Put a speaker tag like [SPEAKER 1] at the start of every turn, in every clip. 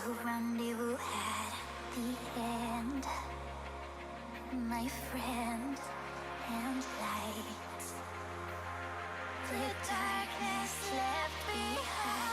[SPEAKER 1] The rendezvous at the end, my friend and light. The darkness left behind.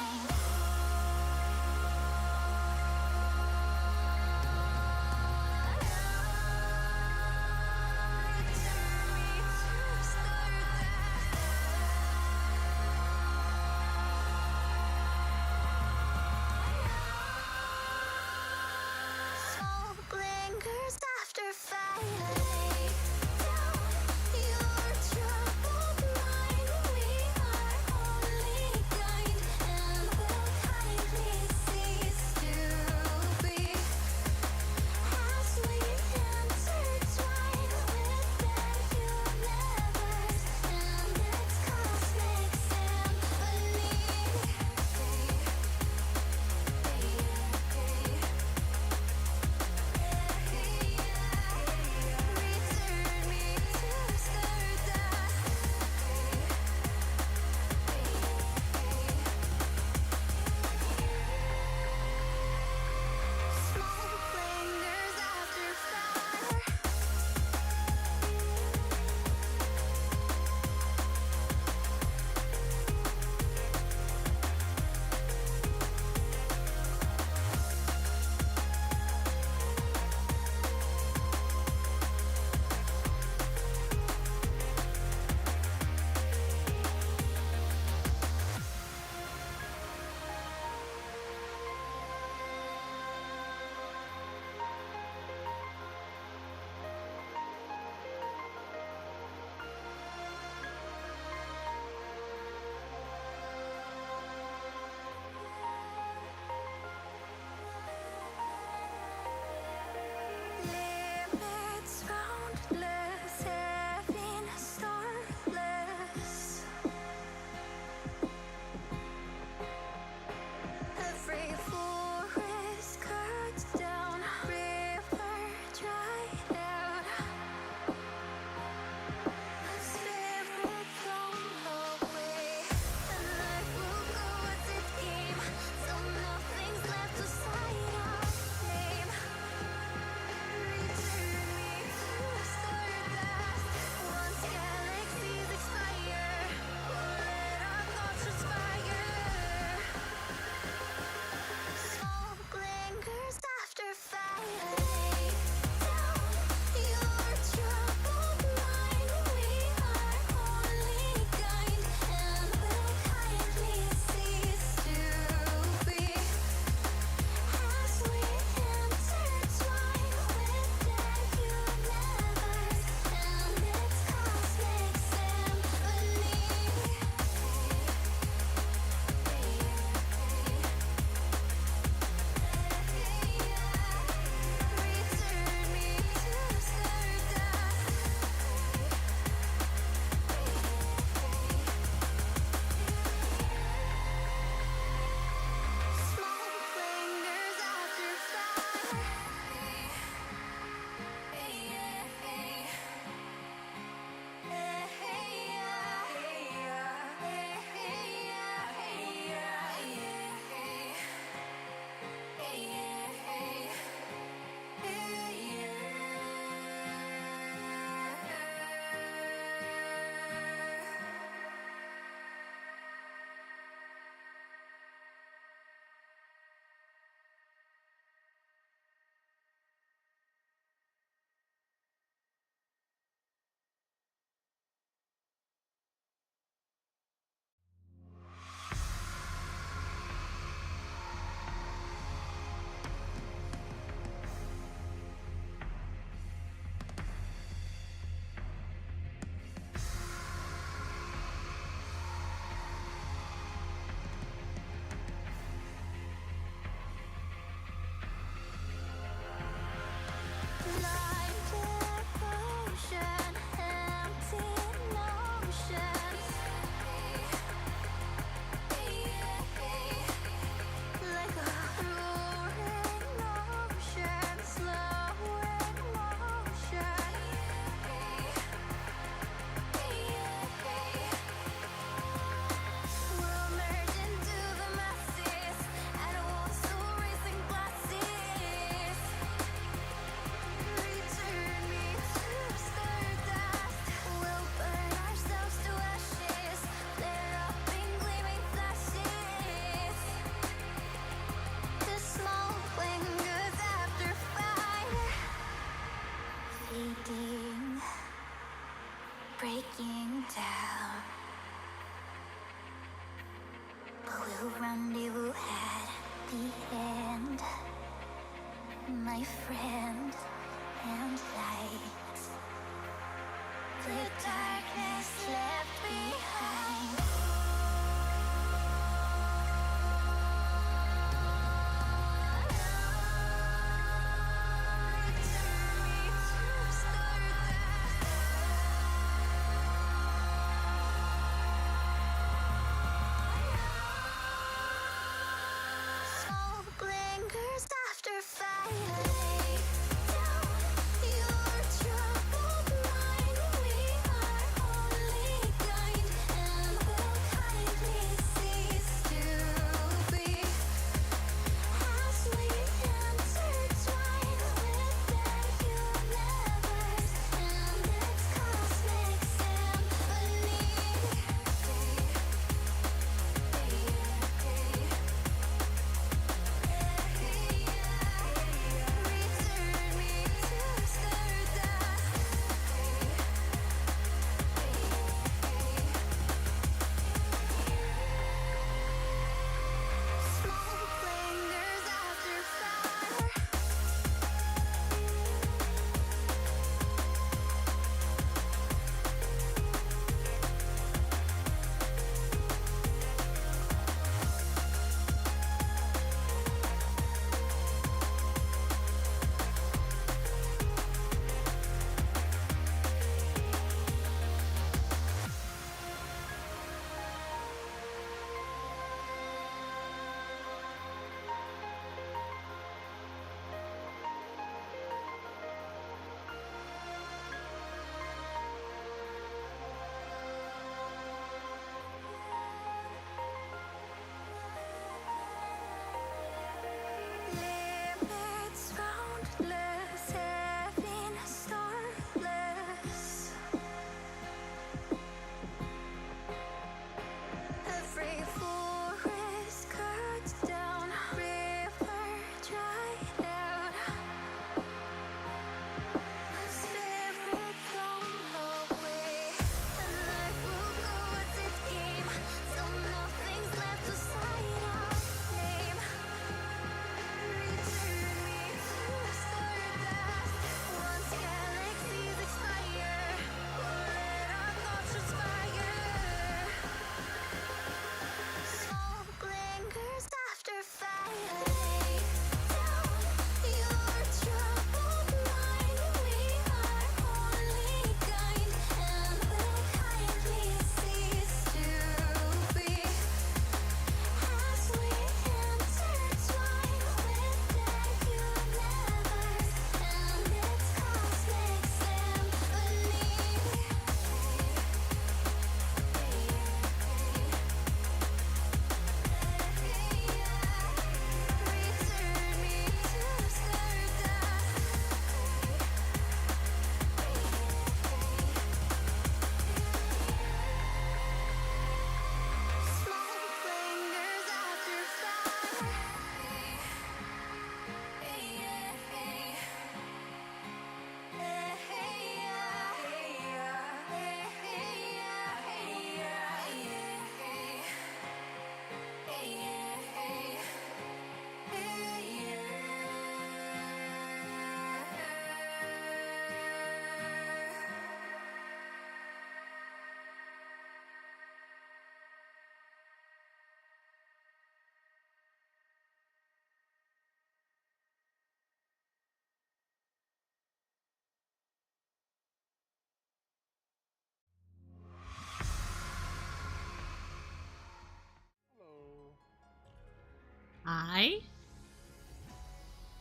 [SPEAKER 2] Hi.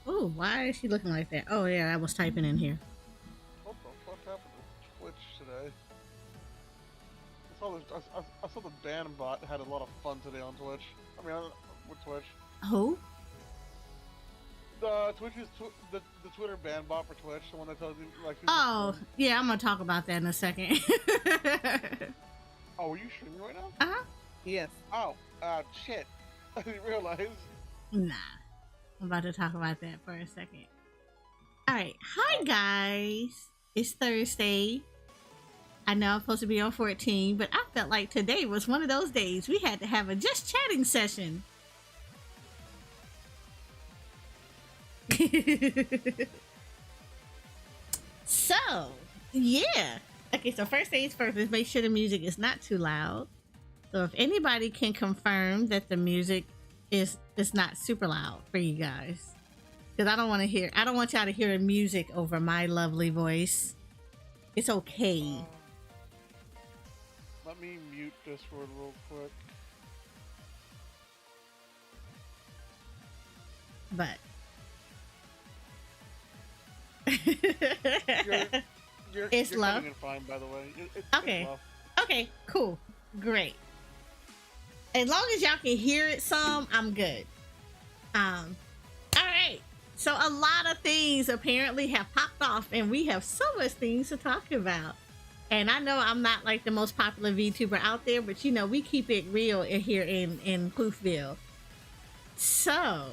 [SPEAKER 2] Oh, why is she looking like that? Oh yeah, I was typing in here.
[SPEAKER 3] What the fuck happened to Twitch today? I saw the ban bot had a lot of fun today on Twitch. I mean, with Twitch.
[SPEAKER 2] Who?
[SPEAKER 3] The Twitter ban bot for Twitch, the one that tells you like.
[SPEAKER 2] Oh yeah, I'm gonna talk about that in a second.
[SPEAKER 3] Oh, are you streaming right now?
[SPEAKER 2] Uh huh.
[SPEAKER 4] Yes.
[SPEAKER 3] Oh, shit. I didn't realize.
[SPEAKER 2] Nah, I'm about to talk about that for a second. All right, hi guys. It's Thursday. I know I'm supposed to be on 14, but I felt like today was one of those days we had to have a just chatting session. So, yeah. Okay, so first things first is make sure the music is not too loud. So if anybody can confirm that the music is not super loud for you guys. Because I don't want y'all to hear music over my lovely voice. It's okay.
[SPEAKER 3] Let me mute Discord real quick.
[SPEAKER 2] But it's
[SPEAKER 3] you're
[SPEAKER 2] low.
[SPEAKER 3] coming in fine, by the way. It's
[SPEAKER 2] Okay.
[SPEAKER 3] low.
[SPEAKER 2] Okay, cool. Great. As long as y'all can hear it some, I'm good. All right. So a lot of things apparently have popped off and we have so much things to talk about. And I know I'm not like the most popular VTuber out there, but you know, we keep it real here in Poofville. So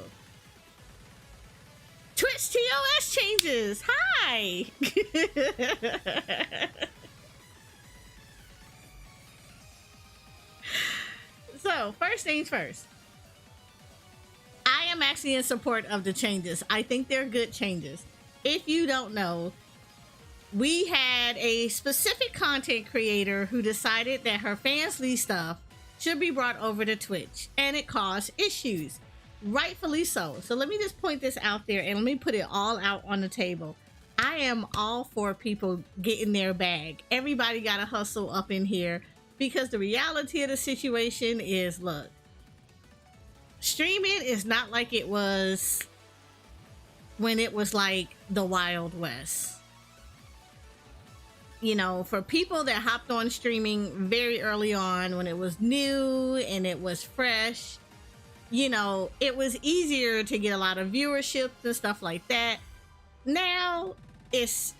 [SPEAKER 2] Twitch TOS Changes. Hi. So, first things first. I am actually in support of the changes. I think they're good changes. If you don't know, we had a specific content creator who decided that her fansly stuff should be brought over to Twitch, and it caused issues. Rightfully so. So let me just point this out there and let me put it all out on the table. I am all for people getting their bag. Everybody got to hustle up in here. Because the reality of the situation is, look, streaming is not like it was when it was like the Wild West. You know, for people that hopped on streaming very early on when it was new and it was fresh, you know, it was easier to get a lot of viewership and stuff like that. Now, it's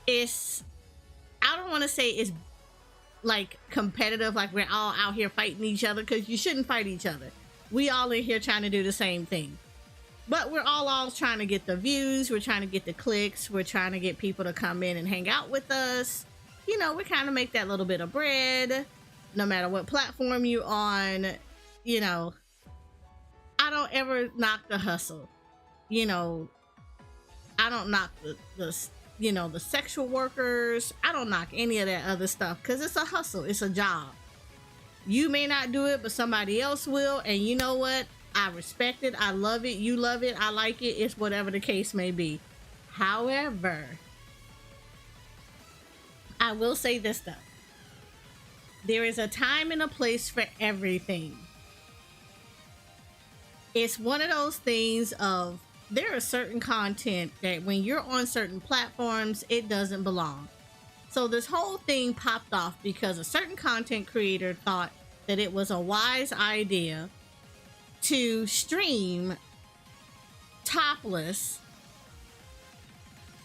[SPEAKER 2] I don't want to say it's like competitive, like we're all out here fighting each other, because you shouldn't fight each other. We all in here trying to do the same thing, but we're all trying to get the views, we're trying to get the clicks, we're trying to get people to come in and hang out with us. You know, we kind of make that little bit of bread no matter what platform you on. You know, I don't ever knock the hustle. You know, I don't knock the you know, the sexual workers. I don't knock any of that other stuff because it's a hustle. It's a job. You may not do it, but somebody else will. And you know what? I respect it. I love it. You love it. I like it. It's whatever the case may be. However, I will say this though. There is a time and a place for everything. It's one of those things of, there are certain content that when you're on certain platforms, it doesn't belong. So this whole thing popped off because a certain content creator thought that it was a wise idea to stream topless,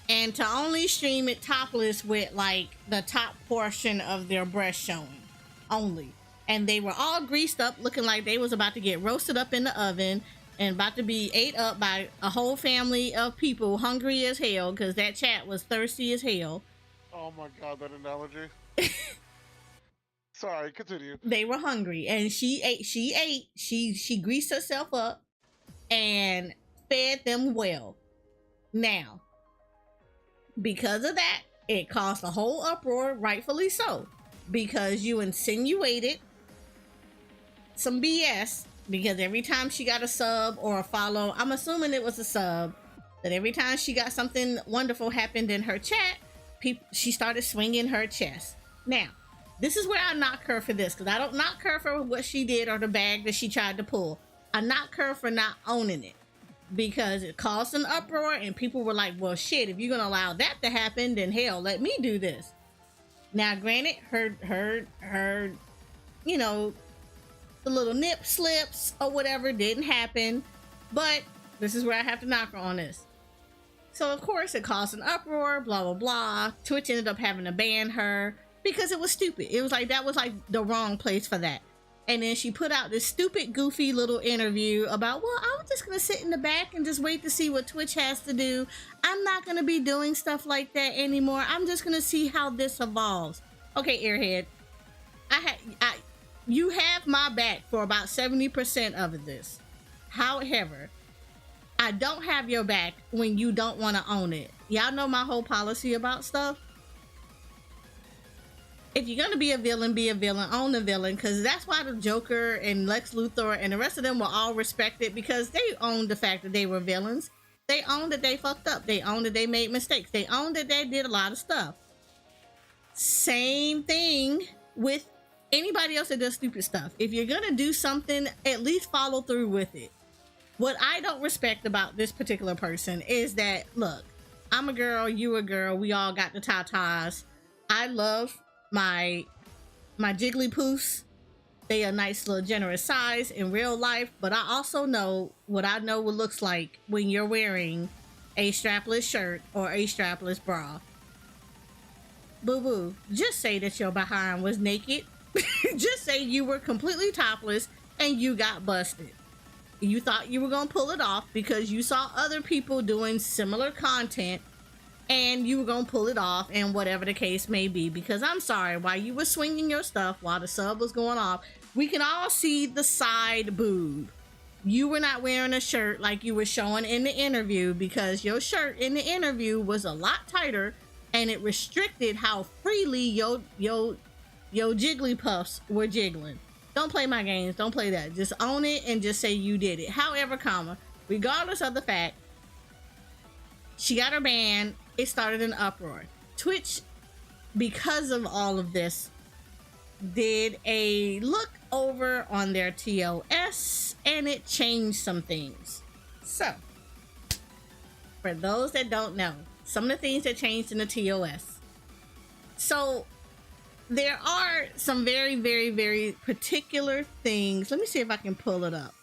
[SPEAKER 2] and to only stream it topless with like the top portion of their breast showing only. And they were all greased up looking like they was about to get roasted up in the oven and about to be ate up by a whole family of people hungry as hell, because that chat was thirsty as hell.
[SPEAKER 3] Oh my god, that analogy. Sorry, continue.
[SPEAKER 2] They were hungry and she greased herself up and fed them well. Now, because of that, it caused a whole uproar, rightfully so, because you insinuated some BS. Because every time she got a sub or a follow, I'm assuming it was a sub, that every time she got something wonderful happened in her chat, she started swinging her chest. Now, this is where I knock her for this, because I don't knock her for what she did or the bag that she tried to pull. I knock her for not owning it because it caused an uproar and people were like, well, shit, if you're gonna allow that to happen, then hell, let me do this. Now, granted, her, you know, the little nip slips or whatever didn't happen, but this is where I have to knock her on this. So of course it caused an uproar, blah, blah, blah. Twitch ended up having to ban her because it was stupid. It was like, that was like the wrong place for that. And then she put out this stupid, goofy little interview about, well, I'm just going to sit in the back and just wait to see what Twitch has to do. I'm not going to be doing stuff like that anymore. I'm just going to see how this evolves. Okay, Airhead, you have my back for about 70% of this. However, I don't have your back when you don't want to own it. Y'all know my whole policy about stuff. If you're gonna be a villain, own the villain, because that's why the Joker and Lex Luthor and the rest of them were all respected, because they owned the fact that they were villains. They owned that they fucked up. They owned that they made mistakes. They owned that they did a lot of stuff. Same thing with anybody else that does stupid stuff. If you're gonna do something, at least follow through with it. What I don't respect about this particular person is that, look, I'm a girl, you a girl, we all got the tatas. I love my Jigglypuffs. They a nice little generous size in real life, but I also know what looks like when you're wearing a strapless shirt or a strapless bra. Boo boo, just say that your behind was naked. Just say you were completely topless and you got busted. You thought you were gonna pull it off because you saw other people doing similar content and you were gonna pull it off, and whatever the case may be, because I'm sorry, while you were swinging your stuff while the sub was going off, we can all see the side boob. You were not wearing a shirt like you were showing in the interview, because your shirt in the interview was a lot tighter and it restricted how freely your Jigglypuffs were jiggling. Don't play my games. Don't play that. Just own it and just say you did it. However, regardless of the fact, she got her ban. It started an uproar. Twitch, because of all of this, did a look over on their TOS and it changed some things. So, for those that don't know, some of the things that changed in the TOS. So, there are some very, very, very particular things. Let me see if I can pull it up.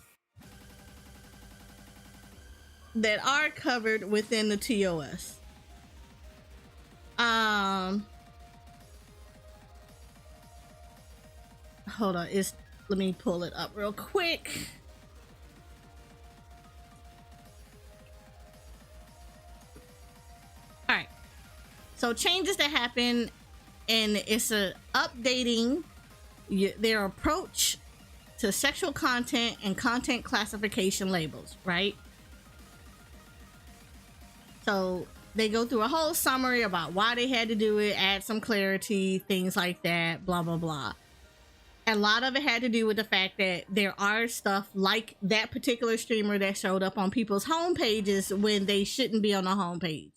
[SPEAKER 2] That are covered within the TOS. Hold on, let me pull it up real quick. All right. So changes that happen, and it's updating their approach to sexual content and content classification labels, right? So they go through a whole summary about why they had to do it, add some clarity, things like that, blah, blah, blah. A lot of it had to do with the fact that there are stuff like that particular streamer that showed up on people's home pages when they shouldn't be on the home page.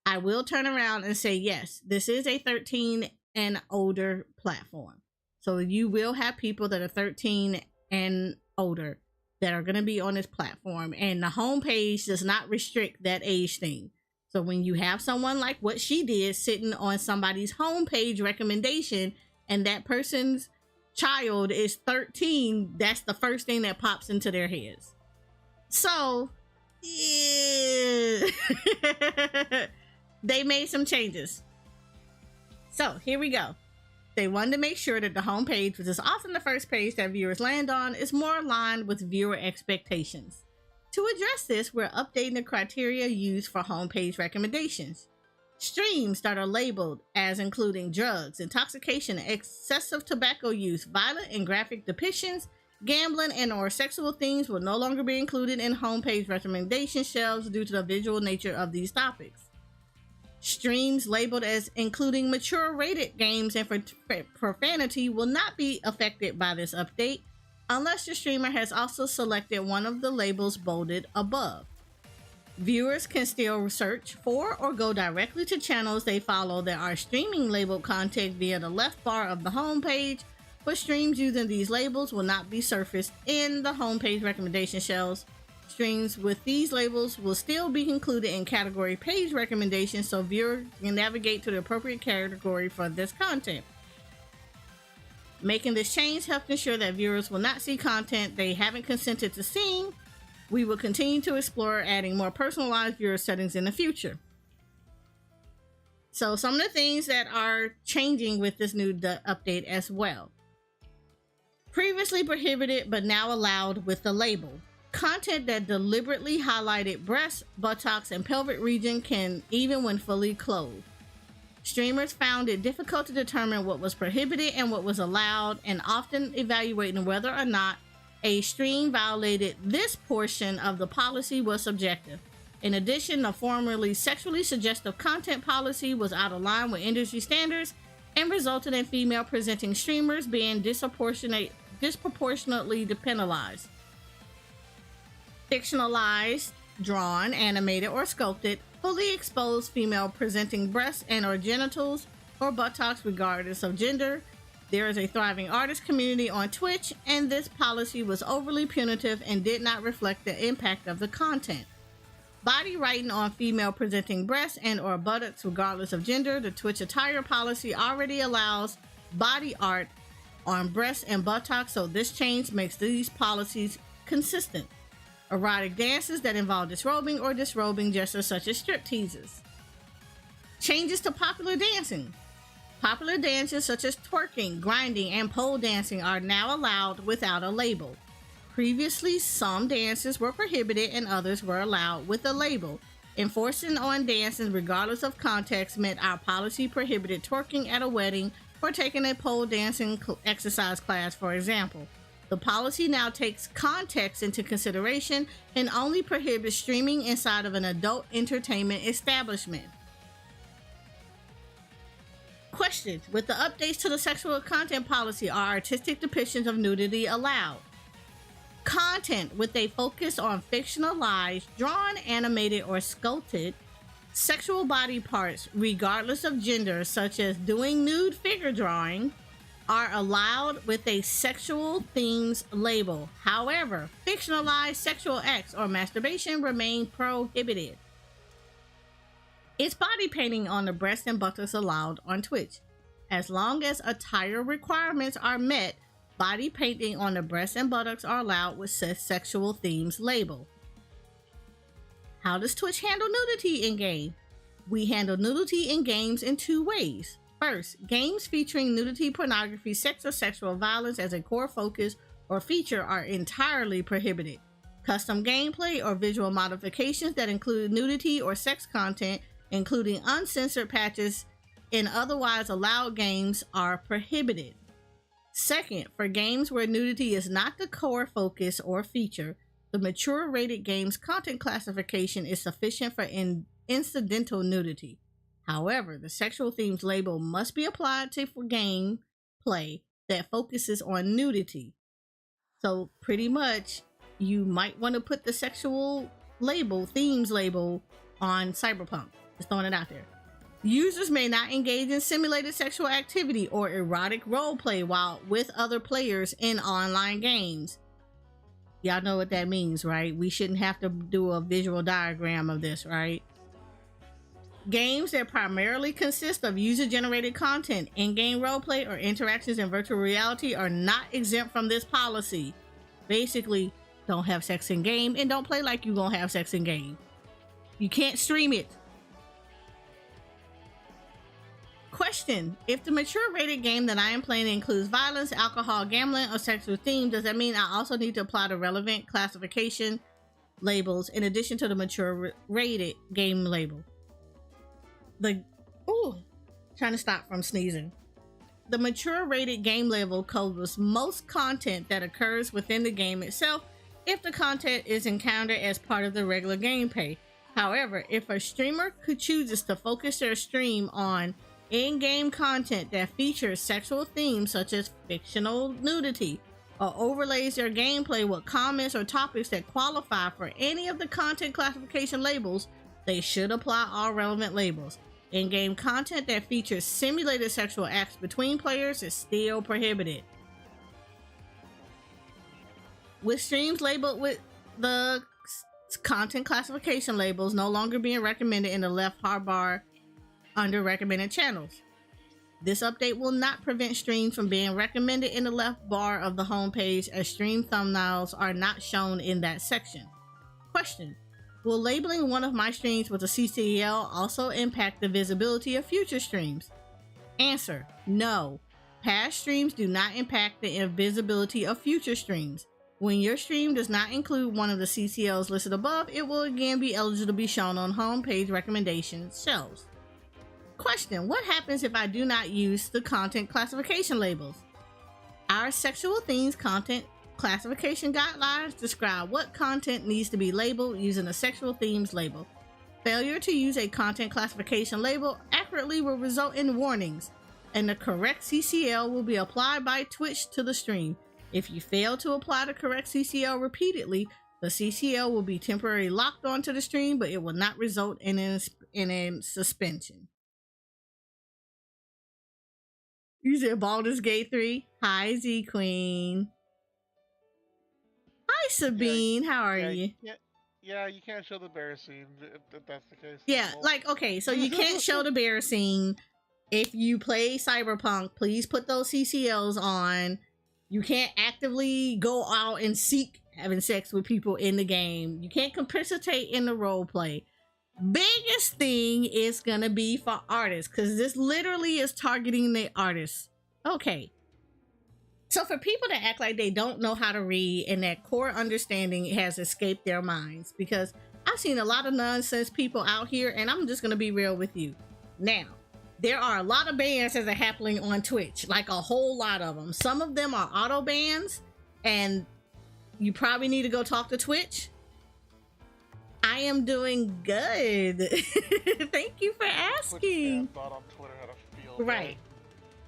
[SPEAKER 2] I will turn around and say, yes, this is a 13 and older platform. So you will have people that are 13 and older that are going to be on this platform, and the homepage does not restrict that age thing. So when you have someone like what she did sitting on somebody's homepage recommendation and that person's child is 13, that's the first thing that pops into their heads. So yeah. They made some changes. So here we go. They wanted to make sure that the homepage, which is often the first page that viewers land on, is more aligned with viewer expectations. To address this, we're updating the criteria used for homepage recommendations. Streams that are labeled as including drugs, intoxication, excessive tobacco use, violent and graphic depictions, gambling, and or sexual themes will no longer be included in homepage recommendation shelves due to the visual nature of these topics. Streams labeled as including mature rated games and profanity will not be affected by this update unless the streamer has also selected one of the labels bolded above. Viewers can still search for or go directly to channels they follow that are streaming labeled content via the left bar of the homepage, but streams using these labels will not be surfaced in the homepage recommendation shells. Streams with these labels will still be included in category page recommendations so viewers can navigate to the appropriate category for this content. Making this change helps ensure that viewers will not see content they haven't consented to seeing. We will continue to explore adding more personalized viewer settings in the future. So some of the things that are changing with this new update as well. Previously prohibited but now allowed with the label. Content that deliberately highlighted breasts, buttocks, and pelvic region can even when fully clothed. Streamers found it difficult to determine what was prohibited and what was allowed, and often evaluating whether or not a stream violated this portion of the policy was subjective. In addition, the formerly sexually suggestive content policy was out of line with industry standards and resulted in female presenting streamers being disproportionately penalized. Fictionalized, drawn, animated, or sculpted, fully exposed female presenting breasts and or genitals or buttocks regardless of gender. There is a thriving artist community on Twitch, and this policy was overly punitive and did not reflect the impact of the content. Body writing on female presenting breasts and or buttocks regardless of gender. The Twitch attire policy already allows body art on breasts and buttocks, so this change makes these policies consistent. Erotic dances that involve disrobing or disrobing gestures such as strip teases. Changes to popular dancing. Popular dances such as twerking, grinding, and pole dancing are now allowed without a label. Previously, some dances were prohibited and others were allowed with a label. Enforcing on dancing regardless of context meant our policy prohibited twerking at a wedding or taking a pole dancing exercise class, for example. The policy now takes context into consideration and only prohibits streaming inside of an adult entertainment establishment. Questions. With the updates to the sexual content policy, are artistic depictions of nudity allowed? Content with a focus on fictionalized, drawn, animated, or sculpted sexual body parts, regardless of gender, such as doing nude figure drawing, are allowed with a sexual themes label. However, fictionalized sexual acts or masturbation remain prohibited. Is body painting on the breast and buttocks allowed on Twitch? As long as attire requirements are met, body painting on the breast and buttocks are allowed with sexual themes label. How does Twitch handle nudity in game? We handle nudity in games in two ways. First, games featuring nudity, pornography, sex, or sexual violence as a core focus or feature are entirely prohibited. Custom gameplay or visual modifications that include nudity or sex content, including uncensored patches in otherwise allowed games, are prohibited. Second, for games where nudity is not the core focus or feature, the mature rated game's content classification is sufficient for incidental nudity. However, the sexual themes label must be applied to game play that focuses on nudity. So pretty much, you might want to put the sexual label, themes label, on Cyberpunk. Just throwing it out there. Users may not engage in simulated sexual activity or erotic roleplay while with other players in online games. Y'all know what that means, right? We shouldn't have to do a visual diagram of this, right? Games that primarily consist of user-generated content, in-game roleplay, or interactions in virtual reality are not exempt from this policy. Basically, don't have sex in game and don't play like you're gonna have sex in game. You can't stream it. Question. If the mature rated game that I am playing includes violence, alcohol, gambling, or sexual theme, does that mean I also need to apply the relevant classification labels in addition to the mature rated game label? Trying to stop from sneezing. The mature rated game label covers most content that occurs within the game itself if the content is encountered as part of the regular gameplay. However, if a streamer chooses to focus their stream on in-game content that features sexual themes such as fictional nudity, or overlays their gameplay with comments or topics that qualify for any of the content classification labels, they should apply all relevant labels. In-game content that features simulated sexual acts between players is still prohibited. with streams labeled with the content classification labels no longer being recommended in the left hard bar under recommended channels. This update will not prevent streams from being recommended in the left bar of the homepage, as stream thumbnails are not shown in that section. Question: will labeling one of my streams with a CCL also impact the visibility of future streams? Answer: no. Past streams do not impact the visibility of future streams. When your stream does not include one of the CCLs listed above, it will again be eligible to be shown on homepage recommendations shelves. Question: what happens if I do not use the content classification labels? Our sexual themes content classification guidelines describe what content needs to be labeled using a sexual themes label. Failure to use a content classification label accurately will result in warnings, and the correct CCL will be applied by Twitch to the stream. If you fail to apply the correct CCL repeatedly, the CCL will be temporarily locked onto the stream, but it will not result in a suspension. You said Baldur's Gate 3? Hi, Z Queen. Hi, Sabine. How are you?
[SPEAKER 3] Yeah, you can't show the bear scene if that's the case.
[SPEAKER 2] Yeah, like, okay, so you can't show the bear scene. If you play Cyberpunk, please put those CCLs on. You can't actively go out and seek having sex with people in the game. You can't participate in the role play. Biggest thing is gonna be for artists, because this literally is targeting the artists. Okay. So for people that act like they don't know how to read and that core understanding has escaped their minds, because I've seen a lot of nonsense people out here, and I'm just gonna be real with you. Now, there are a lot of bans that are happening on Twitch, like a whole lot of them. Some of them are auto bans, and you probably need to go talk to Twitch. I am doing good. Thank you for asking.
[SPEAKER 3] On Twitter how to feel,
[SPEAKER 2] right.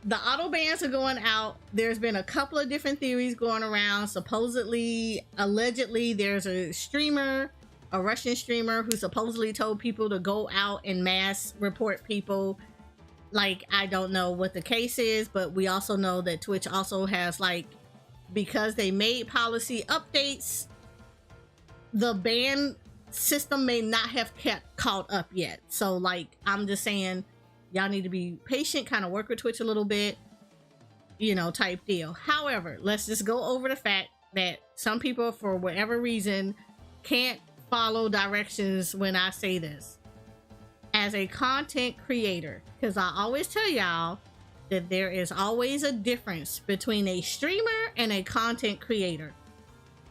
[SPEAKER 2] The auto bans are going out. There's been a couple of different theories going around. Supposedly, allegedly, there's a streamer, a Russian streamer, who supposedly told people to go out and mass report people. Like, I don't know what the case is, but we also know that Twitch also has, like, because they made policy updates, the ban system may not have kept caught up yet. So, like, I'm just saying, y'all need to be patient, kind of work with Twitch a little bit, you know, type deal. However, let's just go over the fact that some people, for whatever reason, can't follow directions when I say this. As a content creator, because I always tell y'all that there is always a difference between a streamer and a content creator.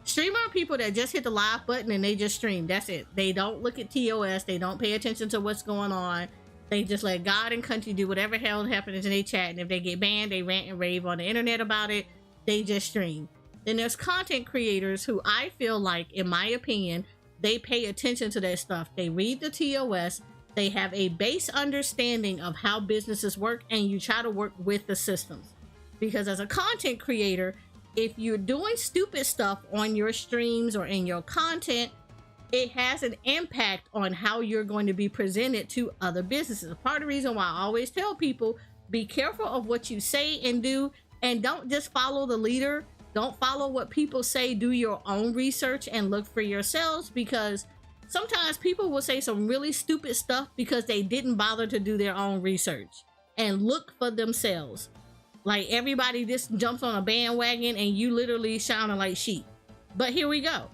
[SPEAKER 2] Streamer are people that just hit the live button and they just stream. That's it. They don't look at TOS. They don't pay attention to what's going on. They just let God and country do whatever hell happens in their chat. And if they get banned, they rant and rave on the internet about it. They just stream. Then there's content creators who I feel like, in my opinion, they pay attention to their stuff. They read the TOS. They have a base understanding of how businesses work, and you try to work with the systems. Because as a content creator, if you're doing stupid stuff on your streams or in your content, it has an impact on how you're going to be presented to other businesses. Part of the reason why I always tell people, be careful of what you say and do, and don't just follow the leader. Don't follow what people say. Do your own research and look for yourselves, because sometimes people will say some really stupid stuff because they didn't bother to do their own research and look for themselves. Like, everybody just jumps on a bandwagon and you literally sounding like sheep. But here we go.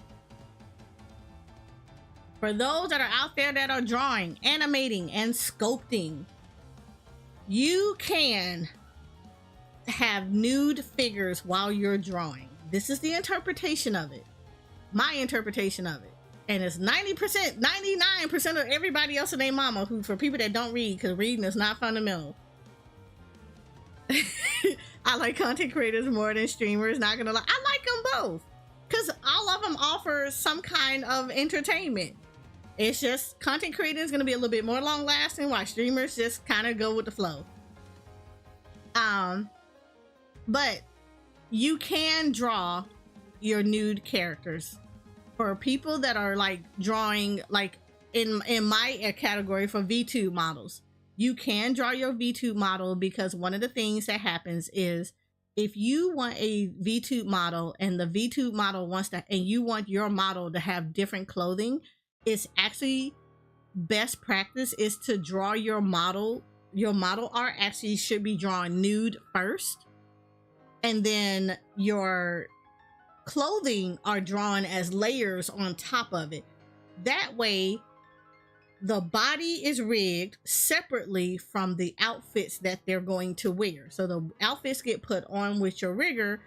[SPEAKER 2] For those that are out there that are drawing, animating, and sculpting, you can have nude figures while you're drawing. This is the interpretation of it. My interpretation of it. And it's 90%, 99% of everybody else in their mama, who, for people that don't read, because reading is not fundamental. I like content creators more than streamers, not gonna lie. I like them both, because all of them offer some kind of entertainment. It's just content creators is gonna be a little bit more long lasting, while streamers just kind of go with the flow. But you can draw your nude characters. For people that are like drawing, like in my category for VTube models, you can draw your VTube model, because one of the things that happens is If you want a VTube model and the VTube model wants to, and you want your model to have different clothing, it's actually best practice is to draw your model. Your model art actually should be drawn nude first, and then your clothing are drawn as layers on top of it. That way, the body is rigged separately from the outfits that they're going to wear. So the outfits get put on with your rigger.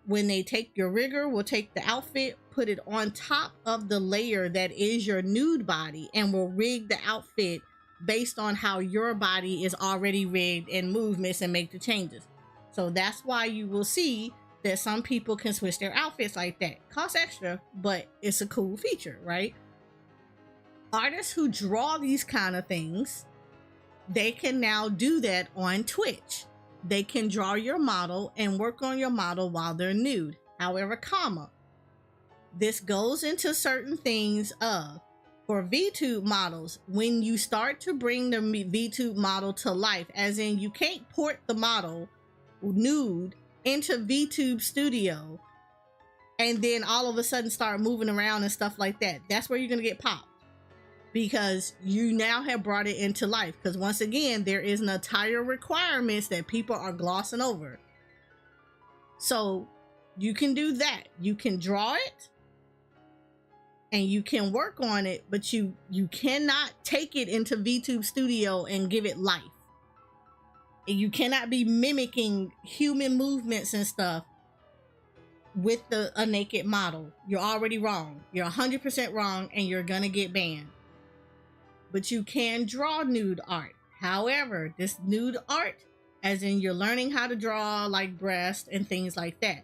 [SPEAKER 2] When they take your rigger, will take the outfit, put it on top of the layer that is your nude body, and will rig the outfit based on how your body is already rigged and movements and make the changes. So that's why you will see that some people can switch their outfits like that. Costs extra, but it's a cool feature, right? Artists who draw these kind of things, they can now do that on Twitch. They can draw your model and work on your model while they're nude. However, this goes into certain things for VTube models. When you start to bring the VTube model to life, as in you can't port the model nude into VTube Studio and then all of a sudden start moving around and stuff like that. That's where you're gonna get popped, because you now have brought it into life. Because once again, there is an entire requirements that people are glossing over. So you can do that. You can draw it and you can work on it, but you cannot take it into VTube Studio and give it life. And you cannot be mimicking human movements and stuff with a naked model. You're already wrong. You're 100% wrong, and you're gonna get banned. But you can draw nude art. However, this nude art, as in you're learning how to draw like breast and things like that,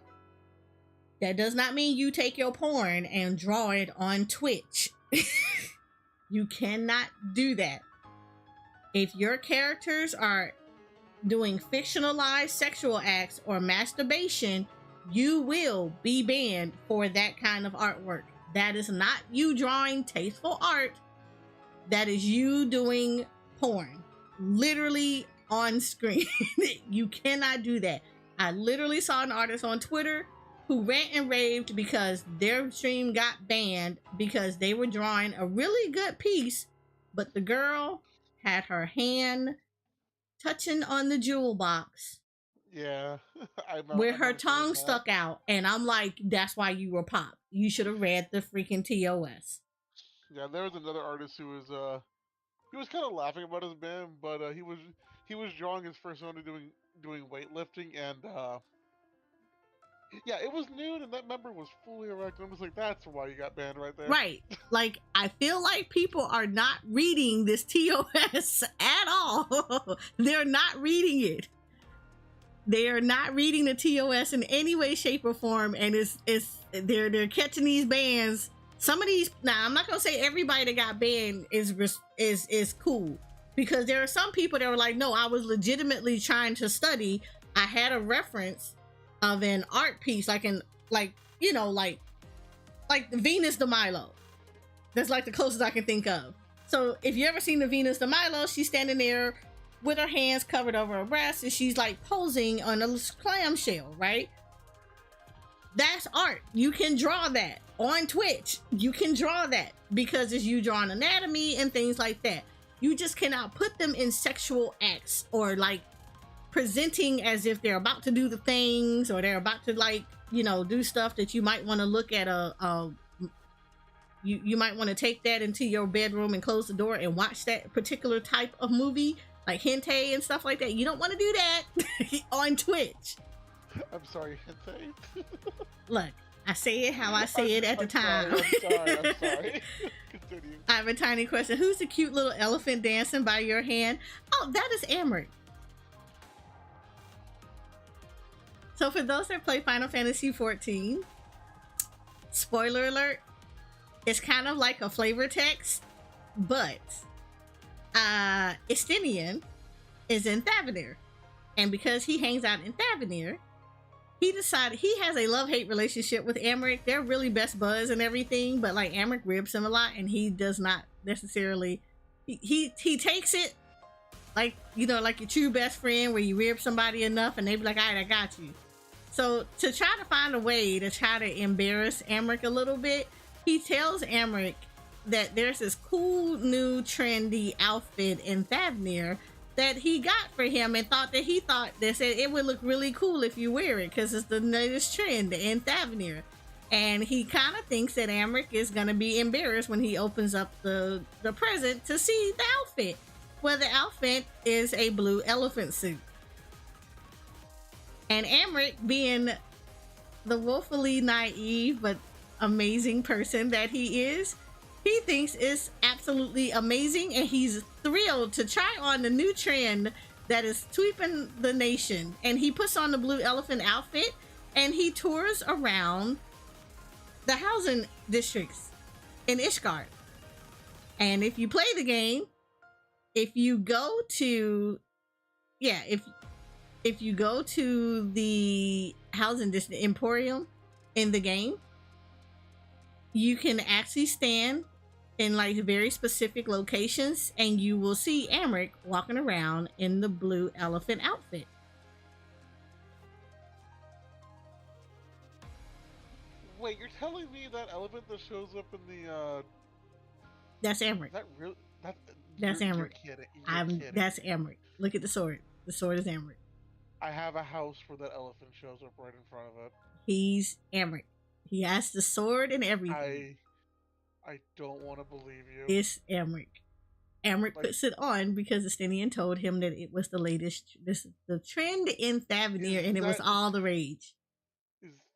[SPEAKER 2] that does not mean you take your porn and draw it on Twitch. You cannot do that. If your characters are doing fictionalized sexual acts or masturbation, you will be banned for that kind of artwork. That is not you drawing tasteful art. That is you doing porn, literally on screen. You cannot do that. I literally saw an artist on Twitter who rant and raved because their stream got banned because they were drawing a really good piece, but the girl had her hand touching on the jewel box.
[SPEAKER 3] Yeah.
[SPEAKER 2] Where her tongue stuck out, and I'm like, that's why you were popped. You should have read the freaking TOS.
[SPEAKER 3] Yeah, there was another artist who was he was kind of laughing about his ban, but he was drawing his persona doing weightlifting, and yeah, it was nude, and that member was fully erect. And I was like, that's why you got banned right there.
[SPEAKER 2] Right. Like, I feel like people are not reading this TOS at all. They're not reading it. They are not reading the TOS in any way, shape, or form, and they're catching these bans. Some of these, now I'm not gonna say everybody that got banned is cool, because there are some people that were like, no, I was legitimately trying to study. I had a reference of an art piece, like the Venus de Milo. That's like the closest I can think of. So if you ever seen the Venus de Milo, she's standing there with her hands covered over her breast, and she's like posing on a clamshell, right? That's art. You can draw that on Twitch. You can draw that because it's you drawing anatomy and things like that. You just cannot put them in sexual acts or like presenting as if they're about to do the things, or they're about to, like, you know, do stuff that you might want to look at you might want to take that into your bedroom and close the door and watch that particular type of movie, like hentai and stuff like that. You don't want to do that on Twitch.
[SPEAKER 3] I'm sorry, hentai.
[SPEAKER 2] Look, I say it how I say it at the time.
[SPEAKER 3] I'm sorry. Continue.
[SPEAKER 2] I have a tiny question. Who's the cute little elephant dancing by your hand? Oh, that is Amrit. So for those that play Final Fantasy XIV, spoiler alert, it's kind of like a flavor text, but Estinian is in Thavanir. And because he hangs out in Thavanir, he decided he has a love-hate relationship with Amrit. They're really best buds and everything, but like Amrit ribs him a lot, and he does not necessarily, he takes it like, you know, like your true best friend where you rib somebody enough and they be like, all right, I got you. So to try to find a way to try to embarrass Amric a little bit, he tells Amric that there's this cool new trendy outfit in Thavnir that he got for him and they said it would look really cool if you wear it because it's the latest trend in Thavnir. And he kind of thinks that Amric is going to be embarrassed when he opens up the present to see the outfit. Well, the outfit is a blue elephant suit. And Amric, being the woefully naive but amazing person that he is, he thinks it's absolutely amazing, and he's thrilled to try on the new trend that is sweeping the nation. And he puts on the blue elephant outfit and he tours around the housing districts in Ishgard. And if you play the game, if you go to the housing district Emporium in the game, you can actually stand in like very specific locations and you will see Amric walking around in the blue elephant outfit.
[SPEAKER 3] Wait, you're telling me that elephant that shows up in the
[SPEAKER 2] That's Amric.
[SPEAKER 3] Is that real?
[SPEAKER 2] That's Amric.
[SPEAKER 3] You're kidding. You're kidding.
[SPEAKER 2] That's Amric. Look at the sword. The sword is Amric.
[SPEAKER 3] I have a house where that elephant shows up right in front of it.
[SPEAKER 2] He's Amric. He has the sword and everything.
[SPEAKER 3] I don't want to believe you.
[SPEAKER 2] It's Amric. Amric puts it on because Estinian told him that it was the latest, the trend in Thavnir, and it was all the rage.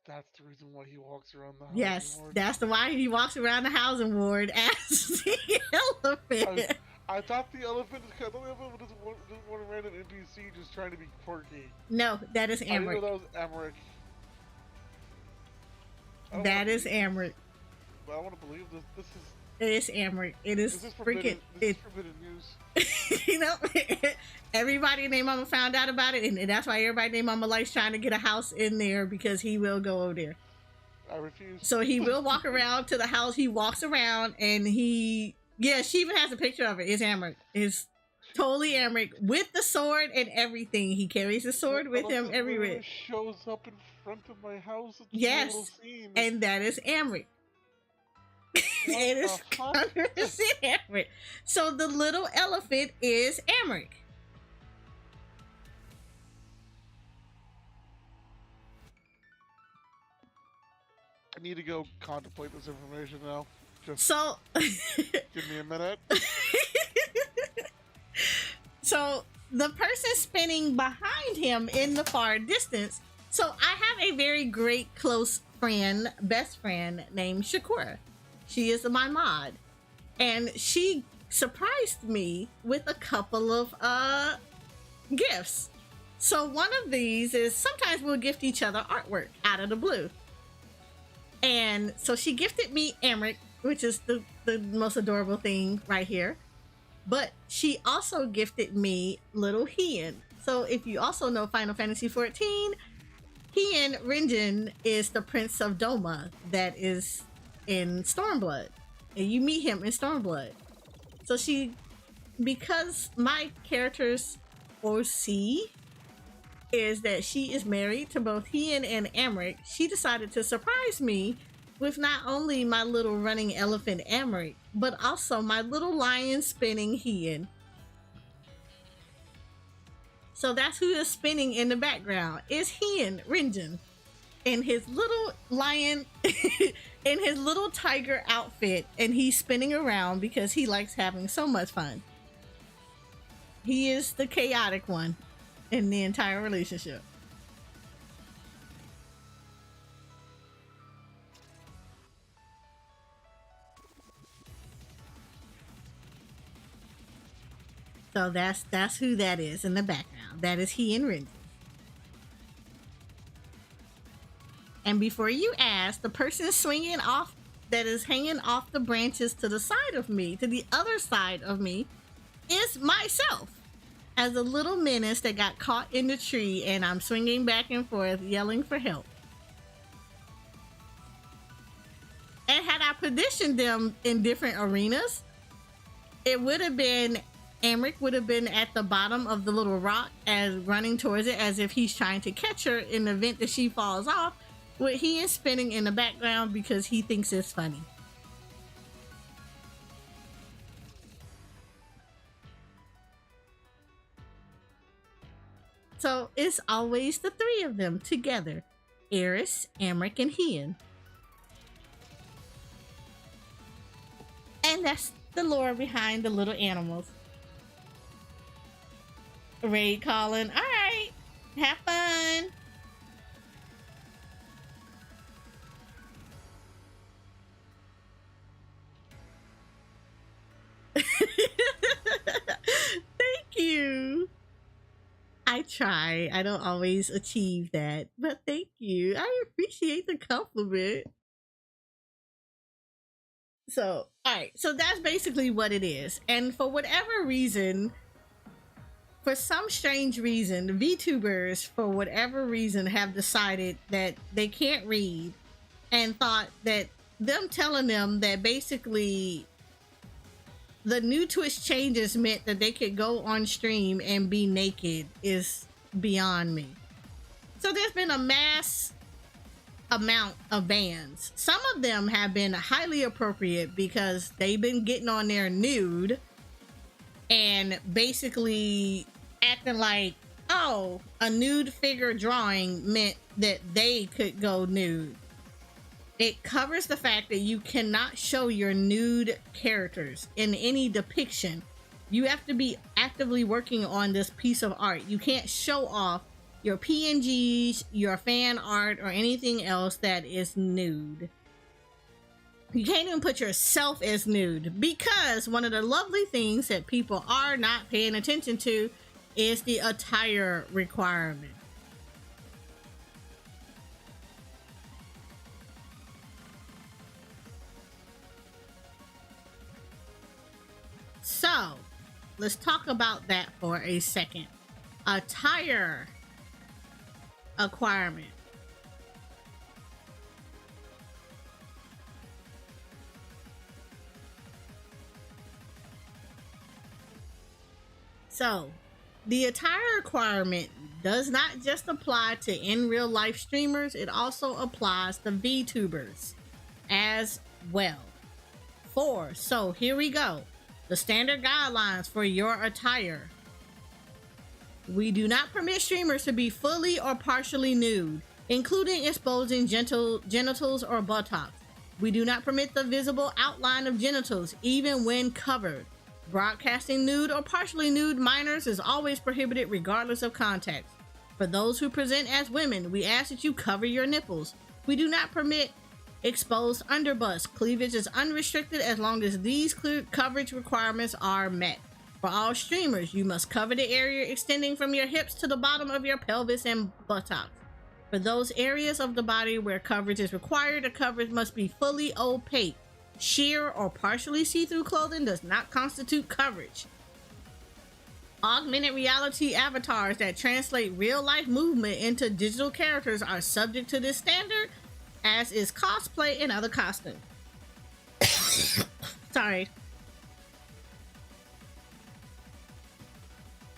[SPEAKER 3] That's the reason why he walks around the housing
[SPEAKER 2] Yes,
[SPEAKER 3] ward?
[SPEAKER 2] that's the why he walks around the housing ward as the elephant.
[SPEAKER 3] I thought the elephant was just one random NPC just trying to be quirky.
[SPEAKER 2] No, that is
[SPEAKER 3] I didn't know
[SPEAKER 2] Amric.
[SPEAKER 3] that was Amric.
[SPEAKER 2] That is Amric.
[SPEAKER 3] But I want to believe this is.
[SPEAKER 2] It's Amric. It is freaking.
[SPEAKER 3] This is forbidden news.
[SPEAKER 2] You know, everybody and their mama found out about it, and that's why everybody and their mama likes trying to get a house in there because he will go over there.
[SPEAKER 3] I refuse.
[SPEAKER 2] So he will walk around to the house. He walks around, and she even has a picture of it. It's Amric. It's totally Amric with the sword and everything. He carries the sword with him everywhere.
[SPEAKER 3] Shows up in front of my house.
[SPEAKER 2] Yes, and that is Amric. It is 100% Amric. So the little elephant is Amric.
[SPEAKER 3] I need to go contemplate this information now. Just
[SPEAKER 2] so
[SPEAKER 3] give me a minute.
[SPEAKER 2] So the person spinning behind him in the far distance. So I have a very great close friend, best friend named Shakura. She is my mod, and she surprised me with a couple of gifts. So one of these is sometimes we'll gift each other artwork out of the blue. And so she gifted me Amric, which is the most adorable thing right here. But she also gifted me little Hien. So if you also know Final Fantasy XIV, Hien Ringen is the Prince of Doma that is in Stormblood, and you meet him in Stormblood. So because my character's OC is that she is married to both Hien and Amric, she decided to surprise me with not only my little running elephant Amric, but also my little lion spinning Hien. So that's who is spinning in the background, is Hien Ringen in his little lion in his little tiger outfit, and he's spinning around because he likes having so much fun. He is the chaotic one in the entire relationship. So that's who that is in the background. That is Hien Ringen. And before you ask, the person swinging off, that is hanging off the branches to the side of me, to the other side of me, is myself as a little menace that got caught in the tree, and I'm swinging back and forth yelling for help. And had I positioned them in different arenas, it would have been Amric would have been at the bottom of the little rock as running towards it as if he's trying to catch her in the event that she falls off, with he is spinning in the background because he thinks it's funny. So it's always the three of them together, Eris, Amric, and Hien. And that's the lore behind the little animals. Raid calling. All right, have fun. Thank you. I try. I don't always achieve that, but thank you. I appreciate the compliment. So, all right. So that's basically what it is. And for whatever reason, for some strange reason, the VTubers, for whatever reason, have decided that they can't read and thought that them telling them that basically the new Twitch changes meant that they could go on stream and be naked is beyond me. So there's been a mass amount of bans. Some of them have been highly appropriate because they've been getting on there nude and basically acting like, oh, a nude figure drawing meant that they could go nude. It covers the fact that you cannot show your nude characters in any depiction. You have to be actively working on this piece of art. You can't show off your PNGs, your fan art, or anything else that is nude. You can't even put yourself as nude, because one of the lovely things that people are not paying attention to is the attire requirement. So let's talk about that for a second. Attire requirement. So the attire requirement does not just apply to in real life streamers, it also applies to VTubers as well. So here we go. The standard guidelines for your attire. We do not permit streamers to be fully or partially nude, including exposing genitals or buttocks. We do not permit the visible outline of genitals, even when covered. Broadcasting nude or partially nude minors is always prohibited regardless of context. For those who present as women, we ask that you cover your nipples. We do not permit exposed underbust. Cleavage is unrestricted as long as these coverage requirements are met. For all streamers, you must cover the area extending from your hips to the bottom of your pelvis and buttocks. For those areas of the body where coverage is required, the coverage must be fully opaque. Sheer or partially see-through clothing does not constitute coverage. Augmented reality avatars that translate real-life movement into digital characters are subject to this standard, as is cosplay and other costumes. Sorry.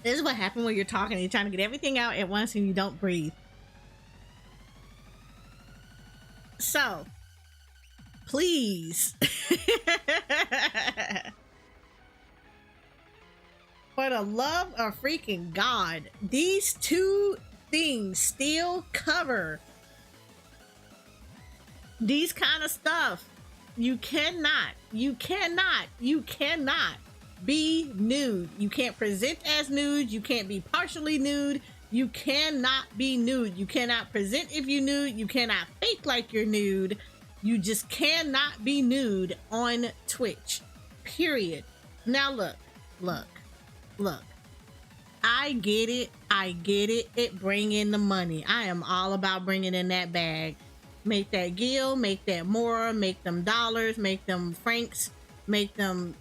[SPEAKER 2] This is what happens when you're talking and you're trying to get everything out at once and you don't breathe. So, please, for the love of freaking God, these two things still cover these kind of stuff. You cannot be nude. You can't present as nude. You can't be partially nude. You cannot be nude. You cannot present if you're nude. You cannot fake like you're nude. You just cannot be nude on Twitch. Period. Now look. I get it. It bring in the money. I am all about bringing in that bag. Make that gil, make that mora, make them dollars, make them francs, make them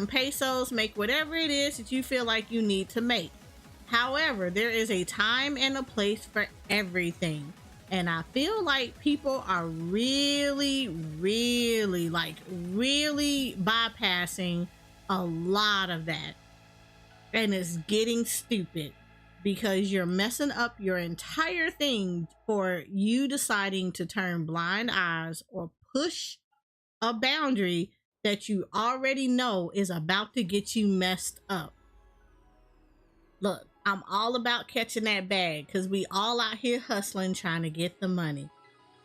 [SPEAKER 2] pesos, make whatever it is that you feel like you need to make. However, there is a time and a place for everything. And I feel like people are really bypassing a lot of that. And it's getting stupid because you're messing up your entire thing for you deciding to turn blind eyes or push a boundary that you already know is about to get you messed up. Look, I'm all about catching that bag because we all out here hustling trying to get the money.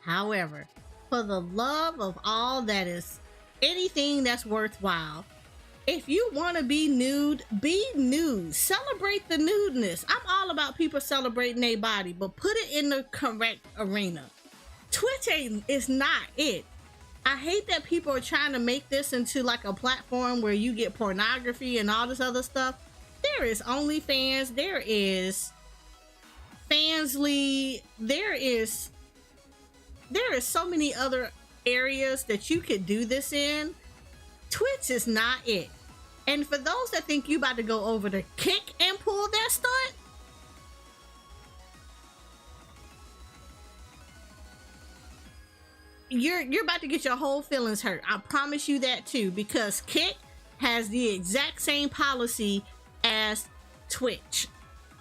[SPEAKER 2] However, for the love of all that is anything that's worthwhile, if you want to be nude, be nude. Celebrate the nudeness. I'm all about people celebrating their body, but put it in the correct arena. Twitch is not it. I hate that people are trying to make this into like a platform where you get pornography and all this other stuff. There is OnlyFans. There is Fansly. There is so many other areas that you could do this in. Twitch is not it. And for those that think you about to go over to Kick and pull that stunt, you're about to get your whole feelings hurt. I promise you that too, because Kick has the exact same policy as Twitch.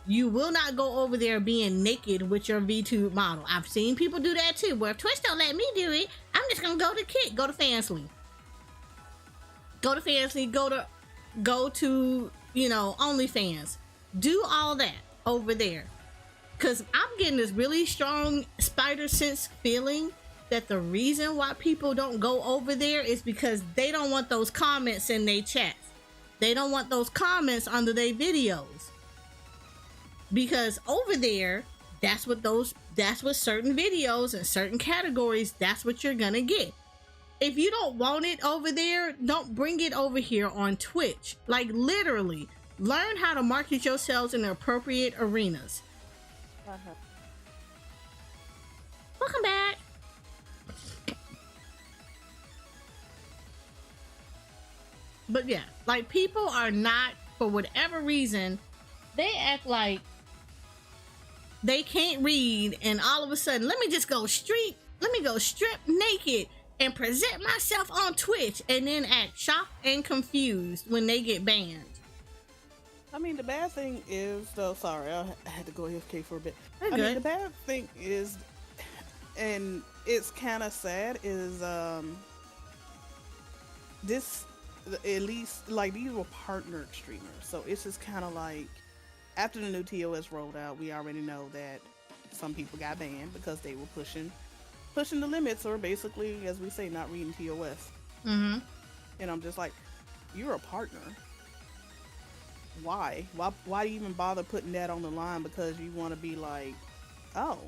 [SPEAKER 2] You will not go over there being naked with your VTube model. I've seen people do that too. Well, if Twitch don't let me do it, I'm just gonna go to Kick, go to Fansly. Go to Fansly, go to, you know, OnlyFans. Do all that over there. Cause I'm getting this really strong spider sense feeling that the reason why people don't go over there is because they don't want those comments in their chats. They don't want those comments under their videos. Because over there, that's what certain videos and certain categories, that's what you're gonna get. If you don't want it over there, don't bring it over here on Twitch. Like literally, learn how to market yourselves in the appropriate arenas. Welcome back. But yeah, like people are not, for whatever reason, they act like they can't read and all of a sudden, let me go strip naked and present myself on Twitch and then act shocked and confused when they get banned.
[SPEAKER 4] I mean, the bad thing is, though, sorry, I had to go AFK for a bit.
[SPEAKER 2] You're
[SPEAKER 4] I
[SPEAKER 2] good.
[SPEAKER 4] mean, the bad thing is, and it's kind of sad, is this, at least, like, these were partnered streamers. So it's just kind of like, after the new TOS rolled out, we already know that some people got banned because they were pushing the limits, or basically, as we say, not reading TOS.
[SPEAKER 2] Mm-hmm.
[SPEAKER 4] And I'm just like, you're a partner. Why do you even bother putting that on the line? Because you want to be like, oh,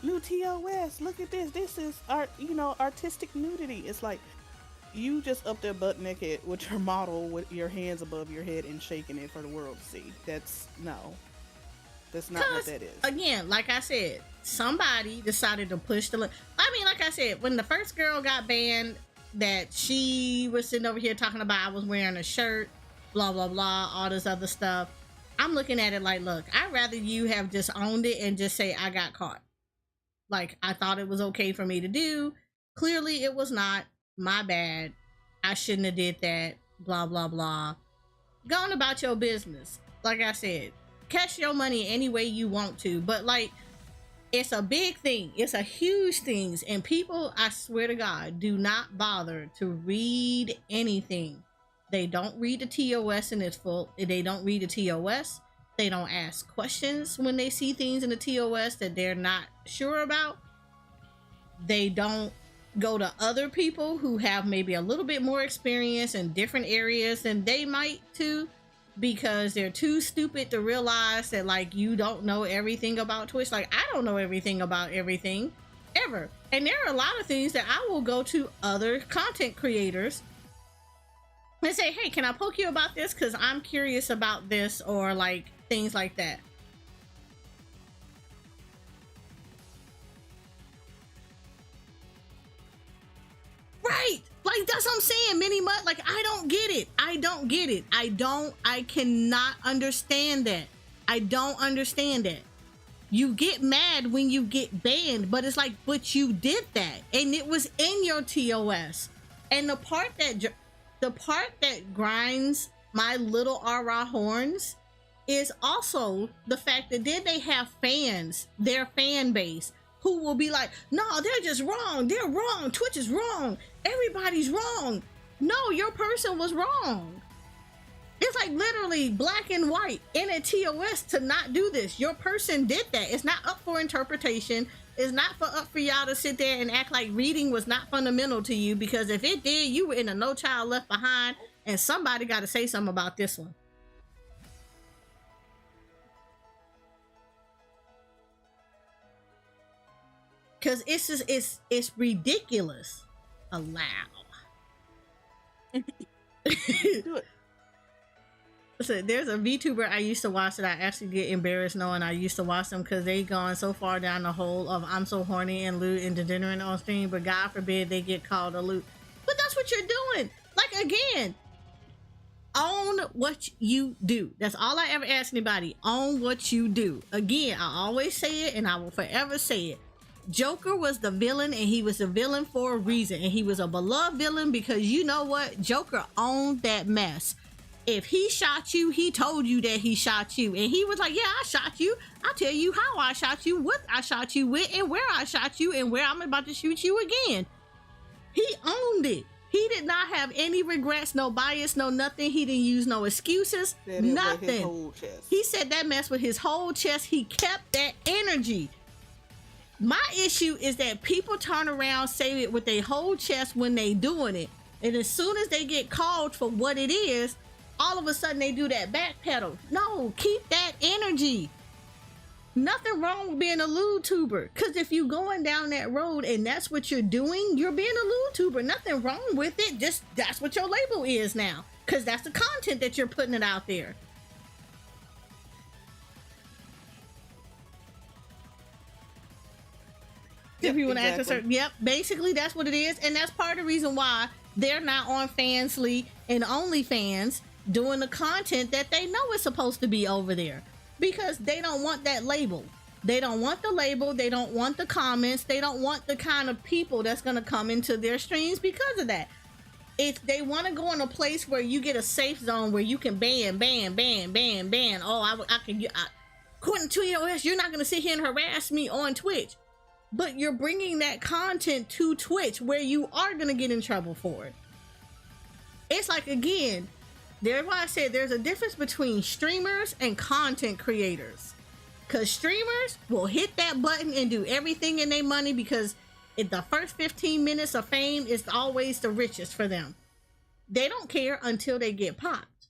[SPEAKER 4] new TOS, look at this is artistic nudity. It's like, you just up there butt naked with your model with your hands above your head and shaking it for the world to see. That's not what that is. Again,
[SPEAKER 2] like I said, somebody decided to push the I mean, like I said, when the first girl got banned, that she was sitting over here talking about I was wearing a shirt, blah blah blah, all this other stuff. I'm looking at it like, look, I'd rather you have just owned it and just say I got caught. Like, I thought it was okay for me to do. Clearly it was not. My bad. I shouldn't have did that. Blah blah blah. Go on about your business. Like I said, cash your money any way you want to, but like, it's a big thing. It's a huge thing. And people, I swear to God, do not bother to read anything. They don't read the TOS in its full. They don't read the TOS. They don't ask questions when they see things in the TOS that they're not sure about. They don't go to other people who have maybe a little bit more experience in different areas than they might too, because they're too stupid to realize that like you don't know everything about Twitch. Like, I don't know everything about everything ever. And there are a lot of things that I will go to other content creators and say, hey, can I poke you about this? Because I'm curious about this, or like things like that. Right. Like, that's what I'm saying, Mini Mutt. Like, I don't get it. I cannot understand that. I don't understand that. You get mad when you get banned, but it's like, but you did that. And it was in your TOS. And the part that the part that grinds my little rah horns is also the fact that then they have fans, their fan base, who will be like, no, they're just wrong. They're wrong. Twitch is wrong. Everybody's wrong. No, your person was wrong. It's like literally black and white in a TOS to not do this. Your person did that. It's not up for interpretation. It's not up for y'all to sit there and act like reading was not fundamental to you, because if it did, you were in a No Child Left Behind, and somebody got to say something about this one. Because it's just, it's ridiculous. Allow.
[SPEAKER 4] Do it.
[SPEAKER 2] So there's a VTuber I used to watch that I actually get embarrassed knowing I used to watch them, because they gone so far down the hole of I'm so horny and lewd and degenerate on stream, but God forbid they get called a lewd. But that's what you're doing. Like, again, own what you do. That's all I ever ask anybody. Own what you do. Again, I always say it and I will forever say it. Joker was the villain, and he was a villain for a reason, and he was a beloved villain because, you know what? Joker owned that mess. If he shot you, he told you that he shot you. And he was like, yeah, I shot you. I'll tell you how I shot you, what I shot you with, and where I shot you, and where I'm about to shoot you again. He owned it. He did not have any regrets, no bias, no nothing. He didn't use no excuses, nothing. He said that mess with his whole chest. He kept that energy. My issue is that people turn around, say it with their whole chest when they doing it. And as soon as they get called for what it is, all of a sudden they do that backpedal. No, keep that energy. Nothing wrong with being a lewd tuber, because if you're going down that road and that's what you're doing, you're being a lewd tuber. Nothing wrong with it. Just that's what your label is now, because that's the content that you're putting it out there. If you want to ask a certain, yep, basically that's what it is, and that's part of the reason why they're not on Fansly and OnlyFans doing the content that they know is supposed to be over there, because they don't want that label. They don't want the label. They don't want the comments. They don't want the kind of people that's going to come into their streams because of that. If they want to go in a place where you get a safe zone where you can ban. Oh, I can. According to TOS, you're not going to sit here and harass me on Twitch. But you're bringing that content to Twitch where you are going to get in trouble for it. It's like, again, there's why I said there's a difference between streamers and content creators. Because streamers will hit that button and do everything in their money, because if the first 15 minutes of fame is always the richest for them. They don't care until they get popped.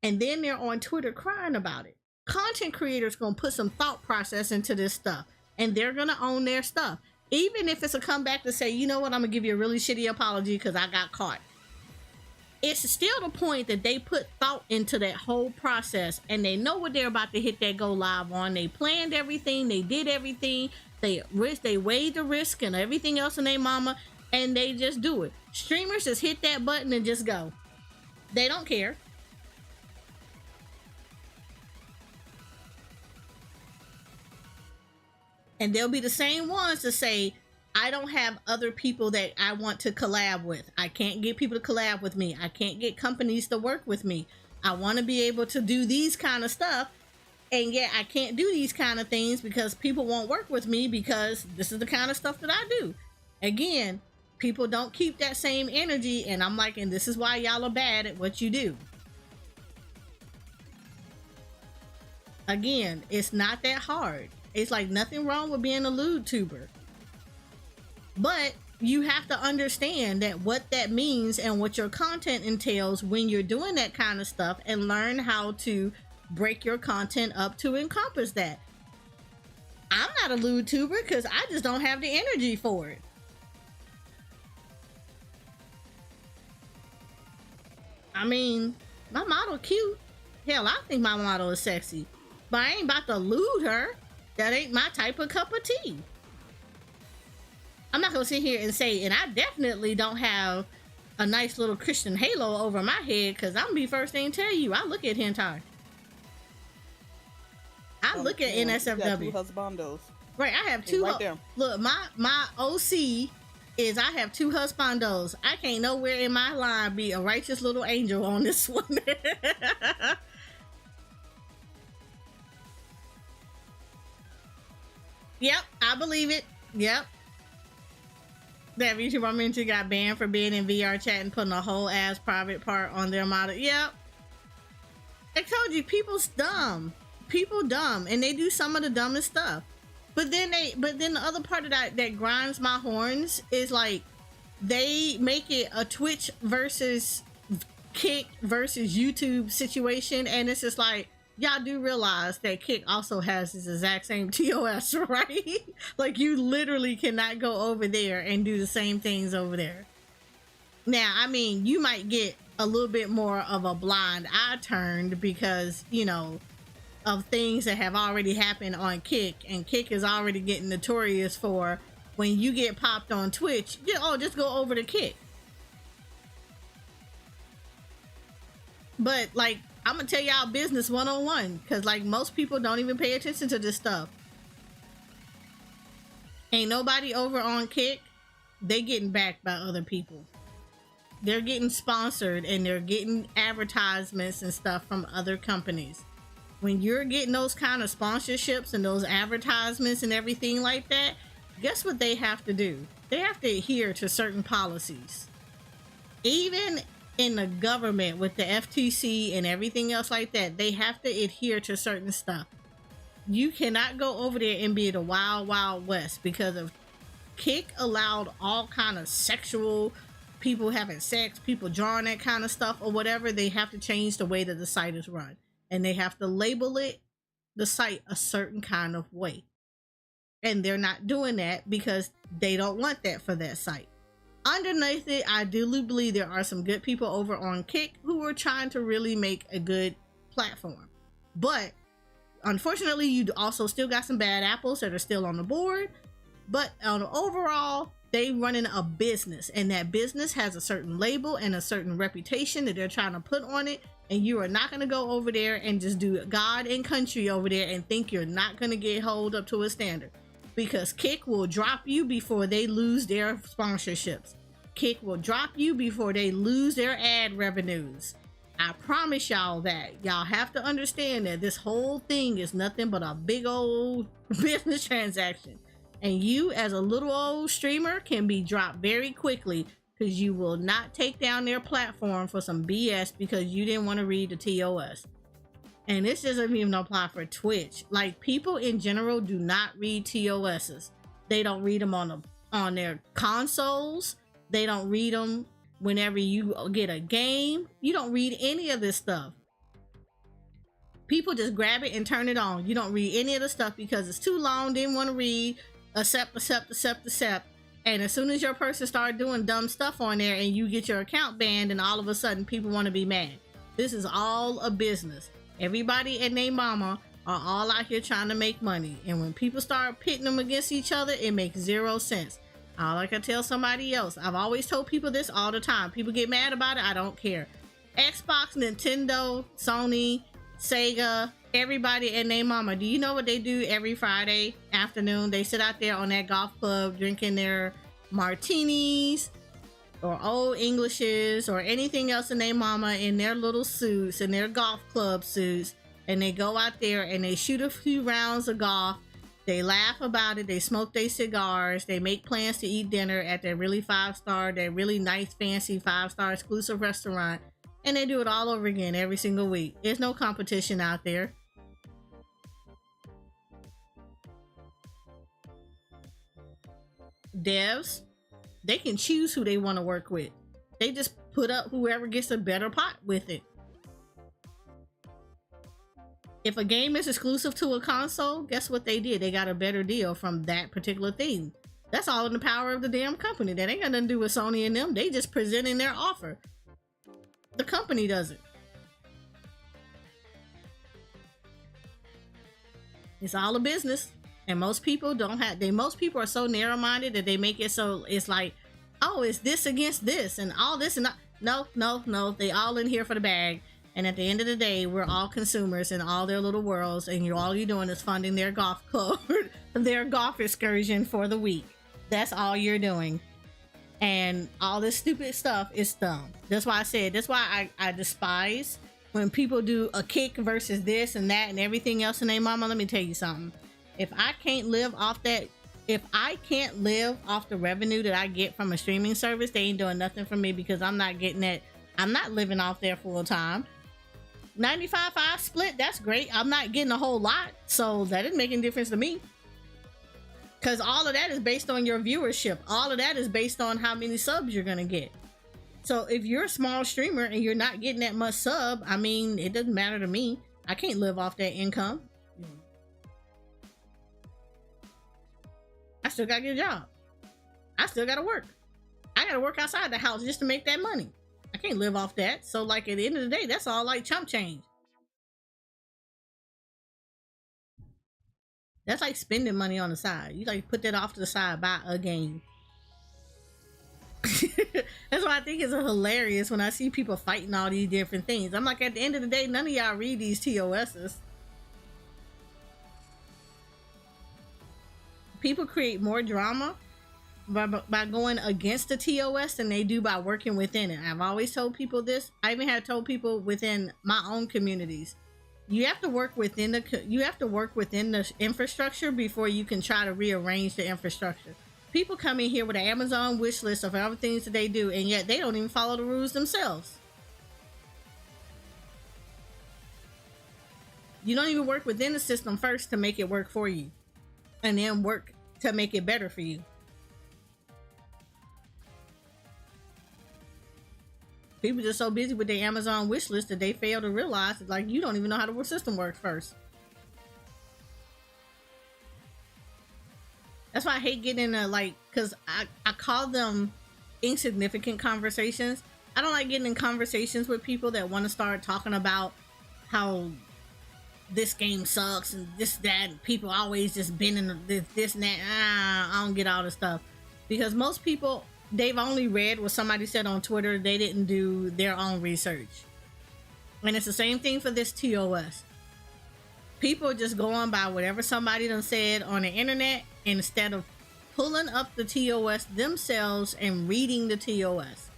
[SPEAKER 2] And then they're on Twitter crying about it. Content creators going to put some thought process into this stuff. And they're going to own their stuff. Even if it's a comeback to say, you know what, I'm going to give you a really shitty apology because I got caught. It's still the point that they put thought into that whole process, and they know what they're about to hit that go live on. They planned everything. They did everything. They weighed the risk and everything else in their mama, and they just do it. Streamers just hit that button and just go. They don't care. And they'll be the same ones to say, I don't have other people that I want to collab with. I can't get people to collab with me. I can't get companies to work with me. I want to be able to do these kind of stuff. And yet I can't do these kind of things because people won't work with me, because this is the kind of stuff that I do. Again, people don't keep that same energy. And I'm like, and this is why y'all are bad at what you do. Again, it's not that hard. It's like nothing wrong with being a lewd tuber. But you have to understand that what that means and what your content entails when you're doing that kind of stuff, and learn how to break your content up to encompass that. I'm not a lewd tuber because I just don't have the energy for it. I mean, my model cute. Hell, I think my model is sexy. But I ain't about to lewd her. That ain't my type of cup of tea. I'm not gonna sit here and say, and I definitely don't have a nice little Christian halo over my head, because I'm gonna be first thing to tell you, I look at hentai. I look at NSFW.
[SPEAKER 4] Two husbandos.
[SPEAKER 2] Right, I have two.
[SPEAKER 4] Right there.
[SPEAKER 2] Look, my OC is I have 2 husbandos. I can't nowhere in my line be a righteous little angel on this one. Yep, I believe it. Yep. That YouTuber I mentioned got banned for being in VR chat and putting a whole ass private part on their model. Yep. I told you, people's dumb. People dumb, and they do some of the dumbest stuff. But then the other part of that grinds my horns is like they make it a Twitch versus Kick versus YouTube situation, and it's just like, y'all do realize that Kick also has this exact same TOS, right? Like, you literally cannot go over there and do the same things over there. Now, I mean, you might get a little bit more of a blind eye turned because, you know, of things that have already happened on Kick, and Kick is already getting notorious for when you get popped on Twitch, just go over to Kick. But like, I'm gonna tell y'all business 101, because like most people don't even pay attention to this stuff. Ain't nobody over on Kick, they getting backed by other people. They're getting sponsored and they're getting advertisements and stuff from other companies. When you're getting those kind of sponsorships and those advertisements and everything like that, guess what they have to do? They have to adhere to certain policies. Even in the government with the FTC and everything else like that, they have to adhere to certain stuff. You cannot go over there and be the wild, wild west, because of Kick allowed all kind of sexual people having sex, people drawing that kind of stuff or whatever. They have to change the way that the site is run, and they have to label the site a certain kind of way. And they're not doing that because they don't want that for that site. Underneath it, I do believe there are some good people over on Kick who are trying to really make a good platform. But unfortunately, you also still got some bad apples that are still on the board. But on overall, they running a business, and that business has a certain label and a certain reputation that they're trying to put on it. And you are not going to go over there and just do God and country over there and think you're not going to get held up to a standard. Because Kick will drop you before they lose their sponsorships. Kick will drop you before they lose their ad revenues. I promise y'all that. Y'all have to understand that this whole thing is nothing but a big old business transaction. And you, as a little old streamer, can be dropped very quickly because you will not take down their platform for some BS because you didn't want to read the TOS. And this doesn't even apply for Twitch. Like, people in general do not read TOSs. They don't read them on their consoles. They don't read them whenever you get a game. You don't read any of this stuff. People just grab it and turn it on. You don't read any of the stuff because it's too long, didn't want to read. Accept. And as soon as your person start doing dumb stuff on there and you get your account banned, and all of a sudden people want to be mad. This is all a business. Everybody and their mama are all out here trying to make money. And when people start pitting them against each other, it makes 0 sense. All I can tell somebody else, I've always told people this all the time. People get mad about it, I don't care. Xbox, Nintendo, Sony, Sega, everybody and their mama, do you know what they do every Friday afternoon? They sit out there on that golf club drinking their martinis or old Englishes or anything else in their mama in their little suits, in their golf club suits, and they go out there and they shoot a few rounds of golf. They laugh about it, they smoke their cigars, they make plans to eat dinner at their really 5-star, their really nice fancy 5-star exclusive restaurant, and they do it all over again every single week. There's no competition out there. Devs, they can choose who they want to work with. They just put up whoever gets a better pot with it. If a game is exclusive to a console, guess what they did? They got a better deal from that particular thing. That's all in the power of the damn company. That ain't got nothing to do with Sony and them. They just presenting their offer. The company does it. It's all a business. And most people don't have, most people are so narrow-minded that they make it so it's like, oh, it's this against this and all this and that. No. They all in here for the bag. And at the end of the day, we're all consumers in all their little worlds, and all you're doing is funding their golf club, their golf excursion for the week. That's all you're doing. And all this stupid stuff is dumb. That's why I said, that's why I despise when people do a kick versus this and that and everything else in their mama. Let me tell you something. If I can't live off that, if I can't live off the revenue that I get from a streaming service, they ain't doing nothing for me, because I'm not getting that. I'm not living off there full time. 95-5 split, that's great. I'm not getting a whole lot, so that isn't making a difference to me. Because all of that is based on your viewership. All of that is based on how many subs you're gonna get. So if you're a small streamer and you're not getting that much sub, I mean, it doesn't matter to me. I can't live off that income. I still gotta get a job. I still gotta work. I gotta work outside the house just to make that money. I can't live off that. So like at the end of the day, that's all like chump change. That's like spending money on the side. You like put that off to the side, buy a game. That's why I think it's hilarious when I see people fighting all these different things. I'm like, at the end of the day, none of y'all read these TOSs. People create more drama by going against the TOS than they do by working within it. I've always told people this. I even have told people within my own communities. You have to work within the infrastructure before you can try to rearrange the infrastructure. People come in here with an Amazon wish list of other things that they do, and yet they don't even follow the rules themselves. You don't even work within the system first to make it work for you, and then work to make it better for you. People just so busy with their Amazon wish list that they fail to realize that, like, you don't even know how the system works first. That's why I hate getting into, like, because I call them insignificant conversations. I don't like getting in conversations with people that want to start talking about how this game sucks and this, that, and people always just been in this and that. I don't get all this stuff. Because most people, they've only read what somebody said on Twitter. They didn't do their own research. And it's the same thing for this TOS. People just go on by whatever somebody done said on the internet, instead of pulling up the TOS themselves and reading the TOS.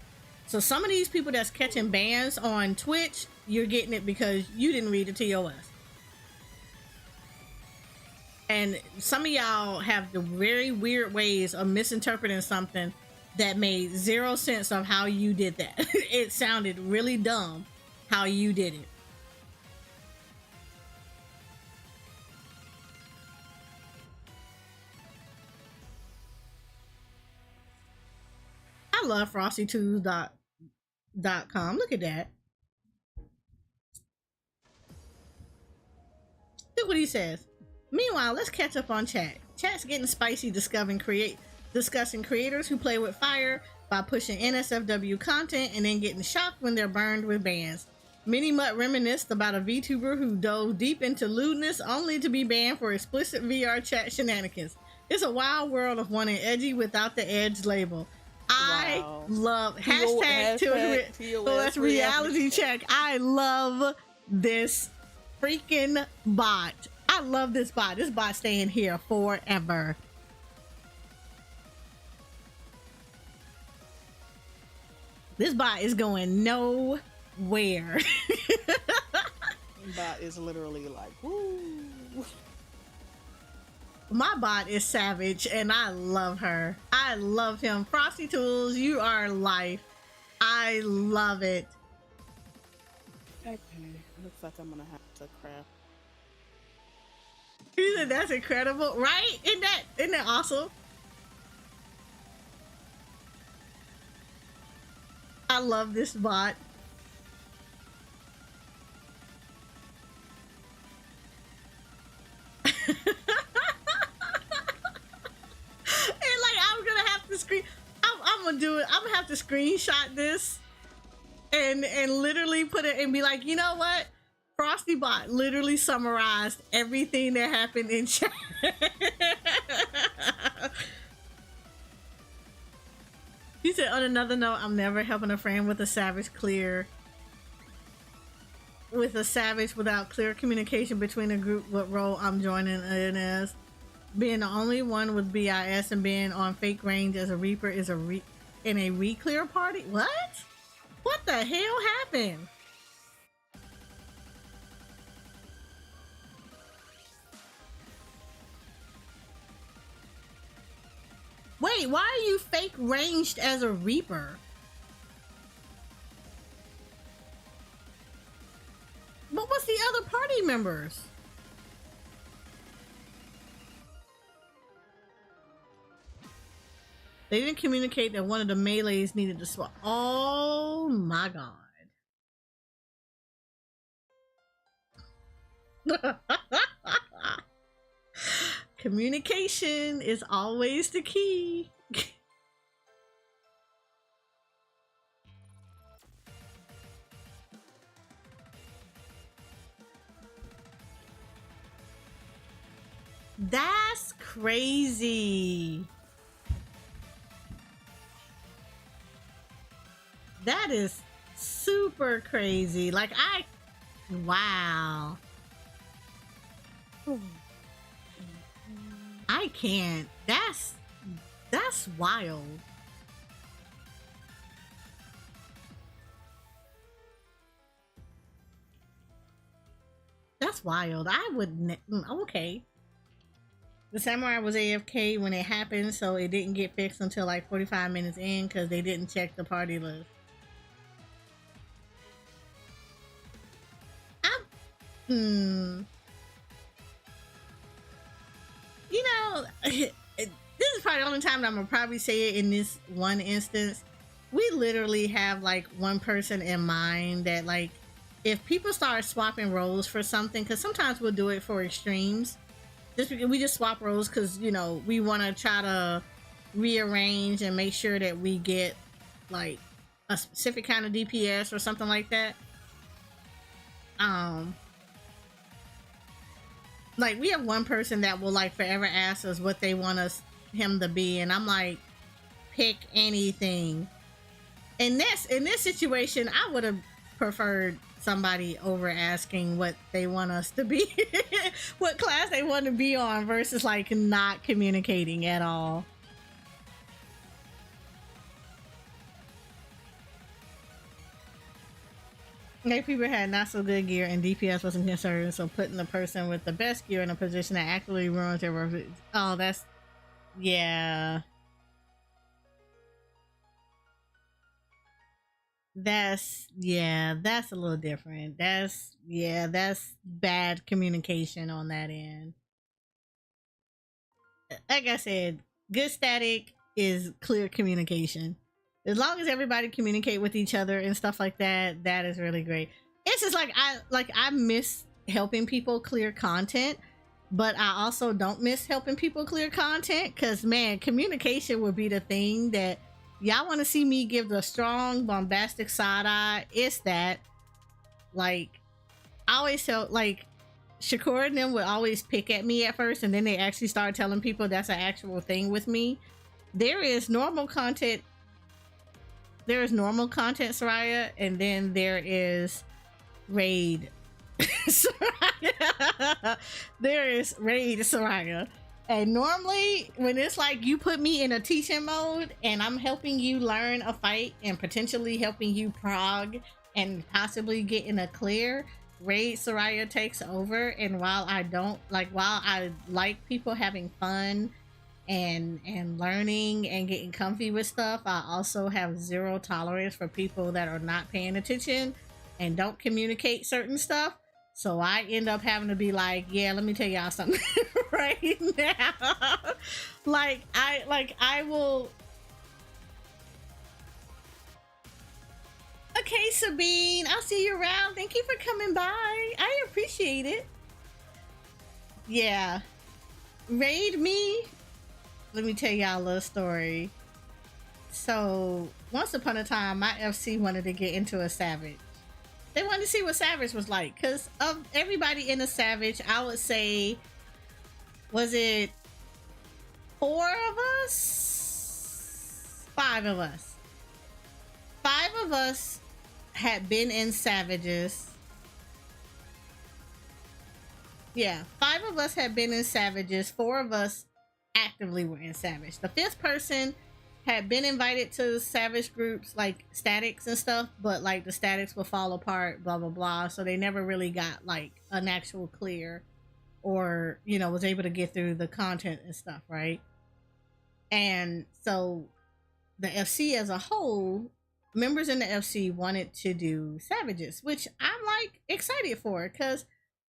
[SPEAKER 2] So some of these people that's catching bans on Twitch, you're getting it because you didn't read the TOS. And some of y'all have the very weird ways of misinterpreting something that made zero sense of how you did that. It sounded really dumb how you did it. I love FrostyTools.com. Look at that. Look what he says. Meanwhile, let's catch up on chat. Chat's getting spicy discussing creators who play with fire by pushing NSFW content and then getting shocked when they're burned with bans. Mini Mutt reminisced about a VTuber who dove deep into lewdness only to be banned for explicit VR chat shenanigans. It's a wild world of wanting edgy without the edge label. I love #TOS reality check. I love this freaking bot. I love this bot. This bot staying here forever. This bot is going nowhere.
[SPEAKER 4] Bot is literally like, woo.
[SPEAKER 2] My bot is savage and I love her. I love him. Frosty Tools, you are life. I love it.
[SPEAKER 4] Okay, looks like I'm gonna have to craft.
[SPEAKER 2] He said that's incredible, right? Isn't that awesome? I love this bot. I'm gonna do it. I'm gonna have to screenshot this and literally put it and be like, you know what? Frosty Bot literally summarized everything that happened in chat. He said, on another note, I'm never helping a friend with a savage without clear communication between the group what role I'm joining in as. Being the only one with BIS and being on fake range as a Reaper is a in a re-clear party? What? What the hell happened? Wait, why are you fake ranged as a Reaper? What was the other party members? They didn't communicate that one of the melees needed to swap. Oh my god. Communication is always the key. That's crazy. That is super crazy. Like wow. I can't. That's wild. That's wild. I wouldn't. Okay. The samurai was AFK when it happened, so it didn't get fixed until like 45 minutes in because they didn't check the party list. You know, this is probably the only time that I'm gonna probably say it in this one instance. We literally have like one person in mind that, like, if people start swapping roles for something, because sometimes we'll do it for extremes, just because we just swap roles because, you know, we want to try to rearrange and make sure that we get like a specific kind of DPS or something like that. Like, we have one person that will like forever ask us what they want him to be, and I'm like, pick anything. In this situation, I would have preferred somebody over asking what they want us to be, what class they want to be on, versus like not communicating at all. Like, people had not so good gear and DPS wasn't concerned, so putting the person with the best gear in a position that actually ruins their work. Oh, that's, yeah. That's a little different. That's bad communication on that end. Like I said, good static is clear communication. As long as everybody communicate with each other and stuff like that, that is really great. It's just like I miss helping people clear content, but I also don't miss helping people clear content, because man, communication would be the thing that y'all want to see me give the strong bombastic side eye. It's that, like, I always felt like Shakur and them would always pick at me at first, and then they actually start telling people that's an actual thing with me. There is normal content, Soraya, and then there is raid Soraya. There is raid Soraya. And normally when it's like you put me in a teaching mode and I'm helping you learn a fight and potentially helping you prog and possibly get in a clear, raid Soraya takes over. And while I like people having fun and learning and getting comfy with stuff, I also have zero tolerance for people that are not paying attention and don't communicate certain stuff. So I end up having to be like, yeah, let me tell y'all something right now. I will. Okay, Sabine, I'll see you around. Thank you for coming by. I appreciate it. Yeah. Raid me. Let me tell y'all a little story. So once upon a time, my FC wanted to get into a Savage. They wanted to see what Savage was like, because of everybody in a Savage, I would say, was it 4 of us? 5 of us. 5 of us had been in Savages. Yeah, 5 of us had been in Savages. 4 of us actively were in Savage. The 5th person had been invited to savage groups like statics and stuff, but like the statics would fall apart, blah blah blah. So they never really got like an actual clear, or you know, was able to get through the content and stuff, right? And so the FC as a whole, members in the FC wanted to do savages, which I'm like excited for, because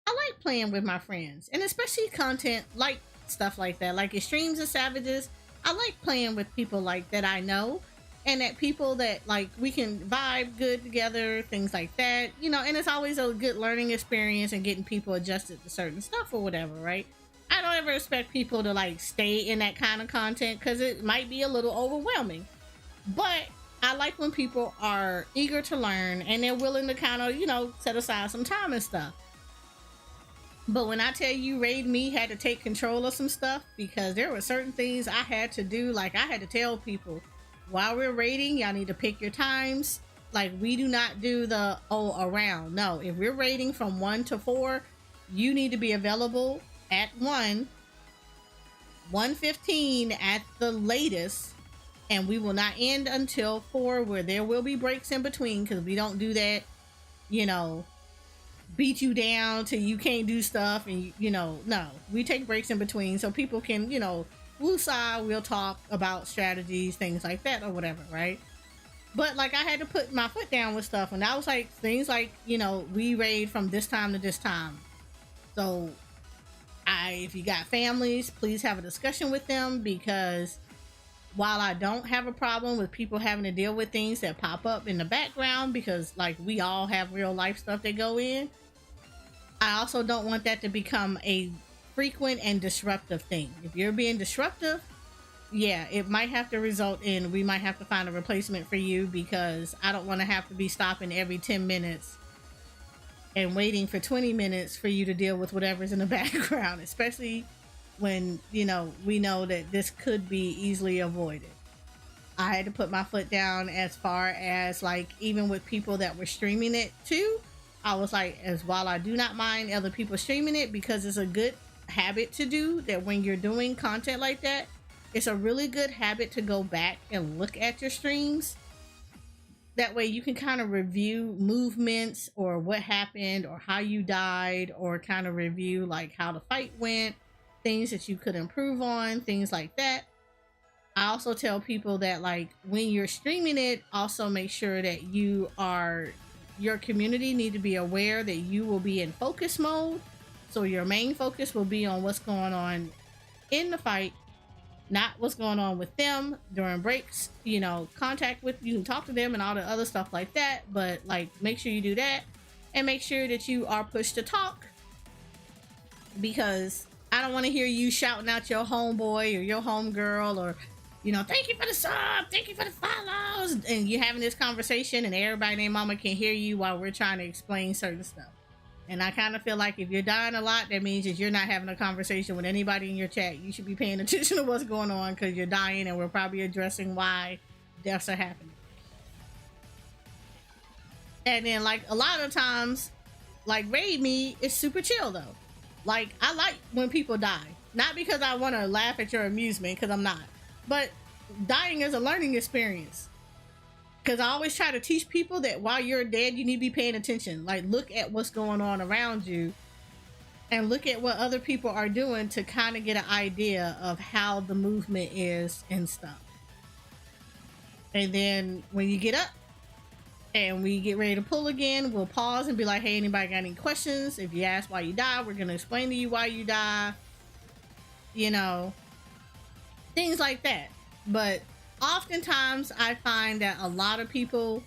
[SPEAKER 2] I like playing with my friends, and especially content like stuff like that, like extremes of savages. I like playing with people like that I know, and that people that like we can vibe good together, things like that, you know. And it's always a good learning experience and getting people adjusted to certain stuff or whatever, right? I don't ever expect people to like stay in that kind of content, because it might be a little overwhelming. But I like when people are eager to learn and they're willing to kind of, you know, set aside some time and stuff. But when I tell you Raid Me had to take control of some stuff, because there were certain things I had to do. Like I had to tell people, while we're raiding, y'all need to pick your times. Like we do not do the around. No, if we're raiding from 1 to 4, you need to be available at 1:15 at the latest, and we will not end until 4, where there will be breaks in between, because we don't do that, you know, beat you down till you can't do stuff, and you know, no, we take breaks in between so people can, you know, woosah, we'll talk about strategies, things like that or whatever, right? But like I had to put my foot down with stuff, and I was like, things like, you know, we raid from this time to this time. So if you got families, please have a discussion with them, because while I don't have a problem with people having to deal with things that pop up in the background, because like we all have real life stuff that go in, I also don't want that to become a frequent and disruptive thing. If you're being disruptive, yeah, it might have to result in, we might have to find a replacement for you, because I don't want to have to be stopping every 10 minutes and waiting for 20 minutes for you to deal with whatever's in the background, especially when, you know, we know that this could be easily avoided. I had to put my foot down as far as like, even with people that were streaming it too, I was like, as while I do not mind other people streaming it, because it's a good habit to do, that when you're doing content like that, it's a really good habit to go back and look at your streams. That way you can kind of review movements, or what happened, or how you died, or kind of review like how the fight went, things that you could improve on, things like that. I also tell people that like when you're streaming it, also make sure that your community need to be aware that you will be in focus mode. So your main focus will be on what's going on in the fight, not what's going on with them during breaks. You know, contact with, you can talk to them and all the other stuff like that, but like make sure you do that, and make sure that you are pushed to talk, because I don't want to hear you shouting out your homeboy or your homegirl, or, you know, thank you for the sub, thank you for the follows, and you're having this conversation and everybody and their mama can hear you while we're trying to explain certain stuff. And I kind of feel like if you're dying a lot, that means that you're not having a conversation with anybody in your chat. You should be paying attention to what's going on, because you're dying, and we're probably addressing why deaths are happening. And then like a lot of times, like Raid Me is super chill though. Like I like when people die, not because I want to laugh at your amusement, because I'm not, but dying is a learning experience. Because I always try to teach people that while you're dead, you need to be paying attention. Like, look at what's going on around you, and look at what other people are doing, to kind of get an idea of how the movement is and stuff. And then when you get up and we get ready to pull again, we'll pause and be like, hey, anybody got any questions? If you ask why you die, we're going to explain to you why you die. You know, things like that. But oftentimes I find that a lot of people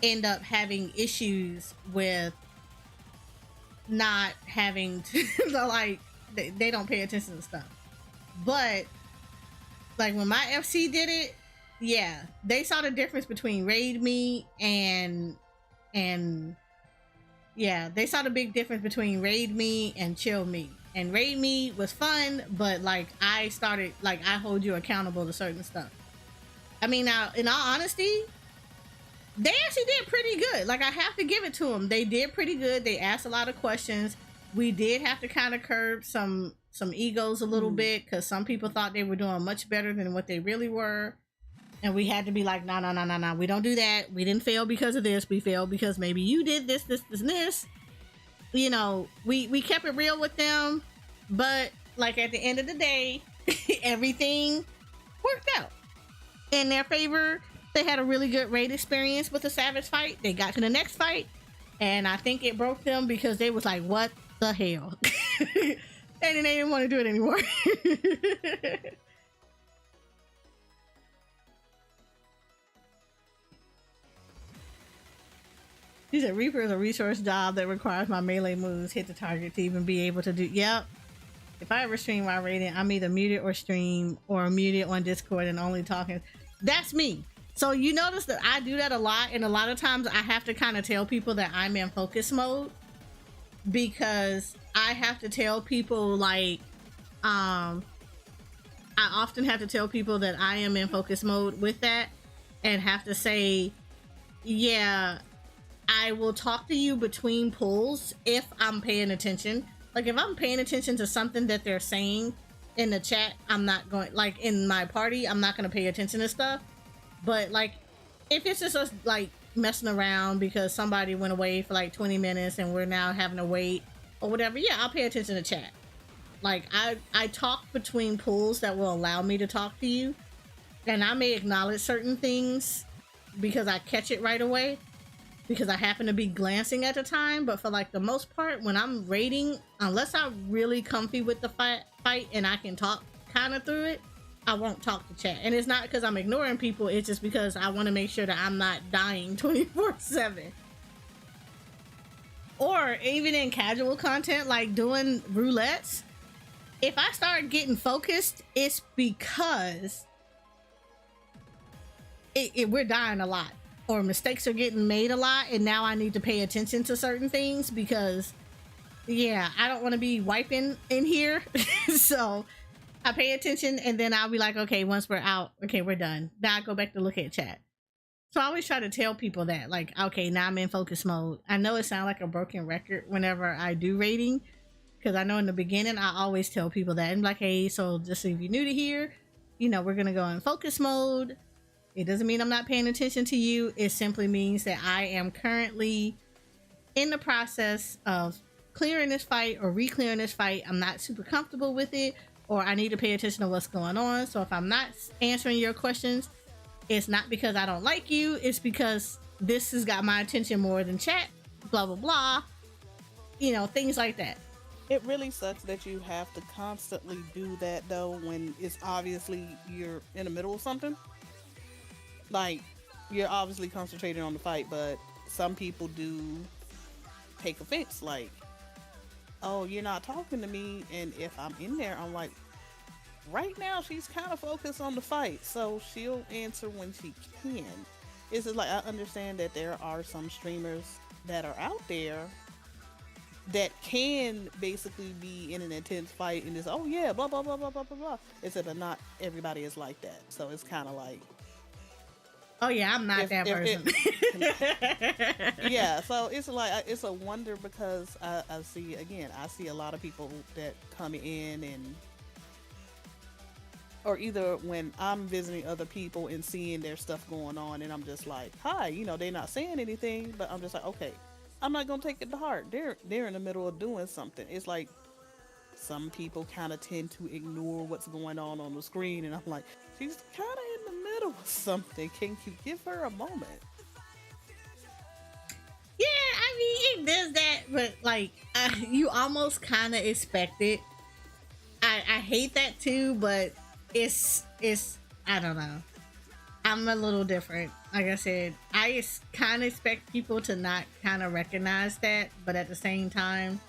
[SPEAKER 2] end up having issues with not having to like, they don't pay attention to stuff. But like when my FC did it, yeah, they saw the difference between Raid Me and yeah, they saw the big difference between Raid Me and Chill Me. And Raid Me was fun, but like I hold you accountable to certain stuff. I mean, now, in all honesty, they actually did pretty good. Like, I have to give it to them. They did pretty good. They asked a lot of questions. We did have to kind of curb some egos a little bit, because some people thought they were doing much better than what they really were. And we had to be like, no, we don't do that. We didn't fail because of this. We failed because maybe you did this, and this. You know, we kept it real with them, but like at the end of the day, everything worked out in their favor. They had a really good raid experience with the Savage fight. They got to the next fight, and I think it broke them because they was like, what the hell? And then they didn't want to do it anymore. He said, Reaper is a resource job that requires my melee moves hit the target to even be able to do. Yep. If I ever stream while raiding, I'm either muted or stream or muted on Discord and only talking. That's me. So you notice that I do that a lot, and a lot of times I have to kind of tell people that I'm in focus mode, because I have to tell people like, I often have to tell people that I am in focus mode with that, and have to say, yeah, I will talk to you between pulls if I'm paying attention. Like if I'm paying attention to something that they're saying in the chat, I'm not going, like in my party, I'm not going to pay attention to stuff. But like if it's just us like messing around because somebody went away for like 20 minutes and we're now having to wait or whatever, yeah, I'll pay attention to chat. Like I talk between pulls that will allow me to talk to you, and I may acknowledge certain things because I catch it right away, because I happen to be glancing at the time. But for like the most part, when I'm raiding, unless I'm really comfy with the fight and I can talk kind of through it, I won't talk to chat. And it's not because I'm ignoring people, it's just because I want to make sure that I'm not dying 24/7. Or even in casual content like doing roulettes, if I start getting focused, it's because we're dying a lot, or mistakes are getting made a lot, and now I need to pay attention to certain things because, yeah, I don't want to be wiping in here. So I pay attention, and then I'll be like, okay, once we're out, okay, we're done. Now I go back to look at chat. So I always try to tell people that, like, okay, now I'm in focus mode. I know it sounds like a broken record whenever I do rating, because I know in the beginning I always tell people that. I'm like, hey, so just if you're new to here, you know, we're gonna go in focus mode. It doesn't mean I'm not paying attention to you. It simply means that I am currently in the process of clearing this fight or re-clearing this fight. I'm not super comfortable with it, or I need to pay attention to what's going on. So if I'm not answering your questions, it's not because I don't like you. It's because this has got my attention more than chat, blah, blah, blah. You know, things like that.
[SPEAKER 4] It really sucks that you have to constantly do that though, when it's obviously you're in the middle of something. Like, you're obviously concentrating on the fight, but some people do take offense. Like, oh, you're not talking to me. And if I'm in there, I'm like, right now she's kind of focused on the fight, so she'll answer when she can. It's just like, I understand that there are some streamers that are out there that can basically be in an intense fight and just, oh yeah, blah blah blah blah blah blah blah. It's that not everybody is like that, so it's kind of like,
[SPEAKER 2] oh yeah, I'm not that person.
[SPEAKER 4] Yeah, so it's like, it's a wonder, because I see a lot of people that come in, and or either when I'm visiting other people and seeing their stuff going on, and I'm just like, hi, you know, they're not saying anything, but I'm just like, okay, I'm not gonna take it to heart. They're in the middle of doing something. It's like some people kind of tend to ignore what's going on the screen, and I'm like, she's kind of in the middle of something. Can you give her a moment?
[SPEAKER 2] Yeah, I mean, it does that, but like, you almost kind of expect it. I hate that too, but it's I don't know. I'm a little different. Like I said, I kind of expect people to not kind of recognize that, but at the same time,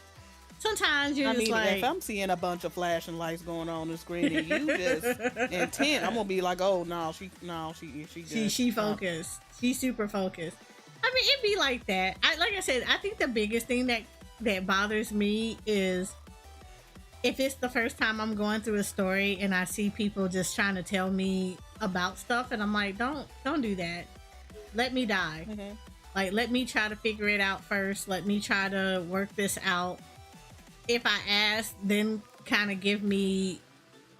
[SPEAKER 2] sometimes you're just like,
[SPEAKER 4] if I'm seeing a bunch of flashing lights going on the screen and you just intent, I'm gonna be like, oh no, she good.
[SPEAKER 2] She focused. She's super focused. I mean, it'd be like that. Like I said, I think the biggest thing that bothers me is if it's the first time I'm going through a story and I see people just trying to tell me about stuff, and I'm like, don't do that. Let me die. Mm-hmm. Like, let me try to figure it out first. Let me try to work this out. If I ask, then kind of give me,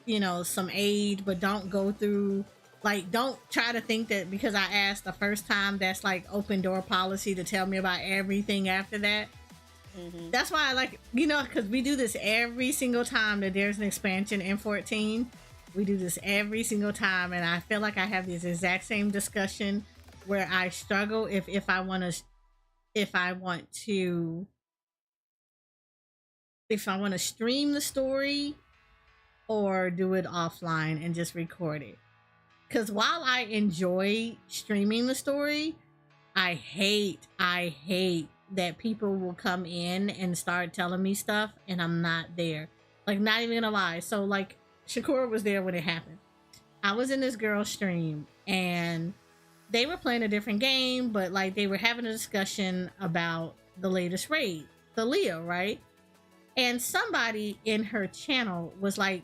[SPEAKER 2] you know, some aid, but don't go through Like, don't try to think that because I asked the first time, that's like open door policy to tell me about everything after that.
[SPEAKER 4] Mm-hmm.
[SPEAKER 2] That's why I like, you know, because we do this every single time that there's an expansion in 14. We do this every single time, and I feel like I have this exact same discussion where I struggle if I want to stream the story or do it offline and just record it. Because while I enjoy streaming the story, I hate that people will come in and start telling me stuff and I'm not there. Like, not even gonna lie. So, like, Shakur was there when it happened. I was in this girl's stream and they were playing a different game, but like they were having a discussion about the latest raid, the Leo, right? And somebody in her channel was like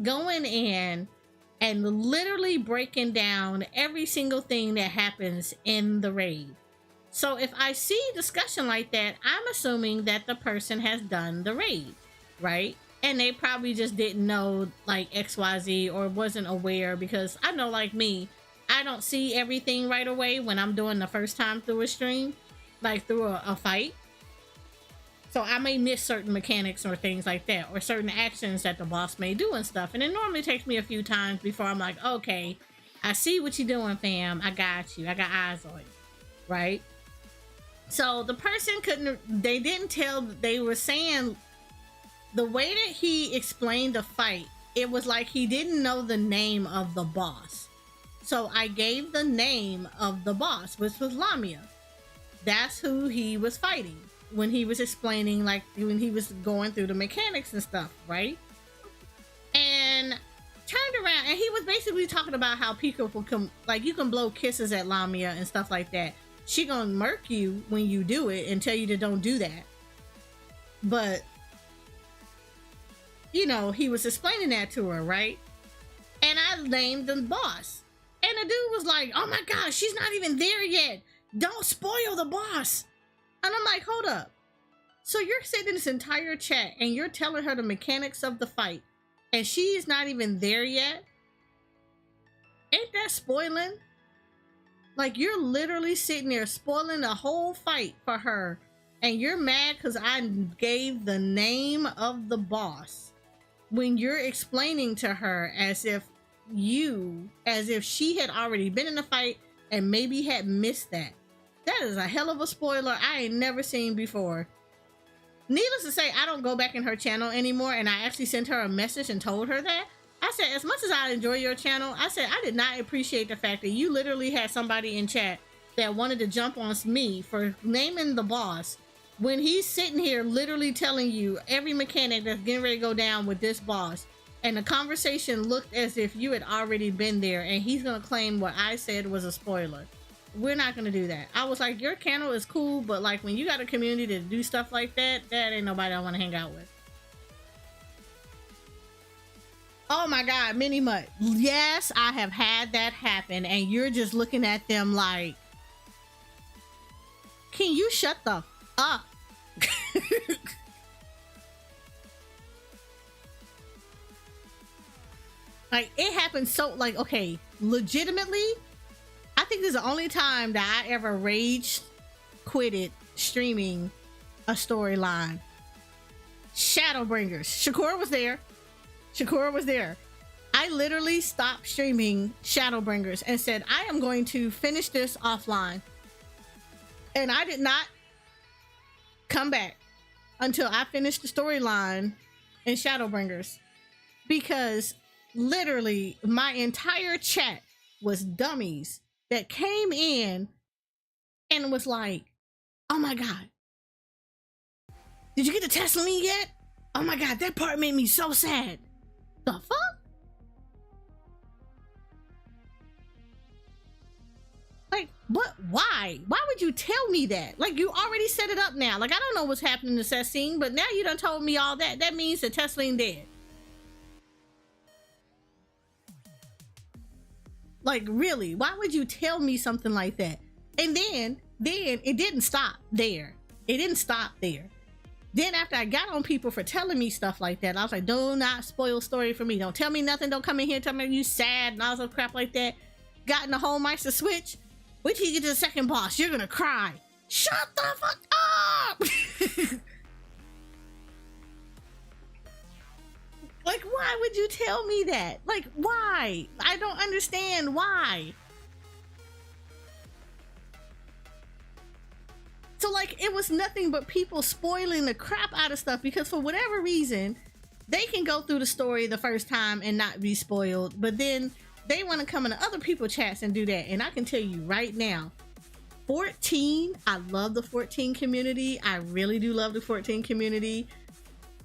[SPEAKER 2] going in and literally breaking down every single thing that happens in the raid. So if I see discussion like that, I'm assuming that the person has done the raid, right? And they probably just didn't know like XYZ or wasn't aware, because I know, like me, I don't see everything right away when I'm doing the first time through a stream, like through a fight. So I may miss certain mechanics or things like that, or certain actions that the boss may do and stuff. And it normally takes me a few times before I'm like, okay, I see what you're doing, fam. I got you. I got eyes on you, right? So the person they didn't tell, they were saying the way that he explained the fight, it was like he didn't know the name of the boss. So I gave the name of the boss, which was Lamia. That's who he was fighting when he was explaining, like when he was going through the mechanics and stuff, right? And turned around and he was basically talking about how people will come, like you can blow kisses at Lamia and stuff like that. She gonna murk you when you do it and tell you to don't do that. But you know, he was explaining that to her, right? And I named the boss. And the dude was like, oh my gosh, she's not even there yet. Don't spoil the boss. And I'm like, hold up. So you're sitting in this entire chat and you're telling her the mechanics of the fight and she's not even there yet? Ain't that spoiling? Like, you're literally sitting there spoiling the whole fight for her and you're mad because I gave the name of the boss when you're explaining to her as if she had already been in the fight and maybe had missed that. That is a hell of a spoiler I ain't never seen before. Needless to say, I don't go back in her channel anymore, and I actually sent her a message and told her that. I said, as much as I enjoy your channel, I said, I did not appreciate the fact that you literally had somebody in chat that wanted to jump on me for naming the boss when he's sitting here literally telling you every mechanic that's getting ready to go down with this boss. And the conversation looked as if you had already been there, and he's going to claim what I said was a spoiler. We're not going to do that. I was like, your channel is cool, but like when you got a community to do stuff like that, that ain't nobody I want to hang out with. Oh my God, Mini Mutt. Yes, I have had that happen, and you're just looking at them like, can you shut the up? Like, it happens so, like, okay, legitimately, I think this is the only time that I ever rage quitted streaming a storyline. Shadowbringers. Shakur was there. I literally stopped streaming Shadowbringers and said, I am going to finish this offline. And I did not come back until I finished the storyline in Shadowbringers, because literally my entire chat was dummies that came in and was like, oh my God, did you get to Tesla yet? Oh my God, that part made me so sad. The fuck? Like, what? Why would you tell me that? Like, you already set it up now. Like, I don't know what's happening to that scene, but now you done told me all that. That means that Tesla dead. Like, really? Why would you tell me something like that? And then it didn't stop there. It didn't stop there. Then after I got on people for telling me stuff like that, I was like, do not spoil story for me. Don't tell me nothing. Don't come in here and tell me you sad and all this crap like that. Got in the whole Meister Switch. Wait till you get to the second boss. You're gonna cry. Shut the fuck up! Like, why would you tell me that? Like, why? I don't understand why. So, like, it was nothing but people spoiling the crap out of stuff because for whatever reason, they can go through the story the first time and not be spoiled, but then they want to come into other people's chats and do that. And I can tell you right now, 14, I love the 14 community. I really do love the 14 community,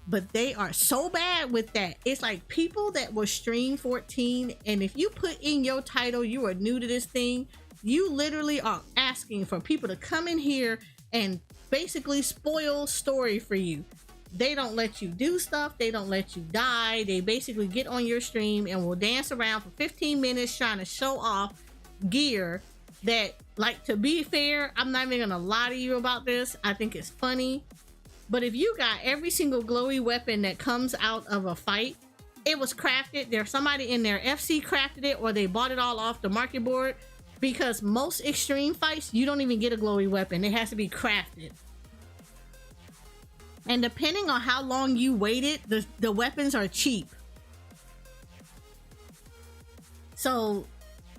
[SPEAKER 2] but they are so bad with that. It's like people that will stream 14, and if you put in your title, you are new to this thing, you literally are asking for people to come in here and basically spoil story for you. They don't let you do stuff. They don't let you die. They basically get on your stream and will dance around for 15 minutes trying to show off gear that, like, to be fair, I'm not even gonna lie to you about this. I think it's funny. But if you got every single glowy weapon that comes out of a fight, it was crafted. There's somebody in there FC crafted it, or they bought it all off the market board, because most extreme fights, you don't even get a glowy weapon. It has to be crafted. And depending on how long you waited, the weapons are cheap. So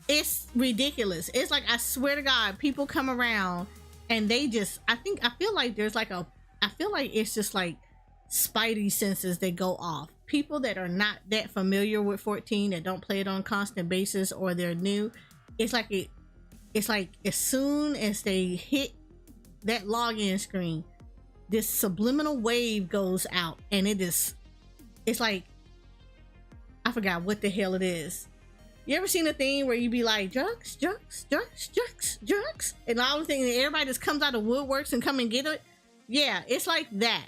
[SPEAKER 2] it's ridiculous. It's like, I swear to God, people come around and they just, I feel like there's like I feel like it's just like spidey senses that go off. People that are not that familiar with 14, that don't play it on a constant basis, or they're new, it's like as soon as they hit that login screen, this subliminal wave goes out, and it's like, I forgot what the hell it is. You ever seen a thing where you be like, drugs, drugs, drugs, drugs, drugs, and all the things, and everybody just comes out of woodworks and come and get it? Yeah, it's like that.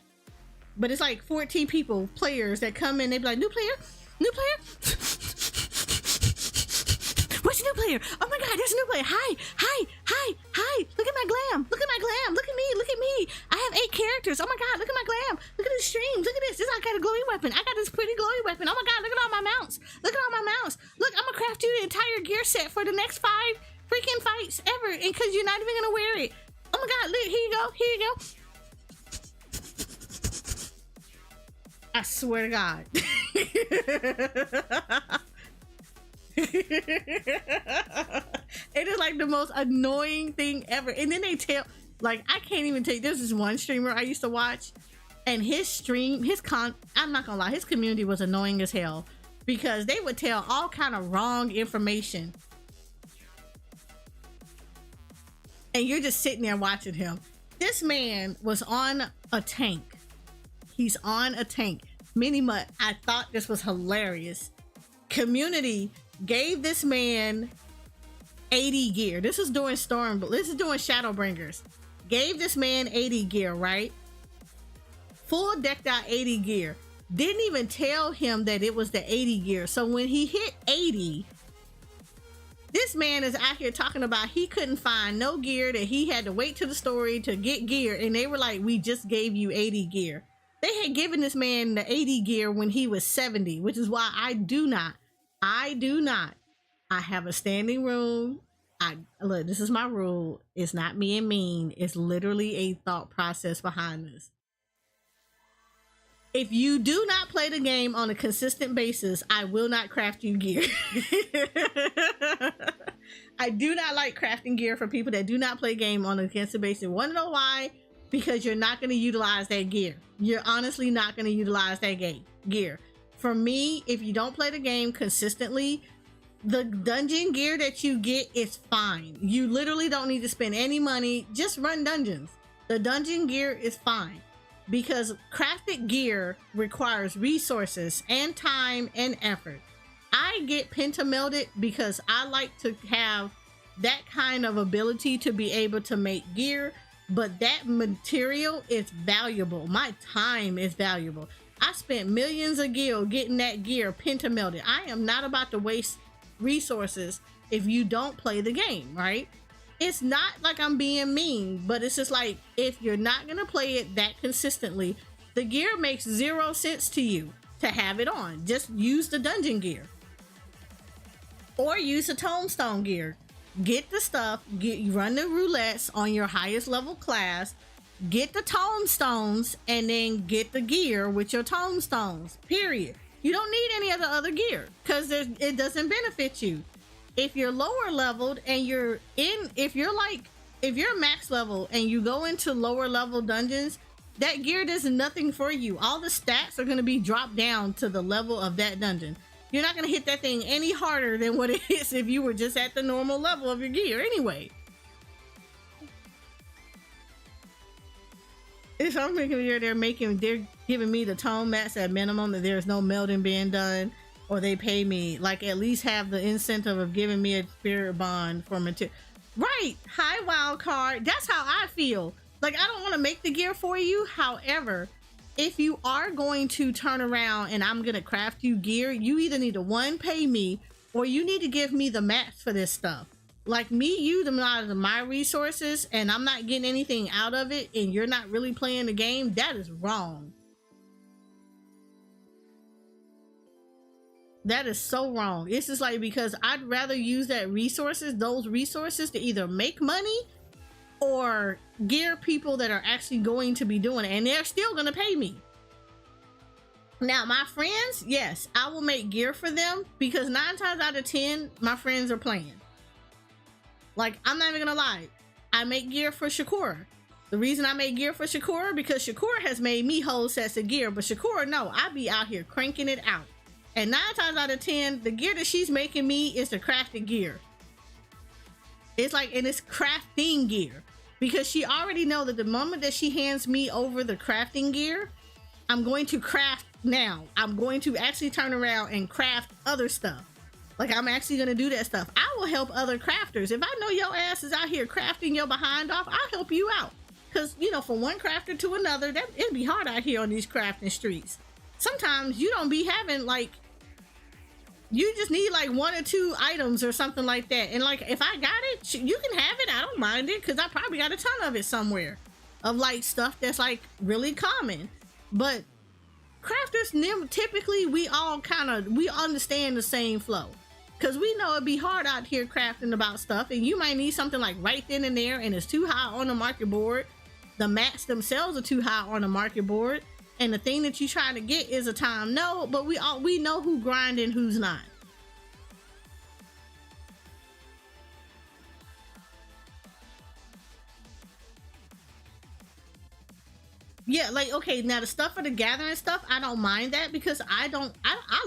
[SPEAKER 2] But it's like 14 people, players that come in, they be like, new player? New player? What's your new player? Oh my God, there's a new player. Hi, hi, hi, hi. Look at my glam. Look at my glam. Look at me. Look at me. I have 8 characters. Oh my God, look at my glam. Look at the streams. Look at this. I got a glowy weapon. I got this pretty glowy weapon. Oh my God, look at all my mounts. Look at all my mounts. Look, I'm gonna craft you the entire gear set for the next 5 freaking fights ever, and because you're not even gonna wear it. Oh my God, look, here you go. Here you go. I swear to God. It is like the most annoying thing ever. And then they tell, like, I can't even tell you, there's this one streamer I used to watch, and his stream, I'm not gonna lie, his community was annoying as hell, because they would tell all kind of wrong information, and you're just sitting there watching him. This man was on a tank. He's on a tank. Mini Mutt, I thought this was hilarious. Community gave this man 80 gear. This is doing Shadowbringers. Gave this man 80 gear, right? Full decked out 80 gear. Didn't even tell him that it was the 80 gear. So when he hit 80, this man is out here talking about he couldn't find no gear, that he had to wait to the story to get gear. And they were like, we just gave you 80 gear. They had given this man the 80 gear when he was 70, which is why I do not. I have a standing room. Look, this is my rule. It's not me and mean. It's literally a thought process behind this. If you do not play the game on a consistent basis, I will not craft you gear. I do not like crafting gear for people that do not play game on a consistent basis. Want to know why? Because you're not going to utilize that gear. You're honestly not going to utilize that gear. For me, if you don't play the game consistently, the dungeon gear that you get is fine. You literally don't need to spend any money. Just run dungeons. The dungeon gear is fine, because crafted gear requires resources and time and effort. I get pentamelted because I like to have that kind of ability to be able to make gear, but that material is valuable. My time is valuable. I spent millions of gil getting that gear pentamelted. I am not about to waste resources if you don't play the game, right? It's not like I'm being mean, but it's just like, if you're not gonna play it that consistently, The gear makes 0 sense to you to have it on. Just use the dungeon gear. Or use the tombstone gear. Get the stuff, run the roulettes on your highest level class, get the tombstones, and then get the gear with your tombstones, period. You don't need any of the other gear because it doesn't benefit you. If you're lower leveled and if you're max level and you go into lower level dungeons, that gear does nothing for you. All the stats are going to be dropped down to the level of that dungeon. You're not going to hit that thing any harder than what it is if you were just at the normal level of your gear anyway. It's something here they're giving me the tone mats at minimum, that there's no melding being done, or they pay me like at least have the incentive of giving me a spirit bond for material. Right. Hi, wild card. That's how I feel. Like, I don't want to make the gear for you. However, if you are going to turn around and I'm going to craft you gear, you either need to, one, pay me, or you need to give me the mats for this stuff. Like, me use them out of my resources and I'm not getting anything out of it and you're not really playing the game, that is wrong. That is so wrong. It's just like, because I'd rather use those resources to either make money or gear people that are actually going to be doing it, and they're still going to pay me. Now, my friends, yes, I will make gear for them because 9 times out of 10, my friends are playing. Like, I'm not even gonna lie, I make gear for Shakura. The reason I make gear for Shakura, because Shakura has made me whole sets of gear, but Shakura, no, I be out here cranking it out. And 9 times out of 10, the gear that she's making me is the crafted gear. It's like, and it's crafting gear, because she already know that the moment that she hands me over the crafting gear, I'm going to craft now. I'm going to actually turn around and craft other stuff. Like, I'm actually going to do that stuff. I will help other crafters. If I know your ass is out here crafting your behind off, I'll help you out. Because, you know, from one crafter to another, it'd be hard out here on these crafting streets. Sometimes you don't be having, like, you just need like 1 or 2 items or something like that. And like, if I got it, you can have it. I don't mind it, because I probably got a ton of it somewhere of like stuff that's like really common. But crafters, typically we understand the same flow, because we know it'd be hard out here crafting about stuff, and you might need something like right then and there, and it's too high on the market board. The mats themselves are too high on the market board, and the thing that you're trying to get is a time node, but we know who grind and who's not. Yeah, like, okay, now the stuff for the gathering stuff, I don't mind that, because I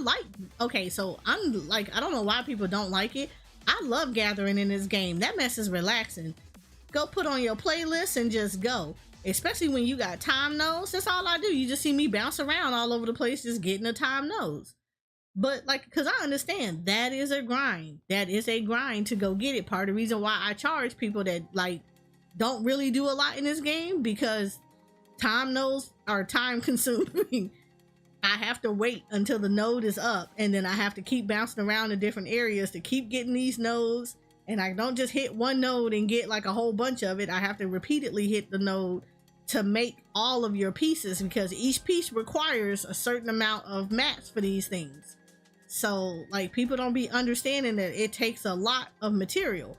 [SPEAKER 2] like, okay, so I'm like, I don't know why people don't like it. I love gathering in this game. That mess is relaxing. Go put on your playlist and just go. Especially when you got time nodes. That's all I do. You just see me bounce around all over the place just getting the time nodes. But like, because I understand that is a grind. That is a grind to go get it. Part of the reason why I charge people that like don't really do a lot in this game, because time nodes are time consuming. I have to wait until the node is up, and then I have to keep bouncing around in different areas to keep getting these nodes. And I don't just hit one node and get like a whole bunch of it. I have to repeatedly hit the node to make all of your pieces, because each piece requires a certain amount of mats for these things. So like, people don't be understanding that it takes a lot of material.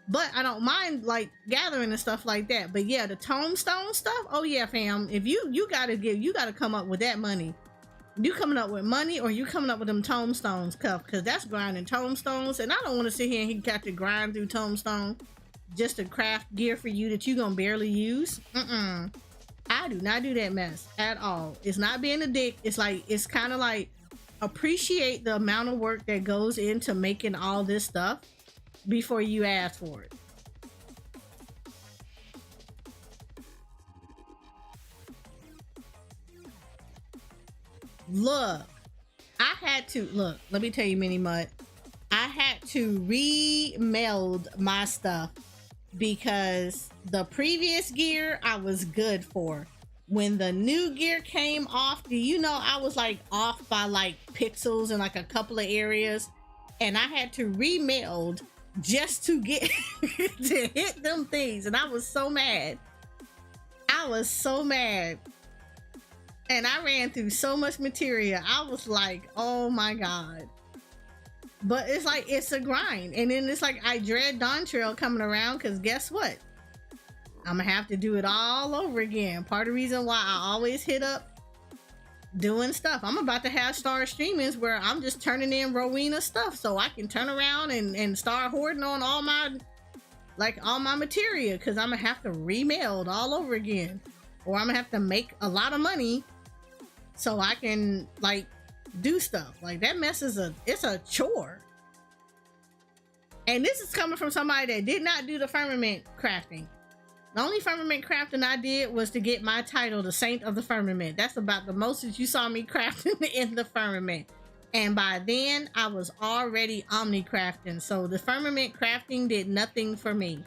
[SPEAKER 2] But I don't mind like gathering and stuff like that. But yeah, the tombstone stuff, oh yeah, fam, if you gotta come up with that money. You coming up with money, or you coming up with them tombstones, because that's grinding tombstones, and I don't want to sit here and he got to grind through tombstone just to craft gear for you that you gonna barely use. I do not do that mess at all. It's not being a dick. It's like, it's kind of like, appreciate the amount of work that goes into making all this stuff before you ask for it. Look, let me tell you, Mini Mutt, I had to remeld my stuff because the previous gear I was good for. When the new gear came off, do you know I was like off by like pixels in like a couple of areas, and I had to remeld just to get to hit them things, and I was so mad. And I ran through so much material. I was like, oh my God. But it's like, it's a grind. And then it's like, I dread Dawn Trail coming around because guess what? I'm going to have to do it all over again. Part of the reason why I always hit up doing stuff. I'm about to have Star Streamings where I'm just turning in Rowena stuff so I can turn around and start hoarding on all my material because I'm going to have to remail it all over again. Or I'm going to have to make a lot of money so I can like do stuff. Like that mess is it's a chore. And this is coming from somebody that did not do the firmament crafting. The only firmament crafting I did was to get my title, the Saint of the Firmament. That's about the most that you saw me crafting in the firmament. And by then, I was already omni-crafting. So the firmament crafting did nothing for me.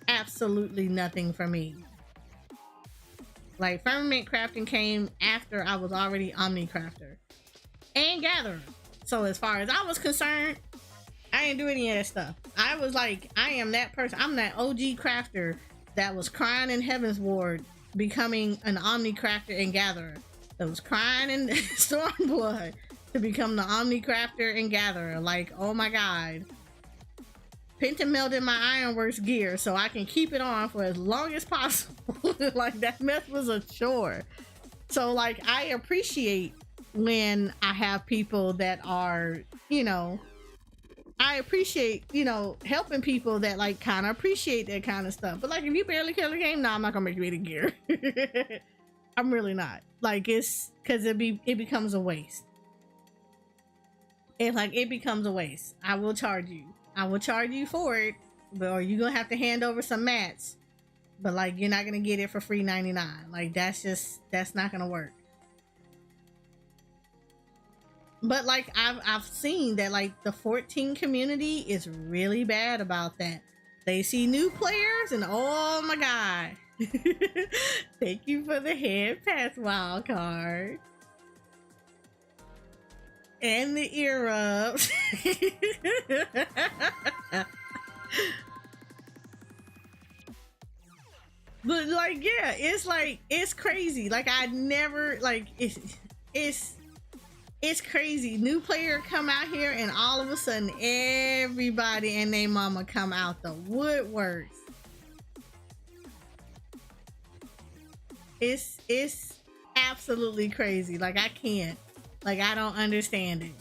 [SPEAKER 2] Absolutely nothing for me. Like, firmament crafting came after I was already omni-crafter. And gatherer. So as far as I was concerned, I didn't do any of that stuff. I was like, I am that person. I'm that OG crafter that was crying in Heaven's Ward, becoming an Omni Crafter and Gatherer. That was crying in Stormblood to become the Omni Crafter and Gatherer. Like, oh my God. Penta melded my Ironworks gear so I can keep it on for as long as possible. Like, that mess was a chore. So, like, I appreciate when I have people that are, you know, I appreciate, you know, helping people that like kind of appreciate that kind of stuff. But like, if you barely kill the game, nah, I'm not gonna make you any gear. I'm really not. Like, it's because it becomes a waste. It's like, it becomes a waste. I will charge you. I will charge you for it, but or you're gonna have to hand over some mats. But like, you're not gonna get it for free 99. Like, that's not gonna work. But like, I've seen that like the 14 community is really bad about that. They see new players and oh my God. Thank you for the head pass wild card. And the ear rubs. But like, yeah, it's crazy. Like, I never like it's crazy. New player come out here and all of a sudden everybody and their mama come out the woodworks. It's absolutely crazy. Like, I can't. Like, I don't understand it.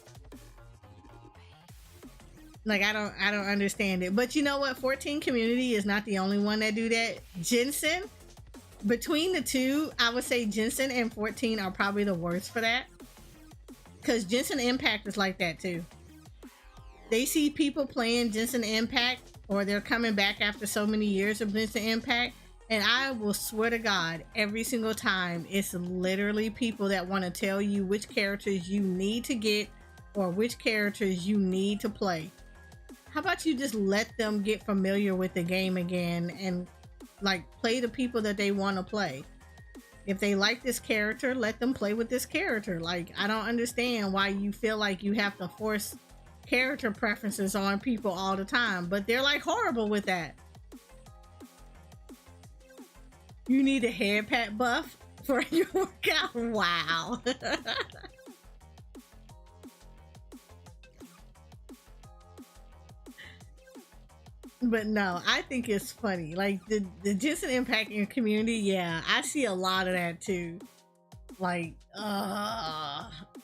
[SPEAKER 2] Like, I don't understand it. But you know what? 14 community is not the only one that do that. Jensen, between the two, I would say Jensen and 14 are probably the worst for that. Because Genshin Impact is like that too. They see people playing Genshin Impact, or they're coming back after so many years of Genshin Impact, and I will swear to God, every single time, it's literally people that want to tell you which characters you need to get or which characters you need to play. How about you just let them get familiar with the game again and like play the people that they want to play? If they like this character, let them play with this character. Like, I don't understand why you feel like you have to force character preferences on people all the time, but they're like horrible with that. You need a head pat buff for your workout? Wow. But no, I think it's funny. Like, the Genshin Impact in community, yeah, I see a lot of that too. Like,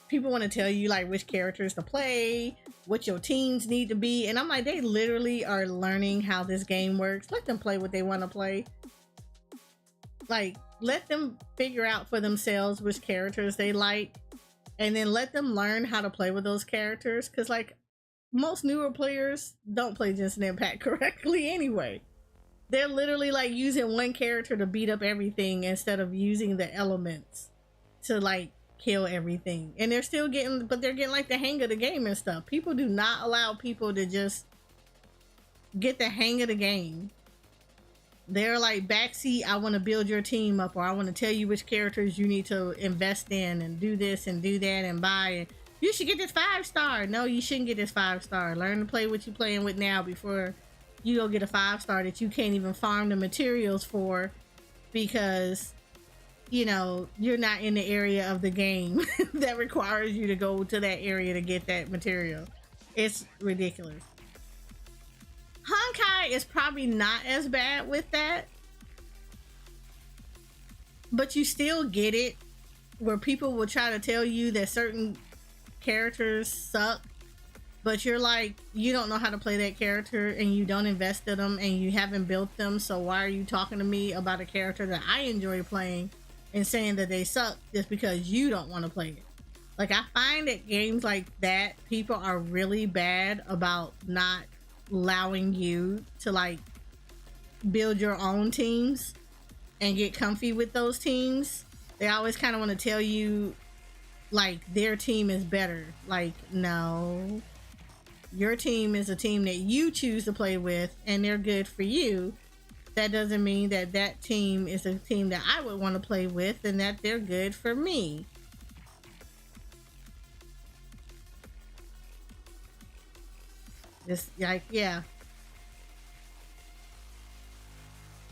[SPEAKER 2] people want to tell you like which characters to play, what your teams need to be, and I'm like, they literally are learning how this game works. Let them play what they want to play. Like, let them figure out for themselves which characters they like, and then let them learn how to play with those characters. Because like, most newer players don't play Genshin Impact correctly anyway. They're literally like using one character to beat up everything instead of using the elements to like kill everything. And they're still getting, but they're getting like the hang of the game and stuff. People do not allow people to just get the hang of the game. They're like, backseat, I want to build your team up, or I want to tell you which characters you need to invest in and do this and do that and buy. You should get this 5-star. No, you shouldn't get this 5-star. Learn to play what you're playing with now before you go get a 5-star that you can't even farm the materials for, because you know, you're not in the area of the game that requires you to go to that area to get that material. It's ridiculous. Honkai is probably not as bad with that, but you still get it where people will try to tell you that certain characters suck, but you're like, you don't know how to play that character and you don't invest in them and you haven't built them, so why are you talking to me about a character that I enjoy playing and saying that they suck just because you don't want to play it? Like, I find that games like that, people are really bad about not allowing you to like build your own teams and get comfy with those teams. They always kind of want to tell you like their team is better. Like, no, your team is a team that you choose to play with and they're good for you. That doesn't mean that that team is a team that I would want to play with and that they're good for me. It's like, yeah,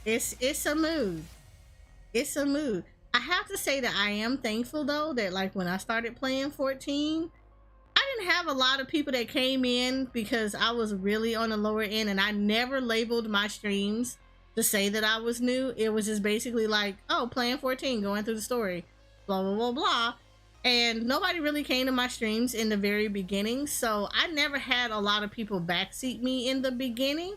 [SPEAKER 2] it's a mood. It's a mood. I have to say that I am thankful though that like when I started playing 14, I didn't have a lot of people that came in because I was really on the lower end, and I never labeled my streams to say that I was new. It was just basically like, oh, playing 14, going through the story, blah blah blah blah. And nobody really came to my streams in the very beginning, so I never had a lot of people backseat me in the beginning.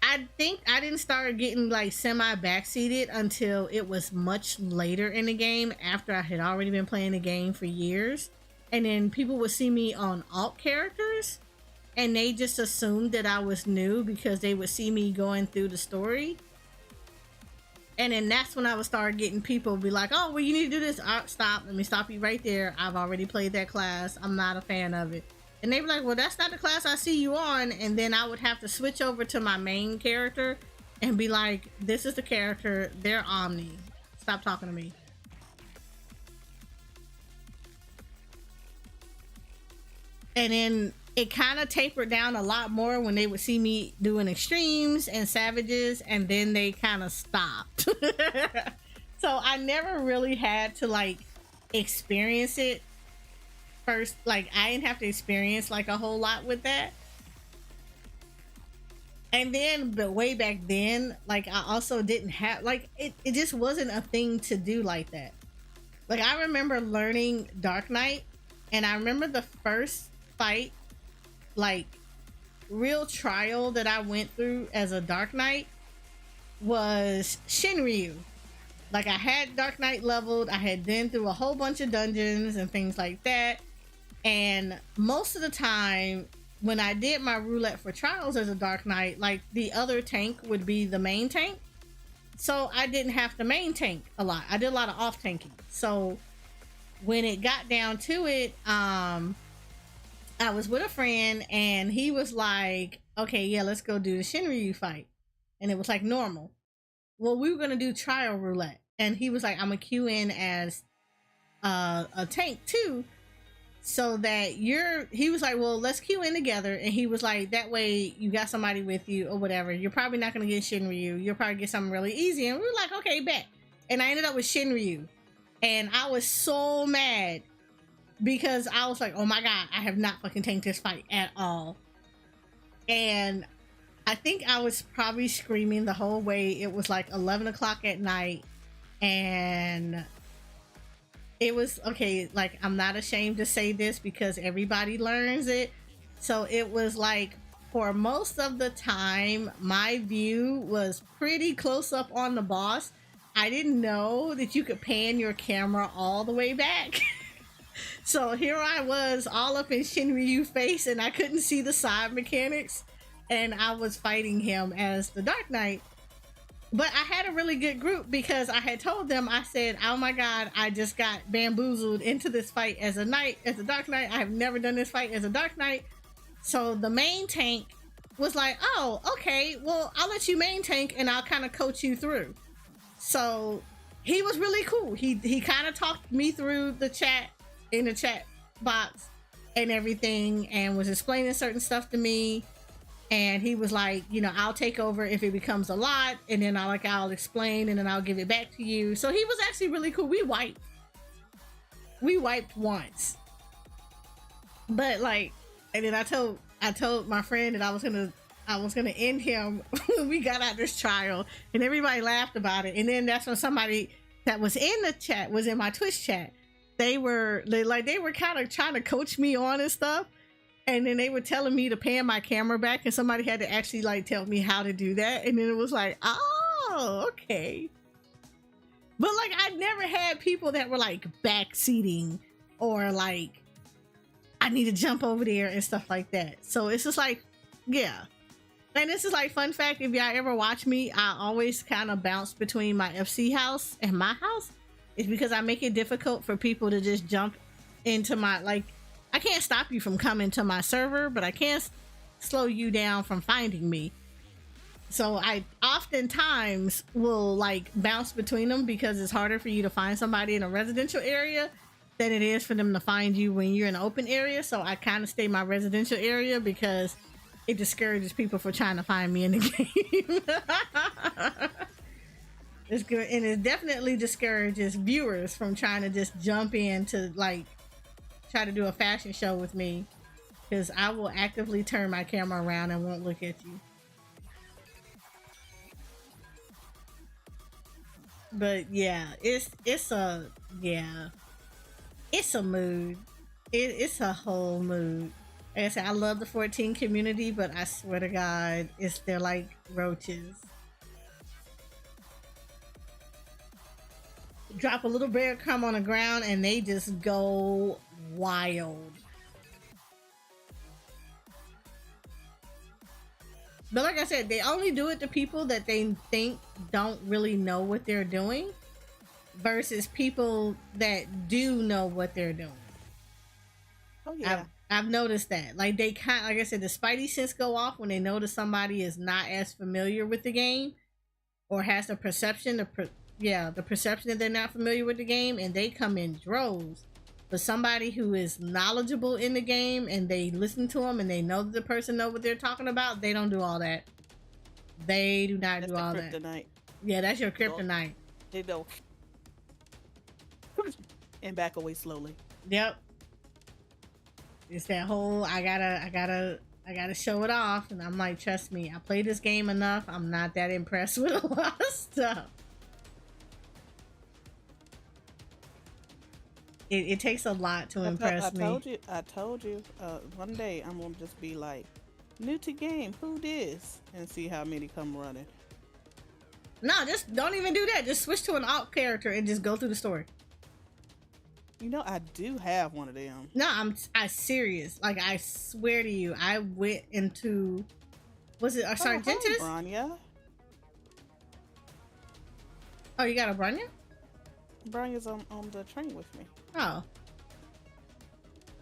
[SPEAKER 2] I think I didn't start getting like semi backseated until it was much later in the game, after I had already been playing the game for years. And then people would see me on alt characters and they just assumed that I was new because they would see me going through the story. And then that's when I would start getting people be like, oh, well, you need to do this. Stop. Let me stop you right there. I've already played that class. I'm not a fan of it. And they'd be like, well, that's not the class I see you on. And then I would have to switch over to my main character and be like, this is the character. They're Omni. Stop talking to me. And then it kind of tapered down a lot more when they would see me doing extremes and savages, and then they kind of stopped. So I never really had to like experience it first. Like, I didn't have to experience like a whole lot with that. And then, but way back then, like, I also didn't have like it just wasn't a thing to do like that. Like, I remember learning Dark Knight, and I remember the first fight, like real trial that I went through as a Dark Knight was Shinryu. Like, I had Dark Knight leveled, I had been through a whole bunch of dungeons and things like that. And most of the time when I did my roulette for trials as a Dark Knight, like, the other tank would be the main tank. So I didn't have to main tank a lot. I did a lot of off tanking. So when it got down to it, I was with a friend and he was like, okay, yeah, let's go do the Shinryu fight. And it was like normal. Well, we were going to do trial roulette. And he was like, I'm going to queue in as a tank too. So that he was like, well, let's queue in together. And he was like, that way you got somebody with you or whatever. You're probably not going to get Shinryu. You'll probably get something really easy. And we were like, okay, bet. And I ended up with Shinryu. And I was so mad because I was like, oh my God, I have not fucking tanked this fight at all. And I think I was probably screaming the whole way. It was like 11 o'clock at night. And it was, okay, like, I'm not ashamed to say this because everybody learns it. So it was like, for most of the time, my view was pretty close up on the boss. I didn't know that you could pan your camera all the way back. So here I was all up in Shinryu face and I couldn't see the side mechanics. And I was fighting him as the Dark Knight. But I had a really good group because I had told them, I said, oh my God, I just got bamboozled into this fight as a Dark Knight. I have never done this fight as a Dark Knight. So the main tank was like, oh, okay, well, I'll let you main tank and I'll kind of coach you through. So he was really cool. He kind of talked me through the chat, in the chat box and everything, and was explaining certain stuff to me. And he was like, you know, I'll take over if it becomes a lot, and then I'll explain, and then I'll give it back to you. So he was actually really cool. We wiped once, but like, and then I told my friend that I was gonna end him when we got out this trial, and everybody laughed about it. And then that's when somebody that was in the chat was in my Twitch chat. They were kind of trying to coach me on and stuff. And then they were telling me to pan my camera back, and somebody had to actually like tell me how to do that. And then it was like, oh, okay. But like, I never had people that were like backseating or like, I need to jump over there and stuff like that. So it's just like, yeah. And this is like, fun fact, if y'all ever watch me, I always kind of bounce between my FC house and my house. It's because I make it difficult for people to just jump into my, like, I can't stop you from coming to my server, but I can't slow you down from finding me. So I oftentimes will like bounce between them because it's harder for you to find somebody in a residential area than it is for them to find you when you're in an open area. So I kind of stay in my residential area because it discourages people from trying to find me in the game. It's good, and it definitely discourages viewers from trying to just jump in to like try to do a fashion show with me, because I will actively turn my camera around and won't look at you. But yeah, it's a mood. It's a whole mood. Like I said, I love the 14 community, but I swear to God, they're like roaches. Drop a little breadcrumb on the ground and they just go wild. But like I said, they only do it to people that they think don't really know what they're doing versus people that do know what they're doing.
[SPEAKER 4] Oh yeah.
[SPEAKER 2] I've noticed that. Like they kind, like I said, the spidey sense go off when they notice somebody is not as familiar with the game or has the perception, the perception that they're not familiar with the game, and they come in droves. But somebody who is knowledgeable in the game and they listen to them and they know that the person knows what they're talking about, they don't do all that. They do not do all that. Yeah, that's your kryptonite.
[SPEAKER 4] They go and back away slowly.
[SPEAKER 2] Yep. It's that whole I gotta show it off, and I'm like, trust me, I play this game enough. I'm not that impressed with a lot of stuff. It takes a lot to impress me.
[SPEAKER 4] I told you. One day I'm gonna just be like, new to game, who this? And see how many come running.
[SPEAKER 2] No, just don't even do that. Just switch to an alt character and just go through the story.
[SPEAKER 4] You know, I do have one of them.
[SPEAKER 2] No, I'm serious. Like, I swear to you, I went into, was it a Sargentis?
[SPEAKER 4] Hey, Branya.
[SPEAKER 2] Oh, you got a Branya?
[SPEAKER 4] Branya's on the train with me.
[SPEAKER 2] Oh.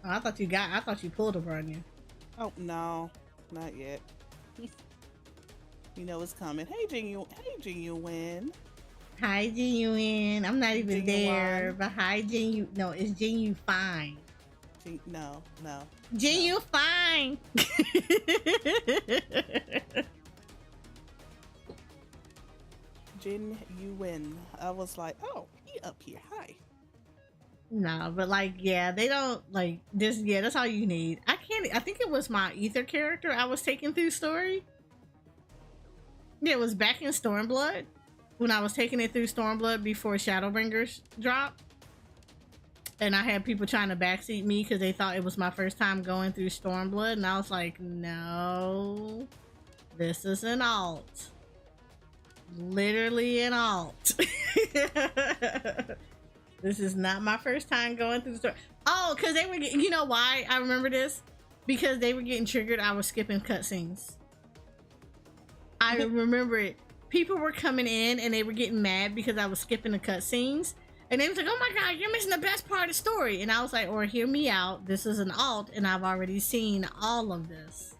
[SPEAKER 2] I thought you pulled a Branya.
[SPEAKER 4] Oh, no. Not yet. You know it's coming. Hey, Genuine.
[SPEAKER 2] Hi, Genuine. I'm not even there, but hi, Genu. No, it's Genu fine.
[SPEAKER 4] No.
[SPEAKER 2] Genu fine.
[SPEAKER 4] Genuine. I was like, oh, he up here. Hi.
[SPEAKER 2] No, but like, yeah, they don't like this. Yeah, that's all you need. I think it was my Ether character I was taking through story. Yeah, it was back in Stormblood when I was taking it through Stormblood before Shadowbringers dropped. And I had people trying to backseat me because they thought it was my first time going through Stormblood. And I was like, no, this is an alt. Literally an alt. This is not my first time going through the story. Oh, because they were, you know why I remember this? Because they were getting triggered. I was skipping cutscenes. I remember it. People were coming in and they were getting mad because I was skipping the cutscenes. And they was like, oh my God, you're missing the best part of the story. And I was like, or hear me out. This is an alt and I've already seen all of this.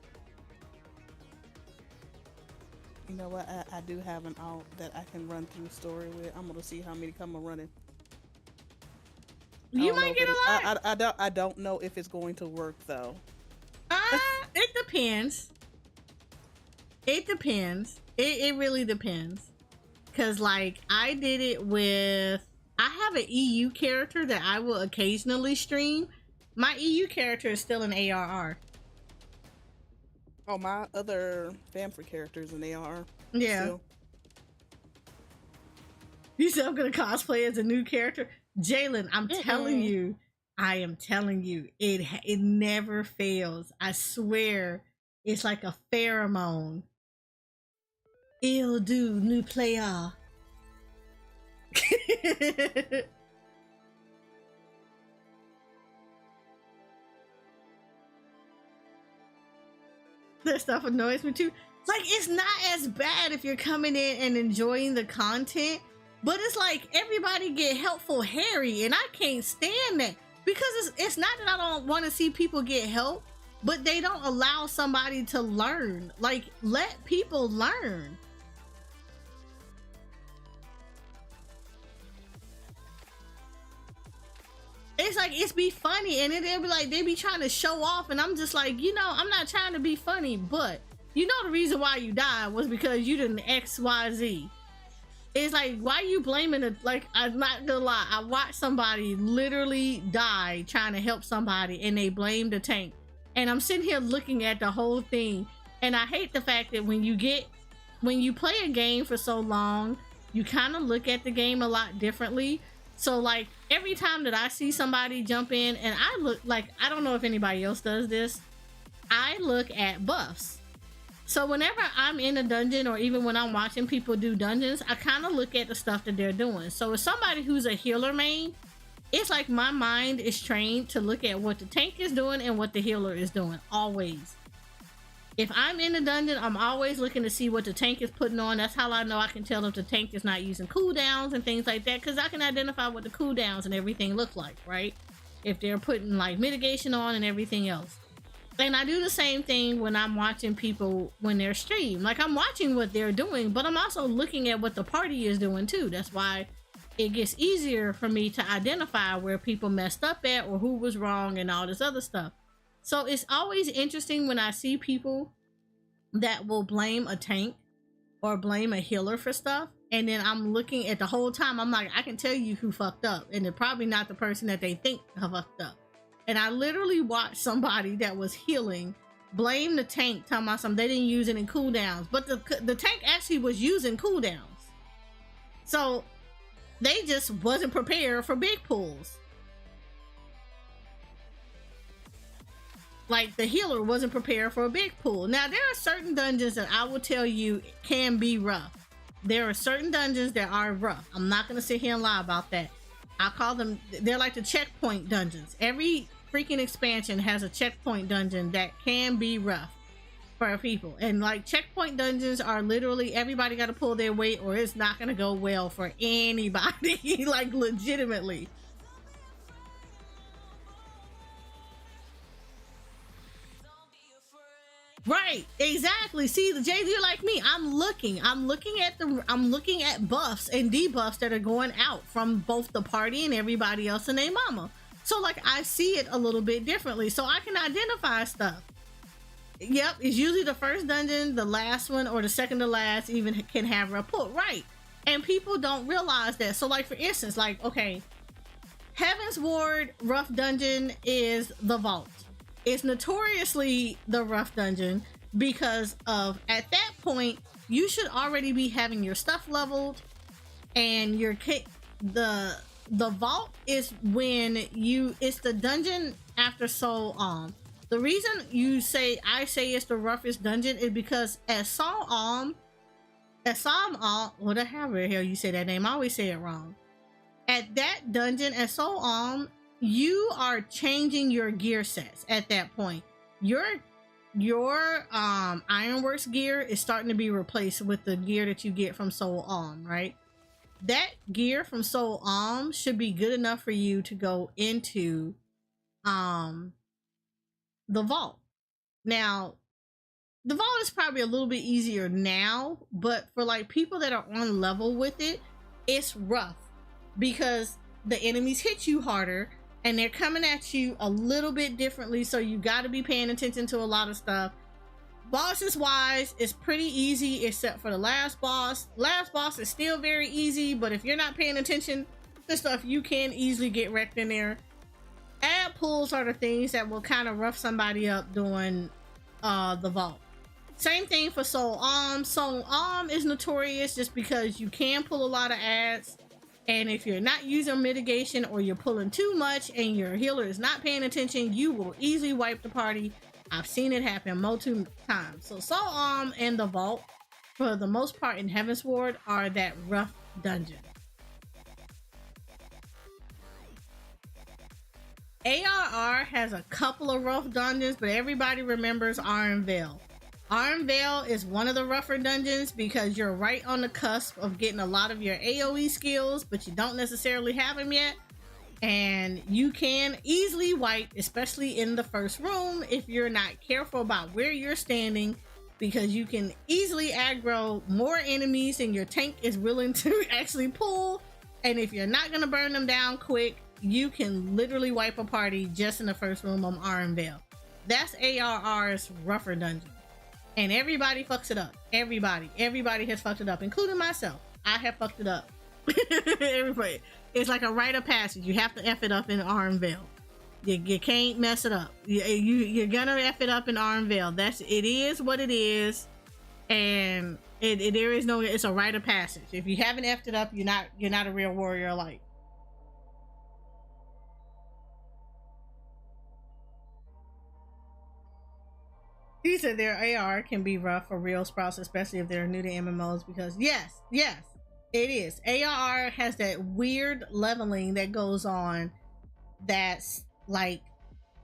[SPEAKER 4] You know what? I do have an alt that I can run through story with. I'm going to see how many come running.
[SPEAKER 2] You might get a lot.
[SPEAKER 4] I don't know if it's going to work though.
[SPEAKER 2] It depends. It depends. It really depends. Cause like I did it with, I have an EU character that I will occasionally stream. My EU character is still an ARR.
[SPEAKER 4] Oh, my other Famfrey characters and they are.
[SPEAKER 2] Yeah.
[SPEAKER 4] Still.
[SPEAKER 2] You said I'm gonna cosplay as a new character, Jalen. I'm telling you, I am telling you, it never fails. I swear, it's like a pheromone. It'll do, new player. That stuff annoys me too. Like, it's not as bad if you're coming in and enjoying the content, but it's like everybody get helpful Harry, and I can't stand that, because it's not that I don't want to see people get help, but they don't allow somebody to learn. Like, let people learn. It's like, it's be funny, and then they'll be like, they be trying to show off, and I'm just like, you know, I'm not trying to be funny, but you know the reason why you died was because you didn't XYZ. It's like, why you blaming it? Like, I'm not gonna lie, I watched somebody literally die trying to help somebody, and they blamed the tank. And I'm sitting here looking at the whole thing, and I hate the fact that when you play a game for so long, you kind of look at the game a lot differently. So like every time that I see somebody jump in, and I look like, I don't know if anybody else does this, I look at buffs. So whenever I'm in a dungeon, or even when I'm watching people do dungeons, I kind of look at the stuff that they're doing. So as somebody who's a healer main, it's like my mind is trained to look at what the tank is doing and what the healer is doing, always. If I'm in a dungeon, I'm always looking to see what the tank is putting on. That's how I know I can tell if the tank is not using cooldowns and things like that, because I can identify what the cooldowns and everything look like, right? If they're putting like mitigation on and everything else. And I do the same thing when I'm watching people when they're stream. Like, I'm watching what they're doing, but I'm also looking at what the party is doing too. That's why it gets easier for me to identify where people messed up at, or who was wrong, and all this other stuff. So it's always interesting when I see people that will blame a tank or blame a healer for stuff, and then I'm looking at the whole time, I'm like, I can tell you who fucked up, and they're probably not the person that they think fucked up. And I literally watched somebody that was healing blame the tank, talking about something, they didn't use any cooldowns, but the tank actually was using cooldowns. So they just wasn't prepared for big pulls. Like, the healer wasn't prepared for a big pull. Now, there are certain dungeons that I will tell you can be rough. There are certain dungeons that are rough. I'm not going to sit here and lie about that. I call them, they're like the checkpoint dungeons. Every freaking expansion has a checkpoint dungeon that can be rough for people. And like, checkpoint dungeons are literally, everybody got to pull their weight, or it's not going to go well for anybody. Like, legitimately. Right, exactly. See, Jay, you're like me. I'm looking at buffs and debuffs that are going out from both the party and everybody else and their mama. So like, I see it a little bit differently, so I can identify stuff. Yep, it's usually the first dungeon, the last one, or the second to last even can have a pull, right? And people don't realize that. So like, for instance, like, okay, Heaven's Ward rough dungeon is the vault. It's notoriously the rough dungeon because of, at that point, you should already be having your stuff leveled, and your the vault is when it's the dungeon after Soul Alm. The reason I say it's the roughest dungeon is because at Soul Alm, what the hell you say that name? I always say it wrong. At that dungeon at Soul Alm, you are changing your gear sets at that point. Your Ironworks gear is starting to be replaced with the gear that you get from Soul Alm, right? That gear from Soul Alm should be good enough for you to go into the vault. Now, the vault is probably a little bit easier now, but for like people that are on level with it, it's rough because the enemies hit you harder and they're coming at you a little bit differently, so you got to be paying attention to a lot of stuff. Bosses wise, it's pretty easy except for the last boss. Last boss is still very easy, but if you're not paying attention to stuff, you can easily get wrecked in there. Ad pulls are the things that will kind of rough somebody up doing the vault. Same thing for Soul Arm. Soul Arm is notorious just because you can pull a lot of ads, and if you're not using mitigation or you're pulling too much and your healer is not paying attention, you will easily wipe the party. I've seen it happen multiple times. So Soul Arm and the vault, for the most part in Heaven's Ward, are that rough dungeon. ARR has a couple of rough dungeons, but everybody remembers Iron Veil. Iron Veil is one of the rougher dungeons because you're right on the cusp of getting a lot of your AoE skills, but you don't necessarily have them yet. And you can easily wipe, especially in the first room, if you're not careful about where you're standing, because you can easily aggro more enemies than your tank is willing to actually pull. And if you're not going to burn them down quick, you can literally wipe a party just in the first room on Iron Veil. That's ARR's rougher dungeon. And everybody fucks it up. Everybody has fucked it up, including myself. I have fucked it up. Everybody. It's like a rite of passage. You have to F it up in Iron Veil. You can't mess it up. You're gonna F it up in Iron Veil. It is what it is. And there is no, it's a rite of passage. If you haven't F'd it up, you're not a real warrior like. He said their AR can be rough for real sprouts, especially if they're new to MMOs, because yes, it is. AR has that weird leveling that goes on that's like,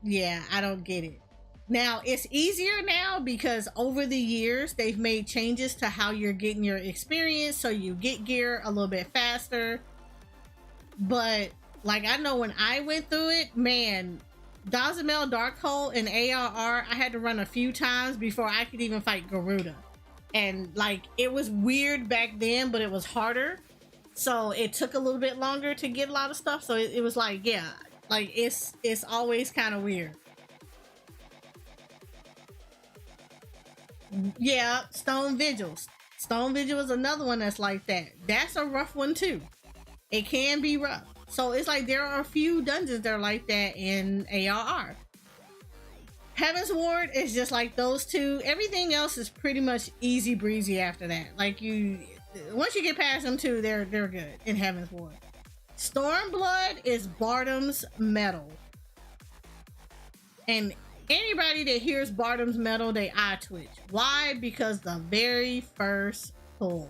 [SPEAKER 2] yeah, I don't get it. Now, it's easier now because over the years, they've made changes to how you're getting your experience, so you get gear a little bit faster. But, like, I know when I went through it, man, Dazamel Darkhold and ARR, I had to run a few times before I could even fight Garuda. And like, it was weird back then, but it was harder. So it took a little bit longer to get a lot of stuff. So it was like, yeah, like it's always kind of weird. Yeah, Stone Vigils. Stone Vigil is another one that's like that. That's a rough one too. It can be rough. So it's like there are a few dungeons that are like that in ARR. Heaven's Ward is just like those two. Everything else is pretty much easy breezy after that. Like once you get past them two, they're good in Heaven's Ward. Stormblood is Bardam's Metal. And anybody that hears Bardam's Metal, they eye twitch. Why? Because the very first pull.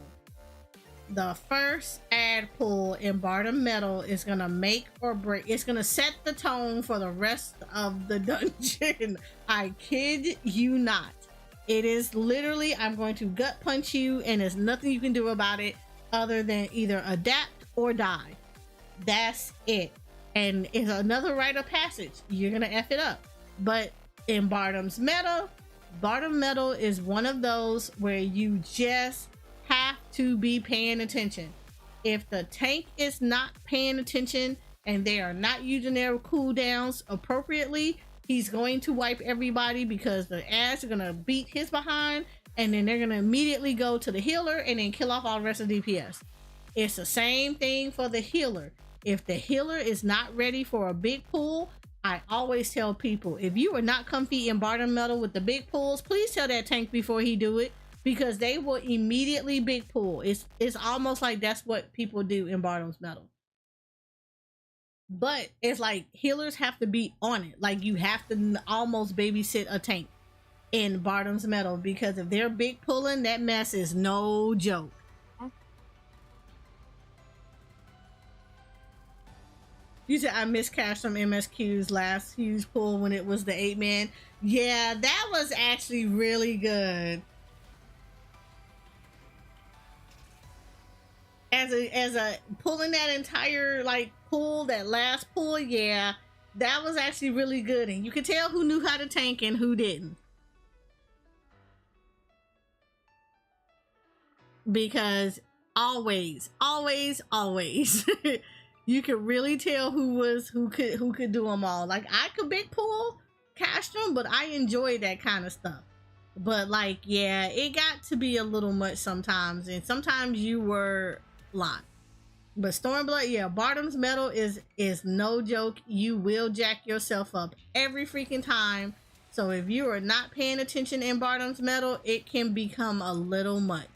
[SPEAKER 2] The first ad pull in Bardam Metal is gonna make or break. It's gonna set the tone for the rest of the dungeon. I kid you not. It is literally, I'm going to gut punch you, and there's nothing you can do about it other than either adapt or die. That's it. And it's another rite of passage. You're gonna F it up. But in Bardam Metal is one of those where you just have to be paying attention. If the tank is not paying attention and they are not using their cooldowns appropriately, he's going to wipe everybody because the ads are going to beat his behind, and then they're going to immediately go to the healer and then kill off all the rest of DPS. It's the same thing for the healer. If the healer is not ready for a big pull, I always tell people, if you are not comfy in Bardam Metal with the big pulls, please tell that tank before he do it, because they will immediately big pull. It's almost like that's what people do in Bardam's Metal. But it's like healers have to be on it. Like you have to almost babysit a tank in Bardam's Metal, because if they're big pulling, that mess is no joke. You said I miscast some MSQ's last huge pull when it was the 8-man. Yeah, that was actually really good. As a pulling that entire like pull, that last pull, yeah, that was actually really good, and you could tell who knew how to tank and who didn't, because always you could really tell who could do them all. Like I could big pull cast them, but I enjoy that kind of stuff. But like, yeah, it got to be a little much sometimes, and sometimes you were locked. But Stormblood, yeah, Bardom's Metal is no joke. You will jack yourself up every freaking time. So if you are not paying attention in Bardom's Metal, it can become a little much.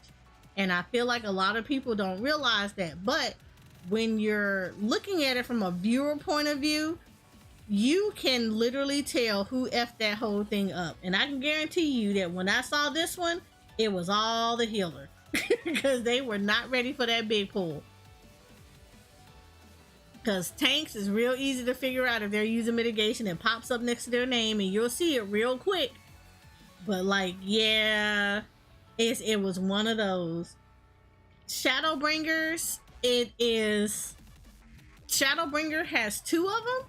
[SPEAKER 2] And I feel like a lot of people don't realize that. But when you're looking at it from a viewer point of view, you can literally tell who effed that whole thing up. And I can guarantee you that when I saw this one, it was all the healer. Because they were not ready for that big pull. Because tanks is real easy to figure out if they're using mitigation. It pops up next to their name and you'll see it real quick. But like, yeah, it was one of those. Shadowbringers, Shadowbringer has two of them.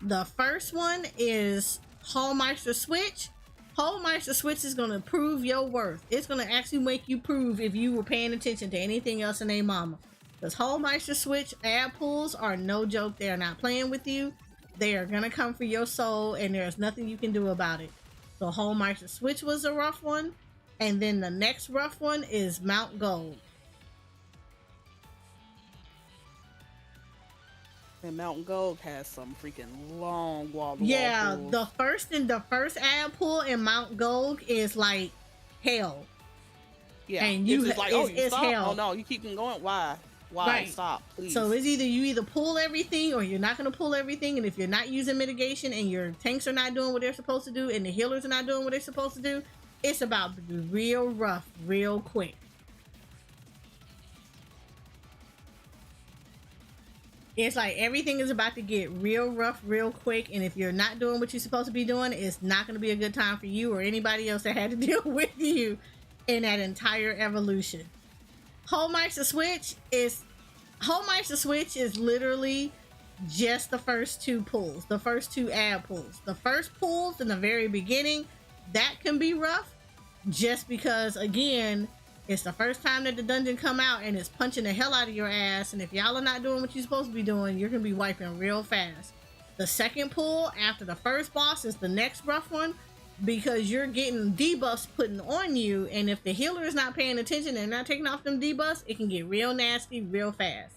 [SPEAKER 2] The first one is Hallmeister Switch. Hallmeister Switch is going to prove your worth. It's going to actually make you prove if you were paying attention to anything else in a mama. Because Hallmeister Switch ad pulls are no joke. They are not playing with you. They are going to come for your soul, and there's nothing you can do about it. So Hallmeister Switch was a rough one. And then the next rough one is Mount Gold.
[SPEAKER 4] And Mountain Gold has some freaking long wall.
[SPEAKER 2] Yeah, the first ad pull in Mount Gold is like hell.
[SPEAKER 4] Yeah,
[SPEAKER 2] and
[SPEAKER 4] it's just like, oh, you
[SPEAKER 2] it's
[SPEAKER 4] stop?
[SPEAKER 2] hell.
[SPEAKER 4] Oh no, you keep going. Why?
[SPEAKER 2] Right.
[SPEAKER 4] Stop, please.
[SPEAKER 2] So it's either you pull everything or you're not going to pull everything. And if you're not using mitigation and your tanks are not doing what they're supposed to do and the healers are not doing what they're supposed to do, it's about to be real rough, real quick. It's like everything is about to get real rough, real quick. And if you're not doing what you're supposed to be doing, it's not going to be a good time for you or anybody else that had to deal with you in that entire evolution. Hallmeister Switch is literally just the first two pulls, the first two ad pulls. The first pulls in the very beginning, that can be rough just because, again, it's the first time that the dungeon come out and it's punching the hell out of your ass. And if y'all are not doing what you're supposed to be doing, you're going to be wiping real fast. The second pull after the first boss is the next rough one because you're getting debuffs putting on you. And if the healer is not paying attention and not taking off them debuffs, it can get real nasty real fast.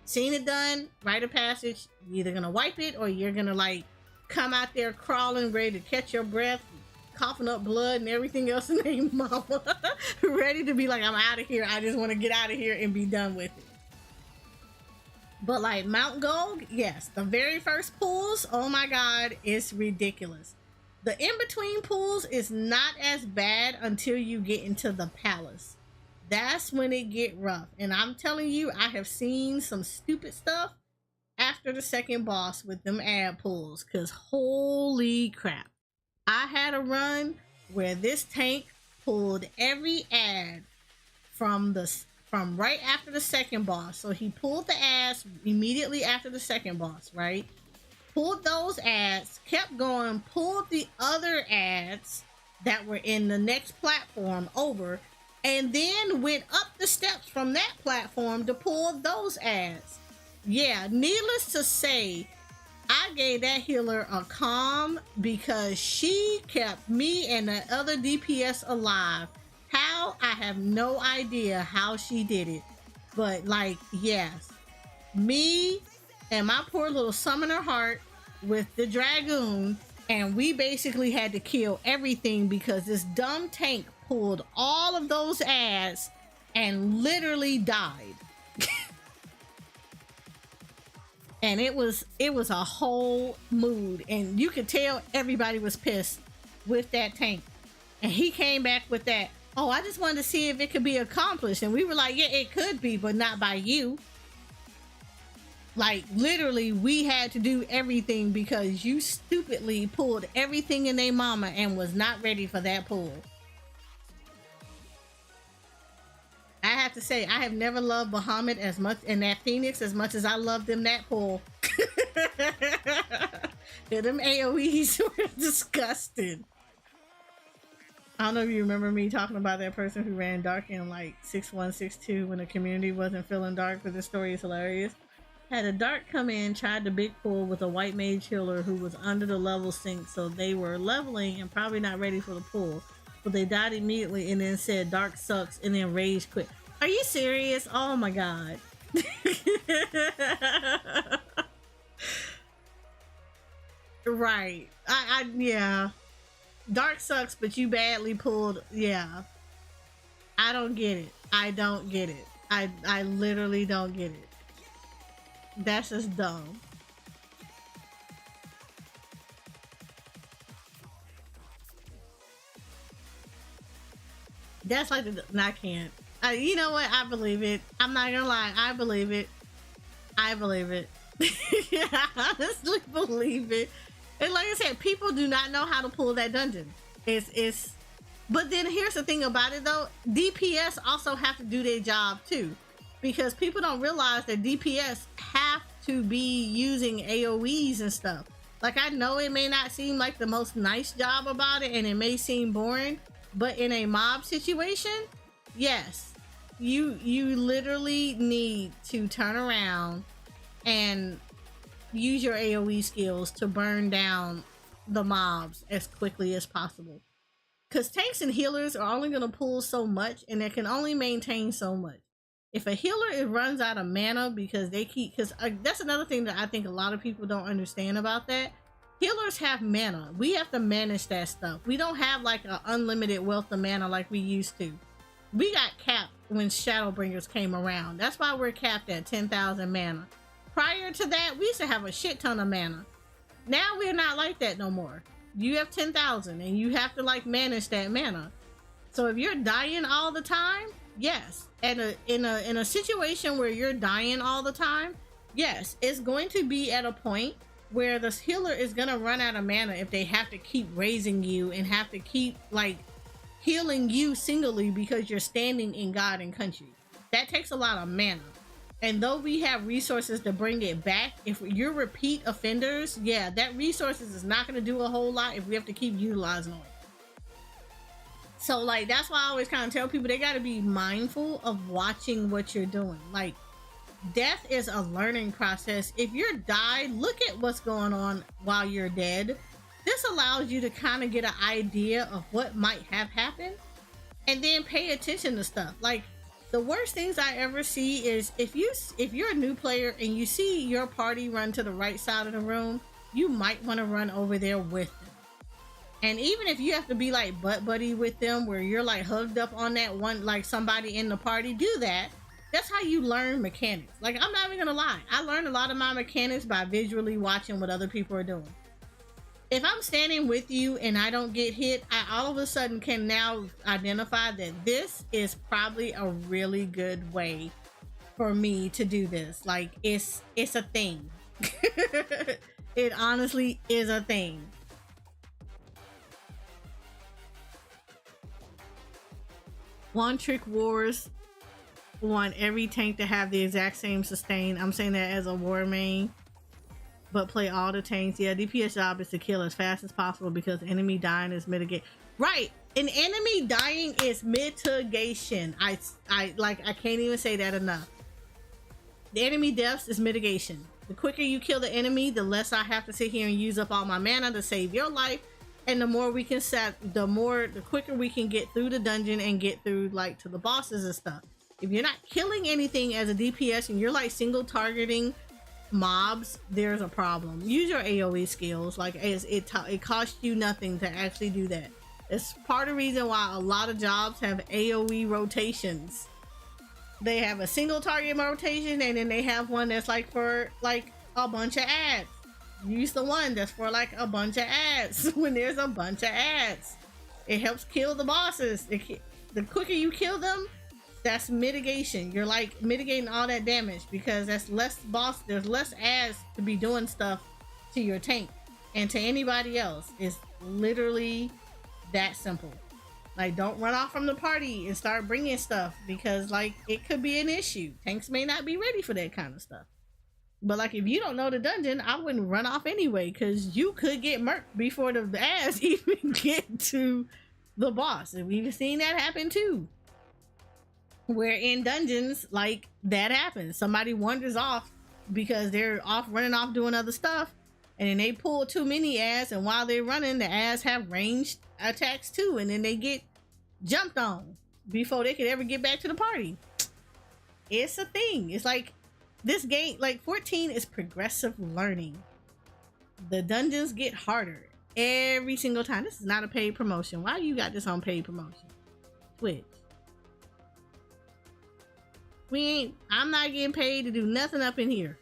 [SPEAKER 2] Seen it done, rite of passage. You're either going to wipe it or you're going to like come out there crawling, ready to catch your breath, coughing up blood and everything else in their mama. Ready to be like, I'm out of here. I just want to get out of here and be done with it. But like Mount Gold, yes, the very first pulls, oh my god, it's ridiculous. The in-between pulls is not as bad until you get into the palace. That's when it get rough. And I'm telling you, I have seen some stupid stuff after the second boss with them ad pulls. Because holy crap. I had a run where this tank pulled every ad from right after the second boss. So he pulled the ads immediately after the second boss, right? Pulled those ads, kept going, pulled the other ads that were in the next platform over, and then went up the steps from that platform to pull those ads. Yeah, needless to say, I gave that healer a calm because she kept me and the other DPS alive. How? I have no idea how she did it. But like, yes, me and my poor little summoner heart with the dragoon, and we basically had to kill everything because this dumb tank pulled all of those ads and literally died. And it was a whole mood, and you could tell everybody was pissed with that tank. And he came back with that, oh, I just wanted to see if it could be accomplished. And we were like, yeah, it could be, but not by you. Like, literally, we had to do everything because you stupidly pulled everything in their mama and was not ready for that pull. I have to say, I have never loved Bahamut as much and that Phoenix as much as I loved them that pull. Yeah, them AoEs were disgusting. I don't know if you remember me talking about that person who ran dark in like 6162 when the community wasn't feeling dark, but the story is hilarious. Had a dark come in, tried the big pull with a white mage healer who was under the level sync, so they were leveling and probably not ready for the pull. but they died immediately and then said dark sucks and then rage quit. Are you serious? Oh my god. Right. Yeah. Dark sucks, but you badly pulled. Yeah. I don't get it. I don't get it. I literally don't get it. That's just dumb. That's like I can't. You know what? I believe it. I'm not gonna lie. I believe it. I believe it. I honestly believe it. And like I said, people do not know how to pull that dungeon. It's. But then here's the thing about it though. DPS also have to do their job too, because people don't realize that DPS have to be using AOEs and stuff. Like, I know it may not seem like the most nice job about it, and it may seem boring, but in a mob situation, yes, you literally need to turn around and use your AOE skills to burn down the mobs as quickly as possible. Because tanks and healers are only going to pull so much, and they can only maintain so much. If a healer runs out of mana because they keep, because that's another thing that I think a lot of people don't understand about that. Healers have mana. We have to manage that stuff. We don't have like an unlimited wealth of mana like we used to. We got capped when Shadowbringers came around. That's why we're capped at 10,000 mana. Prior to that, we used to have a shit ton of mana. Now we're not like that no more. You have 10,000 and you have to like manage that mana. So if you're dying all the time, yes. And in a situation where you're dying all the time, yes, it's going to be at a point where the healer is gonna run out of mana if they have to keep raising you and have to keep like healing you singly because you're standing in God and country. That takes a lot of mana. And though we have resources to bring it back, if you're repeat offenders, yeah, that resources is not gonna do a whole lot if we have to keep utilizing it. So like, that's why I always kind of tell people they got to be mindful of watching what you're doing. Like, death is a learning process. If you're died, look at what's going on while you're dead. This allows you to kind of get an idea of what might have happened and then pay attention to stuff. Like, the worst things I ever see is if you're a new player and you see your party run to the right side of the room, you might want to run over there with them. And even if you have to be like butt buddy with them where you're like hugged up on that one, like somebody in the party, do that. That's how you learn mechanics. Like, I'm not even gonna lie, I learned a lot of my mechanics by visually watching what other people are doing. If I'm standing with you and I don't get hit, I all of a sudden can now identify that this is probably a really good way for me to do this. Like, it's a thing. It honestly is a thing. One Trick Wars want every tank to have the exact same sustain. I'm saying that as a war main, but play all the tanks. Yeah, DPS job is to kill as fast as possible because enemy dying is mitigate. Right, an enemy dying is mitigation. I can't even say that enough. The enemy deaths is mitigation. The quicker you kill the enemy, the less I have to sit here and use up all my mana to save your life. And the more we can the quicker we can get through the dungeon and get through like to the bosses and stuff. If you're not killing anything as a DPS and you're like single targeting mobs, there's a problem. Use your AoE skills. Like, it costs you nothing to actually do that. It's part of the reason why a lot of jobs have AoE rotations. They have a single target rotation and then they have one that's like for like a bunch of ads. Use the one that's for like a bunch of ads when there's a bunch of ads. It helps kill the bosses. The quicker you kill them, that's mitigation. You're like mitigating all that damage because there's less ads to be doing stuff to your tank and to anybody else. It's literally that simple. Like, don't run off from the party and start bringing stuff because like it could be an issue. Tanks may not be ready for that kind of stuff. But like, if you don't know the dungeon, I wouldn't run off anyway because you could get murked before the ads even get to the boss. And we've seen that happen too. Where in dungeons, like, that happens. Somebody wanders off because they're off running off doing other stuff, and then they pull too many ads, and while they're running, the ads have ranged attacks too, and then they get jumped on before they could ever get back to the party. It's a thing. It's like this game, like 14 is progressive learning. The dungeons get harder every single time. This is not a paid promotion. Why you got this on paid promotion? Twitch. I'm not getting paid to do nothing up in here.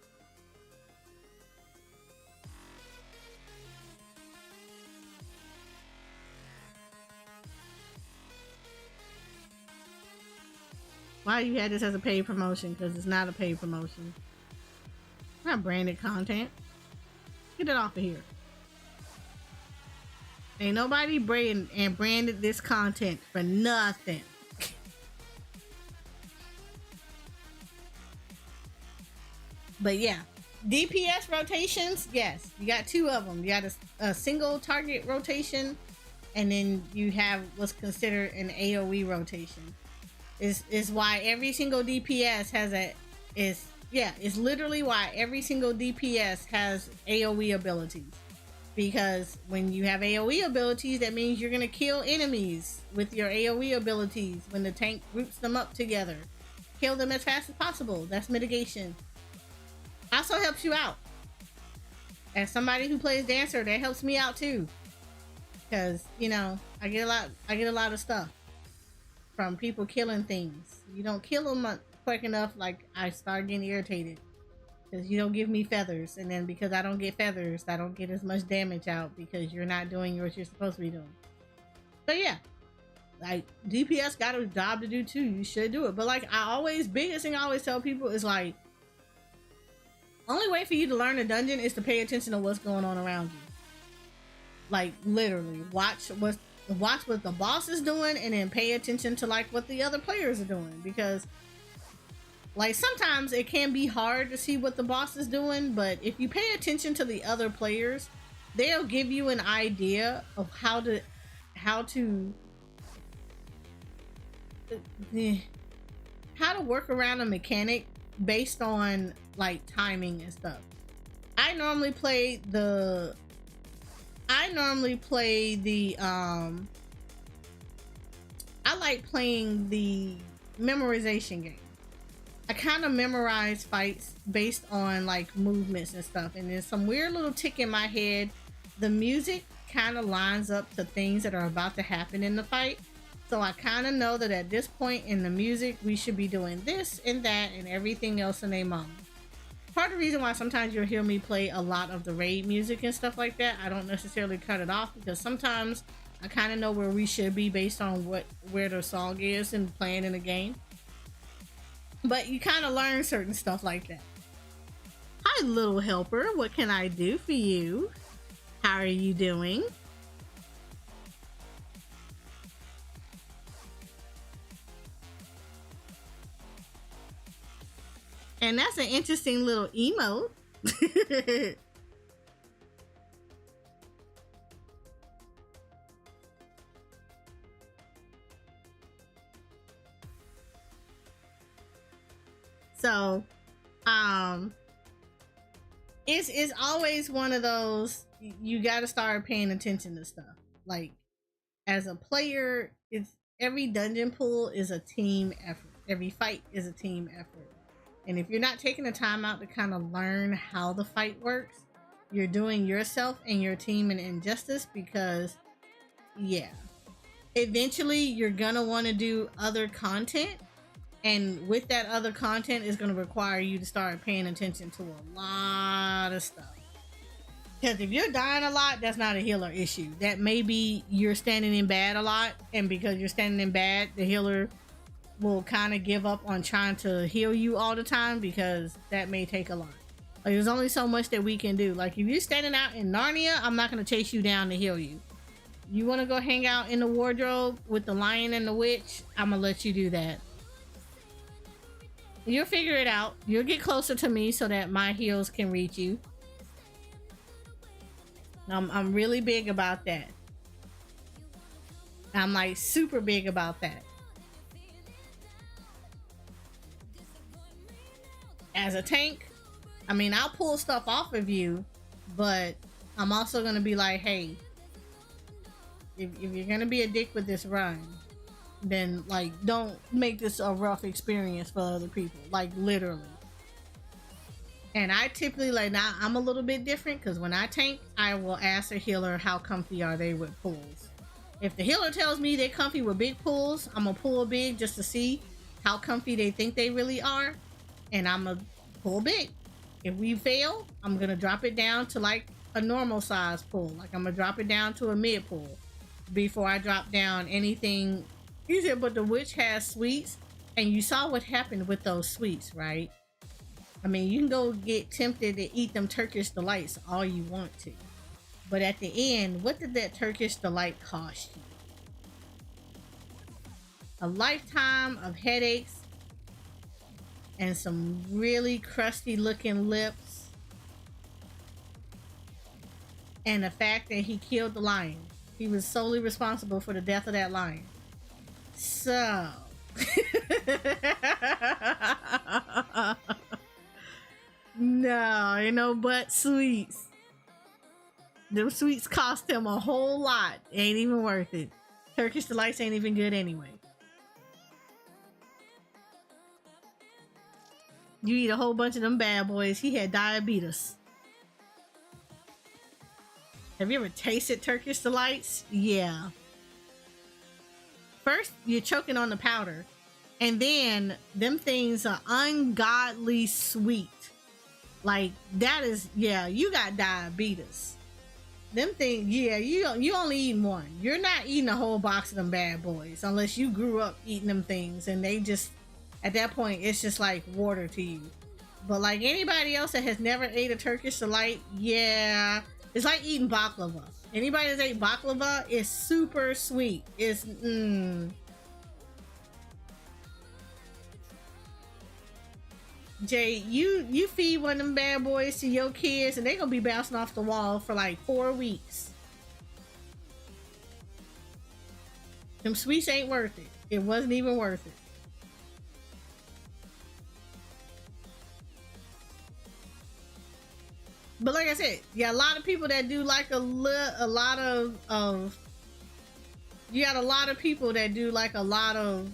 [SPEAKER 2] Why you had this as a paid promotion? Because it's not a paid promotion. It's not branded content. Get it off of here. Ain't nobody branded this content for nothing. But yeah, DPS rotations, yes, you got two of them. You got a single target rotation, and then you have what's considered an AoE rotation. Is why every single DPS has it's literally why every single DPS has AoE abilities. Because when you have AoE abilities, that means you're gonna kill enemies with your AoE abilities when the tank groups them up together. Kill them as fast as possible. That's mitigation. Also helps you out. As somebody who plays Dancer, that helps me out too. Because, you know, I get a lot of stuff from people killing things. You don't kill them quick enough, like I start getting irritated. Because you don't give me feathers. And then because I don't get feathers, I don't get as much damage out because you're not doing what you're supposed to be doing. But yeah. Like, DPS got a job to do too. You should do it. But like, biggest thing I always tell people is like, only way for you to learn a dungeon is to pay attention to what's going on around you. Like, literally, watch what the boss is doing, and then pay attention to like what the other players are doing. Because, like, sometimes it can be hard to see what the boss is doing, but if you pay attention to the other players, they'll give you an idea of how to work around a mechanic based on like timing and stuff. I normally play the I like playing the memorization game. I kind of memorize fights based on like movements and stuff, and there's some weird little tick in my head. The music kind of lines up to things that are about to happen in the fight, so I kind of know that at this point in the music we should be doing this and that and everything else in a moment. Part of the reason why sometimes you'll hear me play a lot of the raid music and stuff like that, I don't necessarily cut it off, because sometimes I kind of know where we should be based on where the song is and playing in the game. But you kind of learn certain stuff like that. Hi, little helper. What can I do for you? How are you doing? And that's an interesting little emote. So, it's always one of those, you got to start paying attention to stuff. Like, as a player, every dungeon pull is a team effort. Every fight is a team effort. And if you're not taking the time out to kind of learn how the fight works, you're doing yourself and your team an injustice, because, yeah, eventually you're gonna want to do other content, and with that other content is going to require you to start paying attention to a lot of stuff. Because if you're dying a lot, that's not a healer issue. That may be you're standing in bad a lot, and because you're standing in bad, the healer will kind of give up on trying to heal you all the time, because that may take a lot. Like, there's only so much that we can do. Like, if you're standing out in Narnia, I'm not going to chase you down to heal you. You want to go hang out in the wardrobe with the lion and the witch, I'm going to let you do that. You'll figure it out. You'll get closer to me so that my heals can reach you. I'm really big about that. I'm like super big about that. As a tank, I mean, I'll pull stuff off of you, but I'm also going to be like, hey, if you're going to be a dick with this run, then like don't make this a rough experience for other people, like literally. And I typically, like, now I'm a little bit different because when I tank, I will ask the healer how comfy are they with pulls. If the healer tells me they're comfy with big pulls, I'm gonna pull big just to see how comfy they think they really are, and I'm gonna pull big. If we fail, I'm gonna drop it down to like a normal size pull. Like I'm gonna drop it down to a mid pull before I drop down anything easier. But the witch has sweets, and you saw what happened with those sweets, right? I mean, you can go get tempted to eat them Turkish delights all you want to, but at the end, what did that Turkish delight cost you? A lifetime of headaches and some really crusty looking lips, and the fact that he killed the lion. He was solely responsible for the death of that lion. So no, ain't no but sweets. Them sweets cost him a whole lot. Ain't even worth it. Turkish delights ain't even good anyway. You eat a whole bunch of them bad boys. He had diabetes. Have you ever tasted Turkish delights? Yeah. First, you're choking on the powder, and then them things are ungodly sweet. Like that is, yeah, you got diabetes. Them things, yeah, you only eating one. You're not eating a whole box of them bad boys unless you grew up eating them things, and they just, at that point, it's just like water to you. But like anybody else that has never ate a Turkish delight, yeah, it's like eating baklava. Anybody that's ate baklava is super sweet. It's Jay, you feed one of them bad boys to your kids and they gonna be bouncing off the wall for like 4 weeks. Them sweets ain't worth it. It wasn't even worth it. But like I said, yeah, a lot of people that do like a lot of you got a lot of people that do like a lot of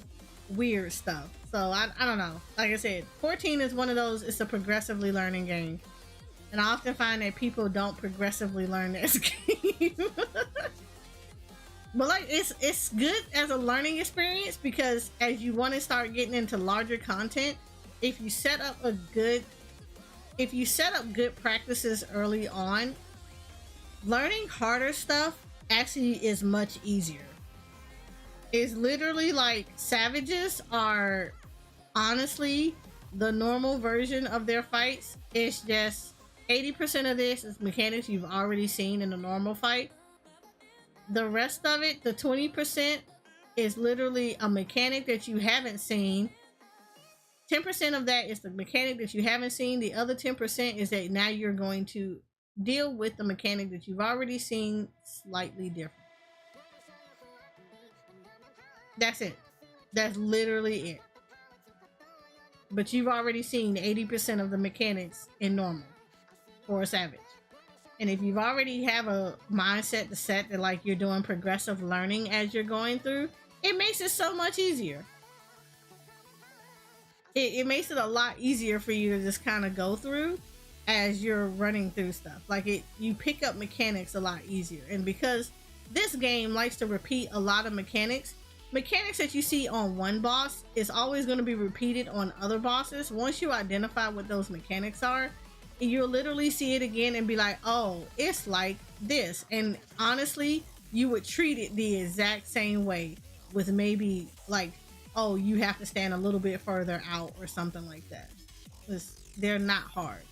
[SPEAKER 2] weird stuff. So I don't know. Like I said, 14 is one of those, it's a progressively learning game. And I often find that people don't progressively learn this game. But like it's good as a learning experience because as you want to start getting into larger content, if you set up good practices early on, learning harder stuff actually is much easier. It's literally like savages are honestly the normal version of their fights. It's just 80% of this is mechanics you've already seen in a normal fight. The rest of it, the 20%, is literally a mechanic that you haven't seen. 10% of that is the mechanic that you haven't seen. The other 10% is that now you're going to deal with the mechanic that you've already seen slightly different. That's it. That's literally it. But you've already seen 80% of the mechanics in normal for a savage. And if you've already have a mindset to set that like you're doing progressive learning as you're going through, it makes it so much easier. It makes it a lot easier for you to just kind of go through as you're running through stuff. Like you pick up mechanics a lot easier. And because this game likes to repeat a lot of mechanics that you see on one boss is always going to be repeated on other bosses. Once you identify what those mechanics are, you'll literally see it again and be like, oh, it's like this. And honestly, you would treat it the exact same way with maybe like, oh, you have to stand a little bit further out or something like that. They're not hard.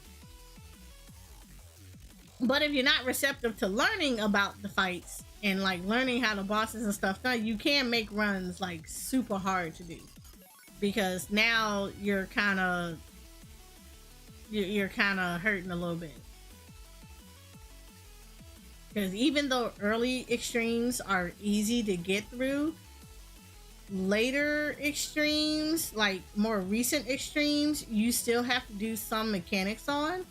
[SPEAKER 2] But if you're not receptive to learning about the fights and like learning how the bosses and stuff done, you can make runs like super hard to do because now you're kind of hurting a little bit. Because even though early extremes are easy to get through, later extremes, like more recent extremes, you still have to do some mechanics on.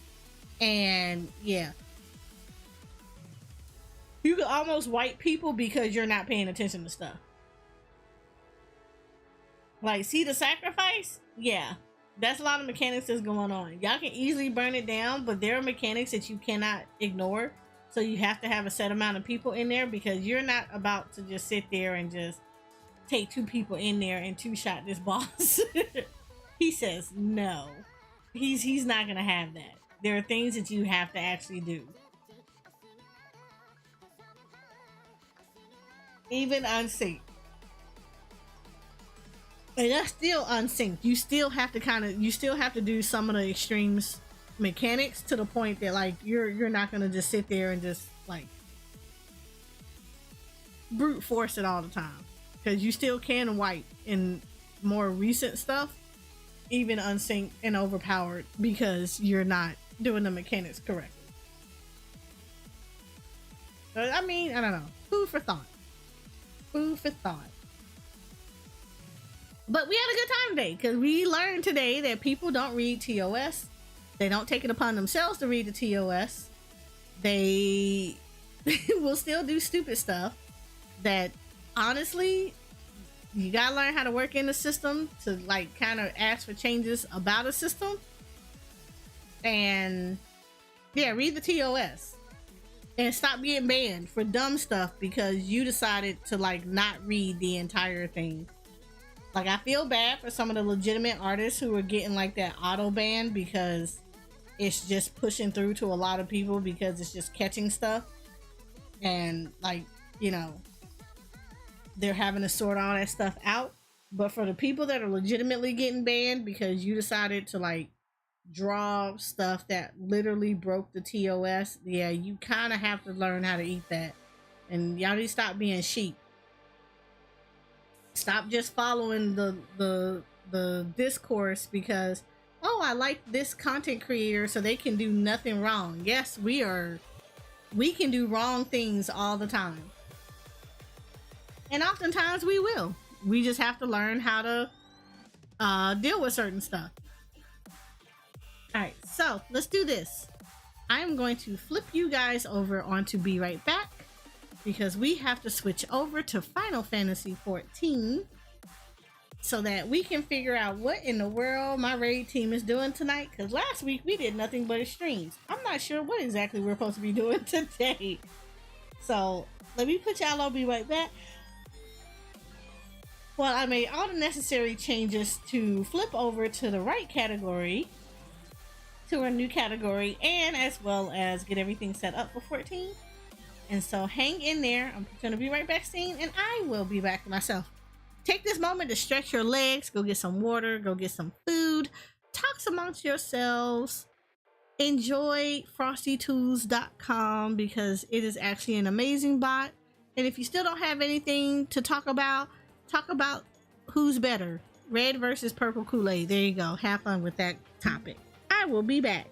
[SPEAKER 2] And yeah, you can almost wipe people because you're not paying attention to stuff. Like, see the sacrifice? Yeah. That's a lot of mechanics that's going on. Y'all can easily burn it down, but there are mechanics that you cannot ignore. So you have to have a set amount of people in there, because you're not about to just sit there and just take 2 people in there and 2-shot this boss. He says no. He's not gonna have that. There are things that you have to actually do. Even unsynced. And that's still unsynced. You still have to do some of the extremes mechanics to the point that like you're not gonna just sit there and just like brute force it all the time, because you still can wipe in more recent stuff, even unsynced and overpowered, because you're not doing the mechanics correctly. So, I mean, I don't know. Food for thought. Food for thought. But we had a good time today, because we learned today that people don't read TOS. They don't take it upon themselves to read the TOS. They will still do stupid stuff that, honestly, you gotta learn how to work in the system to like kind of ask for changes about a system. And yeah, read the TOS and stop getting banned for dumb stuff because you decided to like not read the entire thing. Like, I feel bad for some of the legitimate artists who are getting like that auto ban, because it's just pushing through to a lot of people because it's just catching stuff, and like, you know, they're having to sort all that stuff out. But for the people that are legitimately getting banned because you decided to like draw stuff that literally broke the TOS, yeah, you kind of have to learn how to eat that. And y'all need to stop being sheep. Stop just following the discourse because, oh, I like this content creator so they can do nothing wrong. Yes, we can do wrong things all the time. And oftentimes we will. We just have to learn how to deal with certain stuff. Alright, so let's do this. I'm going to flip you guys over onto Be Right Back, because we have to switch over to Final Fantasy XIV so that we can figure out what in the world my raid team is doing tonight, because last week we did nothing but streams. I'm not sure what exactly we're supposed to be doing today. So let me put y'all on Be Right Back. Well, I made all the necessary changes to flip over to the right category, to a new category, and as well as get everything set up for 14. And so hang in there. I'm gonna be right back soon, and I will be back myself. Take this moment to stretch your legs, go get some water, go get some food, talk amongst yourselves, enjoy frostytools.com, because it is actually an amazing bot. And if you still don't have anything to talk about who's better, red versus purple Kool-Aid. There you go. Have fun with that topic. I will be back.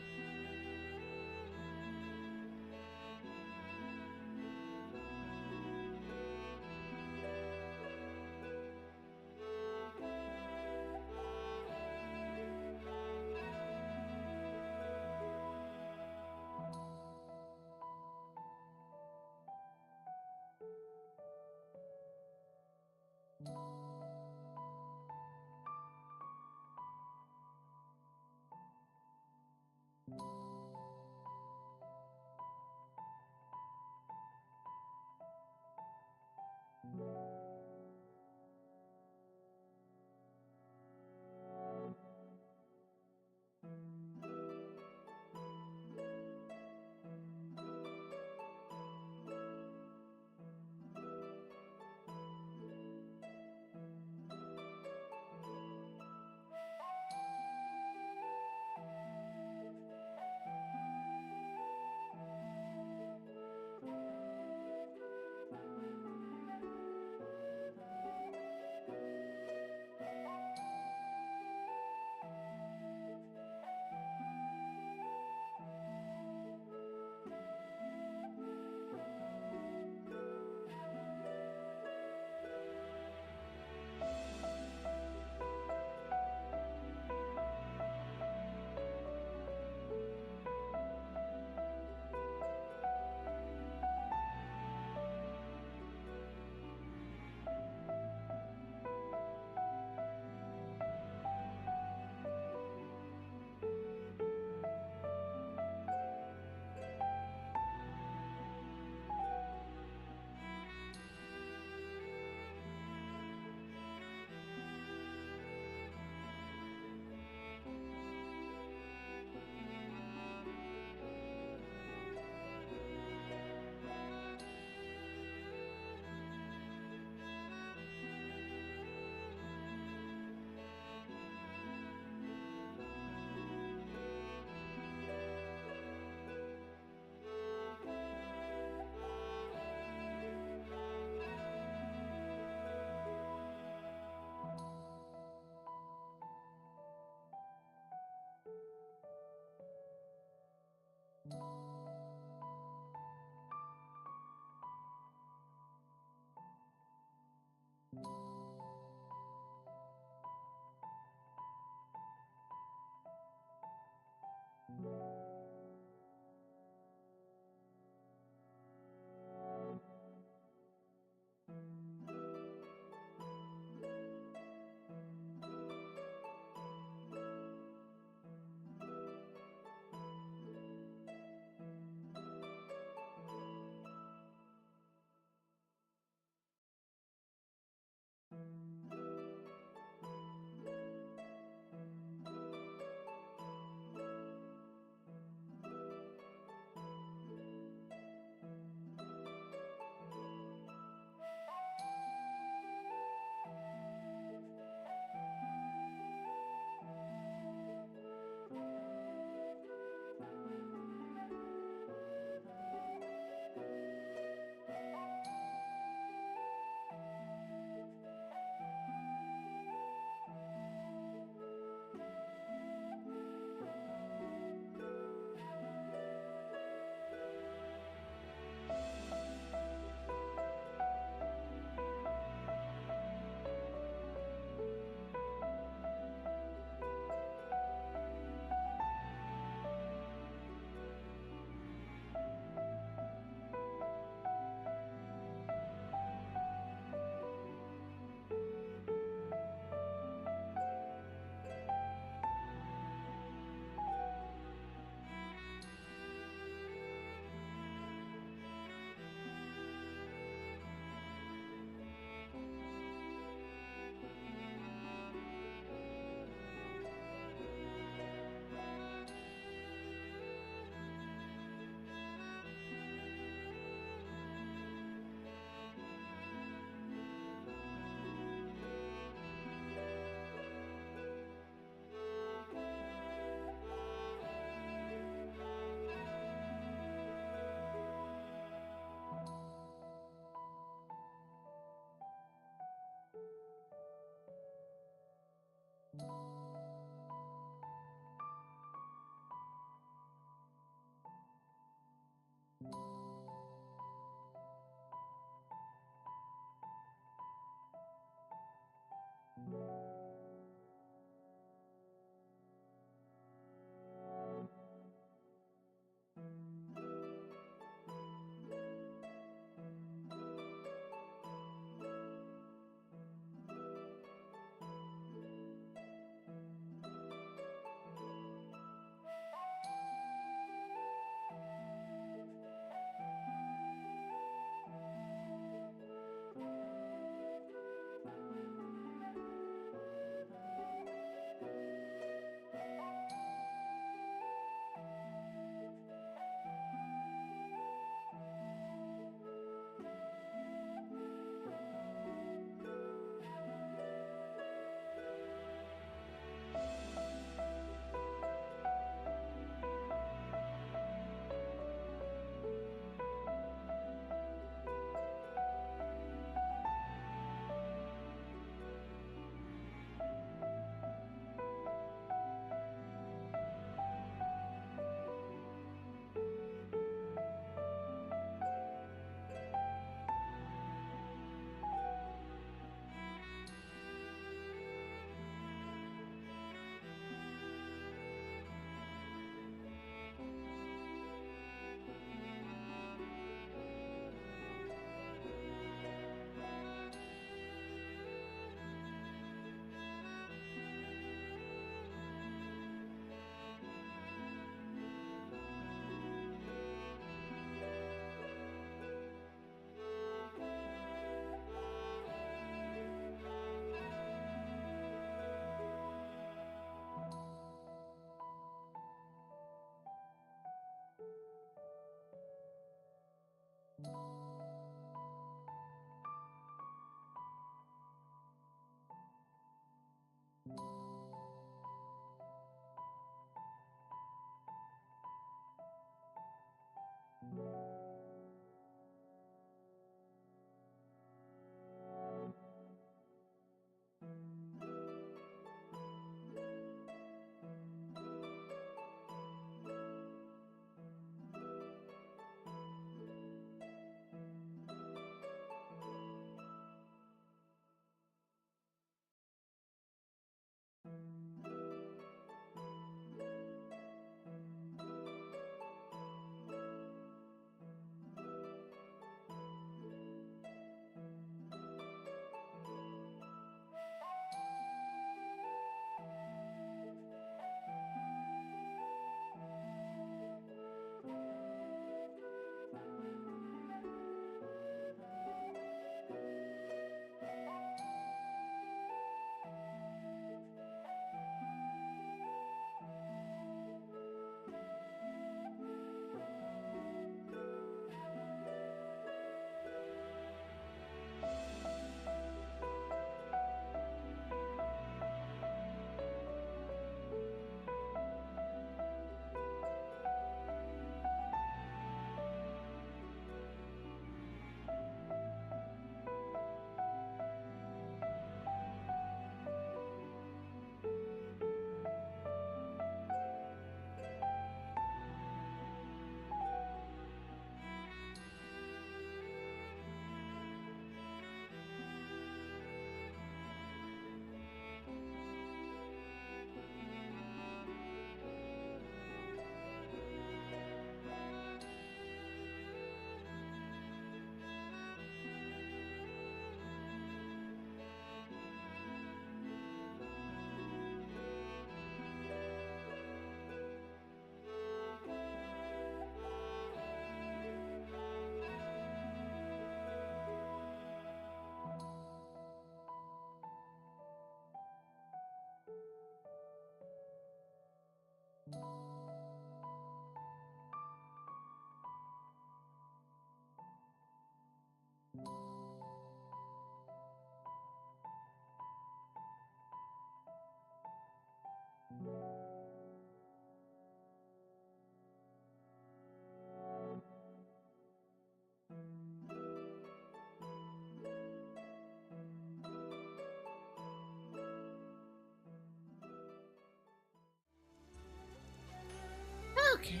[SPEAKER 2] Okay.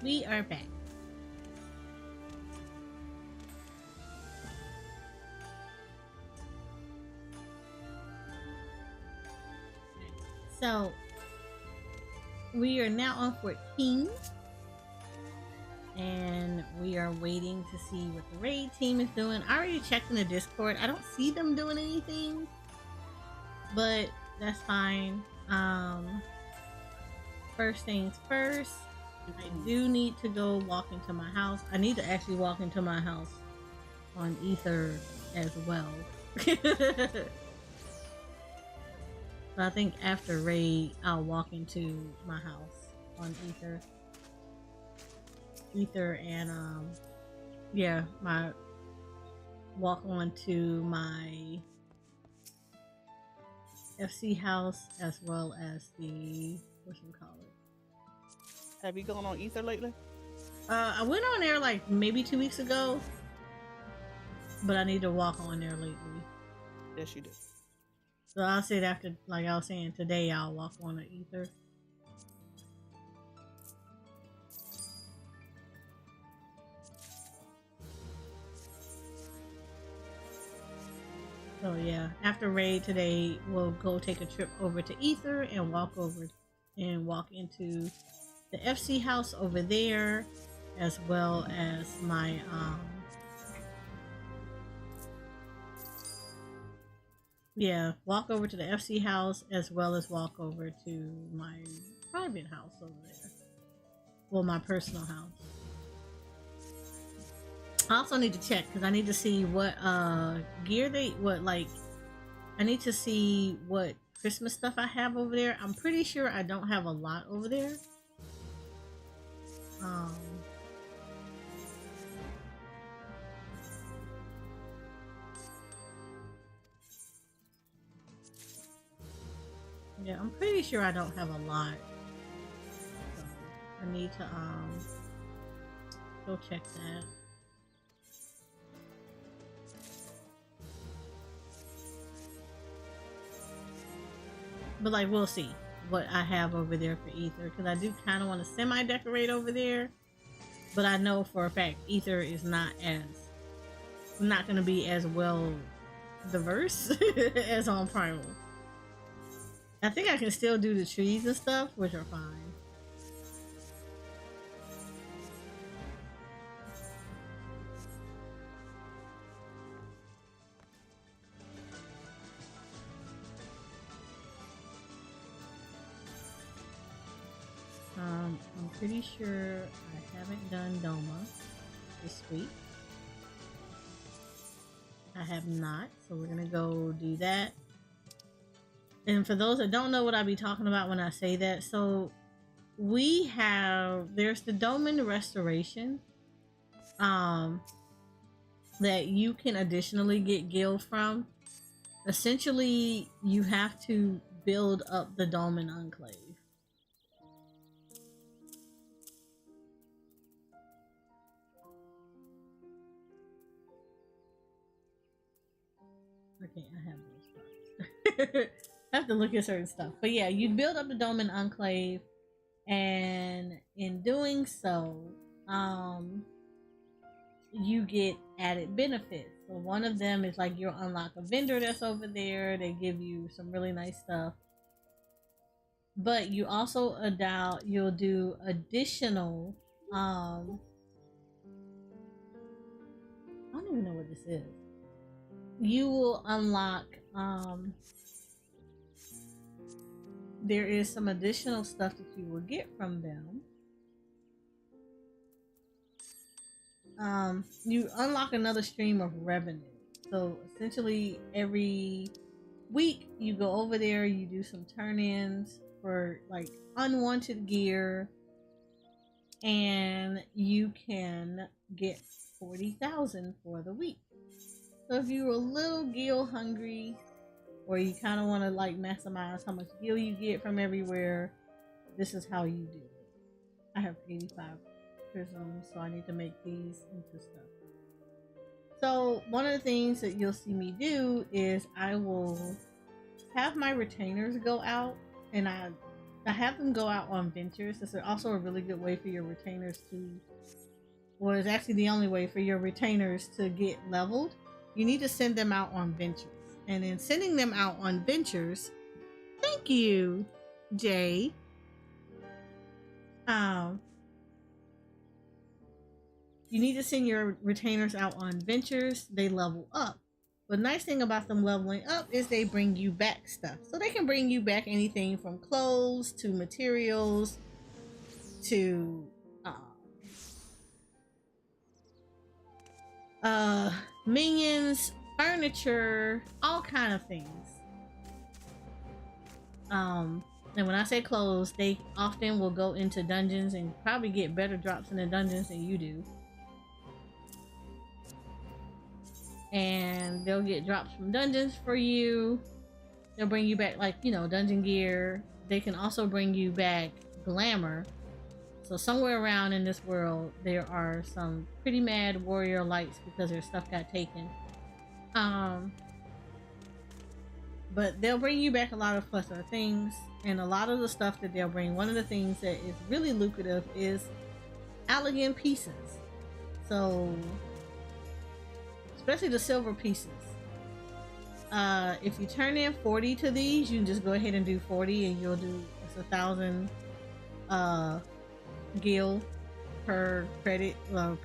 [SPEAKER 2] We are back. So we are now on 14, and we are waiting to see what the raid team is doing. I already checked in the Discord. I don't see them doing anything, but that's fine. First things first, I do need to go walk into my house. I need to actually walk into my house on Ether as well. So I think after raid, I'll walk into my house on Ether. Ether and yeah, my walk on to my FC house as well as the whatchamacallit.
[SPEAKER 4] Have you gone on Ether lately?
[SPEAKER 2] I went on there like maybe 2 weeks ago, but I need to walk on there lately.
[SPEAKER 4] Yes, you do.
[SPEAKER 2] So I'll say it after, like I was saying, today I'll walk on the Ether. So yeah, after raid today, we'll go take a trip over to Ether and walk into the FC house over there, as well as my walk over to the FC house as well as walk over to my private house over there. Well, my personal house. I also need to check because I need to see what gear I need to see what Christmas stuff I have over there. I'm pretty sure I don't have a lot over there. Yeah, I'm pretty sure I don't have a lot. So I need to go check that. But like, we'll see what I have over there for Ether, because I do kind of want to semi-decorate over there. But I know for a fact Ether is not going to be as well diverse as on Primal. I think I can still do the trees and stuff, which are fine. I'm pretty sure I haven't done Doma this week. I have not, so we're gonna go do that. And for those that don't know what I be talking about when I say that, so there's the Domain Restoration that you can additionally get gil from. Essentially, you have to build up the Domain Enclave. Okay, I have those parts. I have to look at certain stuff. But yeah, you build up the Domain Enclave, and in doing so, you get added benefits. So one of them is like you'll unlock a vendor that's over there. They give you some really nice stuff. But you also you'll do additional I don't even know what this is. You will unlock there is some additional stuff that you will get from them. You unlock another stream of revenue. So essentially every week you go over there, you do some turn-ins for like unwanted gear, and you can get 40,000 for the week. So if you're a little gil hungry, or you kind of want to like maximize how much gil you get from everywhere, this is how you do it. I have 85 prisms, so I need to make these into stuff. So one of the things that you'll see me do is I will have my retainers go out, and I have them go out on ventures. This is also a really good way for your retainers to, well, it's actually the only way for your retainers to get leveled. You need to send them out on ventures. And in sending them out on ventures, thank you, Jay. You need to send your retainers out on ventures. They level up. The nice thing about them leveling up is they bring you back stuff. So they can bring you back anything from clothes to materials to minions, furniture, all kind of things. And when I say clothes, they often will go into dungeons and probably get better drops in the dungeons than you do. And they'll get drops from dungeons for you. They'll bring you back, like, you know, dungeon gear. They can also bring you back glamour. So somewhere around in this world, there are some pretty mad warrior lights because their stuff got taken. But they'll bring you back a lot of plus other things, and a lot of the stuff that they'll bring, one of the things that is really lucrative is elegant pieces. So, especially the silver pieces. If you turn in 40 to these, you can just go ahead and do 40, and you'll do, it's 1,000 gil per credit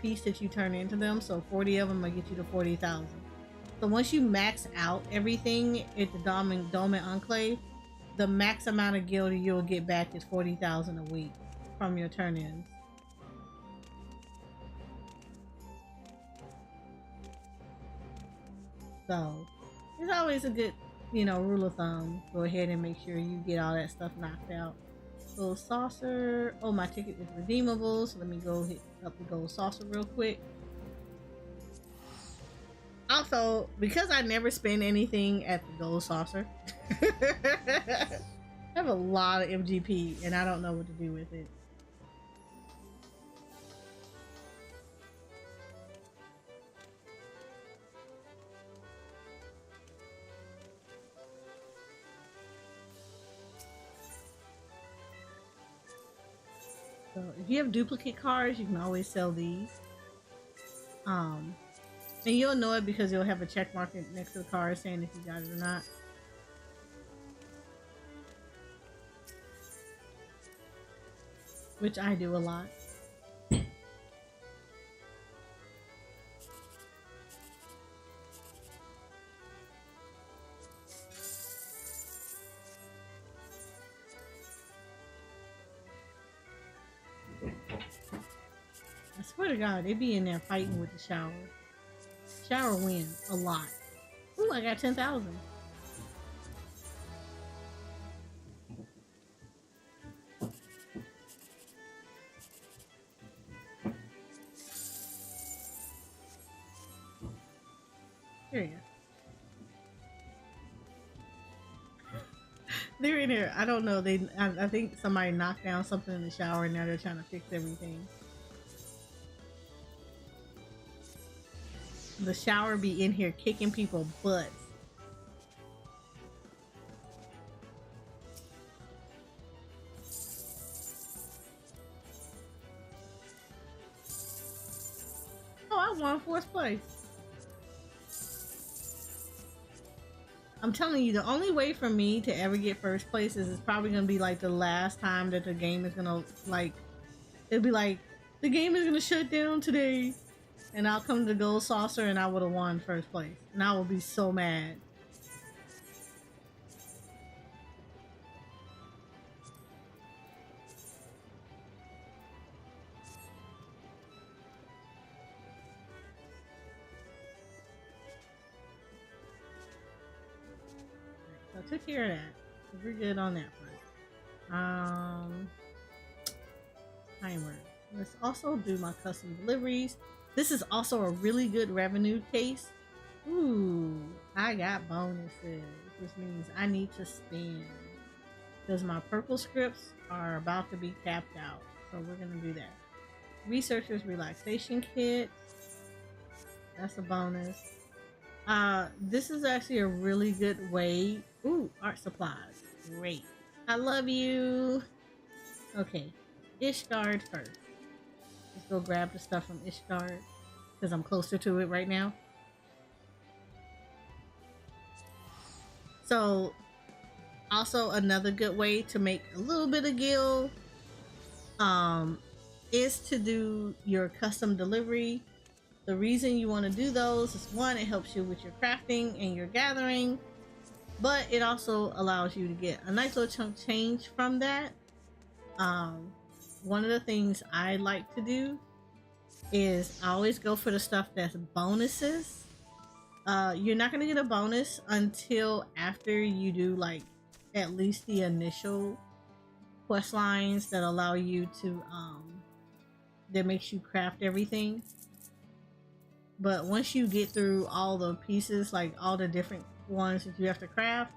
[SPEAKER 2] piece that you turn into them. So 40 of them will get you to 40,000. So once you max out everything at the Dome and Enclave, the max amount of gil you'll get back is 40,000 a week from your turn-ins. So it's always a good, you know, rule of thumb. Go ahead and make sure you get all that stuff knocked out. Gold saucer. Oh, my ticket is redeemable, so let me go hit up the gold saucer real quick. Also, because I never spend anything at the gold saucer, I have a lot of MGP and I don't know what to do with it. So if you have duplicate cards, you can always sell these. And you'll know it because you'll have a check mark next to the card saying if you got it or not. Which I do a lot. I swear to God, they be in there fighting with the shower. Shower wins a lot. Ooh, I got 10,000. Here you go. They're in here. I don't know. I think somebody knocked down something in the shower and now they're trying to fix everything. The shower be in here kicking people butts. Oh, I won 4th place. I'm telling you, the only way for me to ever get 1st place is it's probably gonna be like the last time that the game is gonna, like, it'll be like, the game is gonna shut down today. And I'll come to gold saucer and I would have won 1st place. And I will be so mad. took care of that. So we're good on that front. Timer. Let's also do my custom deliveries. This is also a really good revenue case. Ooh, I got bonuses, which means I need to spend because my purple scripts are about to be capped out. So we're gonna do that. Researchers relaxation kit. That's a bonus. This is actually a really good way. Ooh, art supplies. Great. I love you. Okay, Ishgard first. Let's go grab the stuff from Ishgard because I'm closer to it right now. So, also another good way to make a little bit of gil is to do your custom delivery. The reason you want to do those is one, it helps you with your crafting and your gathering, but it also allows you to get a nice little chunk change from that. One of the things I like to do is I always go for the stuff that's bonuses. You're not going to get a bonus until after you do like at least the initial quest lines that allow you to that makes you craft everything. But once you get through all the pieces, like all the different ones that you have to craft,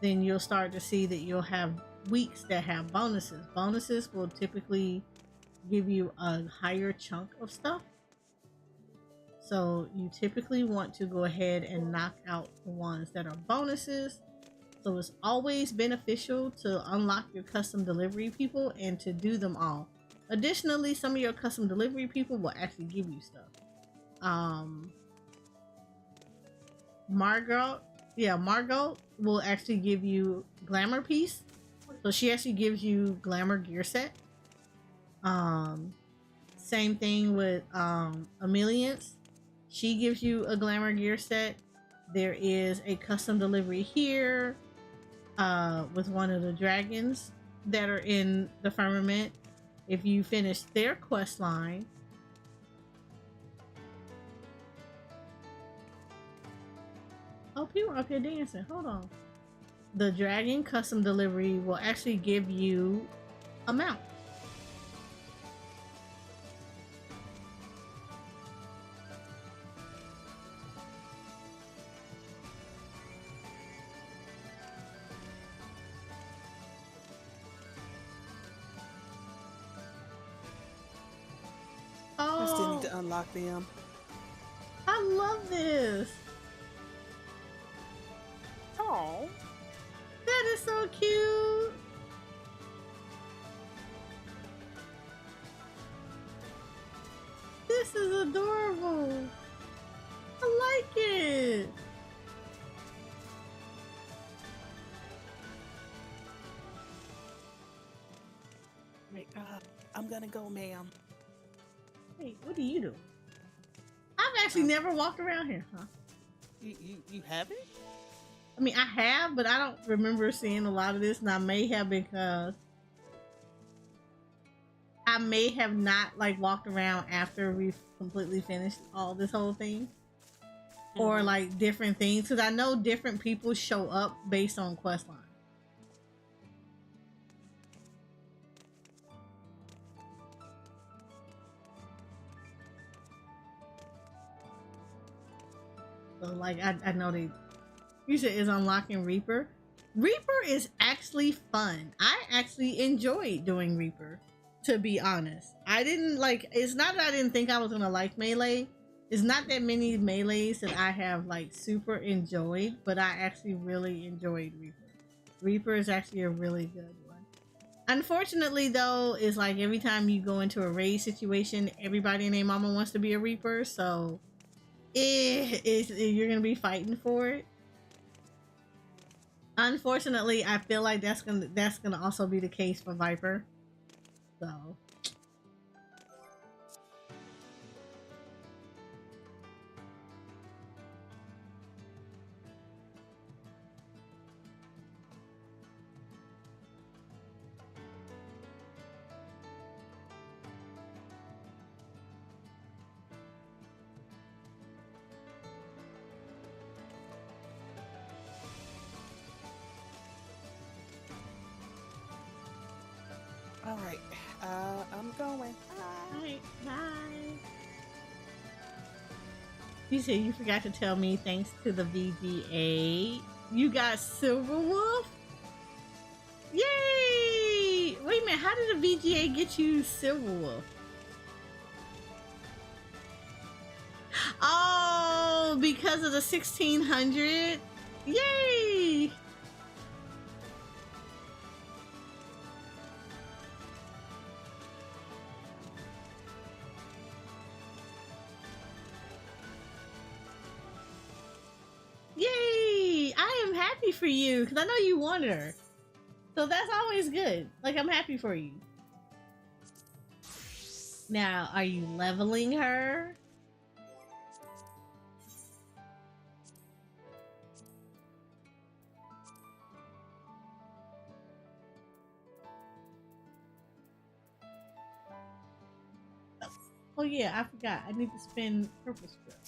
[SPEAKER 2] then you'll start to see that you'll have weeks that have bonuses. Bonuses will typically give you a higher chunk of stuff. So you typically want to go ahead and knock out the ones that are bonuses. So it's always beneficial to unlock your custom delivery people and to do them all. Additionally, some of your custom delivery people will actually give you stuff. Margot will actually give you glamour piece. So she actually gives you glamour gear set. Same thing with Ameliance. She gives you a glamour gear set. There is a custom delivery here with one of the dragons that are in the firmament. If you finish their quest line, oh, people are up here dancing. Hold on. The dragon custom delivery will actually give you a mount.
[SPEAKER 4] I still need
[SPEAKER 2] Oh,
[SPEAKER 4] to unlock them.
[SPEAKER 2] I love this.
[SPEAKER 4] Oh,
[SPEAKER 2] That is so cute. This is adorable. I like it.
[SPEAKER 4] wait, I'm gonna go, ma'am.
[SPEAKER 2] Wait, what do you do? I've actually never walked around here, huh?
[SPEAKER 4] You haven't?
[SPEAKER 2] I mean, I have, but I don't remember seeing a lot of this, and I may have because I may have not like walked around after we've completely finished all this whole thing, or like different things, because I know different people show up based on quest line. So like I know they usually is unlocking Reaper. Reaper is actually fun. I actually enjoyed doing Reaper, to be honest. I didn't like, it's not that I didn't think I was gonna like Melee. It's not that many Melees that I have like super enjoyed, but I actually really enjoyed Reaper. Reaper is actually a really good one. Unfortunately though, is like every time you go into a raid situation, everybody and their mama wants to be a Reaper, so you're gonna be fighting for it. Unfortunately, I feel like that's gonna also be the case for Viper. So
[SPEAKER 4] All right. I'm going. Bye.
[SPEAKER 2] All right, bye. You said you forgot to tell me thanks to the VGA, you got Silver Wolf? Yay! Wait a minute, how did the VGA get you Silver Wolf? Oh, because of the 1600? Yay! Yay! I am happy for you because I know you wanted her. So that's always good. Like, I'm happy for you. Now, are you leveling her? Oh yeah, I forgot. I need to spend purple script.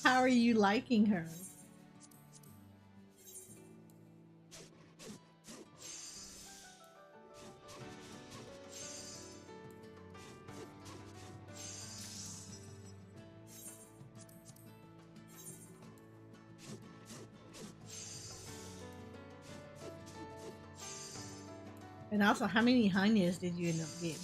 [SPEAKER 2] How are you liking her? And also, how many Hanyas did you end up getting?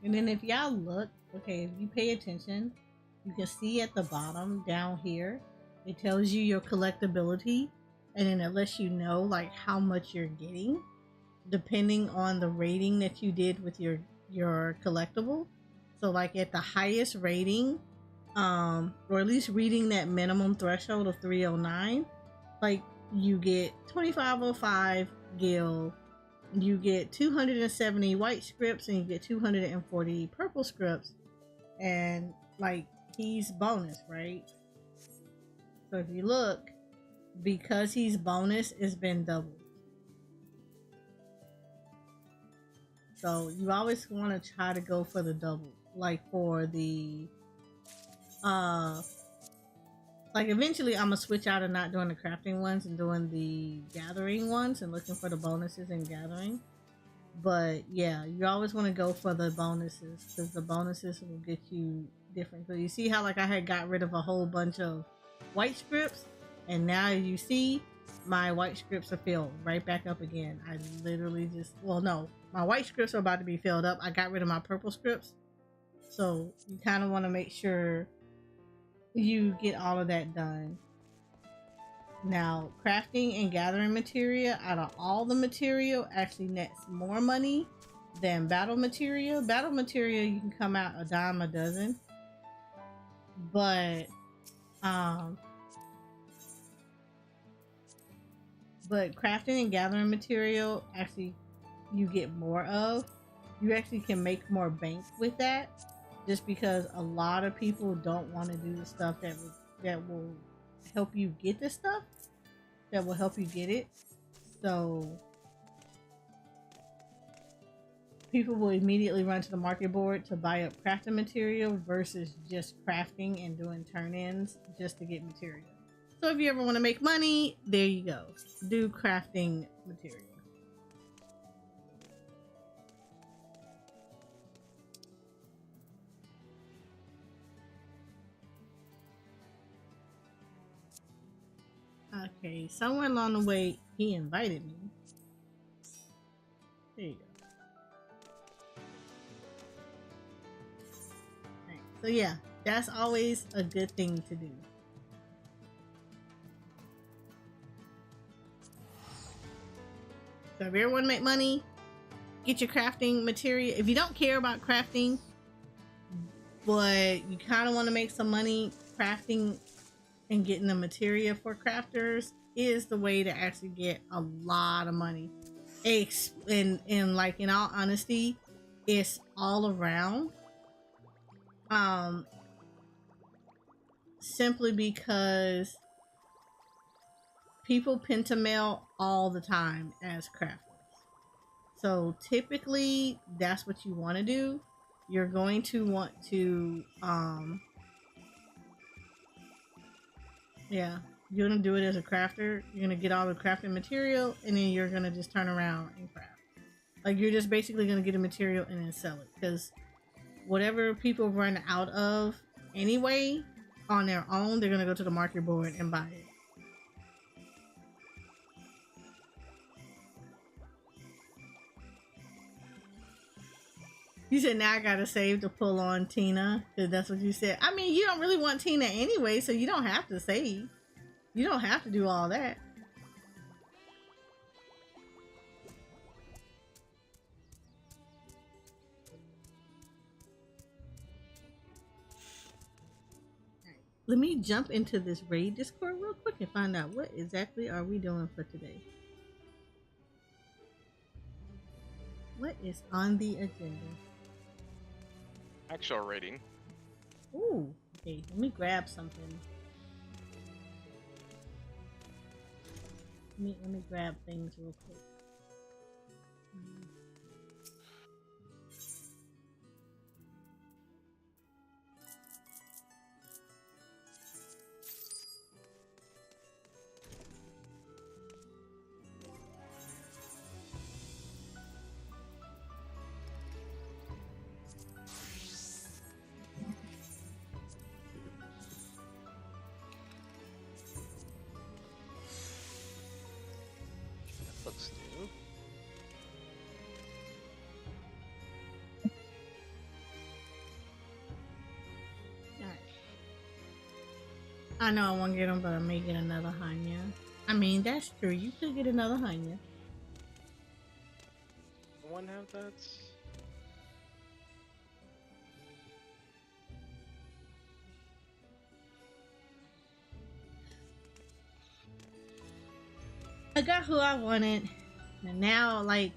[SPEAKER 2] And then if y'all look, okay, if you pay attention, you can see at the bottom down here, it tells you your collectability, and then it lets you know like how much you're getting depending on the rating that you did with your collectible. So like at the highest rating, or at least reading that minimum threshold of 309, like you get 2505 gil, you get 270 white scripts, and you get 240 purple scripts, and like he's bonus, right? So if you look, because he's bonus, it's been doubled. So you always want to try to go for the double, like for the like eventually I'm gonna switch out and not doing the crafting ones and doing the gathering ones and looking for the bonuses and gathering. But yeah, you always want to go for the bonuses because the bonuses will get you different. So you see how like I had got rid of a whole bunch of white scripts, and now you see my white scripts are filled right back up again. I literally just, well no, my white scripts are about to be filled up. I got rid of my purple scripts. So you kind of want to make sure you get all of that done. Now, crafting and gathering material, out of all the material, actually nets more money than battle material. Battle material, you can come out a dime a dozen. But crafting and gathering material, actually, you get more of. you actually can make more bank with that, just because a lot of people don't want to do the stuff that will help you get the stuff that will help you get it. So people will immediately run to the market board to buy up crafting material versus just crafting and doing turn-ins just to get material. So if you ever want to make money, there you go. Do crafting material. Okay, somewhere along the way, he invited me. There you go. Right. So yeah, that's always a good thing to do. So if you ever want to make money, get your crafting material. If you don't care about crafting, but you kind of want to make some money, crafting and getting the material for crafters is the way to actually get a lot of money. And like, in all honesty, it's all around. Simply because people pentamail all the time as crafters. So typically that's what you want to do. You're going to want to yeah, you're gonna do it as a crafter. You're gonna get all the crafting material and then you're gonna just turn around and craft. Like, you're just basically gonna get a material and then sell it, because whatever people run out of anyway on their own, they're gonna go to the market board and buy it. You said now I gotta save to pull on Tina, because that's what you said. I mean, you don't really want Tina anyway, so you don't have to save. You don't have to do all that. Right. Let me jump into this raid Discord real quick and find out what exactly are we doing for today. What is on the agenda?
[SPEAKER 5] Actual rating.
[SPEAKER 2] Ooh, okay, let me grab something. Let me grab things real quick.
[SPEAKER 5] Looks new.
[SPEAKER 2] Alright. I know I won't get them, but I may get another Hanya. I mean, that's true. You could get another Hanya.
[SPEAKER 5] One have that.
[SPEAKER 2] I got who I wanted, and now, like,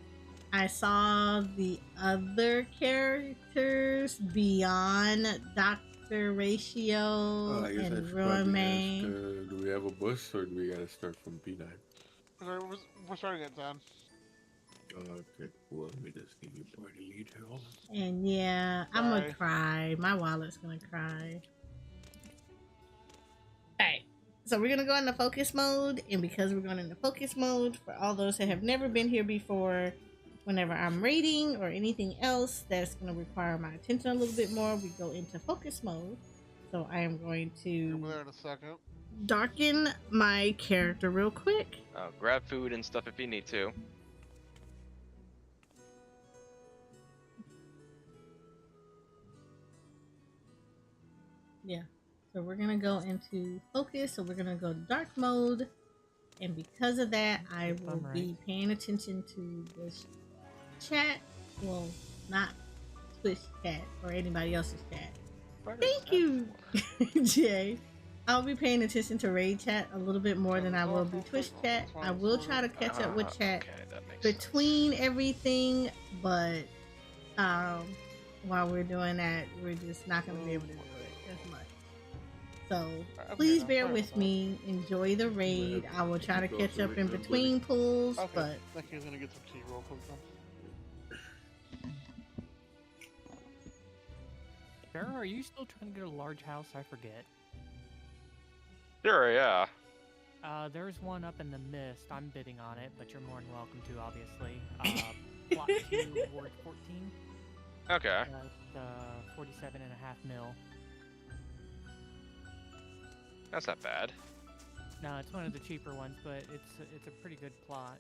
[SPEAKER 2] I saw the other characters beyond Dr. Ratio
[SPEAKER 6] I guess I
[SPEAKER 2] and
[SPEAKER 6] should probably
[SPEAKER 2] Rome.
[SPEAKER 6] ask, do we have a bus or do we gotta start from P9?
[SPEAKER 3] We're starting at 10.
[SPEAKER 6] Okay, well, let me just give you party lead here.
[SPEAKER 2] And yeah, I'm
[SPEAKER 3] Sorry.
[SPEAKER 2] gonna cry. My wallet's gonna cry. Alright, so we're gonna go into focus mode, and because we're going into focus mode, for all those that have never been here before, whenever I'm raiding or anything else that's gonna require my attention a little bit more, we go into focus mode. So I am going
[SPEAKER 3] We'll be
[SPEAKER 2] to
[SPEAKER 3] there in a second.
[SPEAKER 2] darken my character real quick.
[SPEAKER 5] Grab food and stuff if you need to.
[SPEAKER 2] Yeah, so we're gonna go into focus, so we're gonna go to dark mode, and because of that I will be paying attention to this chat. Well, not Twitch chat or anybody else's chat. Thank you, Jay. I'll be paying attention to raid chat a little bit more than I will be Twitch chat. I will try to catch up with chat
[SPEAKER 5] Okay, that makes
[SPEAKER 2] between everything, but while we're doing that, we're just not going to be able to do it as much. So
[SPEAKER 3] I'm
[SPEAKER 2] please
[SPEAKER 3] here now.
[SPEAKER 2] bear
[SPEAKER 3] Sorry
[SPEAKER 2] with
[SPEAKER 3] about
[SPEAKER 2] me. Enjoy the raid. I will try to catch up in between pulls,
[SPEAKER 3] that. Okay,
[SPEAKER 2] but
[SPEAKER 3] that kid's gonna get some tea real quick then.
[SPEAKER 7] Sarah, are you still trying to get a large house? I forget.
[SPEAKER 5] Sure, yeah.
[SPEAKER 7] There's one up in the mist. I'm bidding on it, but you're more than welcome to, obviously. Plot 2, Ward 14.
[SPEAKER 5] Okay.
[SPEAKER 7] 47.5 mil.
[SPEAKER 5] That's not bad.
[SPEAKER 7] No, it's one of the cheaper ones, but it's a pretty good plot.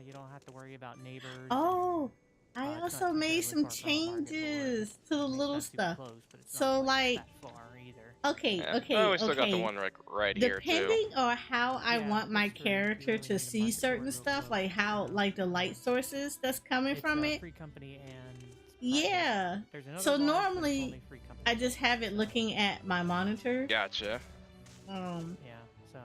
[SPEAKER 7] You don't have to worry about neighbors.
[SPEAKER 2] oh,
[SPEAKER 7] and,
[SPEAKER 2] I
[SPEAKER 7] it's
[SPEAKER 2] also
[SPEAKER 7] not
[SPEAKER 2] made
[SPEAKER 7] terribly
[SPEAKER 2] some
[SPEAKER 7] far from a market board.
[SPEAKER 2] changes to the
[SPEAKER 7] I mean, it's
[SPEAKER 2] little
[SPEAKER 7] not super
[SPEAKER 2] stuff.
[SPEAKER 7] close, but it's
[SPEAKER 2] So,
[SPEAKER 7] not,
[SPEAKER 2] like-
[SPEAKER 7] that far either.
[SPEAKER 2] Okay,
[SPEAKER 5] Yeah.
[SPEAKER 2] okay,
[SPEAKER 5] Oh, we still got the
[SPEAKER 2] okay.
[SPEAKER 5] one right here too.
[SPEAKER 2] Depending on how I
[SPEAKER 7] Yeah,
[SPEAKER 2] want my
[SPEAKER 7] that's true. You
[SPEAKER 2] character
[SPEAKER 7] really
[SPEAKER 2] to
[SPEAKER 7] need a
[SPEAKER 2] see
[SPEAKER 7] market board
[SPEAKER 2] certain
[SPEAKER 7] real
[SPEAKER 2] stuff,
[SPEAKER 7] close,
[SPEAKER 2] like how,
[SPEAKER 7] yeah.
[SPEAKER 2] like the light sources that's coming
[SPEAKER 7] It's
[SPEAKER 2] from it.
[SPEAKER 7] Free Company and private.
[SPEAKER 2] Yeah.
[SPEAKER 7] There's another
[SPEAKER 2] So
[SPEAKER 7] large, but it's
[SPEAKER 2] normally,
[SPEAKER 7] only Free Company.
[SPEAKER 2] I just have it looking at my monitor.
[SPEAKER 5] Gotcha.
[SPEAKER 7] Yeah, so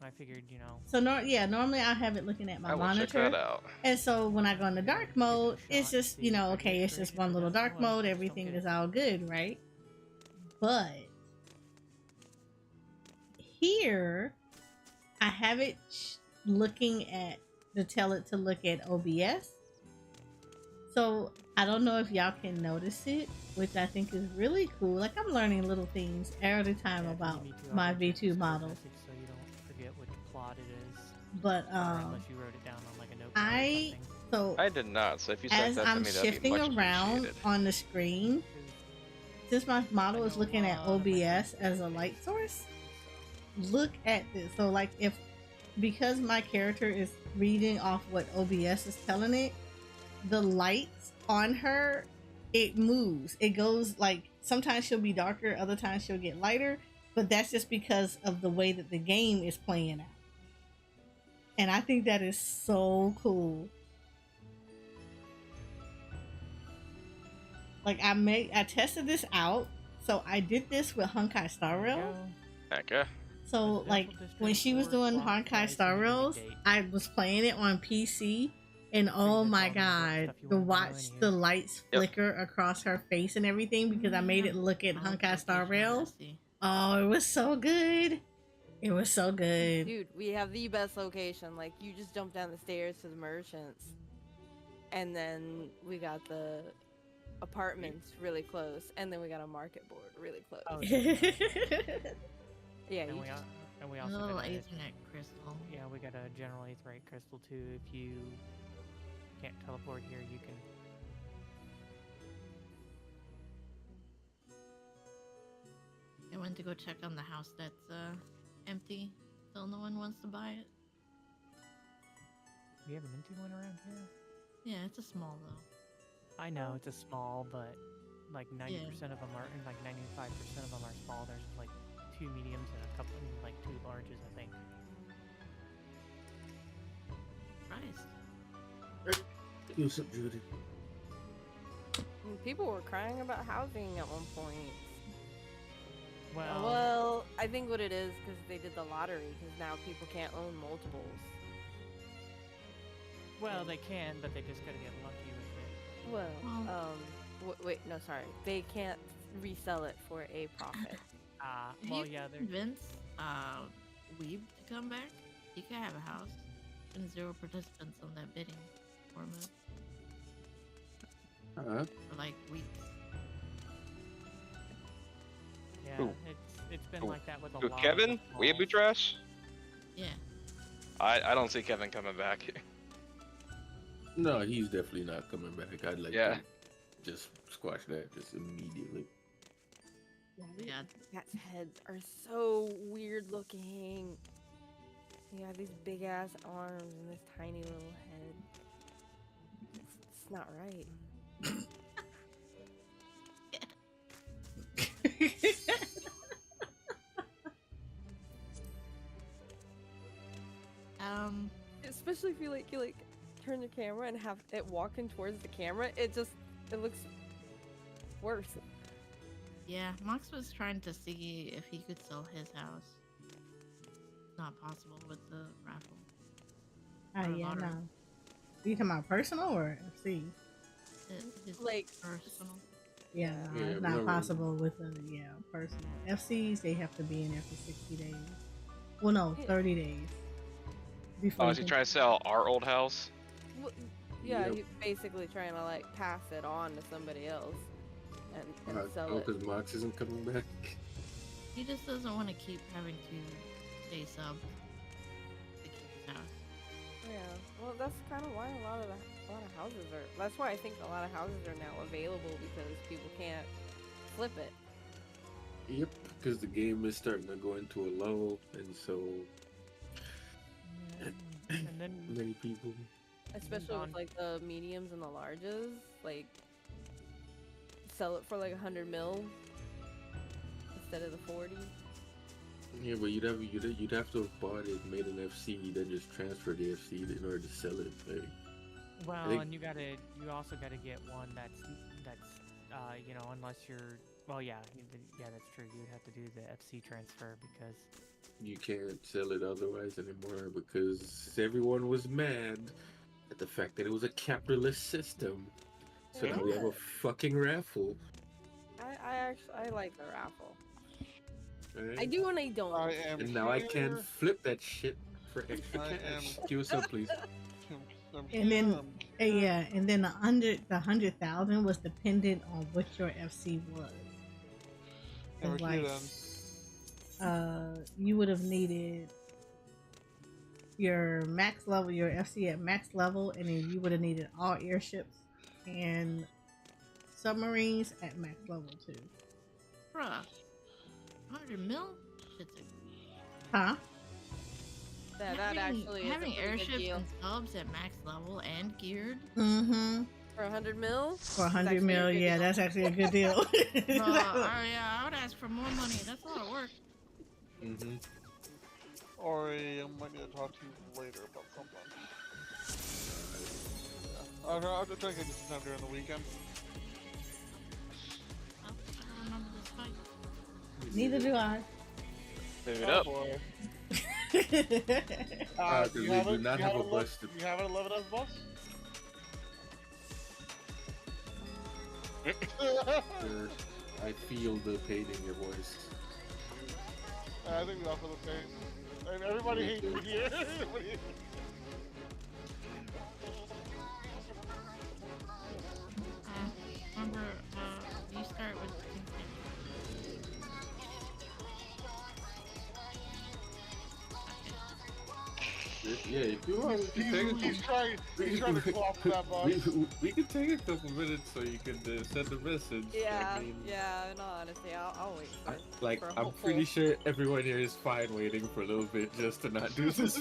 [SPEAKER 7] I figured
[SPEAKER 2] Normally I have it looking at my
[SPEAKER 5] I will check
[SPEAKER 2] monitor.
[SPEAKER 5] that out.
[SPEAKER 2] And so when I go into dark mode, it's
[SPEAKER 7] shot
[SPEAKER 2] just,
[SPEAKER 7] and see if I
[SPEAKER 2] okay,
[SPEAKER 7] get
[SPEAKER 2] it's just
[SPEAKER 7] creative
[SPEAKER 2] one
[SPEAKER 7] with
[SPEAKER 2] little
[SPEAKER 7] that.
[SPEAKER 2] dark
[SPEAKER 7] Well,
[SPEAKER 2] mode,
[SPEAKER 7] just
[SPEAKER 2] everything
[SPEAKER 7] don't get
[SPEAKER 2] is
[SPEAKER 7] it.
[SPEAKER 2] all good, right? But here, I have it looking at tell it to look at OBS. So I don't know if y'all can notice it, which I think is really cool. Like, I'm learning little things every time
[SPEAKER 7] Yeah,
[SPEAKER 2] about
[SPEAKER 7] me too. I'll
[SPEAKER 2] my
[SPEAKER 7] get you a
[SPEAKER 2] V2
[SPEAKER 7] Discord
[SPEAKER 2] model.
[SPEAKER 7] message so you don't forget which plot it is.
[SPEAKER 2] But
[SPEAKER 7] Or unless you wrote it down on like a notepad or
[SPEAKER 2] I
[SPEAKER 7] something.
[SPEAKER 2] so
[SPEAKER 5] I did not, so if you sent
[SPEAKER 2] as
[SPEAKER 5] that to
[SPEAKER 2] I'm
[SPEAKER 5] me, that'd be
[SPEAKER 2] shifting
[SPEAKER 5] much
[SPEAKER 2] around
[SPEAKER 5] appreciated.
[SPEAKER 2] on the screen,
[SPEAKER 7] 'Cause
[SPEAKER 2] since my model
[SPEAKER 7] I
[SPEAKER 2] is
[SPEAKER 7] know a
[SPEAKER 2] looking at
[SPEAKER 7] lot of my
[SPEAKER 2] OBS
[SPEAKER 7] friends
[SPEAKER 2] as a
[SPEAKER 7] play
[SPEAKER 2] light
[SPEAKER 7] this
[SPEAKER 2] source,
[SPEAKER 7] stuff.
[SPEAKER 2] look at this. So like because my character is reading off what OBS is telling it, the lights on her, it moves. It goes like sometimes she'll be darker, other times she'll get lighter, but that's just because of the way that the game is playing out. And I think that is so cool. Like I tested this out. So I did this with Honkai Star
[SPEAKER 7] There you
[SPEAKER 2] Rails.
[SPEAKER 7] go.
[SPEAKER 2] So
[SPEAKER 5] Okay.
[SPEAKER 7] Residential
[SPEAKER 2] like when
[SPEAKER 7] district
[SPEAKER 2] she was
[SPEAKER 7] or
[SPEAKER 2] doing
[SPEAKER 7] block
[SPEAKER 2] Honkai
[SPEAKER 7] price
[SPEAKER 2] Star
[SPEAKER 7] and
[SPEAKER 2] Rails,
[SPEAKER 7] date.
[SPEAKER 2] I was playing it on PC, and oh
[SPEAKER 7] that's
[SPEAKER 2] my
[SPEAKER 7] all the
[SPEAKER 2] god,
[SPEAKER 7] stuff you
[SPEAKER 2] to
[SPEAKER 7] wanna know
[SPEAKER 2] watch
[SPEAKER 7] anyway.
[SPEAKER 2] the lights
[SPEAKER 5] Yep.
[SPEAKER 2] flicker across her face and everything because I made it look at Honkai Star Rails. Oh, it was so good. It was so good.
[SPEAKER 8] Dude, we have the best location. Like, you just jump down the stairs to the merchants. And then we got the apartments really close. And then we got a market board really close.
[SPEAKER 7] Oh,
[SPEAKER 8] Yeah,
[SPEAKER 7] and
[SPEAKER 8] you
[SPEAKER 7] we,
[SPEAKER 8] just,
[SPEAKER 7] and we
[SPEAKER 9] A
[SPEAKER 7] also
[SPEAKER 9] little
[SPEAKER 7] got a,
[SPEAKER 9] Ethernet crystal.
[SPEAKER 7] yeah, we got a general aetheryte crystal too. If you can't teleport here, you can.
[SPEAKER 9] I went to go check on the house that's empty. Still no one wants to buy it.
[SPEAKER 7] We have an empty one around here.
[SPEAKER 9] Yeah, it's a small though.
[SPEAKER 7] I know it's a small, but like 90% of them are, and like 95% of them are small. There's like 2 mediums and a couple, like 2 larges, I think.
[SPEAKER 9] Christ.
[SPEAKER 6] What's up, Judy?
[SPEAKER 8] people were crying about housing at one point.
[SPEAKER 7] Well,
[SPEAKER 8] I think what it is because they did the lottery because now people can't own multiples.
[SPEAKER 7] well, they can, but they just gotta get lucky with it.
[SPEAKER 8] Well, wait, no, sorry. They can't resell it for a profit.
[SPEAKER 9] If
[SPEAKER 7] Well,
[SPEAKER 9] you
[SPEAKER 7] yeah, they're.
[SPEAKER 9] convince Weeb to come back, he could have a house. And 0 participants on that bidding format for like weeks.
[SPEAKER 7] Yeah,
[SPEAKER 5] Who?
[SPEAKER 7] it's been
[SPEAKER 5] Who?
[SPEAKER 7] like that with a
[SPEAKER 5] Who,
[SPEAKER 7] lot.
[SPEAKER 5] Kevin?
[SPEAKER 7] Of the
[SPEAKER 5] Weeaboo
[SPEAKER 7] malls.
[SPEAKER 5] Trash?
[SPEAKER 9] Yeah.
[SPEAKER 5] I don't see Kevin coming back.
[SPEAKER 6] No, he's definitely not coming back. I'd like
[SPEAKER 5] Yeah.
[SPEAKER 6] to just squash that just immediately.
[SPEAKER 9] Yeah.
[SPEAKER 8] Cats' heads are so weird looking. You have these big ass arms and this tiny little head. It's not right. Especially if you turn the camera and have it walking towards the camera, it looks worse.
[SPEAKER 9] Yeah, Mox was trying to see if he could sell his house. Not possible with the raffle.
[SPEAKER 2] Oh
[SPEAKER 9] Or
[SPEAKER 2] yeah,
[SPEAKER 9] lottery.
[SPEAKER 2] no. You talking about personal or FC?
[SPEAKER 9] It's
[SPEAKER 8] Like-
[SPEAKER 9] personal.
[SPEAKER 2] Yeah, no,
[SPEAKER 6] Yeah,
[SPEAKER 2] it's not
[SPEAKER 6] remember-
[SPEAKER 2] possible with the personal FCs. They have to be in there for 60 days. Well, no, 30 days. Before
[SPEAKER 5] Oh,
[SPEAKER 2] you
[SPEAKER 5] is he
[SPEAKER 2] can-
[SPEAKER 5] trying to sell our old house?
[SPEAKER 8] Yeah,
[SPEAKER 6] Yep.
[SPEAKER 8] he's basically trying to like pass it on to somebody else and sell
[SPEAKER 6] Oh,
[SPEAKER 8] it.
[SPEAKER 6] because Mox isn't coming back.
[SPEAKER 9] He just doesn't want to keep having to stay sub to keep his house.
[SPEAKER 8] Yeah, well, that's kind of why a lot of houses are. That's why I think a lot of houses are now available because people can't flip it.
[SPEAKER 6] Yep, because the game is starting to go into a lull, and so
[SPEAKER 7] Yeah. And then
[SPEAKER 6] many people.
[SPEAKER 8] Especially
[SPEAKER 7] on-
[SPEAKER 8] with like the mediums and the larges, like sell it for like 100 mil instead of the 40.
[SPEAKER 6] Yeah, but you'd have to have bought it, made an FC, then just transfer the FC in order to sell it. Like,
[SPEAKER 7] well,
[SPEAKER 6] think-
[SPEAKER 7] and you also gotta get one that's you know, unless you're, well, yeah, that's true. You would have to do the FC transfer because
[SPEAKER 6] you can't sell it otherwise anymore because everyone was mad at the fact that it was a capitalist system. So now we have a fucking raffle.
[SPEAKER 8] I like the raffle.
[SPEAKER 6] Right?
[SPEAKER 8] I do and I don't.
[SPEAKER 3] I am
[SPEAKER 6] And now I
[SPEAKER 3] here.
[SPEAKER 6] can flip that shit for extra
[SPEAKER 3] I
[SPEAKER 6] cash.
[SPEAKER 3] am-
[SPEAKER 6] Give us up, please.
[SPEAKER 2] And then, and then the 100,000 was dependent on what your FC was.
[SPEAKER 3] And we're
[SPEAKER 2] like,
[SPEAKER 3] here then.
[SPEAKER 2] You would have needed your max level, your FC at max level, and then you would have needed all airships and submarines at max level too.
[SPEAKER 9] Bruh, 100 mil? Shit's
[SPEAKER 2] Huh?
[SPEAKER 8] That
[SPEAKER 9] having,
[SPEAKER 8] actually is a
[SPEAKER 9] having
[SPEAKER 8] pretty good
[SPEAKER 9] airships
[SPEAKER 8] deal.
[SPEAKER 9] and subs at max level and geared.
[SPEAKER 2] Mm-hmm.
[SPEAKER 8] For 100 mil?
[SPEAKER 2] For 100 mil, yeah, that's actually a good deal.
[SPEAKER 9] Bruh, yeah, I would ask for more money. That's a lot of work.
[SPEAKER 6] Mm-hmm.
[SPEAKER 3] Ori, I might need to talk to you later about something. Yeah. I'll try to get you some time during the weekend.
[SPEAKER 9] I don't remember this fight.
[SPEAKER 2] Neither do I.
[SPEAKER 5] Move it up.
[SPEAKER 3] Boy.
[SPEAKER 6] Because we do not have a bus to...
[SPEAKER 3] You have an 11S bus?
[SPEAKER 6] I feel the pain in your voice.
[SPEAKER 3] I think we all feel the same. And everybody hates me here. Everybody-
[SPEAKER 9] Remember, you start with
[SPEAKER 6] Yeah, if you want, we can take a
[SPEAKER 3] He's trying to claw for that bus.
[SPEAKER 6] we can take a couple minutes so you can send a message.
[SPEAKER 8] Yeah,
[SPEAKER 6] I mean,
[SPEAKER 8] yeah, no, honestly, I'll wait.
[SPEAKER 6] like,
[SPEAKER 8] for a
[SPEAKER 6] I'm
[SPEAKER 8] hopeful-
[SPEAKER 6] pretty sure everyone here is fine waiting for a little bit just to not do this.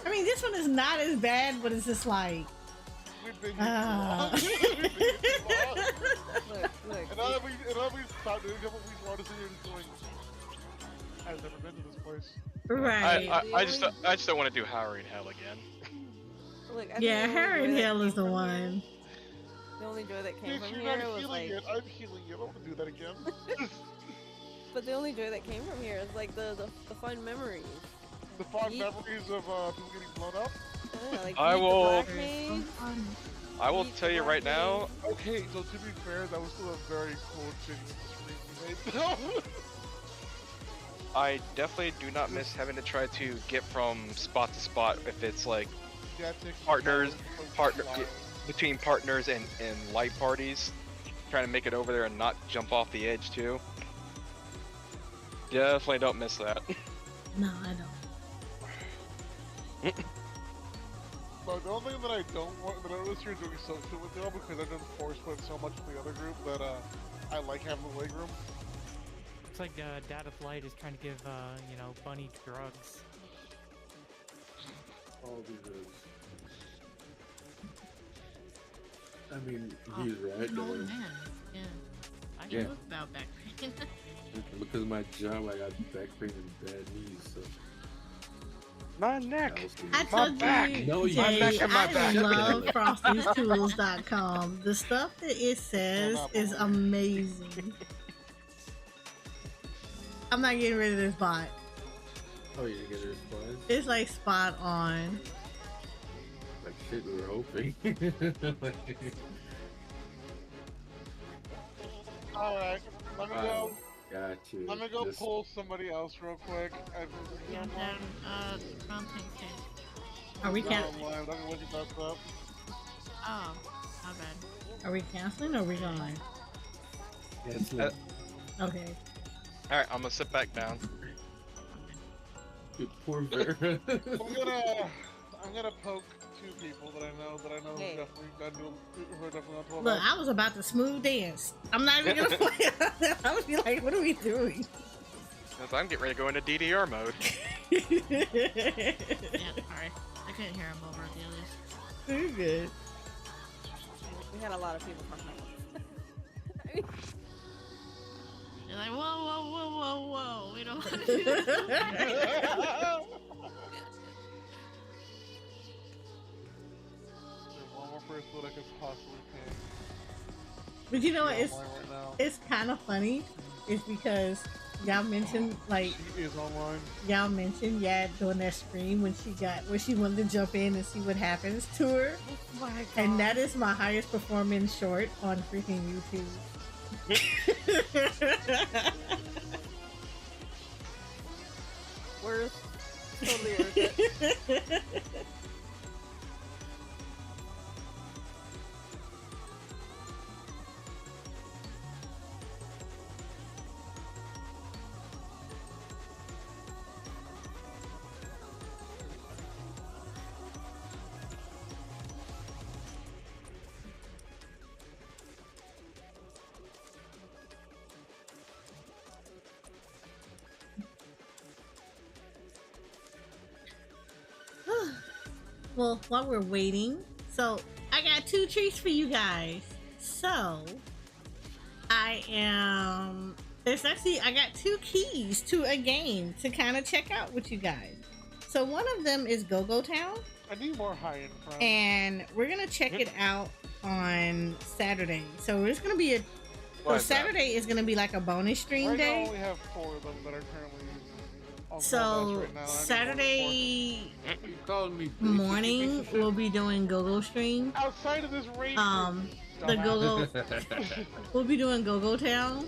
[SPEAKER 2] I mean, this one is not as bad, but it's just like,
[SPEAKER 3] We've been
[SPEAKER 2] Ah.
[SPEAKER 3] here too long. We've been here too long.
[SPEAKER 8] Look,
[SPEAKER 3] And now that we stopped doing it, we want to sit here and doing. I've never been to this place.
[SPEAKER 2] right.
[SPEAKER 5] I just don't want to do Howard in Hell again.
[SPEAKER 8] look. I think
[SPEAKER 2] Yeah,
[SPEAKER 8] the only
[SPEAKER 2] Harry
[SPEAKER 8] joy that
[SPEAKER 2] Hill is
[SPEAKER 8] came
[SPEAKER 2] the
[SPEAKER 8] from
[SPEAKER 2] one.
[SPEAKER 8] here- The only joy that came
[SPEAKER 3] If
[SPEAKER 8] from
[SPEAKER 3] you're
[SPEAKER 8] here
[SPEAKER 3] not
[SPEAKER 8] was
[SPEAKER 3] healing
[SPEAKER 8] like,
[SPEAKER 3] it, I'm healing it. I don't want to do that again.
[SPEAKER 8] but the only joy that came from here is like the fun memories.
[SPEAKER 3] The fond
[SPEAKER 8] Yeet.
[SPEAKER 3] memories of people getting blown up.
[SPEAKER 8] Yeah, like
[SPEAKER 5] I
[SPEAKER 8] Yeet the
[SPEAKER 5] will-
[SPEAKER 8] Black
[SPEAKER 9] so
[SPEAKER 8] Maid.
[SPEAKER 9] fun.
[SPEAKER 5] I will
[SPEAKER 8] Yeet
[SPEAKER 5] tell
[SPEAKER 8] the
[SPEAKER 5] you
[SPEAKER 8] Black
[SPEAKER 5] right now,
[SPEAKER 8] Maid.
[SPEAKER 3] Okay, so to be fair, that was still a very cool screen you made.
[SPEAKER 5] I definitely do not miss having to try to get from spot to spot if it's like
[SPEAKER 3] Yeah, it takes
[SPEAKER 5] Partners-
[SPEAKER 3] a
[SPEAKER 5] partner
[SPEAKER 3] lot.
[SPEAKER 5] between partners and light parties, trying to make it over there and not jump off the edge too. Definitely don't miss that.
[SPEAKER 2] No, I don't.
[SPEAKER 3] But the only thing that I don't want, that I notice you're doing social with y'all because I've done force with so much with the other group that I like having the leg room.
[SPEAKER 7] it's like Dad of Light is trying to give you know, Bunny drugs.
[SPEAKER 6] All the drugs. I mean, he's
[SPEAKER 9] Oh,
[SPEAKER 6] right
[SPEAKER 9] an old
[SPEAKER 6] though.
[SPEAKER 9] man. Yeah. I
[SPEAKER 6] Yeah.
[SPEAKER 9] know about back pain.
[SPEAKER 6] Because of my job, I got back pain and bad knees, so
[SPEAKER 5] My neck.
[SPEAKER 2] I
[SPEAKER 5] My
[SPEAKER 2] told
[SPEAKER 5] back.
[SPEAKER 2] you,
[SPEAKER 6] No, you-
[SPEAKER 5] My
[SPEAKER 2] Jay,
[SPEAKER 5] back and my
[SPEAKER 2] I
[SPEAKER 5] back.
[SPEAKER 2] love Frosty'sTools.com. The stuff that it says is amazing. I'm not getting rid of this bot.
[SPEAKER 6] Oh, you didn't get a response?
[SPEAKER 2] It's like spot on.
[SPEAKER 6] Like shit, we were hoping.
[SPEAKER 3] All right, let me go.
[SPEAKER 6] Got you.
[SPEAKER 3] Let me go
[SPEAKER 6] Just-
[SPEAKER 3] pull somebody else real quick.
[SPEAKER 9] Yeah, then, wrong thing changed.
[SPEAKER 2] Are we
[SPEAKER 3] Not
[SPEAKER 2] can
[SPEAKER 3] online. Let me look at that stuff.
[SPEAKER 9] Oh, my bad.
[SPEAKER 2] Are we canceling or are we going? Okay.
[SPEAKER 5] Alright, I'm gonna sit back down.
[SPEAKER 6] Good poor Vera.
[SPEAKER 3] I'm gonna poke two people that I know
[SPEAKER 8] Hey.
[SPEAKER 3] who are definitely on 12
[SPEAKER 2] Look, I was about to smooth dance. I'm not even gonna play. I would be like, what are we doing?
[SPEAKER 5] Because I'm getting ready to go into DDR mode.
[SPEAKER 9] Yeah, sorry. I couldn't hear him over the others.
[SPEAKER 2] You're good.
[SPEAKER 8] We had a lot of people from home.
[SPEAKER 9] You're like, whoa, whoa, whoa, whoa, whoa. We don't want to do this.
[SPEAKER 3] There's one more person that I could possibly pick.
[SPEAKER 2] But you know what?
[SPEAKER 3] She's online right now.
[SPEAKER 2] It's kind of funny. It's because y'all mentioned like
[SPEAKER 3] She is online.
[SPEAKER 2] y'all mentioned during that stream when she wanted to jump in and see what happens to her, and that is my highest performing short on freaking YouTube.
[SPEAKER 8] Totally worth it.
[SPEAKER 2] Well, while we're waiting, so I got 2 treats for you guys. So I got 2 keys to a game to kind of check out with you guys. So one of them is Go-Go Town,
[SPEAKER 3] I need more high-end friends.
[SPEAKER 2] and we're gonna check it out on Saturday. So it's gonna be Saturday is gonna be like a bonus stream
[SPEAKER 3] Right now, I
[SPEAKER 2] day.
[SPEAKER 3] only have 4 of them that are currently on Clubhouse
[SPEAKER 2] So
[SPEAKER 3] right now. I need
[SPEAKER 2] Saturday
[SPEAKER 6] You calling me bitch?
[SPEAKER 2] morning we'll be doing Go-Go stream.
[SPEAKER 3] more. Outside of this race.
[SPEAKER 2] The Go-Go we'll be doing Go-Go Town.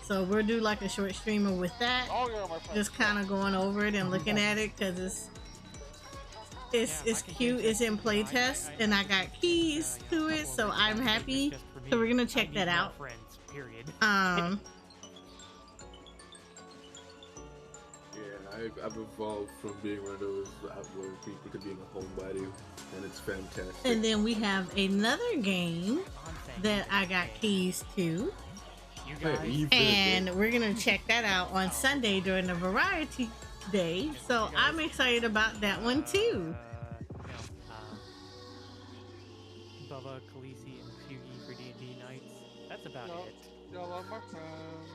[SPEAKER 2] So we'll do like a short streamer with that.
[SPEAKER 3] Oh, yeah, my friend.
[SPEAKER 2] Just kind of going over it and looking at it because it's cute. It's in playtest and I got keys to it, so I'm happy. So we're gonna check that out.
[SPEAKER 7] Friends, period.
[SPEAKER 6] Yeah, I've evolved from being one of those outgoing people to being a homebody, and it's fantastic.
[SPEAKER 2] And then we have another game that I got keys to,
[SPEAKER 7] You
[SPEAKER 6] Hey,
[SPEAKER 7] guys,
[SPEAKER 6] you
[SPEAKER 2] and we're gonna check that out on Sunday during the variety day. So I'm excited about that one too.
[SPEAKER 7] Bubba, Khaleesi, and Fugi for D&D nights. That's about
[SPEAKER 3] Y'all-
[SPEAKER 7] it.
[SPEAKER 3] Y'all are my friends.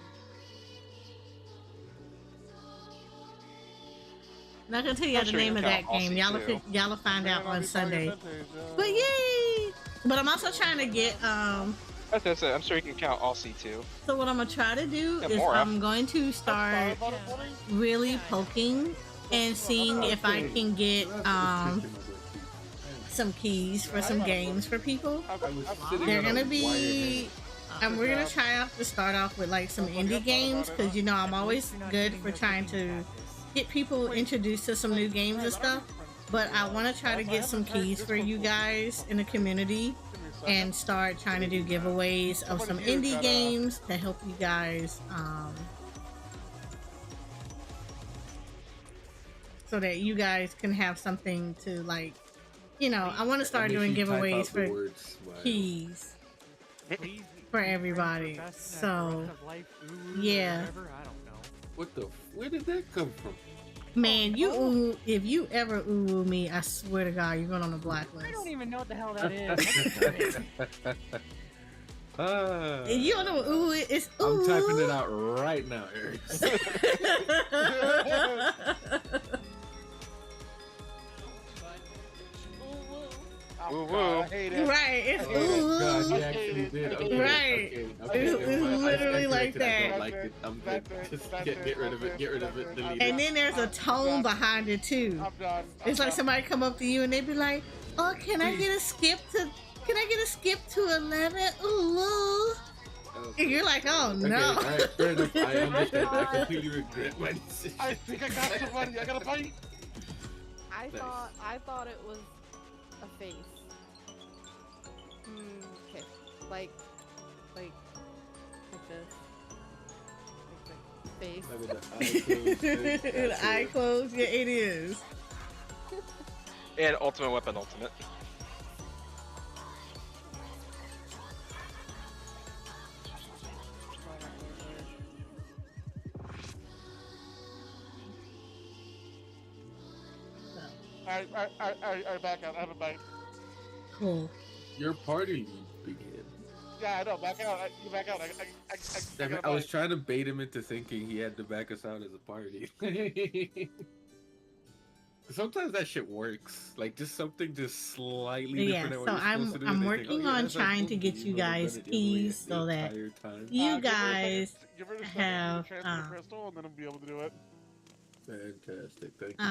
[SPEAKER 2] Not gonna tell you
[SPEAKER 5] I'm
[SPEAKER 2] the
[SPEAKER 5] sure
[SPEAKER 2] name
[SPEAKER 5] you
[SPEAKER 2] of
[SPEAKER 5] can
[SPEAKER 2] that
[SPEAKER 5] count
[SPEAKER 2] game.
[SPEAKER 5] Aussie, too.
[SPEAKER 2] Y'all will find out
[SPEAKER 3] Man, I'll
[SPEAKER 2] on
[SPEAKER 3] be talking
[SPEAKER 2] Sunday.
[SPEAKER 3] vintage,
[SPEAKER 2] But yay! But I'm also trying to get
[SPEAKER 5] That's it. I'm sure you can count Aussie too.
[SPEAKER 2] So what I'm gonna try to do
[SPEAKER 5] Yeah,
[SPEAKER 2] is
[SPEAKER 5] more.
[SPEAKER 2] I'm going to start
[SPEAKER 3] About a 20?
[SPEAKER 2] really poking and seeing if I can get some keys for some games for people. They're gonna be we're gonna try off to start off with like some indie games because you know I'm always good for trying to get people introduced to some new games and stuff. But I want to try to get some keys for you guys in the community and start trying to do giveaways of some indie games to help you guys so that you guys can have something to like, you know, I want to start doing giveaways for keys
[SPEAKER 7] Please,
[SPEAKER 2] for everybody.
[SPEAKER 7] best
[SPEAKER 2] So
[SPEAKER 7] rest of life, ooh,
[SPEAKER 2] yeah.
[SPEAKER 7] whatever, I don't know.
[SPEAKER 6] What the? Where did that come from?
[SPEAKER 2] man, if you ever ooh me, I swear to God, you're going on the blacklist.
[SPEAKER 7] I don't even know what the hell that is.
[SPEAKER 2] If you don't know what ooh is, it's ooh.
[SPEAKER 6] I'm typing it out right now, Eric.
[SPEAKER 5] Woo woo.
[SPEAKER 3] I hate it.
[SPEAKER 2] Right, it's
[SPEAKER 6] Oh, God,
[SPEAKER 2] ooh.
[SPEAKER 6] he actually did. Okay,
[SPEAKER 2] Right.
[SPEAKER 6] Okay,
[SPEAKER 2] It's literally like
[SPEAKER 6] I
[SPEAKER 2] that.
[SPEAKER 6] don't like it. I'm good. Just get rid of it. Get rid of it. Delete
[SPEAKER 2] And
[SPEAKER 6] it.
[SPEAKER 2] then there's a tone behind it too.
[SPEAKER 3] I'm done.
[SPEAKER 2] It's like somebody come up to you and they be like, Oh, can I get a skip to? Can I get a skip to 11? Ooh. And you're like, oh
[SPEAKER 6] Okay,
[SPEAKER 2] no.
[SPEAKER 6] alright, fair enough. I understand. I completely regret my decision.
[SPEAKER 3] I think I got somebody. I got a bite.
[SPEAKER 8] I thought it was a face. Okay. Like this. Like the face.
[SPEAKER 6] I mean,
[SPEAKER 2] The eye closed. Yeah, it is.
[SPEAKER 5] And ultimate weapon, ultimate.
[SPEAKER 3] Alright, back out. I have a bite.
[SPEAKER 2] Cool.
[SPEAKER 6] Your party began.
[SPEAKER 3] Yeah, I know. Back out. You back out.
[SPEAKER 6] Damn it, I was trying to bait him into thinking he had to back us out as a party. Sometimes that shit works. Like just something just slightly
[SPEAKER 2] Yeah,
[SPEAKER 6] different.
[SPEAKER 2] so I'm working on trying to get you guys keys so that you guys
[SPEAKER 3] give her the
[SPEAKER 2] have
[SPEAKER 3] the crystal, and then I'll be able to do it.
[SPEAKER 6] Fantastic, thank you.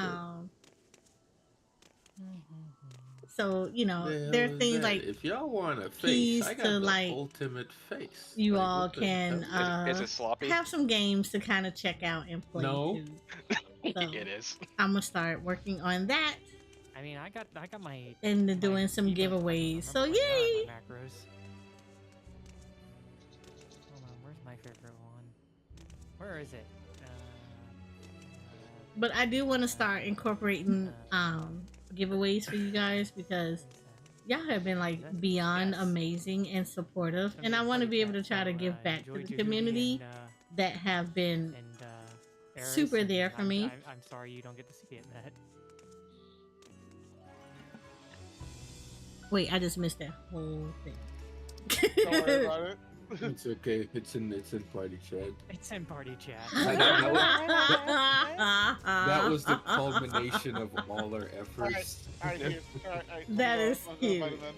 [SPEAKER 2] So you know
[SPEAKER 6] The
[SPEAKER 2] there are
[SPEAKER 6] hell is
[SPEAKER 2] things
[SPEAKER 6] that?
[SPEAKER 2] like
[SPEAKER 6] if y'all want a
[SPEAKER 2] keys
[SPEAKER 6] face, I got
[SPEAKER 2] to,
[SPEAKER 6] the
[SPEAKER 2] like,
[SPEAKER 6] ultimate face.
[SPEAKER 2] you
[SPEAKER 6] Like,
[SPEAKER 2] all
[SPEAKER 6] what the
[SPEAKER 2] can
[SPEAKER 6] hell?
[SPEAKER 5] Is it sloppy?
[SPEAKER 2] have some games to kind of check out and play.
[SPEAKER 6] No.
[SPEAKER 2] Too. So
[SPEAKER 5] It is.
[SPEAKER 2] I'm gonna start working on that
[SPEAKER 7] I mean, I got my.
[SPEAKER 2] and
[SPEAKER 7] my
[SPEAKER 2] doing some
[SPEAKER 7] emotes. I don't
[SPEAKER 2] giveaways. So
[SPEAKER 7] remember where they are
[SPEAKER 2] yay!
[SPEAKER 7] in my macros. Hold on, where's my favorite one? Where is it?
[SPEAKER 2] But I do want to start incorporating giveaways for you guys because y'all have been like beyond amazing and supportive, and I want to be able to try to give back to the community that have been super there for me.
[SPEAKER 7] I'm sorry you don't get to see it, Matt.
[SPEAKER 2] Wait, I just missed that whole thing.
[SPEAKER 3] Don't worry about it.
[SPEAKER 6] It's okay. It's in party chat.
[SPEAKER 7] It's in party chat.
[SPEAKER 6] That was the culmination of all our efforts.
[SPEAKER 3] Alright, here. Alright.
[SPEAKER 2] That is
[SPEAKER 3] I'm gonna
[SPEAKER 2] cute.
[SPEAKER 3] fight him then.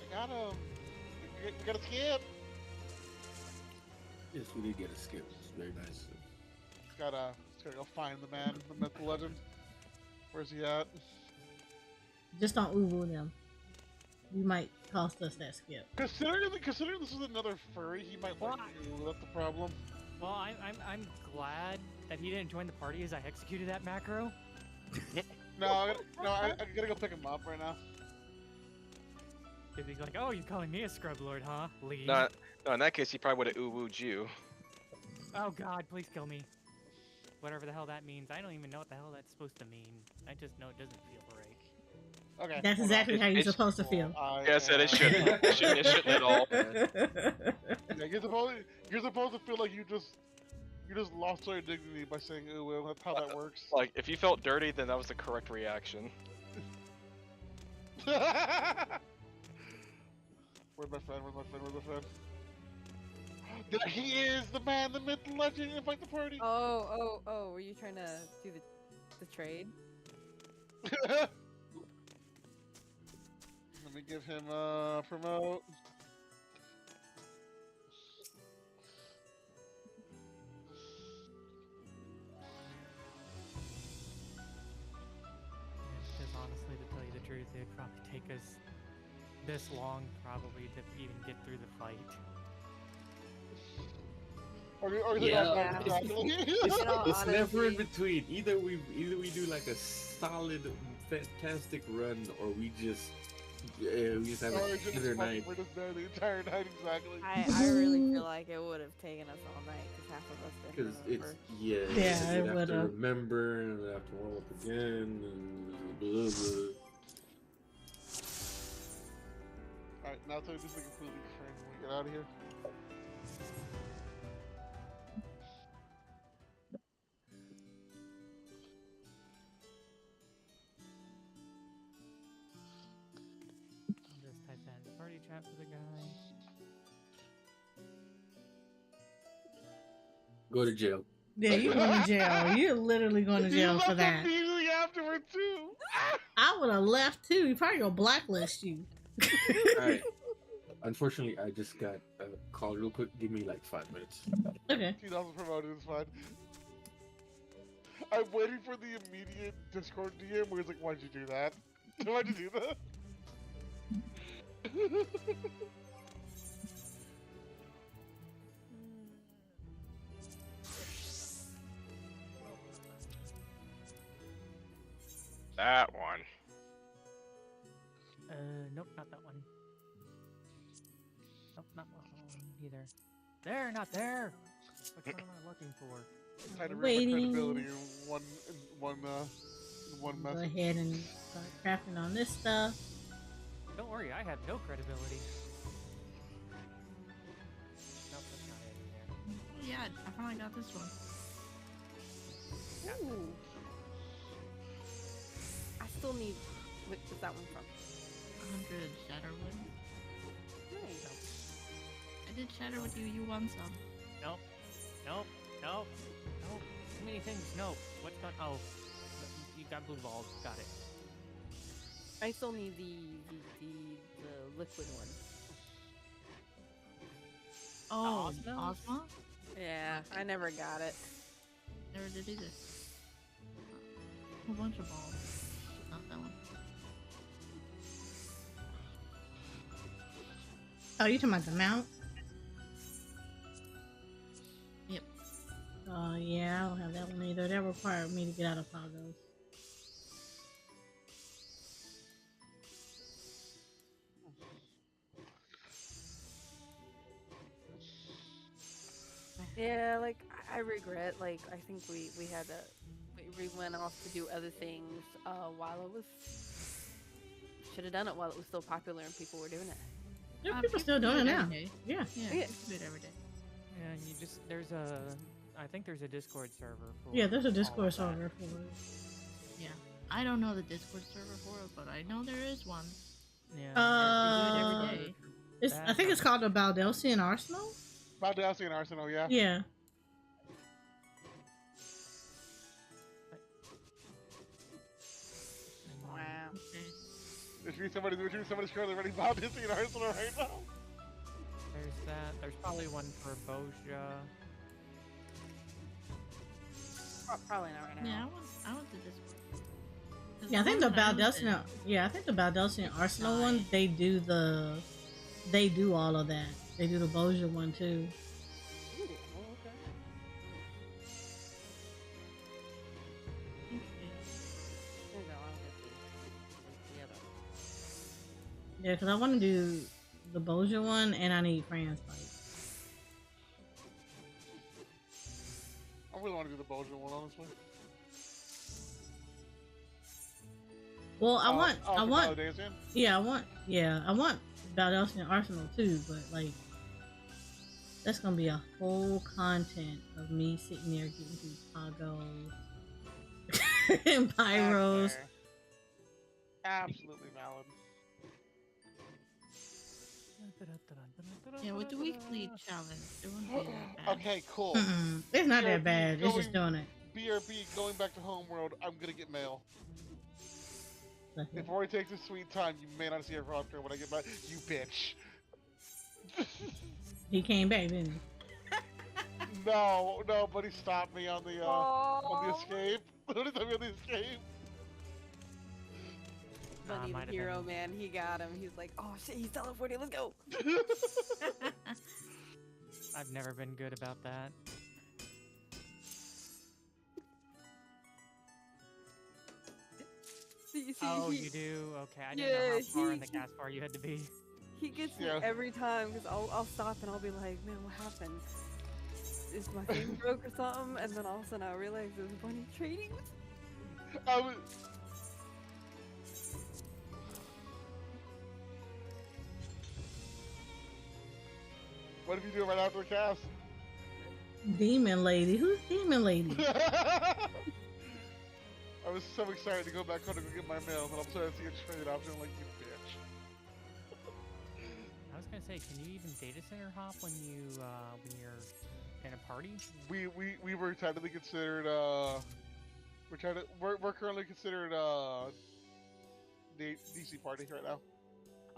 [SPEAKER 3] I got him. You gotta skip.
[SPEAKER 6] Yes, we did get a skip. It's very nice.
[SPEAKER 3] Just gotta go find the man, the myth, the legend. Where's he at?
[SPEAKER 2] Just don't uwu them. You might cost us that skip.
[SPEAKER 3] Considering this is another furry, he might like you. That's the problem.
[SPEAKER 7] Well, I'm glad that he didn't join the party as I executed that macro.
[SPEAKER 3] I gotta go pick him up right now.
[SPEAKER 7] Because he's like, oh, you're calling me a scrub lord, huh? Leave.
[SPEAKER 5] No, in that case, he probably would have ooh-wooed you.
[SPEAKER 7] Oh god, please kill me. Whatever the hell that means. I don't even know what the hell that's supposed to mean. I just know it doesn't feel right.
[SPEAKER 3] Okay.
[SPEAKER 2] That's exactly how you're supposed to feel.
[SPEAKER 5] Yeah, I said it shouldn't. It shouldn't at all.
[SPEAKER 3] Yeah, you're supposed to feel like you just lost all your dignity by saying ooh. Well, that's how that works.
[SPEAKER 5] Like, if you felt dirty, then that was the correct reaction.
[SPEAKER 3] Where's my friend? There he is, the man, the myth, the legend. Invite the party.
[SPEAKER 8] Oh, were you trying to do the trade?
[SPEAKER 3] Let me give him a promote.
[SPEAKER 7] Because honestly, to tell you the truth, it'd probably take us this long probably to even get through the fight.
[SPEAKER 6] It's never in between. Either we do like a solid, fantastic run, or we just have a killer night.
[SPEAKER 3] We're just there the entire night, exactly.
[SPEAKER 8] I really feel like it would have taken us all night because half of us didn't remember.
[SPEAKER 6] Yeah,
[SPEAKER 2] it
[SPEAKER 6] we'd have
[SPEAKER 2] would
[SPEAKER 6] to
[SPEAKER 2] have.
[SPEAKER 6] remember, and we'd have to warm up again, and blah blah.
[SPEAKER 3] Alright, now tell me this is completely different when we get out of here.
[SPEAKER 7] Just type that in party chat for the guy.
[SPEAKER 6] Go to jail.
[SPEAKER 2] Yeah, you're going to jail. You're literally going to jail for that.
[SPEAKER 3] Immediately afterward too.
[SPEAKER 2] I would have left too. He probably gonna blacklist you.
[SPEAKER 6] Alright. Unfortunately, I just got called real quick. Give me like 5 minutes.
[SPEAKER 2] Okay.
[SPEAKER 3] 2000 promoted is fine. I'm waiting for the immediate Discord DM where he's like, "Why'd you do that? Why'd you do that?"
[SPEAKER 5] That one.
[SPEAKER 7] Nope, not that one. Nope, not that one either. There, not there. Which one am I looking for?
[SPEAKER 3] Trying to ruin my
[SPEAKER 2] Waiting.
[SPEAKER 3] credibility in one
[SPEAKER 2] Go
[SPEAKER 3] message.
[SPEAKER 2] ahead and start crafting on this stuff.
[SPEAKER 7] Don't worry, I have no credibility. Nope, that's not it in there.
[SPEAKER 9] Yeah, I finally got this one.
[SPEAKER 8] Ooh. I still need. Which is that one from?
[SPEAKER 9] 100 Shatterwood.
[SPEAKER 8] Nice.
[SPEAKER 9] I did shatter with you. You won some.
[SPEAKER 7] Nope. Nope. Nope. Nope. Too many things. Nope. What's going? Oh, you got blue balls. Got it.
[SPEAKER 8] I still need the liquid one.
[SPEAKER 9] Oh,
[SPEAKER 7] Osmos?
[SPEAKER 9] Ozma?
[SPEAKER 8] Yeah, I never got it.
[SPEAKER 9] Never did either. A bunch of balls. Not that one.
[SPEAKER 2] Oh, you talking about the mount?
[SPEAKER 9] Yep.
[SPEAKER 2] Yeah, I don't have that one either. That required me to get out of Pagos.
[SPEAKER 8] Yeah, like I regret. Like I think we had to. We went off to do other things while it was. Should have done it while it was still popular and people were doing it.
[SPEAKER 2] Yeah, people still doing it
[SPEAKER 9] every
[SPEAKER 2] now.
[SPEAKER 9] day.
[SPEAKER 2] Yeah.
[SPEAKER 9] Yeah,
[SPEAKER 8] Yeah.
[SPEAKER 9] you do it every day.
[SPEAKER 7] Yeah, and you just I think there's a Discord server for.
[SPEAKER 2] Yeah, there's a
[SPEAKER 7] all
[SPEAKER 2] Discord
[SPEAKER 7] of that.
[SPEAKER 2] server for it.
[SPEAKER 9] Yeah. I don't know the Discord server for it, but I know there is one.
[SPEAKER 7] Yeah.
[SPEAKER 9] You do it every day.
[SPEAKER 2] I think it's called the Baldelsian Arsenal.
[SPEAKER 3] Baldassi and Arsenal, yeah.
[SPEAKER 2] Yeah.
[SPEAKER 8] Wow.
[SPEAKER 9] Okay.
[SPEAKER 3] Somebody's currently running Baldassi and Arsenal right now.
[SPEAKER 7] There's that. There's probably one for Boja.
[SPEAKER 8] Probably not right now.
[SPEAKER 9] Yeah, I want the Discord. 'Cause
[SPEAKER 2] Yeah, I think the
[SPEAKER 9] one that I was in-
[SPEAKER 2] Baldelsian. Yeah, I think the Baldelsian Arsenal one.
[SPEAKER 9] Nice.
[SPEAKER 2] They do all of that. They do the Boja one too.
[SPEAKER 8] Ooh, okay.
[SPEAKER 9] Okay.
[SPEAKER 8] There you go. I'll get the other.
[SPEAKER 2] Yeah, because I want to do the Boja one, and I need Fran's fight.
[SPEAKER 3] I really want to do the Belgian one, honestly.
[SPEAKER 2] Well, I want,
[SPEAKER 3] Baldassi?
[SPEAKER 2] I want Baldelsian Arsenal too, but like, that's gonna be a whole content of me sitting there getting through Pagos and Pyros.
[SPEAKER 3] Fair. Absolutely valid.
[SPEAKER 9] Yeah, with the weekly challenge, it wouldn't be that bad.
[SPEAKER 3] Okay, cool.
[SPEAKER 2] It's not that
[SPEAKER 3] BRB
[SPEAKER 2] bad. It's just doing it.
[SPEAKER 3] BRB going back to Homeworld, I'm gonna get mail. If Rory takes his sweet time, you may not see a roster when I get back. You bitch.
[SPEAKER 2] He came back, didn't he?
[SPEAKER 3] No, but he stopped me on the escape. What did he on the escape?
[SPEAKER 8] Bunny
[SPEAKER 7] might
[SPEAKER 8] the
[SPEAKER 7] have
[SPEAKER 8] hero,
[SPEAKER 7] been.
[SPEAKER 8] man. He got him. He's like, oh shit, he's teleporting. Let's go.
[SPEAKER 7] I've never been good about that.
[SPEAKER 8] See,
[SPEAKER 7] Oh,
[SPEAKER 8] he,
[SPEAKER 7] you do? Okay, I didn't know
[SPEAKER 8] Yeah,
[SPEAKER 7] how far in the
[SPEAKER 8] he-
[SPEAKER 7] gas bar you had to be.
[SPEAKER 8] he gets me
[SPEAKER 3] Yeah.
[SPEAKER 8] every time because I'll stop and I'll be like, man, what happened? Is my thing broke or something? And then all of a sudden I realize there's Bunny trading with
[SPEAKER 3] I was... What if you do it right after the cast?
[SPEAKER 2] Demon Lady. Who's Demon Lady?
[SPEAKER 3] I was so excited to go back home to go get my mail, and I'm sorry to see a trade option. I'm like, you bitch.
[SPEAKER 7] I was gonna say, can you even data center hop when you're in a party?
[SPEAKER 3] We were technically considered we're currently considered the DC party right now.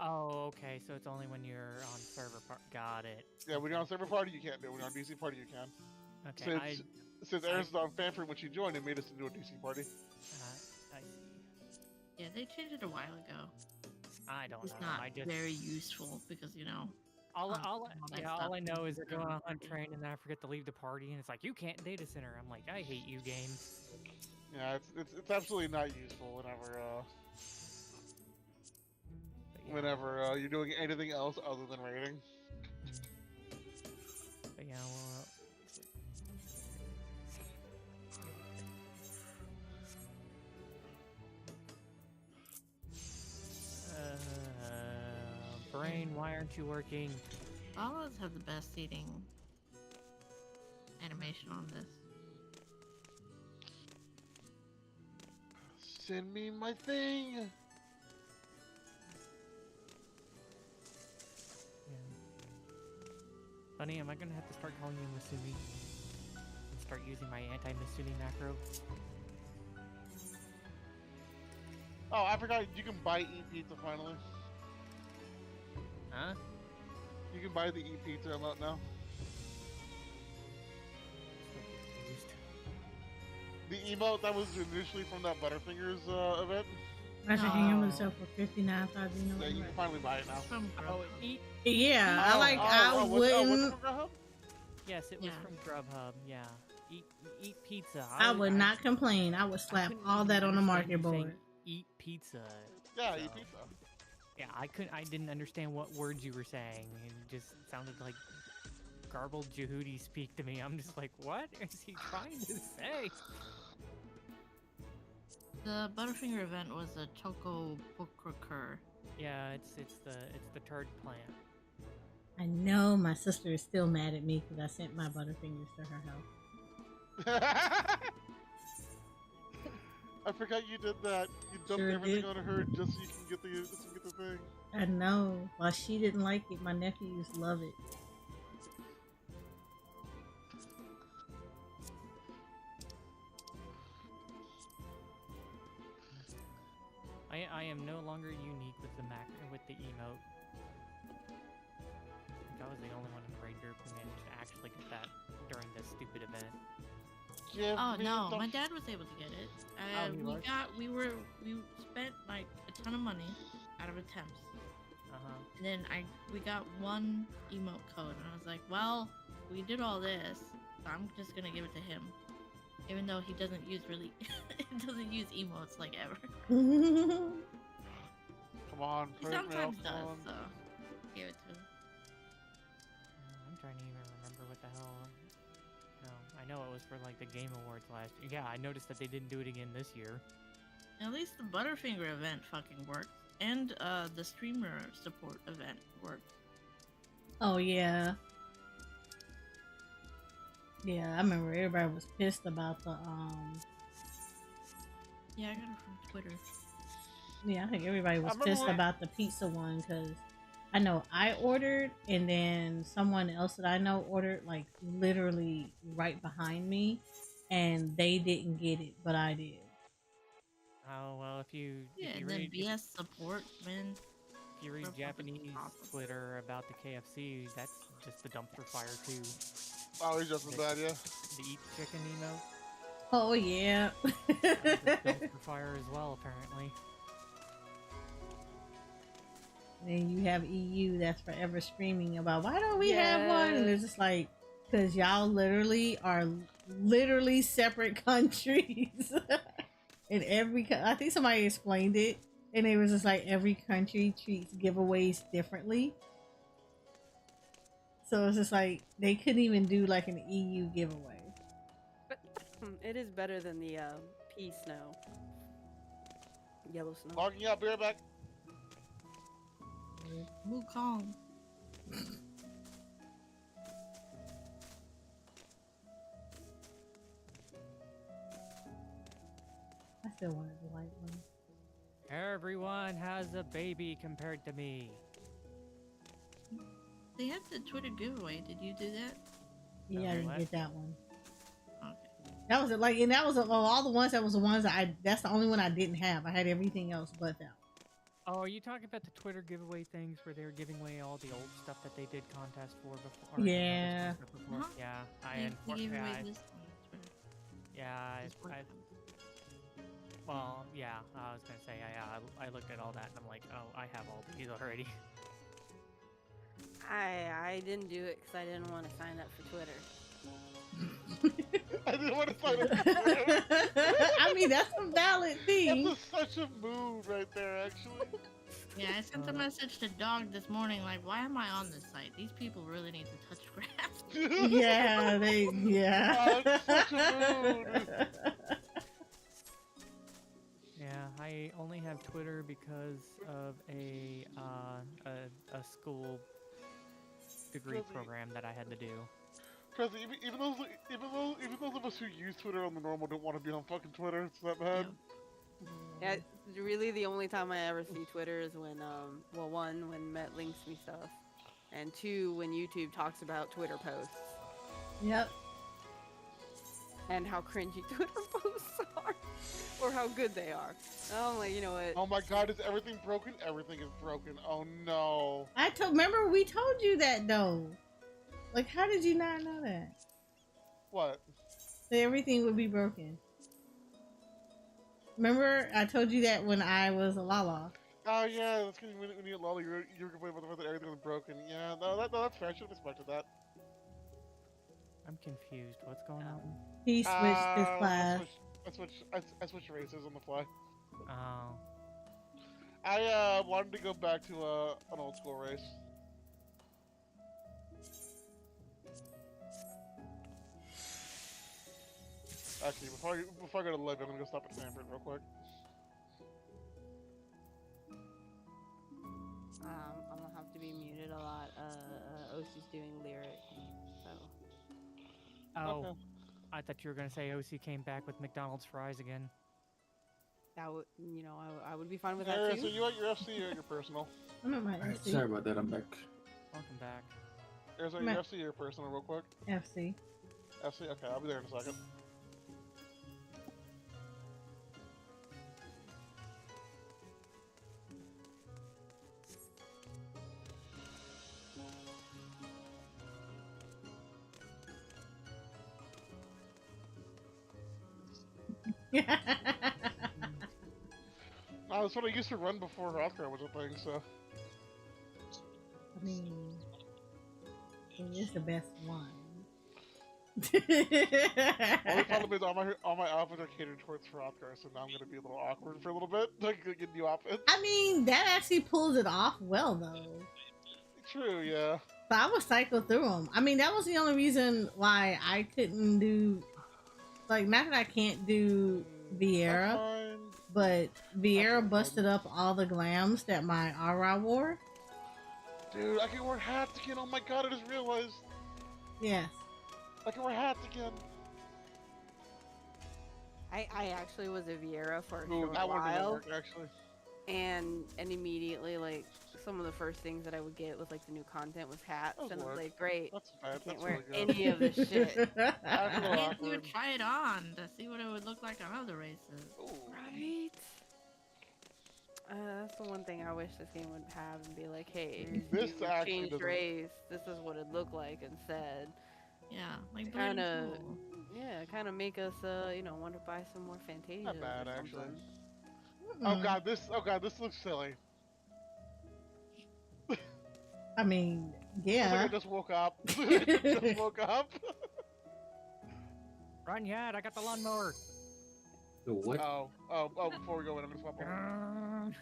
[SPEAKER 7] Oh, okay. So it's only when you're on server part. Got it.
[SPEAKER 3] Yeah, when you're on server party you can't do it. When you're on DC party you can.
[SPEAKER 7] Okay,
[SPEAKER 3] Since Aaron's not on Fanfare when she joined, it made us into a DC party.
[SPEAKER 7] I see.
[SPEAKER 9] Yeah, they changed it a while ago.
[SPEAKER 7] I don't
[SPEAKER 9] It's
[SPEAKER 7] know.
[SPEAKER 9] not
[SPEAKER 7] I just
[SPEAKER 9] very useful because, you know,
[SPEAKER 7] all
[SPEAKER 9] that
[SPEAKER 7] all I
[SPEAKER 9] stuff
[SPEAKER 7] know is I
[SPEAKER 9] is
[SPEAKER 7] go on a
[SPEAKER 9] done.
[SPEAKER 7] hunt train and then I forget to leave the party and it's like you can't data center. I'm like, I hate you, game.
[SPEAKER 3] Yeah, it's absolutely not useful whenever you're doing anything else other than raiding.
[SPEAKER 7] But yeah, well, brain, why aren't you working?
[SPEAKER 9] All of us have the best seating animation on this.
[SPEAKER 3] Send me my thing.
[SPEAKER 7] Yeah. Funny, am I gonna have to start calling you Masumi? And start using my anti-Masumi macro?
[SPEAKER 3] Oh, I forgot you can buy Eat Pizza finally.
[SPEAKER 7] Huh?
[SPEAKER 3] You can buy the Eat Pizza emote now. The emote that was initially from that Butterfingers event.
[SPEAKER 2] I should hang on myself for 59,000.
[SPEAKER 3] Yeah, you can finally buy it now.
[SPEAKER 7] Oh, eat.
[SPEAKER 2] Yeah, I
[SPEAKER 3] what's
[SPEAKER 2] wouldn't.
[SPEAKER 3] it from Grubhub?
[SPEAKER 7] Yes, it was
[SPEAKER 9] Yeah.
[SPEAKER 7] from Grubhub. Yeah. Eat pizza.
[SPEAKER 2] I would not complain. I would slap
[SPEAKER 7] couldn't
[SPEAKER 2] all
[SPEAKER 7] even
[SPEAKER 2] that on the
[SPEAKER 7] understand
[SPEAKER 2] market
[SPEAKER 7] you saying
[SPEAKER 2] board.
[SPEAKER 7] Eat pizza.
[SPEAKER 3] Yeah,
[SPEAKER 7] so-
[SPEAKER 3] Eat Pizza.
[SPEAKER 7] Yeah, I didn't understand what words you were saying. It just sounded like garbled Jehudi speak to me. I'm just like, what is he trying to say?
[SPEAKER 9] The Butterfinger event was a Choco Bookcur.
[SPEAKER 7] Yeah, it's the turd plant.
[SPEAKER 2] I know my sister is still mad at me because I sent my Butterfingers to her house.
[SPEAKER 3] I forgot you did that. You dumped
[SPEAKER 2] Sure
[SPEAKER 3] everything
[SPEAKER 2] did.
[SPEAKER 3] on her just so you can get the thing.
[SPEAKER 2] I know. While she didn't like it, my nephews love it.
[SPEAKER 7] I am no longer unique with the emote. I think I was the only one in the raid group who managed to actually get that during this stupid event.
[SPEAKER 3] Give
[SPEAKER 9] Oh
[SPEAKER 3] me
[SPEAKER 9] no,
[SPEAKER 3] the
[SPEAKER 9] my dad was able to get it.
[SPEAKER 7] Oh, he was?
[SPEAKER 9] We spent like a ton of money out of attempts. And then we got one emote code, and I was like, well, we did all this, so I'm just gonna give it to him, even though he doesn't use emotes like ever.
[SPEAKER 3] Come on,
[SPEAKER 9] He
[SPEAKER 3] print
[SPEAKER 9] sometimes
[SPEAKER 3] mail,
[SPEAKER 9] does,
[SPEAKER 3] come on.
[SPEAKER 9] so give it to him.
[SPEAKER 7] I'm trying to even remember what the hell. No, I know it was for like the Game Awards last year. Yeah, I noticed that they didn't do it again this year.
[SPEAKER 9] At least the Butterfinger event fucking worked, and the streamer support event worked.
[SPEAKER 2] Oh yeah. Yeah, I remember everybody was pissed about the
[SPEAKER 9] Yeah, I got it from Twitter.
[SPEAKER 2] Yeah, I think everybody was
[SPEAKER 3] remember
[SPEAKER 2] pissed
[SPEAKER 3] when-
[SPEAKER 2] about the pizza one because I know I ordered and then someone else that I know ordered like literally right behind me and they didn't get it, but I did.
[SPEAKER 7] Oh well, if you
[SPEAKER 9] And then
[SPEAKER 7] read
[SPEAKER 9] BS support, man.
[SPEAKER 7] if you read
[SPEAKER 9] Grubhub is
[SPEAKER 7] Japanese
[SPEAKER 9] awesome.
[SPEAKER 7] Twitter about the KFC, that's just the dumpster fire too.
[SPEAKER 3] Oh, he's just as bad, yeah.
[SPEAKER 7] The eat chicken emote,
[SPEAKER 2] Oh yeah.
[SPEAKER 7] that was a dumpster fire as well apparently.
[SPEAKER 2] Then you have EU that's forever screaming about why don't we have one? And it's just like because y'all literally are literally separate countries. In I think somebody explained it, and it was just like every country treats giveaways differently. So it's just like they couldn't even do like an EU giveaway.
[SPEAKER 10] But it is better than the pea snow. Yellow snow.
[SPEAKER 3] Logging out, be right back.
[SPEAKER 9] Wukong.
[SPEAKER 2] I still wanted the white one.
[SPEAKER 7] Everyone has a baby compared to me.
[SPEAKER 9] They had the Twitter giveaway. Did you do that?
[SPEAKER 2] Yeah, I didn't
[SPEAKER 7] what?
[SPEAKER 2] get that one.
[SPEAKER 9] Okay.
[SPEAKER 2] That was like, and that was of all the ones. That was the ones that that's the only one I didn't have. I had everything else but that.
[SPEAKER 7] Oh, are you talking about the Twitter giveaway things where they were giving away all the old stuff that they did contest for before? or,
[SPEAKER 2] Yeah.
[SPEAKER 7] before?
[SPEAKER 9] Huh?
[SPEAKER 7] Yeah,
[SPEAKER 9] They gave away
[SPEAKER 7] I,
[SPEAKER 9] this on Twitter.
[SPEAKER 7] yeah,
[SPEAKER 9] This one.
[SPEAKER 7] well, yeah, I was gonna say, I looked at all that and I'm like, oh, I have all these already.
[SPEAKER 8] I didn't do it because I didn't want to sign up for Twitter.
[SPEAKER 3] I didn't want to sign up for Twitter.
[SPEAKER 2] I mean, that's a valid thing.
[SPEAKER 3] That's such a move right there, actually.
[SPEAKER 9] Yeah, I sent a message to Dog this morning, like, why am I on this site? These people really need to touch grass.
[SPEAKER 2] Yeah, yeah.
[SPEAKER 3] Oh, it's such a mood.
[SPEAKER 7] Yeah, I only have Twitter because of a school degree program that I had to do.
[SPEAKER 3] Trust me, even those of us who use Twitter on the normal don't want to be on fucking Twitter. It's that bad.
[SPEAKER 8] Yeah, really the only time I ever see Twitter is when, well, one, when Met links me stuff, and two, when YouTube talks about Twitter posts.
[SPEAKER 2] Yep.
[SPEAKER 8] And how cringy Twitter posts are, or how good they are. I'm like, you know what?
[SPEAKER 3] Oh my god, is everything broken? Everything is broken. Oh no.
[SPEAKER 2] Remember we told you that though. Like, how did you not know that?
[SPEAKER 3] What?
[SPEAKER 2] That everything would be broken. Remember, I told you that when I was a Lala.
[SPEAKER 3] Oh yeah, that's because when you get Lolly, you were complaining about the fact that everything was broken. Yeah, no, that's fair. I should have expected that.
[SPEAKER 7] I'm confused. What's going on?
[SPEAKER 2] He switched his class.
[SPEAKER 3] I switched races on the fly.
[SPEAKER 7] Oh.
[SPEAKER 3] I wanted to go back to an old school race. Actually, before I go to live, I'm gonna go stop at Stanford real quick.
[SPEAKER 8] I'm gonna have to be muted a lot. OC's doing lyric, so.
[SPEAKER 7] Oh,
[SPEAKER 3] Okay.
[SPEAKER 7] I thought you were gonna say OC came back with McDonald's fries again.
[SPEAKER 8] That would, you know, I would be fine with
[SPEAKER 3] Yeah,
[SPEAKER 8] that too.
[SPEAKER 3] so you at your FC or at your personal?
[SPEAKER 2] I'm at my
[SPEAKER 6] Alright,
[SPEAKER 2] FC.
[SPEAKER 6] sorry about that, I'm back.
[SPEAKER 7] Welcome back.
[SPEAKER 3] There's your FC or your personal real quick?
[SPEAKER 2] FC.
[SPEAKER 3] FC? Okay, I'll be there in a second. No, that's what I used to run before Rocker was a thing, so.
[SPEAKER 2] I mean, it is the best one.
[SPEAKER 3] Only problem is all my outfits are catered towards Rocker, so now I'm gonna be a little awkward for a little bit. Like, get new outfits.
[SPEAKER 2] I mean, that actually pulls it off well, though.
[SPEAKER 3] True, yeah.
[SPEAKER 2] But I would cycle through them. I mean, that was the only reason why I couldn't do, like, not that I can't do Vieira, but Vieira busted up all the glams that my Aura wore.
[SPEAKER 3] Dude, I can wear hats again. Oh my god, I just realized.
[SPEAKER 2] Yes.
[SPEAKER 3] I can wear hats again.
[SPEAKER 8] I actually was a Vieira for a
[SPEAKER 3] Ooh,
[SPEAKER 8] short
[SPEAKER 3] that one doesn't
[SPEAKER 8] while,
[SPEAKER 3] work, actually.
[SPEAKER 8] and immediately, like, some of the first things that I would get with, like, the new content was hats,
[SPEAKER 3] Those
[SPEAKER 8] and I was
[SPEAKER 3] work.
[SPEAKER 8] like, great,
[SPEAKER 3] That's
[SPEAKER 8] I
[SPEAKER 3] bad.
[SPEAKER 8] can't
[SPEAKER 3] That's
[SPEAKER 8] wear
[SPEAKER 3] really good.
[SPEAKER 8] any of this shit.
[SPEAKER 3] I feel
[SPEAKER 9] Maybe you
[SPEAKER 3] awkward.
[SPEAKER 9] would try it on to see what it would look like on other races.
[SPEAKER 3] Ooh.
[SPEAKER 8] Right? That's the one thing I wish this game would have and be like, hey, if
[SPEAKER 3] This
[SPEAKER 8] you
[SPEAKER 3] actually
[SPEAKER 8] changed
[SPEAKER 3] doesn't-
[SPEAKER 8] race, this is what it looked like instead.
[SPEAKER 9] Yeah, like
[SPEAKER 8] Kind
[SPEAKER 9] Bloody
[SPEAKER 8] of,
[SPEAKER 9] Cool.
[SPEAKER 8] yeah, kind of make us, you know, want to buy some more Fantasia.
[SPEAKER 3] Not bad, actually.
[SPEAKER 2] Mm-mm.
[SPEAKER 3] Oh god, this looks silly.
[SPEAKER 2] I mean,
[SPEAKER 3] It's like
[SPEAKER 2] yeah.
[SPEAKER 3] I just woke up. I just woke up.
[SPEAKER 7] Run, Yad! I got the lawnmower.
[SPEAKER 6] The what?
[SPEAKER 3] Oh, before we go in, I'm gonna swap over.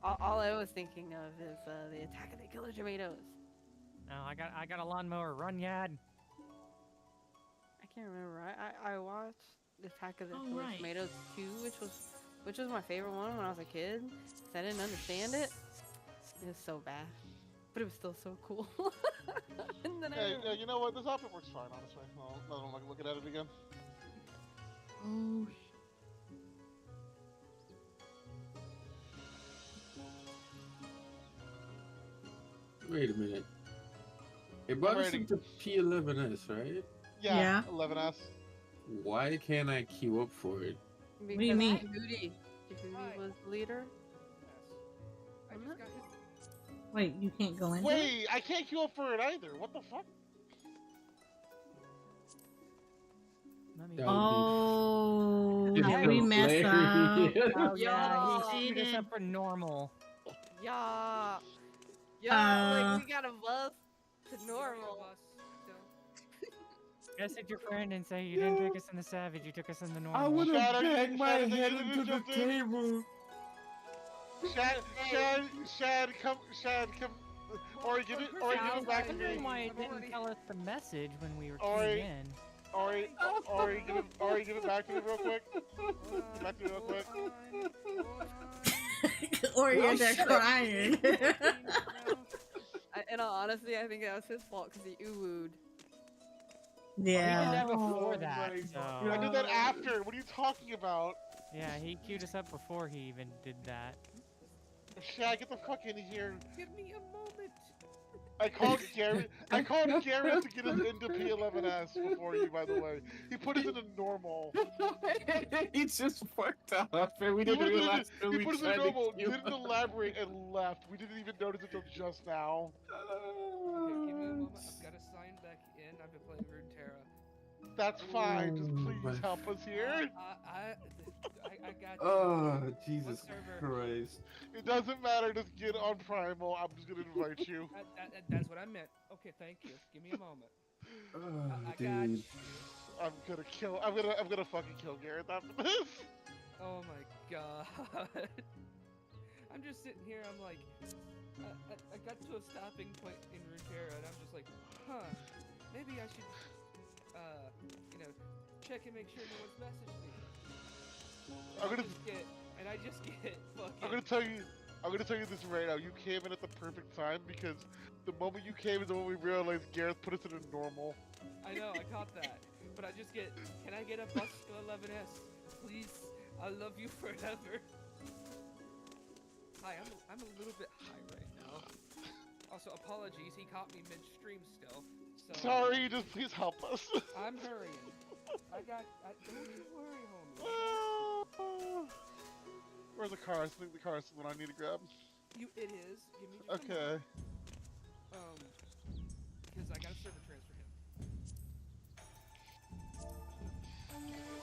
[SPEAKER 8] All I was thinking of is the Attack of the Killer Tomatoes.
[SPEAKER 7] No, I got a lawnmower. Run, Yad!
[SPEAKER 8] I can't remember. I watched the Attack of the Killer
[SPEAKER 9] right.
[SPEAKER 8] Tomatoes 2, which was my favorite one when I was a kid. 'Cause I didn't understand it. It was so bad, but it was still so cool. And then
[SPEAKER 3] Hey, you know what? This outfit works fine, honestly. I don't like looking at it again.
[SPEAKER 9] Oh,
[SPEAKER 6] Wait a minute. It brought us
[SPEAKER 3] ready.
[SPEAKER 6] into P11S, right?
[SPEAKER 2] Yeah.
[SPEAKER 3] 11S.
[SPEAKER 6] Why can't I queue up for it?
[SPEAKER 8] because
[SPEAKER 2] do you mean?
[SPEAKER 8] Tahuti was the leader.
[SPEAKER 11] I just got hit.
[SPEAKER 2] Wait, you can't go in.
[SPEAKER 3] Wait, I can't queue up for it either. What the fuck?
[SPEAKER 2] Oh,
[SPEAKER 6] That
[SPEAKER 2] did
[SPEAKER 6] would
[SPEAKER 2] we
[SPEAKER 6] be
[SPEAKER 2] mess up?
[SPEAKER 6] hilarious.
[SPEAKER 7] Oh yeah,
[SPEAKER 8] Yo.
[SPEAKER 7] he queued us up for normal.
[SPEAKER 8] Yeah. Yeah, like we got a bus to normal.
[SPEAKER 7] Message your friend and say you didn't take us in the savage, you took us in the normal.
[SPEAKER 6] I would have
[SPEAKER 3] Shadow,
[SPEAKER 6] banged my
[SPEAKER 3] Shadow,
[SPEAKER 6] head
[SPEAKER 3] you
[SPEAKER 6] into the
[SPEAKER 3] jumped in.
[SPEAKER 6] table.
[SPEAKER 3] Shad, come, Ori, give it
[SPEAKER 7] I was
[SPEAKER 3] back to me.
[SPEAKER 7] wondering why it didn't tell us the message when we were
[SPEAKER 3] Ori.
[SPEAKER 7] queuing in.
[SPEAKER 3] Ori, give it back to me real quick. Give it back to me real quick.
[SPEAKER 2] Or you're there crying.
[SPEAKER 8] In all honesty, I think that was his fault because he ooh-wooed.
[SPEAKER 2] Yeah.
[SPEAKER 7] We did that before
[SPEAKER 3] Oh
[SPEAKER 7] that.
[SPEAKER 3] my
[SPEAKER 7] So.
[SPEAKER 3] I did that after. What are you talking about?
[SPEAKER 7] Yeah, he queued us up before he even did that.
[SPEAKER 3] Shad, get the fuck in here.
[SPEAKER 11] Give me a moment.
[SPEAKER 3] I called Garrett to get us into P11S before you, by the way. He put us into normal.
[SPEAKER 6] He's just fucked up, and we didn't realize
[SPEAKER 3] He
[SPEAKER 6] we
[SPEAKER 3] put us in
[SPEAKER 6] tried to
[SPEAKER 3] normal,
[SPEAKER 6] queue
[SPEAKER 3] didn't
[SPEAKER 6] up.
[SPEAKER 3] elaborate, and left. We didn't even notice it until just now.
[SPEAKER 11] Okay, give me a moment. I've got to sign back in. I've been playing Runeterra.
[SPEAKER 3] That's fine. Just
[SPEAKER 6] Oh
[SPEAKER 3] please
[SPEAKER 6] my
[SPEAKER 3] help us here.
[SPEAKER 11] I got you.
[SPEAKER 6] Oh, Jesus
[SPEAKER 11] server?
[SPEAKER 6] Christ.
[SPEAKER 3] It doesn't matter. Just get on Primal. I'm just gonna invite you.
[SPEAKER 11] That's what I meant. Okay, thank you. Give me a moment.
[SPEAKER 6] Oh,
[SPEAKER 11] I got
[SPEAKER 6] dude.
[SPEAKER 11] you.
[SPEAKER 3] I'm gonna fucking kill Garrett after this.
[SPEAKER 11] Oh my god. I'm just sitting here. I'm like, I got to a stopping point in Runeterra, and I'm just like, huh, maybe I should, check and make sure no one's messaged me. And I just get fucking.
[SPEAKER 3] I'm gonna tell you this right now. You came in at the perfect time because the moment you came is the moment we realized Gareth put us in a normal.
[SPEAKER 11] I know, I caught that. But I just get, can I get a bus to 11S? Please, I love you forever. Hi, I'm a little bit high right now. Also, apologies, he caught me mid-stream still. So,
[SPEAKER 3] Sorry, just please help us.
[SPEAKER 11] I'm hurrying. Don't you worry, homie.
[SPEAKER 3] Where's the car? I think the car is the one I need to grab.
[SPEAKER 11] It is. Give me just a
[SPEAKER 3] Okay.
[SPEAKER 11] moment. Because I got a server transfer him.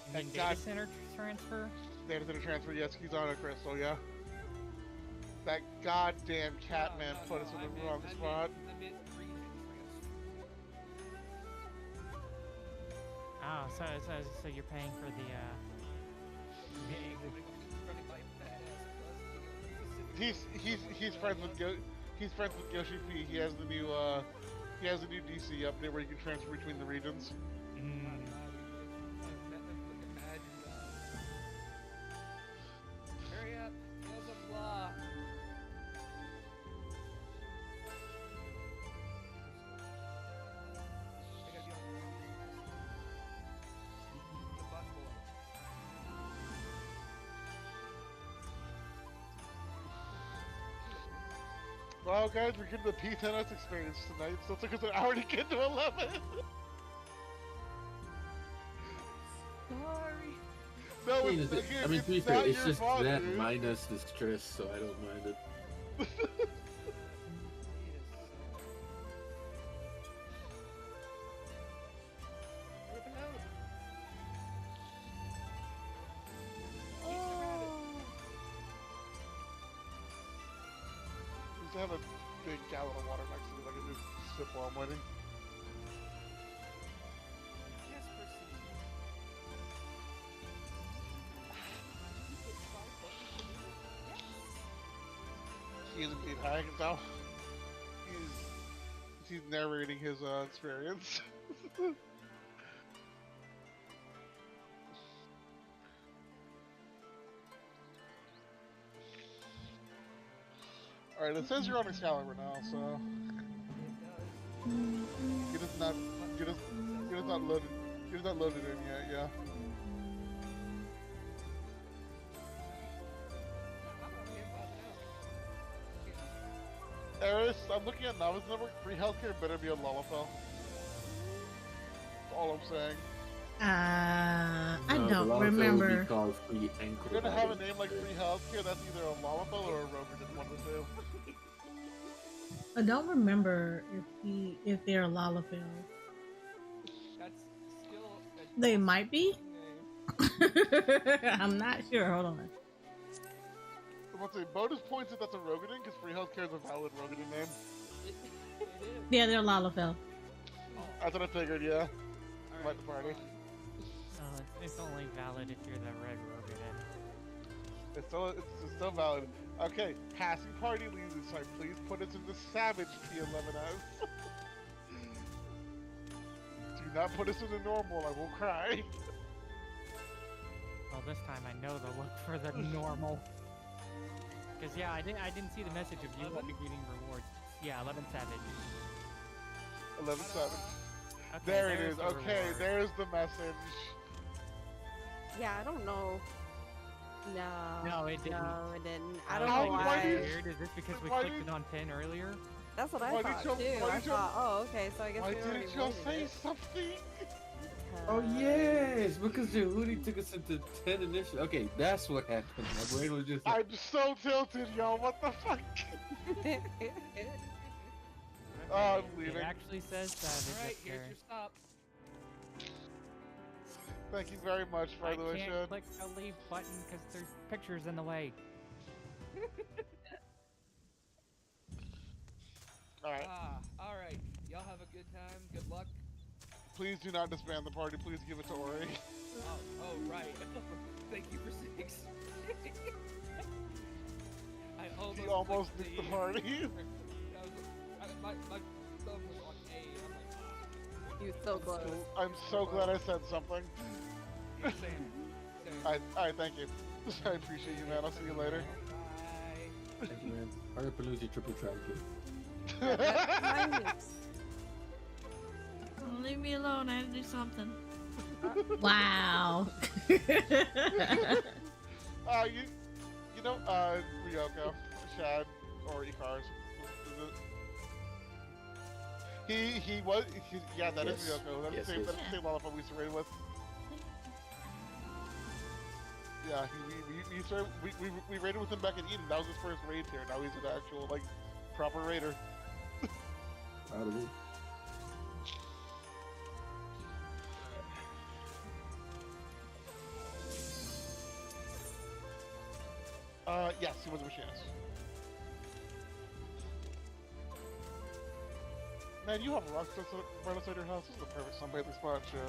[SPEAKER 7] You mean data center transfer?
[SPEAKER 3] Data center transfer, yes, he's on a crystal, yeah. That goddamn Catman put us in the wrong spot.
[SPEAKER 7] Oh, so you're paying for the
[SPEAKER 3] He's friends with Yoshi P. He has the new DC update where you can transfer between the regions.
[SPEAKER 11] Hurry up, there's a flaw.
[SPEAKER 3] Well, guys, we're getting the P10S experience tonight, so it took us an hour to get to 11.
[SPEAKER 11] Sorry.
[SPEAKER 3] No,
[SPEAKER 6] I mean,
[SPEAKER 3] it's, again,
[SPEAKER 6] to be
[SPEAKER 3] it's
[SPEAKER 6] fair,
[SPEAKER 3] not
[SPEAKER 6] it's
[SPEAKER 3] your
[SPEAKER 6] just
[SPEAKER 3] fault,
[SPEAKER 6] that
[SPEAKER 3] dude.
[SPEAKER 6] minus the stress, so I don't mind it.
[SPEAKER 3] Just have a big gallon of water next to me, so I can just sip while I'm waiting. He is indeed high, I can tell. He's narrating his experience. Alright, it says you're on Excalibur now, so get us not loaded in yet, yeah. Eris, I'm looking at Novice Network. Free healthcare better be a Lalafell. That's all I'm saying.
[SPEAKER 2] I
[SPEAKER 6] No, the
[SPEAKER 2] don't
[SPEAKER 6] Lalafell would
[SPEAKER 2] remember.
[SPEAKER 6] be called free ankle.
[SPEAKER 3] You're gonna have a
[SPEAKER 6] biter.
[SPEAKER 3] name like Free Healthcare. That's either a Lalafell or a Rogan. It's one of the two.
[SPEAKER 2] I don't remember if they're a Lalafell.
[SPEAKER 11] That's still a
[SPEAKER 2] They might be.
[SPEAKER 11] name.
[SPEAKER 2] I'm not sure. Hold on.
[SPEAKER 3] I'm about to say, bonus points if that's a Rogadan, because Free Healthcare is a valid Rogadan name.
[SPEAKER 11] It is.
[SPEAKER 2] Yeah, they're Lalafell.
[SPEAKER 3] That's what I figured, yeah. Like the party.
[SPEAKER 7] It's only valid if you're the red Rogan.
[SPEAKER 3] It's still valid. Okay, passing party leader site. Please put us in the Savage P11S. Do not put us in the normal. I will cry.
[SPEAKER 7] Well, this time I know to look for the normal. Cause yeah, I didn't see the message of you won't be getting rewards. Yeah, 11 Savage.
[SPEAKER 3] 11 Savage.
[SPEAKER 7] Okay,
[SPEAKER 3] There it
[SPEAKER 7] there's
[SPEAKER 3] is.
[SPEAKER 7] the
[SPEAKER 3] Okay,
[SPEAKER 7] reward.
[SPEAKER 3] there's the message.
[SPEAKER 8] Yeah, I don't know.
[SPEAKER 7] No, it didn't.
[SPEAKER 8] No, it didn't. I don't
[SPEAKER 3] How-
[SPEAKER 8] know
[SPEAKER 3] why
[SPEAKER 8] why.
[SPEAKER 3] did-
[SPEAKER 7] Weird. Is this because we
[SPEAKER 3] why
[SPEAKER 7] clicked
[SPEAKER 3] did-
[SPEAKER 7] it on pin earlier?
[SPEAKER 8] That's what I
[SPEAKER 3] Why did
[SPEAKER 8] thought
[SPEAKER 3] you-
[SPEAKER 8] too.
[SPEAKER 3] why
[SPEAKER 8] I
[SPEAKER 3] did you-
[SPEAKER 8] thought, oh, okay, so I guess
[SPEAKER 3] Why
[SPEAKER 8] we already
[SPEAKER 3] didn't y'all
[SPEAKER 8] voted
[SPEAKER 3] say
[SPEAKER 8] it.
[SPEAKER 3] something?
[SPEAKER 6] Oh yes, because Jehudi took us into 10 initially. Okay, that's what happened. My brain was just like,
[SPEAKER 3] I'm so tilted, y'all. What the fuck? Oh, I'm
[SPEAKER 7] It
[SPEAKER 3] leaving.
[SPEAKER 7] actually says Savage
[SPEAKER 11] Alright,
[SPEAKER 7] up
[SPEAKER 11] here's
[SPEAKER 7] there.
[SPEAKER 11] your stop.
[SPEAKER 3] Thank you very much, by
[SPEAKER 7] I
[SPEAKER 3] the way,
[SPEAKER 7] can't
[SPEAKER 3] Shed.
[SPEAKER 7] click the leave button because there's pictures in the way.
[SPEAKER 3] Alright.
[SPEAKER 11] Alright. Y'all have a good time. Good luck.
[SPEAKER 3] Please do not disband the party. Please give it to Ori.
[SPEAKER 11] Oh, right. Thank you for 6. I almost
[SPEAKER 3] He almost
[SPEAKER 11] clicked
[SPEAKER 3] did the party.
[SPEAKER 11] My thumb was on A, and I'm like,
[SPEAKER 8] You so close.
[SPEAKER 3] I'm so glad I said something.
[SPEAKER 11] same.
[SPEAKER 3] Alright, thank you. I appreciate you, man. I'll see you later.
[SPEAKER 11] Bye.
[SPEAKER 6] thank you, man. Hurry up and lose your triple track.
[SPEAKER 9] Oh, leave me alone. I had to do something.
[SPEAKER 2] Wow.
[SPEAKER 3] You know, Ryoko, Shad, or Ikars. Yeah, that is
[SPEAKER 6] Yes.
[SPEAKER 3] Ryoko. That's
[SPEAKER 6] Yes,
[SPEAKER 3] the same,
[SPEAKER 6] yes.
[SPEAKER 3] that's the same Lollipop we used to raid with. Yeah, we raided with him back in Eden. That was his first raid here. Now he's an actual, like, proper raider.
[SPEAKER 6] Out of it.
[SPEAKER 3] Yes, he was a machinist. Man, you have a rock right outside your house. This is the perfect sunbathing spot, shit.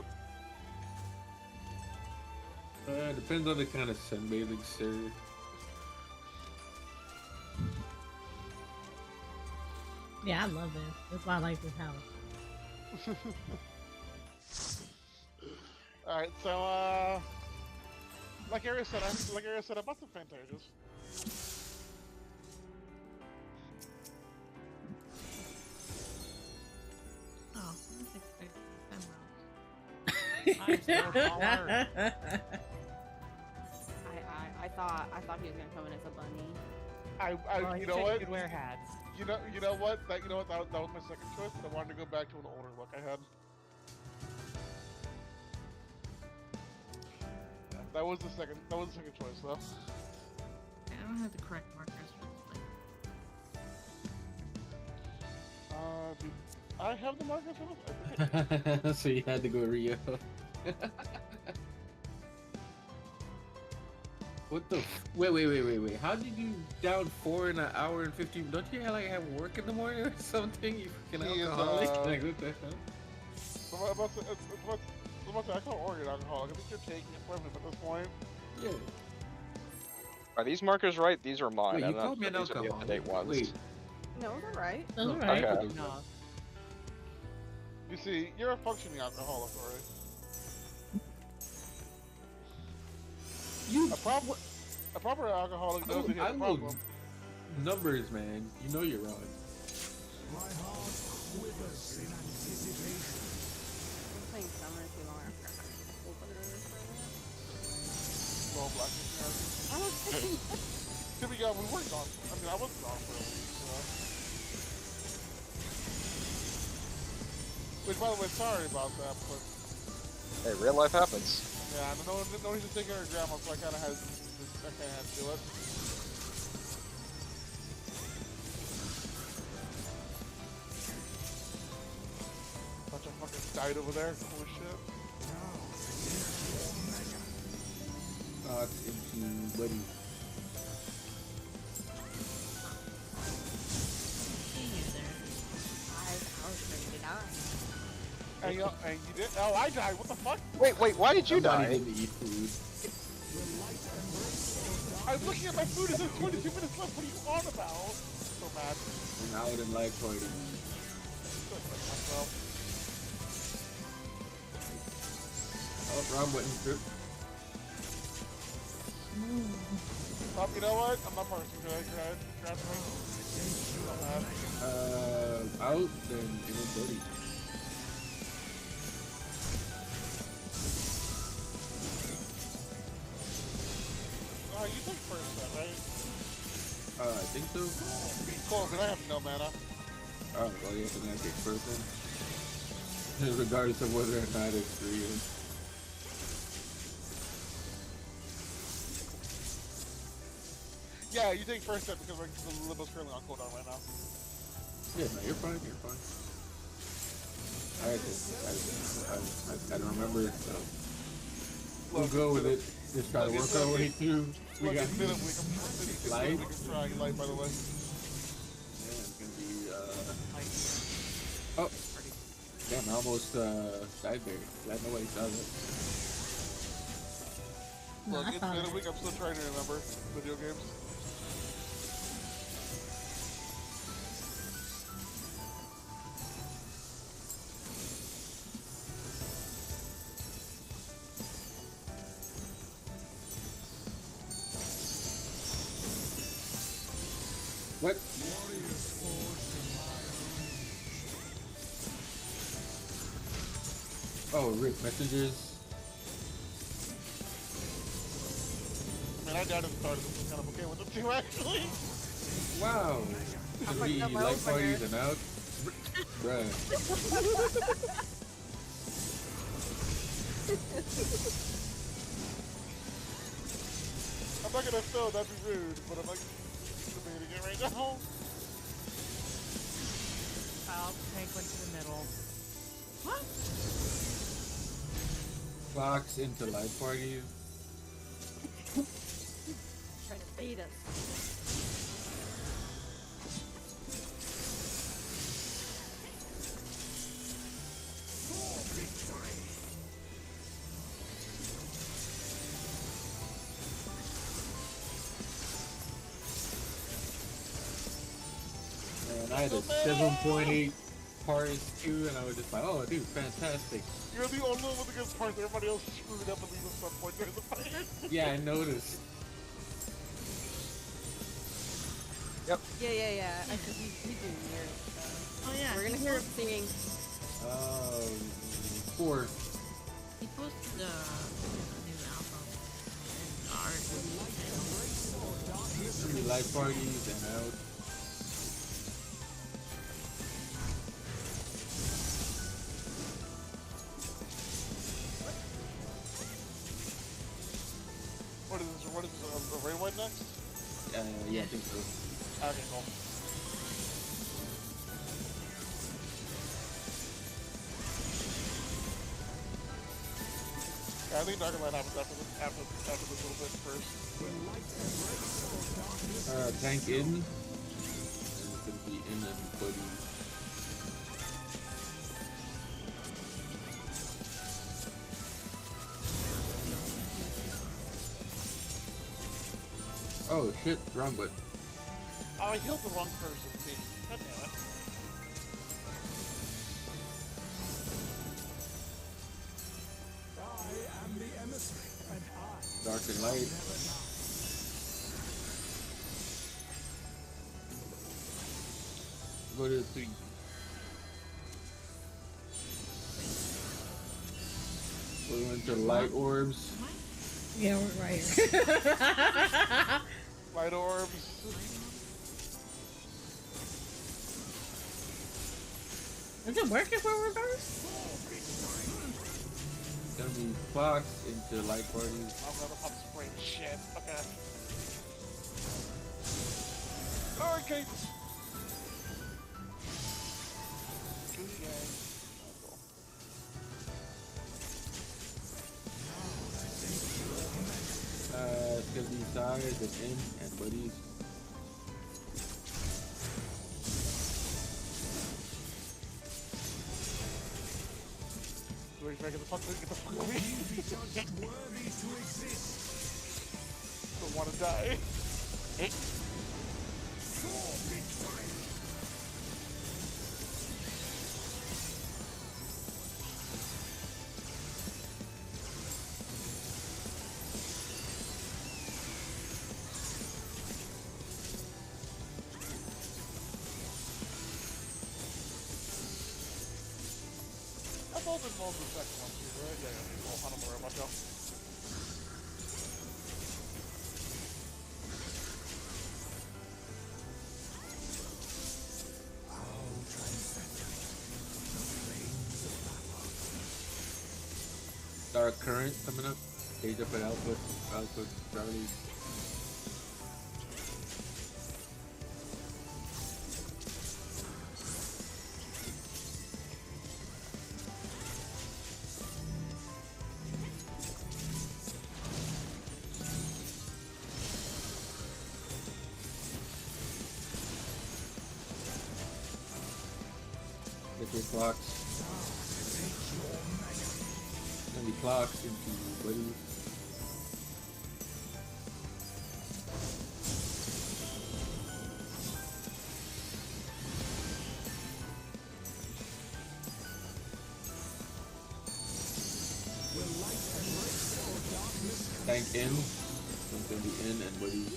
[SPEAKER 6] Depends on the kind of sunbathing, sir.
[SPEAKER 2] Yeah, I love this. That's why I like this house.
[SPEAKER 3] Alright, so, like Ariel said, I bought some Fantages.
[SPEAKER 9] Oh, I was expecting
[SPEAKER 7] I'm still taller.
[SPEAKER 8] I thought he was gonna come in as a bunny.
[SPEAKER 7] Well, he
[SPEAKER 3] You
[SPEAKER 7] said
[SPEAKER 3] know
[SPEAKER 7] he
[SPEAKER 3] what?
[SPEAKER 7] could wear hats.
[SPEAKER 3] You know what? That was my second choice, but I wanted to go back to an older look I had. Yeah, that was the second choice, though.
[SPEAKER 9] I don't have the correct markers for this place.
[SPEAKER 3] Dude, I have the markers for this. I think
[SPEAKER 6] So you had to go Rio. What the? Wait. How did you down 4 in an hour and 15? Don't you have work in the morning or something? You fucking
[SPEAKER 3] He is,
[SPEAKER 6] alcoholic? Like, what the hell?
[SPEAKER 3] I call Ori an alcoholic. I think you're taking it from him at this point.
[SPEAKER 6] Yeah.
[SPEAKER 5] Are these markers right? These are mine.
[SPEAKER 6] Wait, you
[SPEAKER 5] I'm not
[SPEAKER 6] called me
[SPEAKER 5] sure
[SPEAKER 6] an
[SPEAKER 5] these are the
[SPEAKER 6] alcoholic?
[SPEAKER 5] up-to-date ones.
[SPEAKER 6] Wait.
[SPEAKER 8] No, it's alright.
[SPEAKER 2] Those are
[SPEAKER 6] No,
[SPEAKER 2] right.
[SPEAKER 5] Okay.
[SPEAKER 7] No.
[SPEAKER 3] You see, you're a functioning alcoholic, Ori.
[SPEAKER 6] You.
[SPEAKER 3] A proper alcoholic knows that he has
[SPEAKER 6] I
[SPEAKER 3] a
[SPEAKER 6] know
[SPEAKER 3] problem.
[SPEAKER 6] numbers, man. You know you're wrong.
[SPEAKER 8] I'm playing summer too long. I forgot how to open it
[SPEAKER 3] Well, black
[SPEAKER 8] I don't think.
[SPEAKER 3] Here we go. We weren't gone. I mean, I wasn't gone for a week, so. Which, by the way, sorry about that, but
[SPEAKER 5] Hey, real life happens.
[SPEAKER 3] Yeah, no one needs to take care of grandma, so I kind of had to do it. Bunch of fuckers died over there. Holy shit.
[SPEAKER 6] Into buddy.
[SPEAKER 3] And you did? Oh, I died. What the fuck?
[SPEAKER 5] Wait, why did you
[SPEAKER 6] Somebody
[SPEAKER 5] die?
[SPEAKER 6] didn't eat food.
[SPEAKER 3] I was looking at my food. It says 22 minutes left. What are you on about? So mad.
[SPEAKER 6] And now it in live party.
[SPEAKER 3] Myself.
[SPEAKER 6] Oh, wrong button. Trip.
[SPEAKER 3] You know what? I'm not parsing. Can I grab me?
[SPEAKER 6] Out, then in a buddy.
[SPEAKER 3] Oh, you take first then, right?
[SPEAKER 6] I think so.
[SPEAKER 3] Cool, because I have no mana.
[SPEAKER 6] Oh, well, yeah, then I take first then. Regardless of whether or not it's 3 in.
[SPEAKER 3] Yeah, you take first then because the Limbo's currently on cooldown right now.
[SPEAKER 6] Yeah, no, you're fine, you're fine. I don't remember, so we'll go with it. Just try to work our way through. We got light.
[SPEAKER 3] We can try light, by the way.
[SPEAKER 6] Yeah, it's gonna be oh, damn! I almost died there. Glad nobody saw that.
[SPEAKER 2] No,
[SPEAKER 3] Look,
[SPEAKER 2] I
[SPEAKER 3] it's
[SPEAKER 2] saw
[SPEAKER 3] been a
[SPEAKER 2] that.
[SPEAKER 3] week. I'm still trying to remember video games.
[SPEAKER 6] What? Oh, rip messengers.
[SPEAKER 3] I mean, I died at the start of this. I'm kind of okay with it too, actually.
[SPEAKER 6] Wow. Gonna be light parties and out. Bruh.
[SPEAKER 3] I'm not gonna throw, that'd be rude, but I'm like debating it right now.
[SPEAKER 7] Oh, tank went to the middle.
[SPEAKER 9] What?
[SPEAKER 6] Fox into light parties.
[SPEAKER 8] Trying to beat us.
[SPEAKER 6] And I had a 7.8 parse too, and I was just like, oh, dude, fantastic.
[SPEAKER 3] You're the only one with a good part. Everybody else screwed up and leave at some point during the fight.
[SPEAKER 6] Yeah, I noticed.
[SPEAKER 5] Yep.
[SPEAKER 8] Yeah. I said we do weird.
[SPEAKER 9] Oh yeah.
[SPEAKER 8] We're gonna hear him singing.
[SPEAKER 6] 4.
[SPEAKER 9] He posted a new album and art.
[SPEAKER 6] Gonna be light parties and out.
[SPEAKER 3] What is this, a raid white next?
[SPEAKER 6] Yeah, I think so.
[SPEAKER 3] Okay, cool. Yeah, I think Dark and Light happens after this little bit first.
[SPEAKER 6] Tank in. And it's gonna be in and buddy. Oh shit, wrong button.
[SPEAKER 3] Oh, I healed the wrong person. See, God damn it.
[SPEAKER 6] Dark and light. Go to 3. We're into light orbs.
[SPEAKER 2] Yeah, we're right here.
[SPEAKER 3] Light orbs.
[SPEAKER 2] Is it working for reverse?
[SPEAKER 6] gonna be clocks into light parties.
[SPEAKER 3] I'm gonna pop spring shit. Okay. Okay.
[SPEAKER 6] It's gonna be sides and in and buddies.
[SPEAKER 3] Get the fuck away. Don't wanna die. I've all been involved in the second one too, right? Yeah, cool. I don't worry about that.
[SPEAKER 6] Dark Current coming up. Stage up at Alpha Charlie. Get your clocks. Gonna be clocks into buddies. Tank in. It's gonna be in and buddies.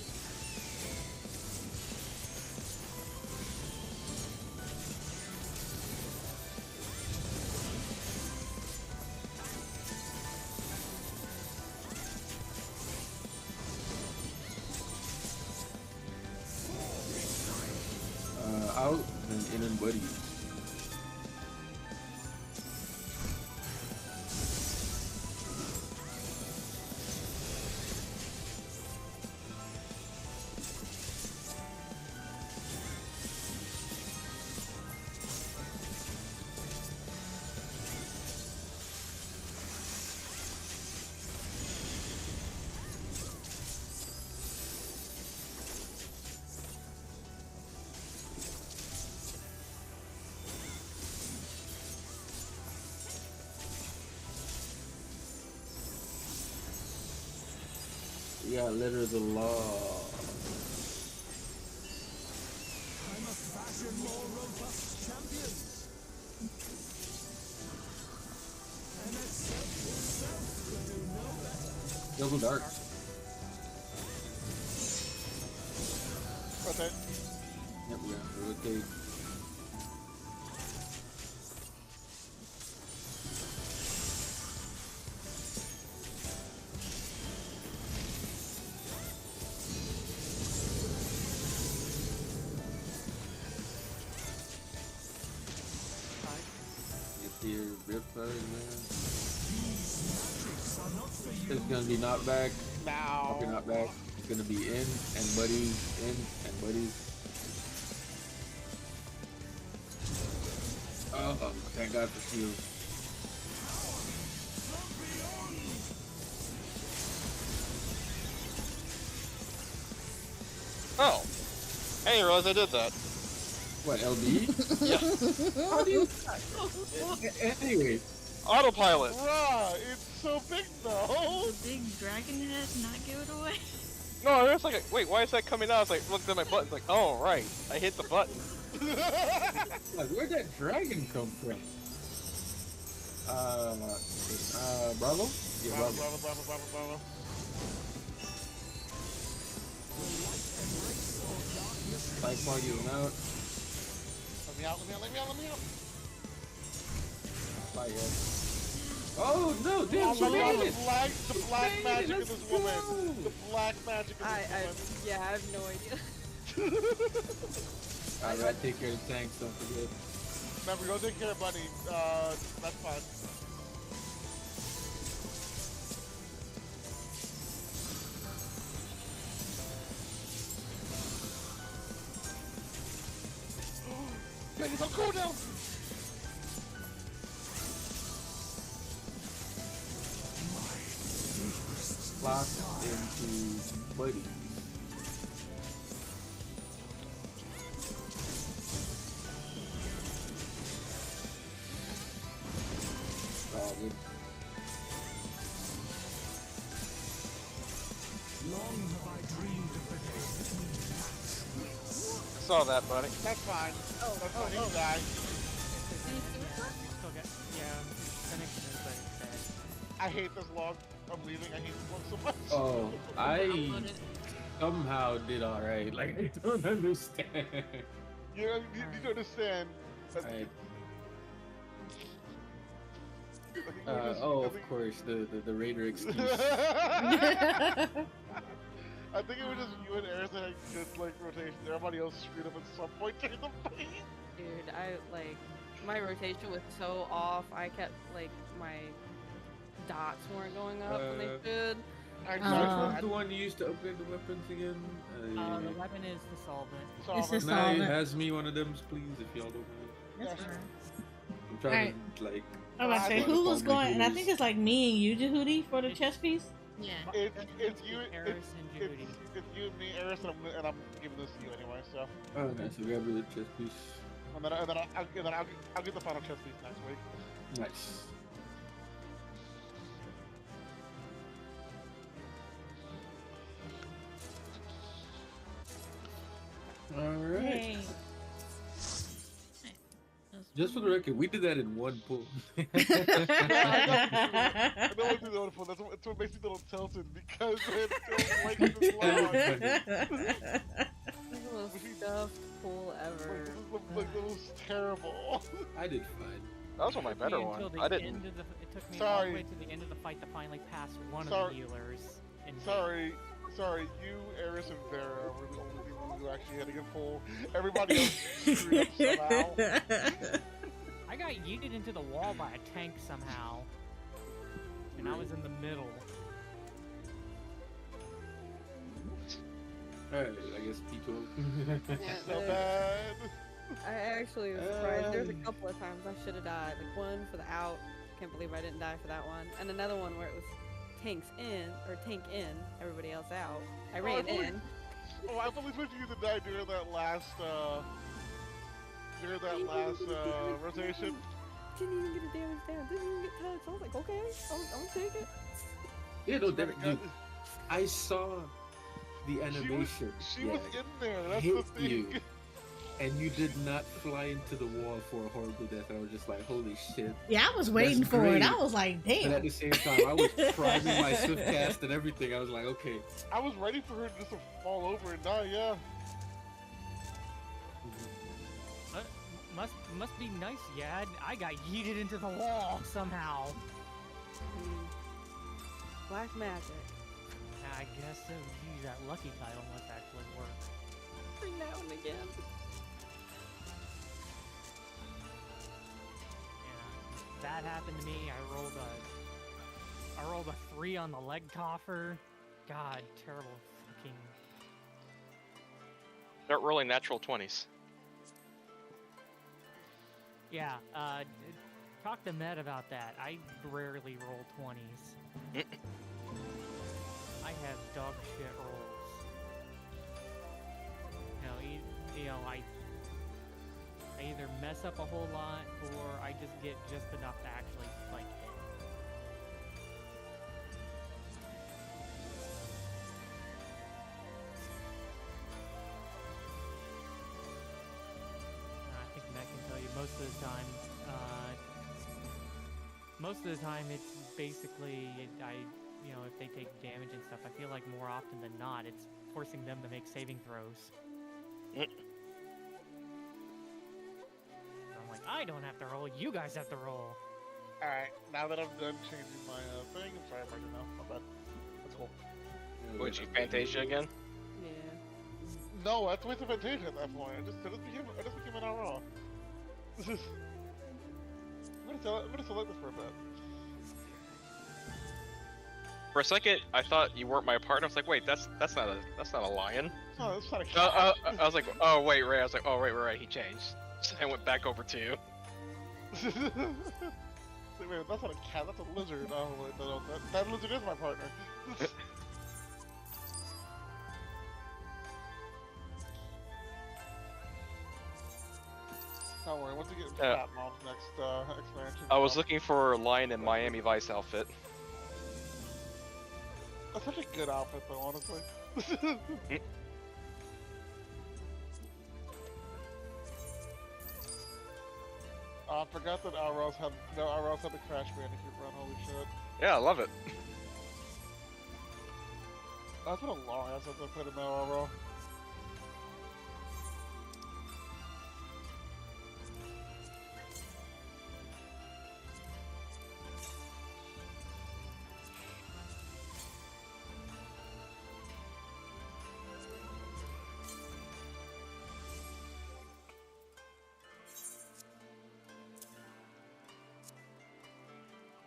[SPEAKER 6] Out and in and buddies. Yeah, letter of the law.
[SPEAKER 12] I must fashion more robust champions. And itself could do no better.
[SPEAKER 6] Double dark.
[SPEAKER 3] Okay.
[SPEAKER 6] Yep, we're gonna rotate. Here, Ripfire, man. It's gonna be knockback.
[SPEAKER 3] Now.
[SPEAKER 6] Okay, knockback. It's gonna be in and buddies, in and buddies. Oh, thank God for shield.
[SPEAKER 5] Oh. I didn't realize I did that.
[SPEAKER 6] What, LB?
[SPEAKER 5] Yeah.
[SPEAKER 6] How do you... Anyways.
[SPEAKER 5] Autopilot.
[SPEAKER 3] Bruh, it's so big though.
[SPEAKER 9] The big dragon head not give it away.
[SPEAKER 5] No, I was like, wait, why is that coming out? I was like, looked at my buttons, like, oh, right. I hit the button.
[SPEAKER 6] Like, where'd that dragon come from? Bravo? Yeah,
[SPEAKER 3] Bravo.
[SPEAKER 6] Light party is out.
[SPEAKER 3] Let me out.
[SPEAKER 6] Fire. Oh no, dude,
[SPEAKER 3] Oh
[SPEAKER 6] she
[SPEAKER 3] my
[SPEAKER 6] made
[SPEAKER 3] God,
[SPEAKER 6] it!
[SPEAKER 3] the black
[SPEAKER 6] She made
[SPEAKER 3] magic
[SPEAKER 6] it,
[SPEAKER 3] of this
[SPEAKER 6] let's
[SPEAKER 3] woman.
[SPEAKER 6] go!
[SPEAKER 3] The black magic of this woman.
[SPEAKER 8] Yeah, I have no idea.
[SPEAKER 6] I gotta take care of the tanks, don't forget.
[SPEAKER 3] Remember, go take care of Bunny. That's fine. he's on cooldown!
[SPEAKER 6] Locked into buddy. All good.
[SPEAKER 12] Long have I dreamed of the day that we match.
[SPEAKER 5] Saw that, buddy.
[SPEAKER 3] That's fine. Oh, that's fine. He'll die.
[SPEAKER 7] Still got, yeah, connection is but it's dead.
[SPEAKER 3] I hate this log. I'm leaving. I hate this log so much.
[SPEAKER 6] Oh, I somehow did alright. Like, I don't understand.
[SPEAKER 3] You don't understand.
[SPEAKER 6] Right. Of course, the Raider excuse.
[SPEAKER 3] I think it was just you and Eris that had good like rotation. Everybody else screwed up at some point during the fight.
[SPEAKER 8] Dude, my rotation was so off. I kept my dots weren't going up when they should.
[SPEAKER 6] Which one's the one you used to upgrade the weapons again?
[SPEAKER 7] The weapon is the solvent.
[SPEAKER 2] It's the
[SPEAKER 6] Nah,
[SPEAKER 2] solvent.
[SPEAKER 6] pass me one of them, please, if y'all don't mind.
[SPEAKER 2] That's fine.
[SPEAKER 6] I'm trying to like.
[SPEAKER 2] I was about to say, who was going? And I think it's like me and you, Jehudi, for the chess piece.
[SPEAKER 9] Yeah.
[SPEAKER 3] It's you,
[SPEAKER 7] Eris and Jehudi.
[SPEAKER 3] it's you and me, Eris, and I'm giving this to you anyway. So.
[SPEAKER 6] Oh, nice. So grab the chess piece.
[SPEAKER 3] And then I'll get the final chess piece next week.
[SPEAKER 6] Nice. Alright.
[SPEAKER 2] Hey.
[SPEAKER 6] Just for the record, we did that in one pull.
[SPEAKER 3] I know I did the one pull. That's what makes me a little tilted because it's like this long.
[SPEAKER 8] This is the most stuffed pull ever.
[SPEAKER 3] Like, it was terrible.
[SPEAKER 6] I did fine.
[SPEAKER 5] That was one of my better ones. I didn't.
[SPEAKER 7] It took me all
[SPEAKER 3] Sorry.
[SPEAKER 7] the way to the end of the fight to finally pass one of
[SPEAKER 3] Sorry.
[SPEAKER 7] the healers. And
[SPEAKER 3] Sorry, you, Eris, and Vera were the only people who actually had a good pull. Everybody else screwed up somehow.
[SPEAKER 7] I got yeeted into the wall by a tank somehow. And I was in the middle.
[SPEAKER 6] Alright, I guess P12.
[SPEAKER 3] So bad.
[SPEAKER 8] I actually was surprised. There's a couple of times I should have died. Like one for the out. Can't believe I didn't die for that one. And another one where it was tank in, everybody else out. I ran in.
[SPEAKER 3] Oh, I believe you to die during that last rotation.
[SPEAKER 8] Didn't even get a damage down. Didn't even get touched. I was like, okay, I'll take it.
[SPEAKER 6] Yeah, no, dude, I saw the animation.
[SPEAKER 3] She was in there. That's
[SPEAKER 6] hit
[SPEAKER 3] the thing.
[SPEAKER 6] you, and you did not fly into the wall for a horrible death. And I was just like, holy shit.
[SPEAKER 2] Yeah, I was waiting
[SPEAKER 6] That's
[SPEAKER 2] for it.
[SPEAKER 6] great.
[SPEAKER 2] I was like, damn.
[SPEAKER 6] But at the same time, I was priming my swift cast and everything. I was like, okay.
[SPEAKER 3] I was ready for her just to fall over and die. Yeah.
[SPEAKER 7] Must be nice, yeah. I got yeeted into the wall somehow.
[SPEAKER 8] Black magic.
[SPEAKER 7] I guess so. Geez, that lucky title must actually work.
[SPEAKER 8] Every now and again.
[SPEAKER 7] Yeah, that happened to me. I rolled a 3 on the leg coffer. God, terrible fucking.
[SPEAKER 5] Start rolling natural 20s.
[SPEAKER 7] Yeah, talk to Med about that. I rarely roll 20s. I have dog shit rolls. I either mess up a whole lot or I just get just enough to actually hit. I think Matt can tell you most of the time it's basically if they take damage and stuff, I feel like more often than not it's forcing them to make saving throws. I'm like, I don't have to roll, you guys have to roll.
[SPEAKER 3] Alright, now that I'm done changing my thing, I'm sorry if I didn't know. My bad. That's cool.
[SPEAKER 5] Would you Fantasia again?
[SPEAKER 8] Yeah.
[SPEAKER 3] No, that's waste of Fantasia at that point. I just became an RO. I'm gonna select this for a bit.
[SPEAKER 5] For a second, I thought you weren't my partner. I was like, wait, that's not a lion.
[SPEAKER 3] No, that's not a
[SPEAKER 5] I was like, oh wait, Ray. I was like, oh right, he changed. I went back over to you.
[SPEAKER 3] Wait, that's not a cat, that's a lizard. Oh, wait, no, that lizard is my partner. Don't worry, once we get Fat Mom's next expansion.
[SPEAKER 5] I was looking for Lion in Miami Vice outfit.
[SPEAKER 3] That's such a good outfit, though, honestly. I forgot that Outrouse had the Crash Bandicoot run. Holy shit!
[SPEAKER 5] Yeah, I love it.
[SPEAKER 3] That's been a long ass since I played a Metal Outrouse.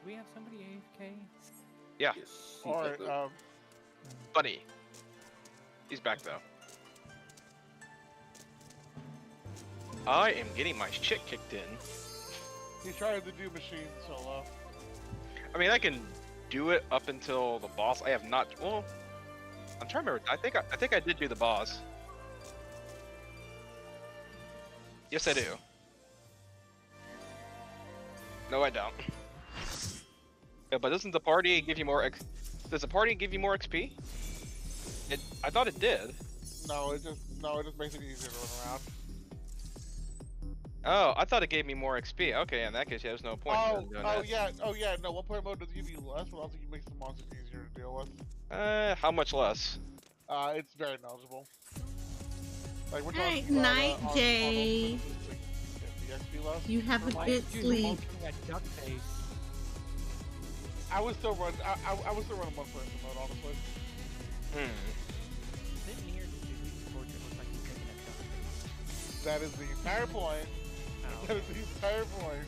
[SPEAKER 7] Do we have somebody AFK?
[SPEAKER 5] Yeah.
[SPEAKER 3] Alright,
[SPEAKER 5] Bunny. He's back though. I am getting my shit kicked in.
[SPEAKER 3] He tried to do machine solo.
[SPEAKER 5] I mean, I can do it up until the boss. I have not. Well, I'm trying to remember. I think I did do the boss. Yes, I do. No, I don't. Yeah, but doesn't the party give you more Does the party give you more XP? I thought it did.
[SPEAKER 3] No, it just makes it easier to run around.
[SPEAKER 5] Oh, I thought it gave me more XP. Okay, in that case, yeah, there's no point in doing that.
[SPEAKER 3] Yeah. No, one player mode does give you less, but also makes the monsters easier to deal with.
[SPEAKER 5] How much less?
[SPEAKER 3] It's very knowledgeable. Like we're
[SPEAKER 2] Hey,
[SPEAKER 3] talking about,
[SPEAKER 2] night, Jay. You have a good sleep.
[SPEAKER 3] I would still run. I would still run a one person mode, honestly. That is the entire point.
[SPEAKER 7] Oh,
[SPEAKER 3] That is the entire point.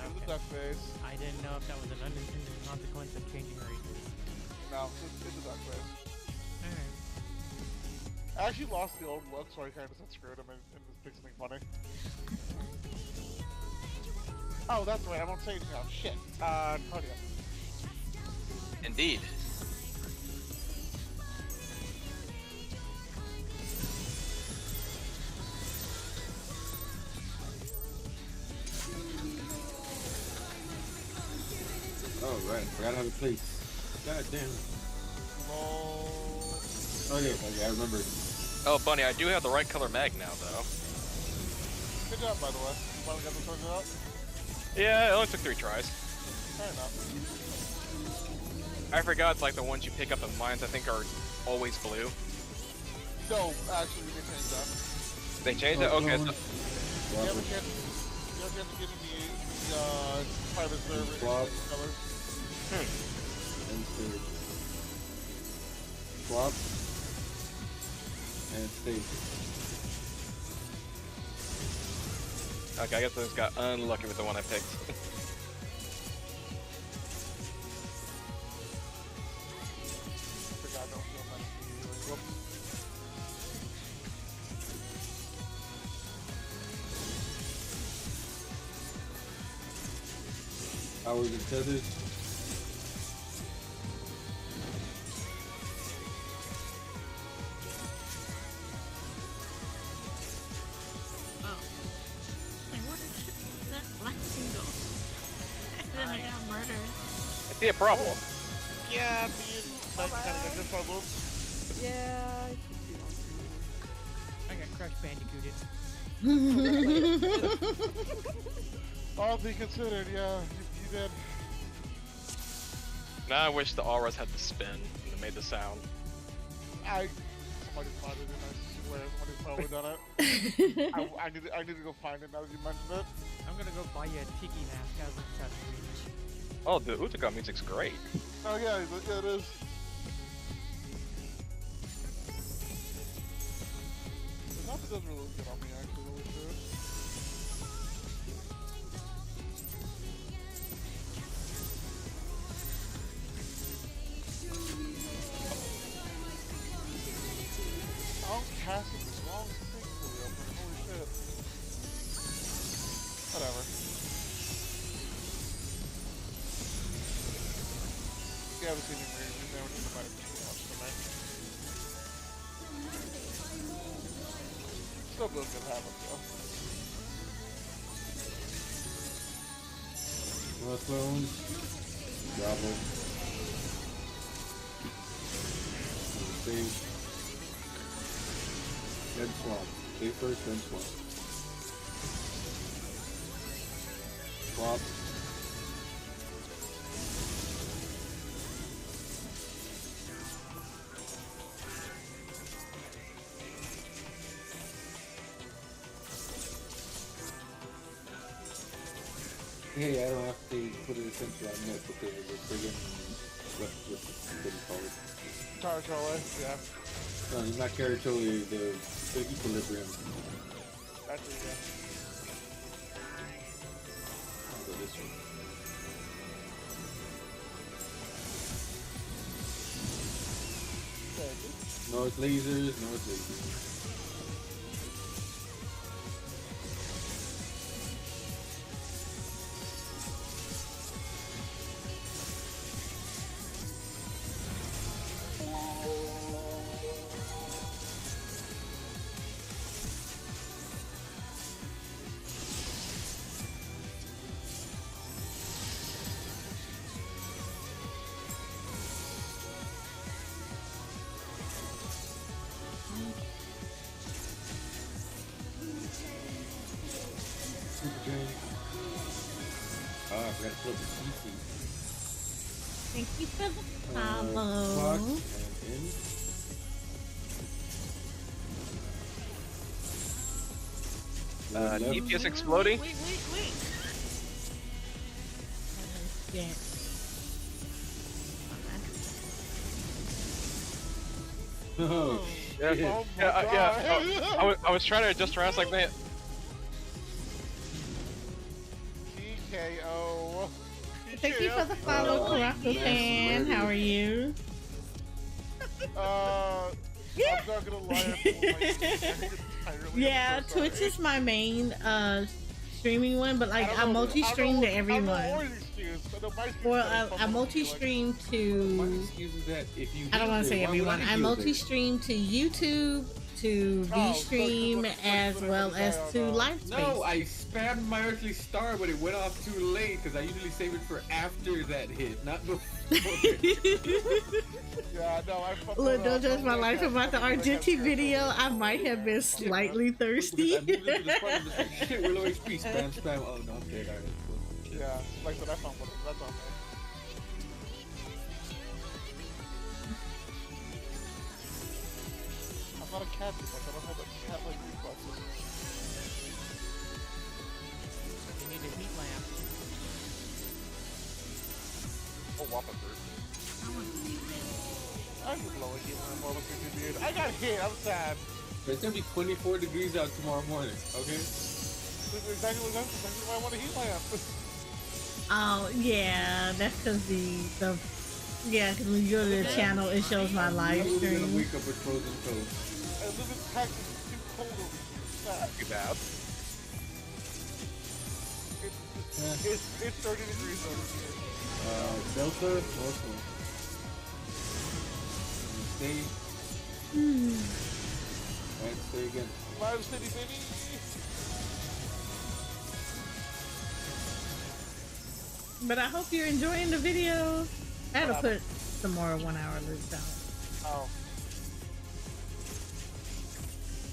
[SPEAKER 7] Okay.
[SPEAKER 3] The duck face.
[SPEAKER 7] I didn't know if that was an unintended consequence of changing races.
[SPEAKER 3] No, it's a duck face.
[SPEAKER 7] Alright.
[SPEAKER 3] I actually lost the old look, so I kind of just screwed him and just picked something funny. Oh, that's right. I won't say anything now. Shit. Cardio.
[SPEAKER 5] Indeed.
[SPEAKER 6] Oh, right. Forgot how to place. God damn. Okay, I remember.
[SPEAKER 5] Oh, Bunny, I do have the right color mag now, though.
[SPEAKER 3] Good job, by the way. You finally got this sorted out?
[SPEAKER 5] Yeah, it only took 3 tries.
[SPEAKER 3] Fair enough.
[SPEAKER 5] I forgot, like, the ones you pick up in mines, I think, are always blue.
[SPEAKER 3] No, actually, we can change that.
[SPEAKER 5] They changed it? Okay.
[SPEAKER 3] You have a chance to get in the private server
[SPEAKER 6] Swap.
[SPEAKER 3] colors.
[SPEAKER 6] And stage. Swap. And stage.
[SPEAKER 5] Okay, I guess I just got unlucky with the one I picked.
[SPEAKER 3] Forgot, don't feel my whoops.
[SPEAKER 6] Hours and tethers.
[SPEAKER 5] See a problem.
[SPEAKER 3] Yeah, me and Mike kind of got this problem.
[SPEAKER 8] Yeah, it took too long
[SPEAKER 7] I got Crash Bandicooted.
[SPEAKER 3] All things considered, yeah, you did.
[SPEAKER 5] Now I wish the auras had the spin and it made the sound.
[SPEAKER 3] Somebody might have done it, I swear, somebody's probably done it. I need to go find it now that you mentioned it.
[SPEAKER 7] I'm gonna go buy you a tiki mask out of the accessories.
[SPEAKER 5] Oh, the Utica music's great.
[SPEAKER 3] Oh yeah, it is. The map does really good on me, actually, holy shit. Oh, casting the wrong thing to reopen, holy shit. You haven't seen him really. You never seen him much to me. Still good to have him though.
[SPEAKER 6] Crossbones. Bravo. Save. Then swamp. Save first, then swamp. Swap. Hey, I don't have to put it essentially on net because of the friggin' what do you call it?
[SPEAKER 3] Tartroller, yeah.
[SPEAKER 6] No, he's not Carotoli, the equilibrium.
[SPEAKER 3] That's it, yeah.
[SPEAKER 6] I'll go this way. No, it's lasers, no, it's lasers.
[SPEAKER 2] Thank you for the follow.
[SPEAKER 5] DPS exploding.
[SPEAKER 2] Wait. Yeah.
[SPEAKER 6] Oh,
[SPEAKER 5] yeah,
[SPEAKER 6] shit.
[SPEAKER 5] yeah. I was trying to adjust around like that.
[SPEAKER 3] TKO.
[SPEAKER 2] Thank you for the follow, Karako fan. How are you?
[SPEAKER 3] I'm not gonna lie.
[SPEAKER 2] Yeah, Twitch is my main streaming one, but like I multi-stream to everyone. Well, I multi-stream to. I don't want to say everyone. I multi-stream to YouTube, to V-stream, as well as to LiveSpace.
[SPEAKER 6] No, I spammed my earthly star, but it went off too late because I usually save it for after that hit, not before.
[SPEAKER 3] Yeah, no, I fucked
[SPEAKER 2] Look,
[SPEAKER 3] that
[SPEAKER 2] don't
[SPEAKER 3] up.
[SPEAKER 2] judge my life about the Argenti video. I might have been slightly thirsty.
[SPEAKER 6] I moved into the spot and just like, shit, we're low HP. Spam. Oh no, I'm dead. Alright, cool.
[SPEAKER 3] Yeah, like I said, I found one. That's on there. I'm not a cat dude, like I don't have a cat-like reflexes.
[SPEAKER 7] You need a heat lamp.
[SPEAKER 5] Oh, Wappa Bird.
[SPEAKER 3] I can blow a heat lamp while I'm thinking weird. I got hit, I'm sad.
[SPEAKER 6] It's gonna be 24 degrees out tomorrow morning, okay?
[SPEAKER 3] That's exactly why I want a heat lamp.
[SPEAKER 2] Oh yeah, that's because because when you go to the channel, it shows my live
[SPEAKER 6] I'm gonna
[SPEAKER 2] stream.
[SPEAKER 6] wake up with frozen toast.
[SPEAKER 3] I live in Texas, it's too cold over here. Sad.
[SPEAKER 5] Too bad.
[SPEAKER 3] It's 30 degrees over here.
[SPEAKER 6] Delta, also. Stay. And stay again.
[SPEAKER 3] Live City, baby!
[SPEAKER 2] But I hope you're enjoying the video. I had to put some more 1 hour loops out.
[SPEAKER 3] Oh.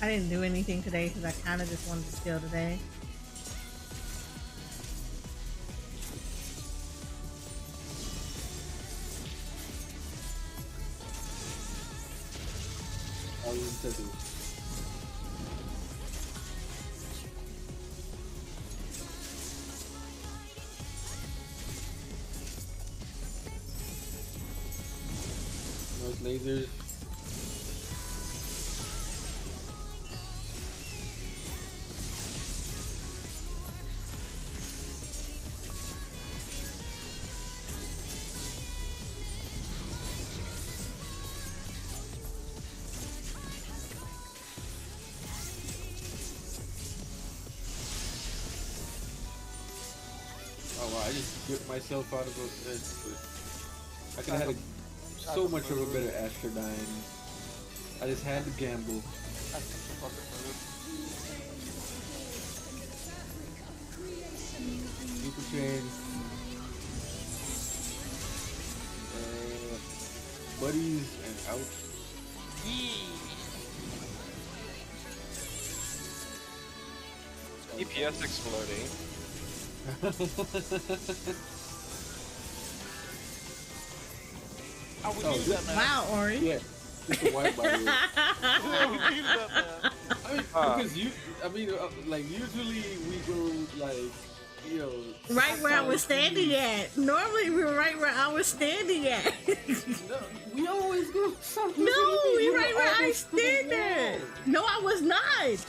[SPEAKER 2] I didn't do anything today because I kind of just wanted to chill today.
[SPEAKER 6] All you said is lasers. Oh wow, I just ripped myself out of those heads. I could have had so much of a better Astrodyne. I just had to gamble.
[SPEAKER 3] That's such a fucking move.
[SPEAKER 6] Super Chain. Buddies and out.
[SPEAKER 5] EPS exploding.
[SPEAKER 3] Oh, we needed that, man.
[SPEAKER 2] Wow, Ori.
[SPEAKER 6] Yeah, just a white by the way.
[SPEAKER 3] Yeah, we needed that, man.
[SPEAKER 6] I mean, because like usually we go like, you know,
[SPEAKER 2] Right where I was standing at. Normally we were right where I was standing at.
[SPEAKER 6] No, we always go something.
[SPEAKER 2] No, we right where I stand. No, I was not.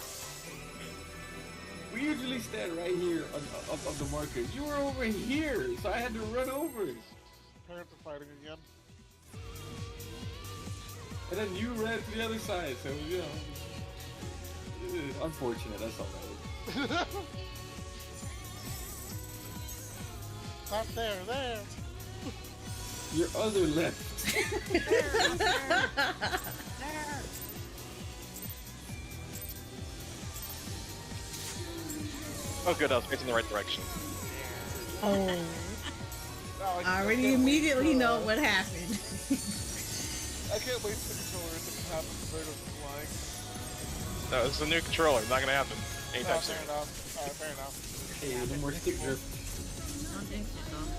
[SPEAKER 6] We usually stand right here of the marker. You were over here, so I had to run over.
[SPEAKER 3] Parents are fighting again.
[SPEAKER 6] And then you ran to the other side, so you know, unfortunate. That's all that is.
[SPEAKER 3] Not there, there.
[SPEAKER 6] Your other left.
[SPEAKER 5] Oh, good. I was facing the right direction.
[SPEAKER 2] Oh. I already immediately know what happened.
[SPEAKER 3] I can't wait for the controller to happen compared to flying.
[SPEAKER 5] No, this is a new controller. It's not gonna happen anytime soon.
[SPEAKER 3] Fair enough. Alright, fair enough.
[SPEAKER 6] Hey, no more stick drift.
[SPEAKER 9] Don't jinx yourself.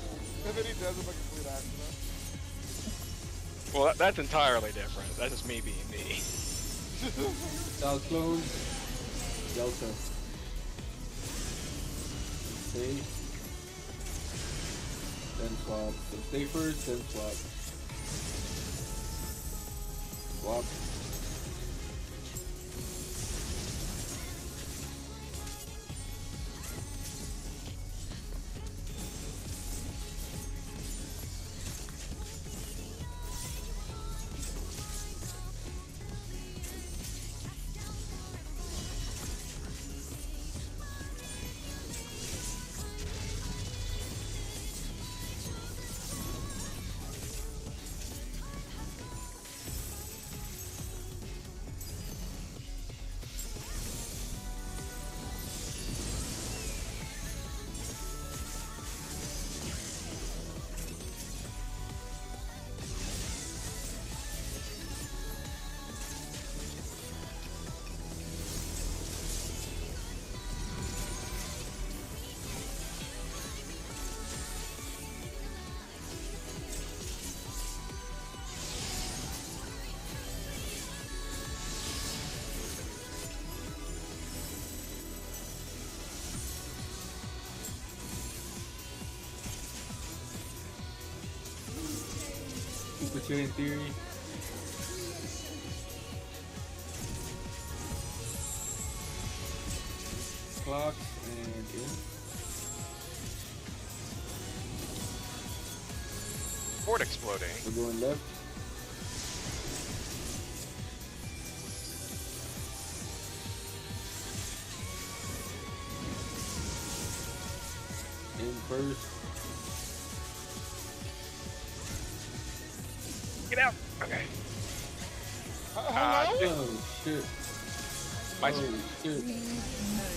[SPEAKER 3] And then he does it by complete accident.
[SPEAKER 5] Well, that's entirely different. That's just me being me.
[SPEAKER 6] South clone. Delta. Stay. Then swap. So stay first, then swap. Swap. Super Chain Theory. Clock and in.
[SPEAKER 5] Fort exploding.
[SPEAKER 6] We're going left. In first.
[SPEAKER 5] Get out. Okay.
[SPEAKER 3] Hello?
[SPEAKER 6] Oh shit.
[SPEAKER 5] My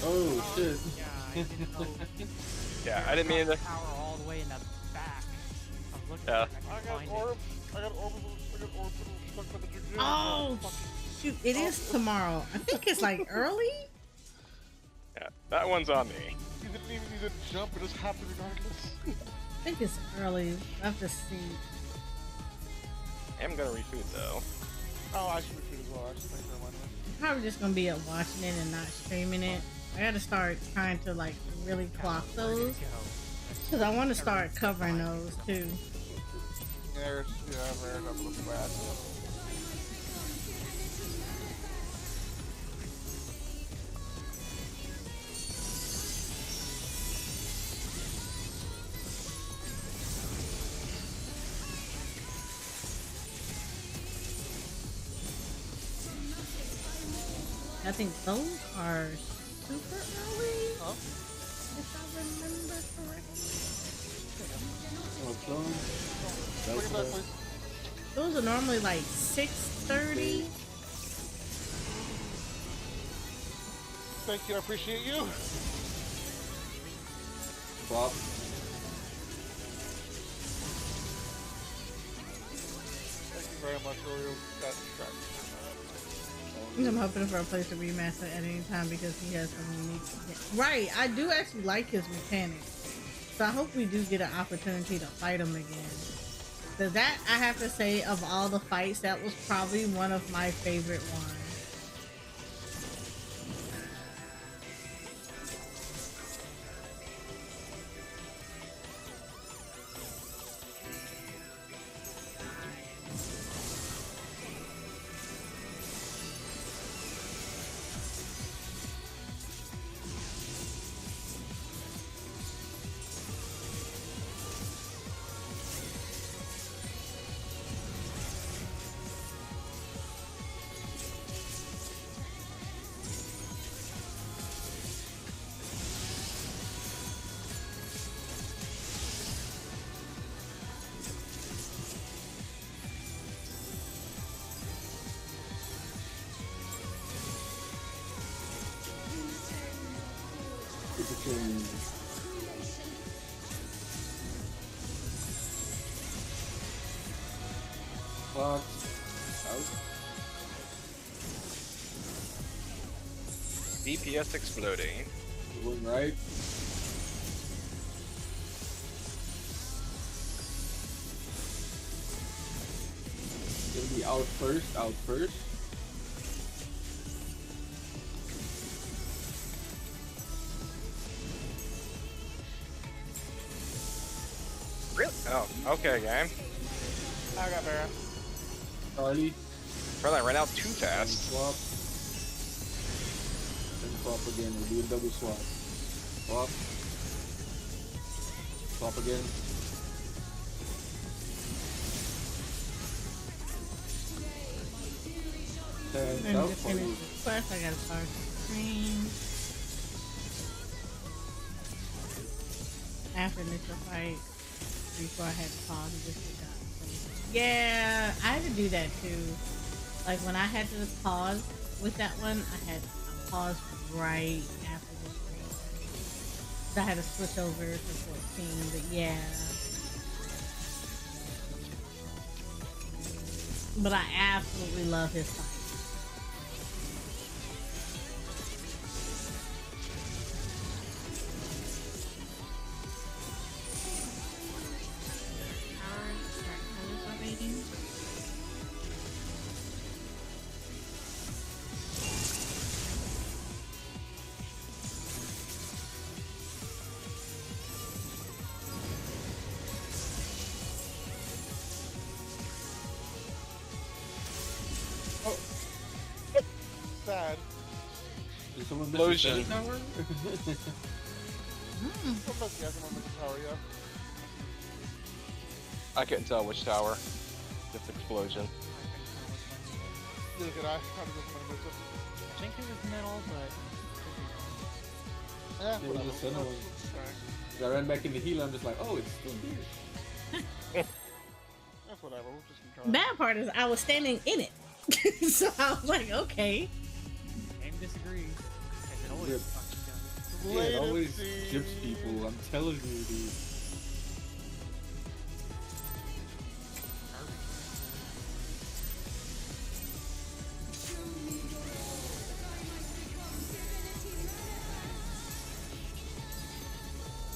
[SPEAKER 6] Oh shit.
[SPEAKER 5] yeah, I didn't mean to.
[SPEAKER 7] Power all the way in the back. I was looking
[SPEAKER 5] Yeah.
[SPEAKER 7] for it,
[SPEAKER 3] I got
[SPEAKER 7] find
[SPEAKER 3] orbs. I got orbs stuck by the jujitsu.
[SPEAKER 2] Oh, shoot. It is tomorrow. I think it's like early.
[SPEAKER 5] Yeah, that one's on me.
[SPEAKER 3] You didn't even need to jump, it just happened regardless.
[SPEAKER 2] I think it's early. I have to see.
[SPEAKER 5] I'm gonna reboot though.
[SPEAKER 3] Oh, I should retweet as well, actually. Thanks for reminding me.
[SPEAKER 2] I'm probably just gonna be up watching it and not streaming it. I gotta start trying to like really clock those. Because I want to start covering those too.
[SPEAKER 3] Yeah, rare enough to look bad.
[SPEAKER 2] I think those are super early.
[SPEAKER 3] Huh?
[SPEAKER 2] If I remember correctly.
[SPEAKER 6] Oh, clone.
[SPEAKER 3] Bring it back, please.
[SPEAKER 2] Those are normally like 6:30.
[SPEAKER 3] Thank you, I appreciate you.
[SPEAKER 6] Flop.
[SPEAKER 3] Thank you very much, Oreo. Got distracted.
[SPEAKER 2] I'm hoping for a place to remaster at any time because he has some unique. Right, I do actually like his mechanics, so I hope we do get an opportunity to fight him again. So that, I have to say, of all the fights, that was probably one of my favorite ones.
[SPEAKER 6] Clock. Out.
[SPEAKER 5] DPS exploding.
[SPEAKER 6] Going right. Gonna be out first, out first.
[SPEAKER 5] Really? Oh, okay, game.
[SPEAKER 3] I got Barra.
[SPEAKER 6] Charlie.
[SPEAKER 5] Probably ran out too fast.
[SPEAKER 6] Swap. Then swap again. We'll do a double swap. Swap. Swap again.
[SPEAKER 2] And
[SPEAKER 6] And out
[SPEAKER 2] to
[SPEAKER 6] for
[SPEAKER 2] finish
[SPEAKER 6] you.
[SPEAKER 2] the quest, I gotta start the stream. After initial fight, before I had to pause and just get done. Yeah, I had to do that too. Like when I had to pause with that one, I paused right after the stream. So I had to switch over to 14, but yeah. But I absolutely love his fight.
[SPEAKER 3] Sad.
[SPEAKER 6] Did someone miss
[SPEAKER 5] Explosion.
[SPEAKER 6] the tower?
[SPEAKER 3] Sometimes you have to remember the tower, yeah.
[SPEAKER 5] I couldn't tell which tower. Just explosion.
[SPEAKER 3] Neither could I. Probably doesn't want to miss it.
[SPEAKER 7] I think it was middle, but
[SPEAKER 3] Yeah,
[SPEAKER 6] It was
[SPEAKER 3] whatever.
[SPEAKER 6] the center one.
[SPEAKER 3] Sorry.
[SPEAKER 6] I ran back in the healer. I'm just like, oh, it's still here.
[SPEAKER 3] That's whatever. We'll just keep trying.
[SPEAKER 2] Bad part is I was standing in it. So I was like, okay.
[SPEAKER 7] game disagrees. As it always
[SPEAKER 6] Rip.
[SPEAKER 7] fucking does.
[SPEAKER 6] Yeah, it always
[SPEAKER 3] Latency.
[SPEAKER 6] chips people. I'm telling you, dude.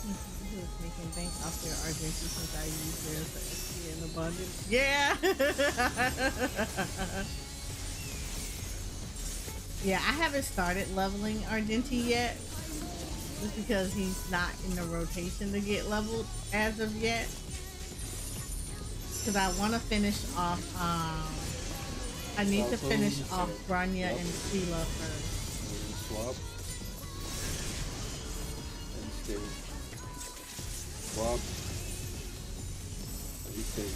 [SPEAKER 2] He was making bank off their Argentina since I used theirs for XP in abundance. Yeah. Yeah, I haven't started leveling Argenti yet. Just because he's not in the rotation to get leveled as of yet. Because I want to finish off, I need to finish off Branya and Sela first.
[SPEAKER 6] Swap. And stay. Swap. And stay.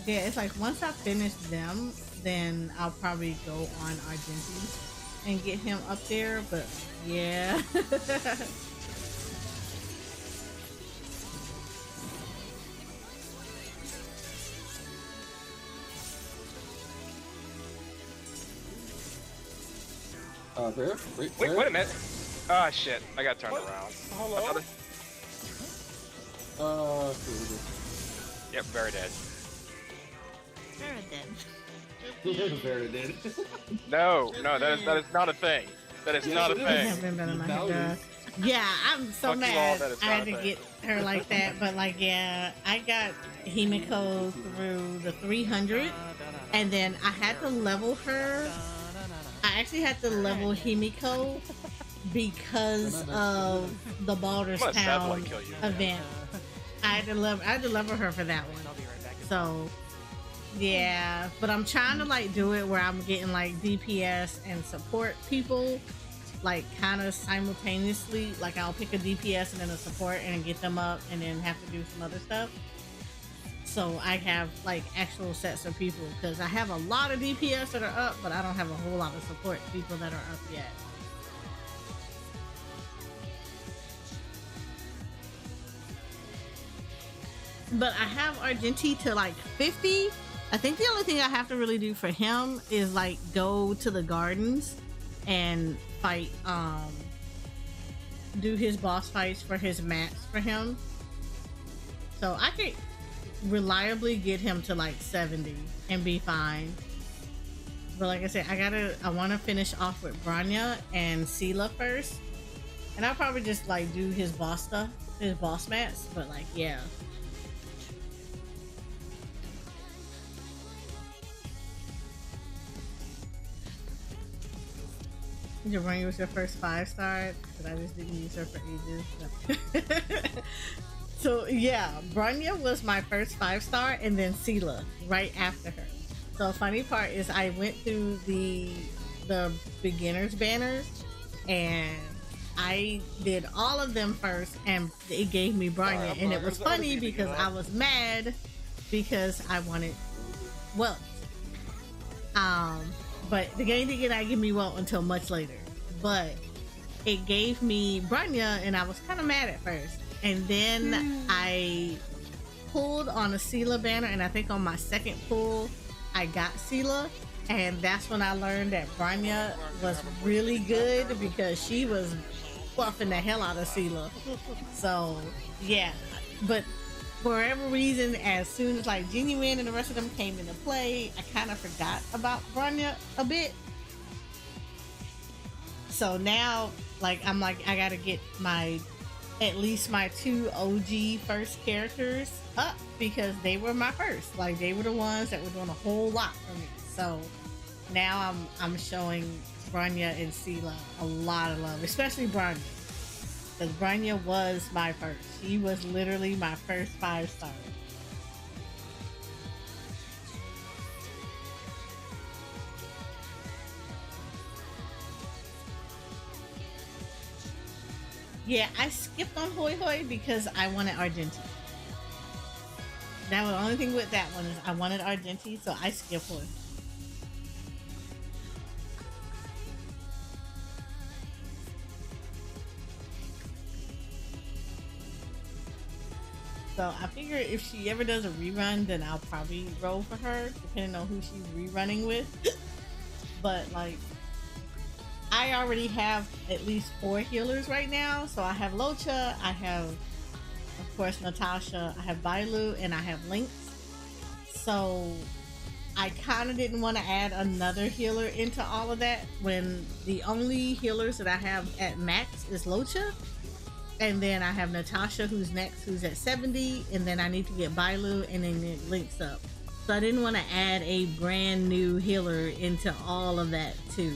[SPEAKER 2] Yeah, it's like once I finish them, then I'll probably go on Argenti and get him up there. But yeah.
[SPEAKER 6] Bear?
[SPEAKER 5] Wait a minute. Ah, shit. I got turned around.
[SPEAKER 3] Hello?
[SPEAKER 5] Yep, very dead.
[SPEAKER 6] Very dead.
[SPEAKER 5] No, that is not a thing. That is not a thing.
[SPEAKER 2] Yeah, I'm so
[SPEAKER 5] Fuck you all,
[SPEAKER 2] mad
[SPEAKER 5] that is
[SPEAKER 2] I
[SPEAKER 5] not
[SPEAKER 2] had
[SPEAKER 5] a
[SPEAKER 2] to
[SPEAKER 5] thing.
[SPEAKER 2] get her like that, but like, yeah, I got Himiko through the 300, and then I had to level her. I actually had to level Himiko because of the Baldur's
[SPEAKER 5] I'm gonna
[SPEAKER 2] Town
[SPEAKER 5] satellite kill you.
[SPEAKER 2] event. I had to level her for that one. So yeah, but I'm trying to like do it where I'm getting like DPS and support people like kind of simultaneously. Like I'll pick a DPS and then a support and get them up and then have to do some other stuff. So I have like actual sets of people because I have a lot of DPS that are up, but I don't have a whole lot of support people that are up yet. But I have Argenti to like 50. I think the only thing I have to really do for him is like go to the gardens and fight, do his boss fights for his mats for him. So I could reliably get him to like 70 and be fine. But like I said, I want to finish off with Branya and Sela first. And I'll probably just like do his boss stuff, his boss mats, but like, yeah. Branya was your first 5-star, but I just didn't use her for ages. So yeah, Branya was my first 5-star, and then Sela right after her. So funny part is I went through the beginners banners, and I did all of them first, and it gave me Branya, and it was funny because I was mad because I wanted wealth. But the game did not give me wealth until much later. But it gave me Branya, and I was kind of mad at first. And then I pulled on a Sela banner, and I think on my second pull, I got Sela. And that's when I learned that Branya was really good because she was buffing the hell out of Sela. So, yeah. But for whatever reason, as soon as like Genuine and the rest of them came into play, I kind of forgot about Branya a bit. So now, like, I'm like, I gotta get at least my 2 OG first characters up because they were my first. Like, they were the ones that were doing a whole lot for me. So now I'm showing Branya and Sela a lot of love, especially Branya. Because Branya was my first. She was literally my first 5-star. Yeah, I skipped on Hoi Hoi because I wanted Argenti. That was the only thing with that one is I wanted Argenti, so I skipped Hoi. So I figure if she ever does a rerun, then I'll probably roll for her, depending on who she's rerunning with. But like, I already have at least 4 healers right now. So I have Locha, I have, of course, Natasha, I have Bailu, and I have Lynx. So I kind of didn't want to add another healer into all of that when the only healers that I have at max is Locha. And then I have Natasha, who's next, who's at 70. And then I need to get Bailu, and then it links up. So I didn't want to add a brand new healer into all of that too.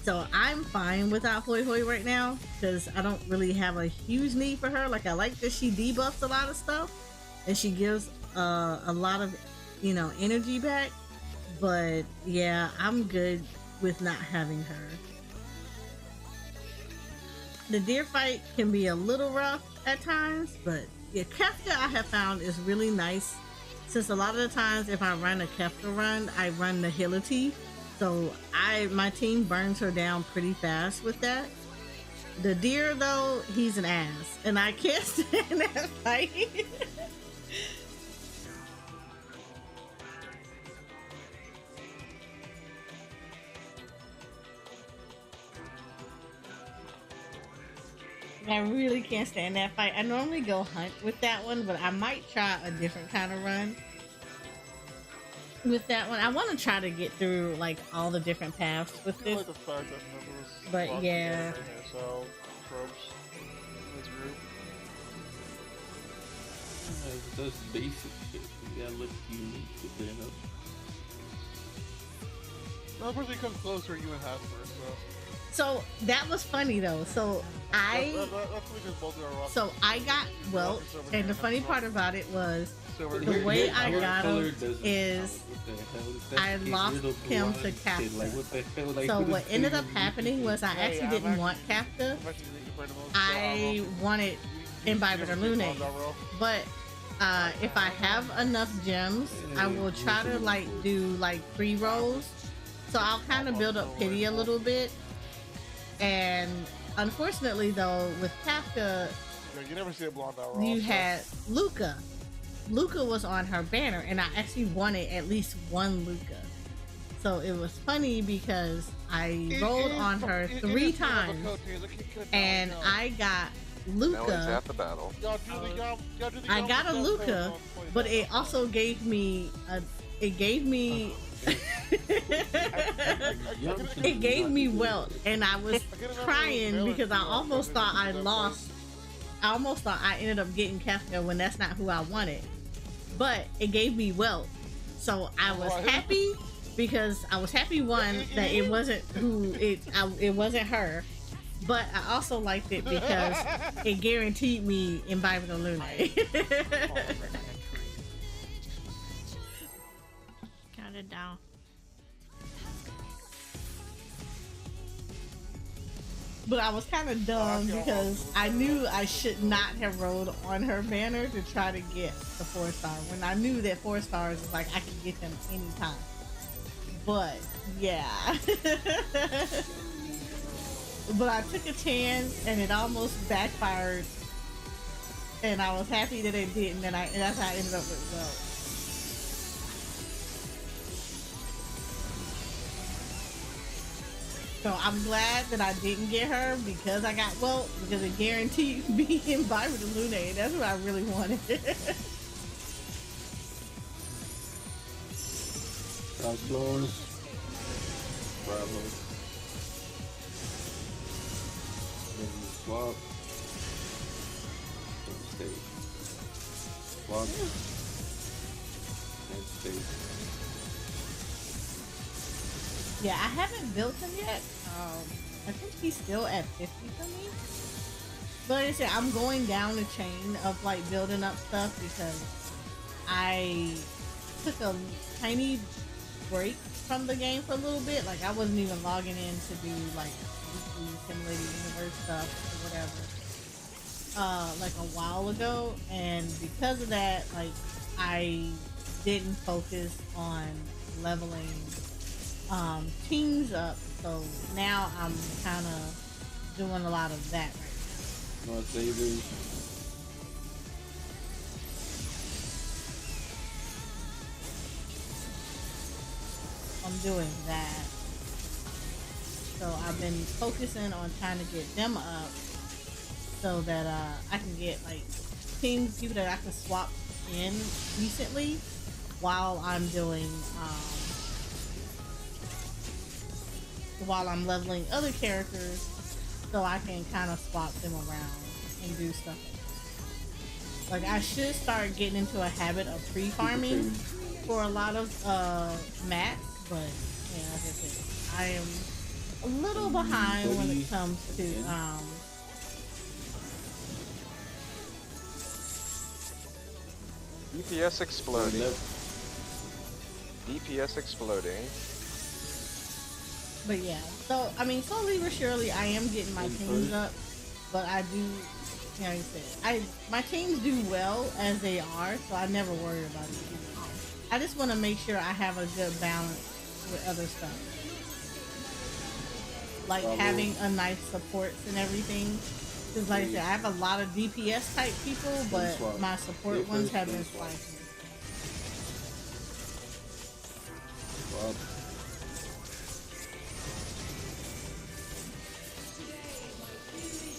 [SPEAKER 2] So I'm fine without Hoi Hoi right now because I don't really have a huge need for her. Like, I like that she debuffs a lot of stuff and she gives a lot of, energy back. But yeah, I'm good with not having her. The deer fight can be a little rough at times, but Yeah, Kefka I have found is really nice, since a lot of the times if I run a Kefka run, I run the Hility, so my team burns her down pretty fast with that. The deer though, he's an ass, and I can't stand that fight. I really can't stand that fight. I normally go hunt with that one, but I might try a different kind of run with that one. I want to try to get through like all the different paths with this.
[SPEAKER 3] Like the fact that none of us
[SPEAKER 2] But
[SPEAKER 3] walked
[SPEAKER 2] yeah.
[SPEAKER 3] together right here, so tropes in this group.
[SPEAKER 6] That's basic shit. You gotta look unique with that, huh?
[SPEAKER 3] No, the person who comes closer, you and half first,
[SPEAKER 2] So that was funny though. So
[SPEAKER 3] that's because both of our rosters.
[SPEAKER 2] So I got well, and the funny part about it was the way I got him is I lost him to Kafka. So what ended up happening was I actually didn't want Kafka. I wanted Imbiber to Lune, but if I have enough gems, I will try to like do like pre-rolls. So I'll kind of build up pity a little bit. And unfortunately though, with Kafka,
[SPEAKER 3] you never see a blonde out.
[SPEAKER 2] You had Luca. Luca was on her banner, and I actually wanted at least one Luca. So it was funny because I rolled on her 3 times, and I got Luca.
[SPEAKER 13] At the battle.
[SPEAKER 2] I got a Luca, but it also gave me it gave me wealth, and I was crying because I almost thought I lost. I almost thought I ended up getting Kafka when that's not who I wanted, but it gave me wealth, so I was happy because I was happy that it wasn't it wasn't her, but I also liked it because it guaranteed me Imbibe the Lune.
[SPEAKER 9] Got it down.
[SPEAKER 2] But I was kind of dumb because I knew I should not have rolled on her banner to try to get the 4-star when I knew that 4 stars is like I could get them anytime. But yeah. But I took a chance and it almost backfired, and I was happy that it didn't, and that's how I ended up with wealth. So I'm glad that I didn't get her because I got wealth, because it guaranteed me Imbibe the Lune. That's what I really wanted.
[SPEAKER 6] Crossbones. Bravo. Then you swap. Then stay. Swap. And stay.
[SPEAKER 2] Yeah, I haven't built him yet. I think he's still at 50 for me. But like I said, I'm going down the chain of like building up stuff because I took a tiny break from the game for a little bit. Like I wasn't even logging in to do like weekly simulated universe stuff or whatever. Like a while ago, and because of that, like I didn't focus on leveling teams up, so now I'm kind of doing a lot of that right now.
[SPEAKER 6] More savers.
[SPEAKER 2] I'm doing that, so I've been focusing on trying to get them up so that I can get like teams, people that I can swap in recently while I'm doing while I'm leveling other characters, so I can kind of swap them around and do stuff like that. Like I should start getting into a habit of pre-farming for a lot of mats, but yeah, like I said, I am a little behind when it comes to
[SPEAKER 13] DPS exploding. DPS exploding.
[SPEAKER 2] But yeah, so I mean, slowly but surely, I am getting my teams up, but I do like I said, my teams do well as they are, so I never worry about it. I just want to make sure I have a good balance with other stuff, like having a nice supports and everything. Because like I said, I have a lot of DPS type people, but my support ones have been slicing.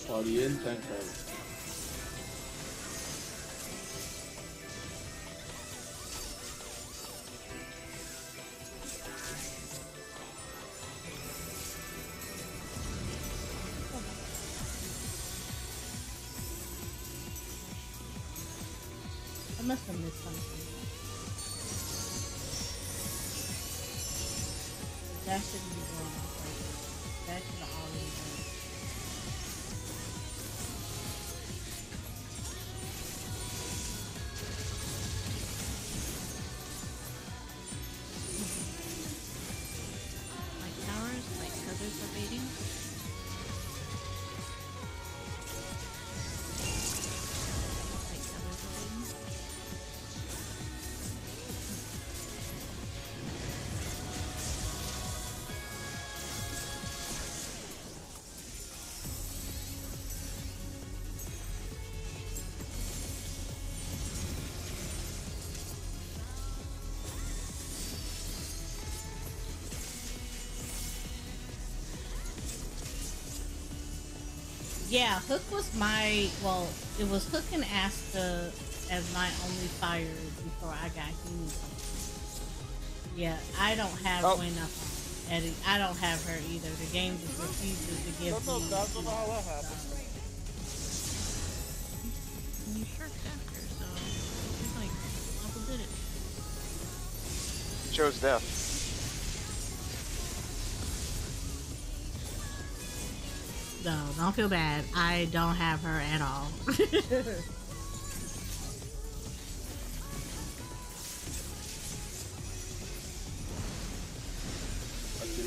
[SPEAKER 6] Party in, thank you.
[SPEAKER 2] I must have missed something. That shouldn't be going on. That should have already been.
[SPEAKER 9] Like towers, like others are baiting.
[SPEAKER 2] Yeah, Hook was my, well, it was Hook and Asta as my only fires before I got healed. Yeah, I don't have Buena Eddie. I don't have her either. The game just refuses to give me.
[SPEAKER 3] That's not how that happened.
[SPEAKER 9] You shirked after, so it's like Uncle did it.
[SPEAKER 13] Chose death.
[SPEAKER 2] No, don't feel bad. I don't have her at all.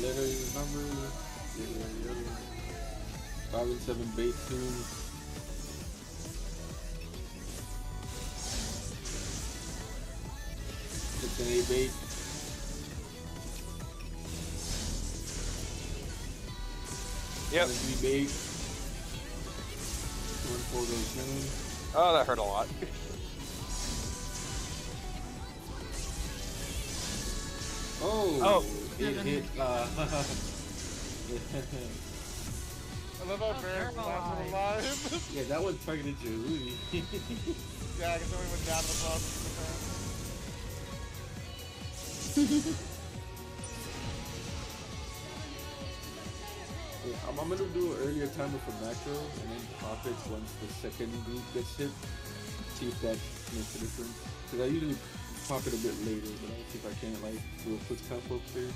[SPEAKER 6] Letters, numbers, 5 and 7 bait tunes. Six and 8 bait.
[SPEAKER 5] Yep.
[SPEAKER 6] 3 bait. 2 and 4 goes tunes.
[SPEAKER 5] Oh, that hurt a lot.
[SPEAKER 6] Oh, it hit.
[SPEAKER 3] I love how Barrett's last alive.
[SPEAKER 6] Yeah, that one's targeted you.
[SPEAKER 3] Yeah, I guess somebody went down to the bottom.
[SPEAKER 6] Yeah, I'm gonna do an earlier timer for macro and then pop it once the second group gets hit. See if that makes a difference. Because I usually pop it a bit later, but I'll see if I can like do a quick combo clear.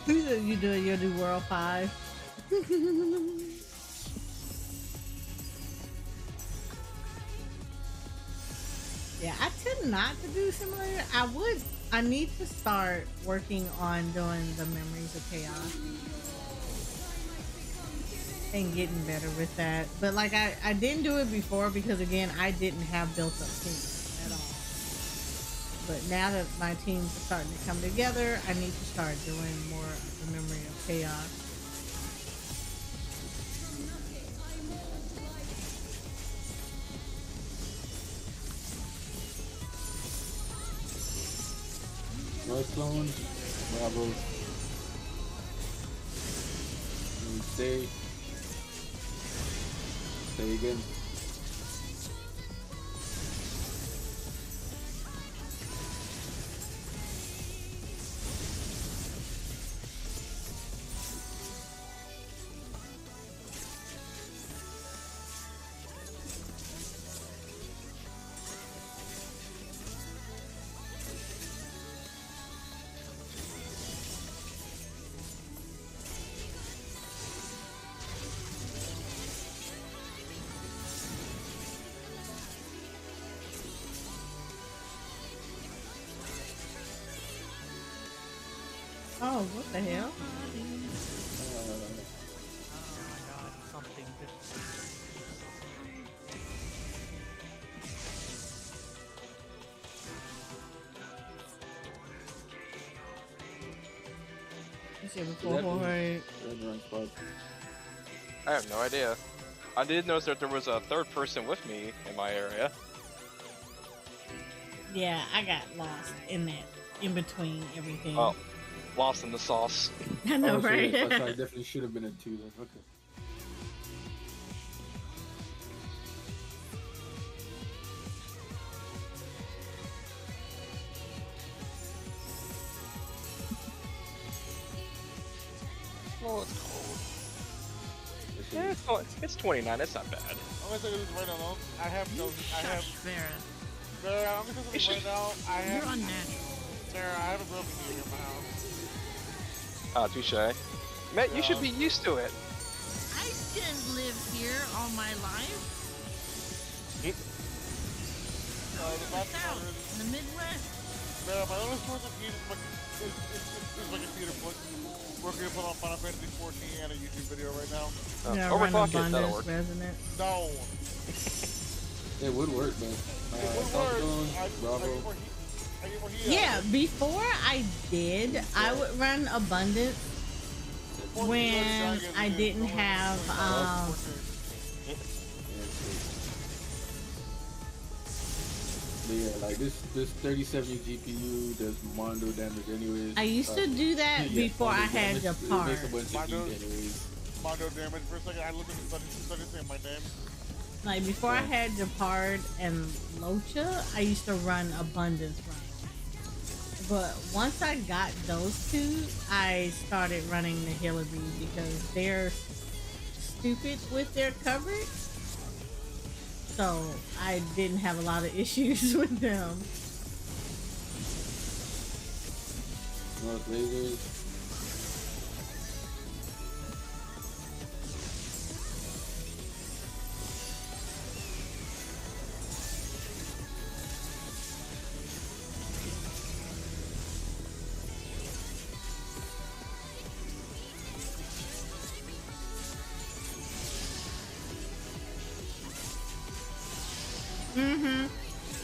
[SPEAKER 2] You doing your new World 5? Yeah, I tend not to do simulator. I need to start working on doing the Memories of Chaos and getting better with that. But like I didn't do it before because again I didn't have built up teams at all. But now that my teams are starting to come together, I need to start doing more of the Memory of Chaos.
[SPEAKER 6] Nice clone. Bravo. Stay. Stay again.
[SPEAKER 2] Oh, what the hell?
[SPEAKER 7] Oh my god, something just.
[SPEAKER 5] I have no idea. I did notice that there was a third person with me in my area.
[SPEAKER 2] Yeah, I got lost in that, in between everything.
[SPEAKER 5] Oh, lost in the sauce.
[SPEAKER 2] I know,
[SPEAKER 6] so
[SPEAKER 2] right?
[SPEAKER 6] yeah, I definitely should have been a 2 then. Okay.
[SPEAKER 5] Well, it's cold. Yeah, it's 29. It's not bad.
[SPEAKER 3] I'm gonna tell you this right now. I have no. I have.
[SPEAKER 9] Vera.
[SPEAKER 3] Sarah, I'm gonna tell you this right now. I have.
[SPEAKER 9] You're unnatural.
[SPEAKER 3] Sarah, I have a broken knee in my house.
[SPEAKER 5] Ah, touche. Matt, you should be used to it.
[SPEAKER 9] I didn't live here all my life. South, in the Midwest.
[SPEAKER 3] Sarah, my only source of heat is my computer we're gonna put on Final Fantasy XIV and a YouTube video right now.
[SPEAKER 2] Yeah,
[SPEAKER 5] overclock
[SPEAKER 2] run
[SPEAKER 5] it, that'll
[SPEAKER 2] abundance
[SPEAKER 5] work.
[SPEAKER 2] resonance.
[SPEAKER 3] No.
[SPEAKER 6] It would work, man.
[SPEAKER 3] It would work.
[SPEAKER 6] Bravo.
[SPEAKER 2] Yeah, before I did, I would run abundance when I didn't have
[SPEAKER 6] But yeah, like this 3070 GPU does Mondo damage anyways.
[SPEAKER 2] I used to do that before I had the part.
[SPEAKER 6] It makes a bunch of heat anyways.
[SPEAKER 3] Mondo damage for a second. I looked at the study saying my name.
[SPEAKER 2] Like before I had Japard and Locha, I used to run abundance run. But once I got those two, I started running the Healer Bees because they're stupid with their coverage. So I didn't have a lot of issues with them.
[SPEAKER 6] North lasers.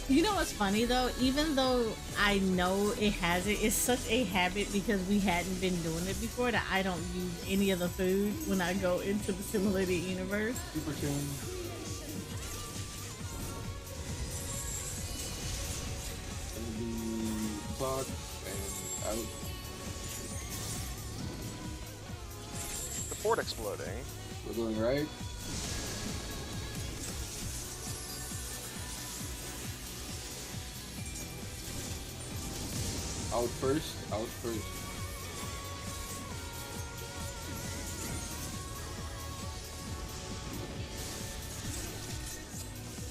[SPEAKER 2] You know what's funny though? Even though I know it has it, it's such a habit because we hadn't been doing it before that I don't use any of the food when I go into the simulated universe.
[SPEAKER 6] Super chain. And the clock and out.
[SPEAKER 5] The port exploding.
[SPEAKER 6] We're going right. Out first, out first.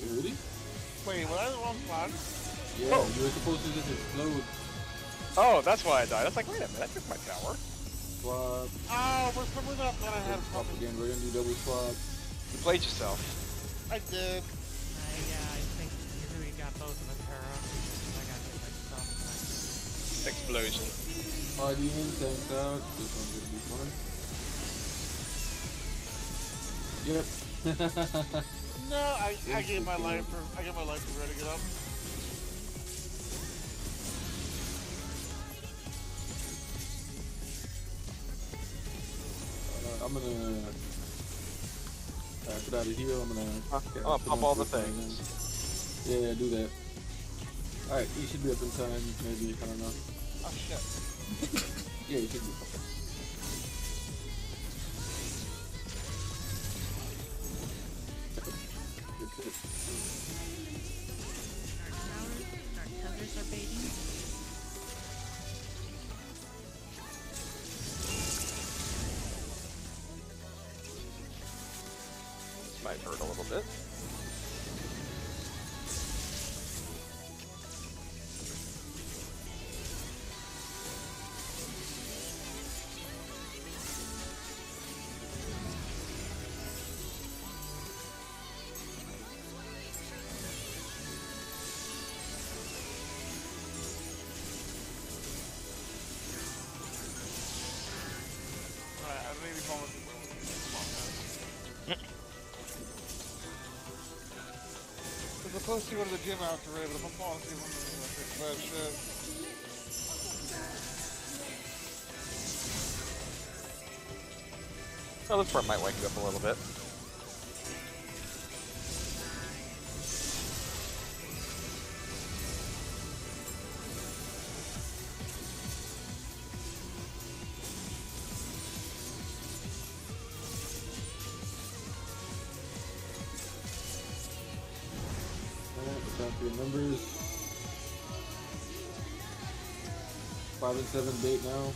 [SPEAKER 6] Really?
[SPEAKER 3] Wait, was I the wrong spot?
[SPEAKER 6] Yeah, you were supposed to just explode.
[SPEAKER 5] Oh, that's why I died. I was like, wait a minute, that took my tower.
[SPEAKER 6] Swap.
[SPEAKER 3] Oh, for some reason I thought I had
[SPEAKER 6] Swap again, we're gonna do double swap.
[SPEAKER 5] You played yourself.
[SPEAKER 3] I did.
[SPEAKER 7] Yeah, I think we got both of us, Tara. I got hit myself.
[SPEAKER 5] Explosion.
[SPEAKER 6] Party in, tanks out. This one's gonna be fun. Yep.
[SPEAKER 3] No, I gave my life for Red to get up.
[SPEAKER 6] I'm gonna put out a heal. I'm gonna
[SPEAKER 5] pop all the things.
[SPEAKER 6] Yeah, do that. Alright, you should be up in time, maybe, I don't know.
[SPEAKER 3] Oh shit.
[SPEAKER 6] Yeah, you should be.
[SPEAKER 9] Our tethers are baiting.
[SPEAKER 5] This might hurt a little bit.
[SPEAKER 3] falling asleep with Because I'm supposed to go to the gym after, right? But if I'm falling asleep, I'm gonna fix bad shit.
[SPEAKER 5] Oh, this part might wake you up a little bit.
[SPEAKER 6] Top your numbers. 5 and 7 bait now.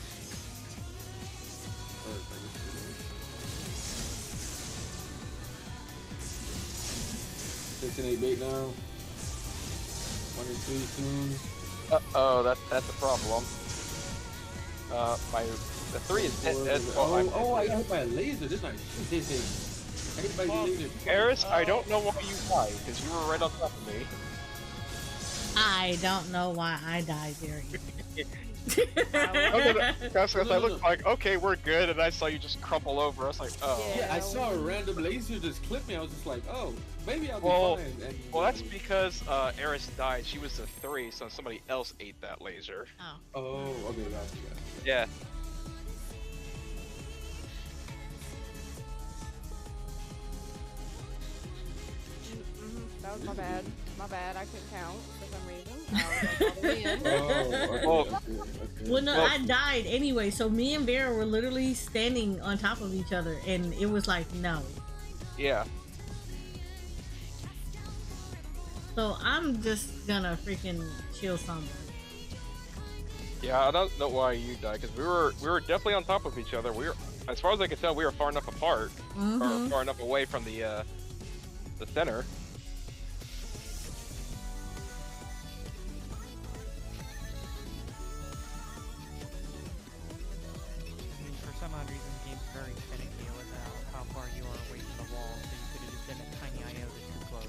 [SPEAKER 6] 6 and 8 bait now. 1 and 3 soon.
[SPEAKER 5] Oh, that's a problem. The 3 is dead.
[SPEAKER 6] Oh, I got hit by a laser, didn't I? I hit by a laser.
[SPEAKER 5] Eris, I don't know why you died, because you were right on top of me.
[SPEAKER 2] I don't know why I died there.
[SPEAKER 5] Because I looked like, okay, we're good, and I saw you just crumple over. I was like, oh.
[SPEAKER 6] Yeah, I saw a random laser just clip me. I was just like, oh, maybe I'll be fine. And,
[SPEAKER 5] well, that's because Eris died. She was the 3, so somebody else ate that laser.
[SPEAKER 2] Oh.
[SPEAKER 6] Oh, okay, gotcha.
[SPEAKER 5] Yeah.
[SPEAKER 8] That was my bad. My bad. I couldn't count for some reason. I was like all the way in.
[SPEAKER 2] Well, no, I died anyway. So me and Vera were literally standing on top of each other, and it was like no.
[SPEAKER 5] Yeah.
[SPEAKER 2] So I'm just gonna freaking chill somewhere.
[SPEAKER 5] Yeah, I don't know why you died, because we were definitely on top of each other. We were, as far as I could tell, we were far enough apart, or far enough away from the center.
[SPEAKER 7] For some odd reason, the game's very finicky about how far you are away from the wall, so you could have just been a tiny iota too close.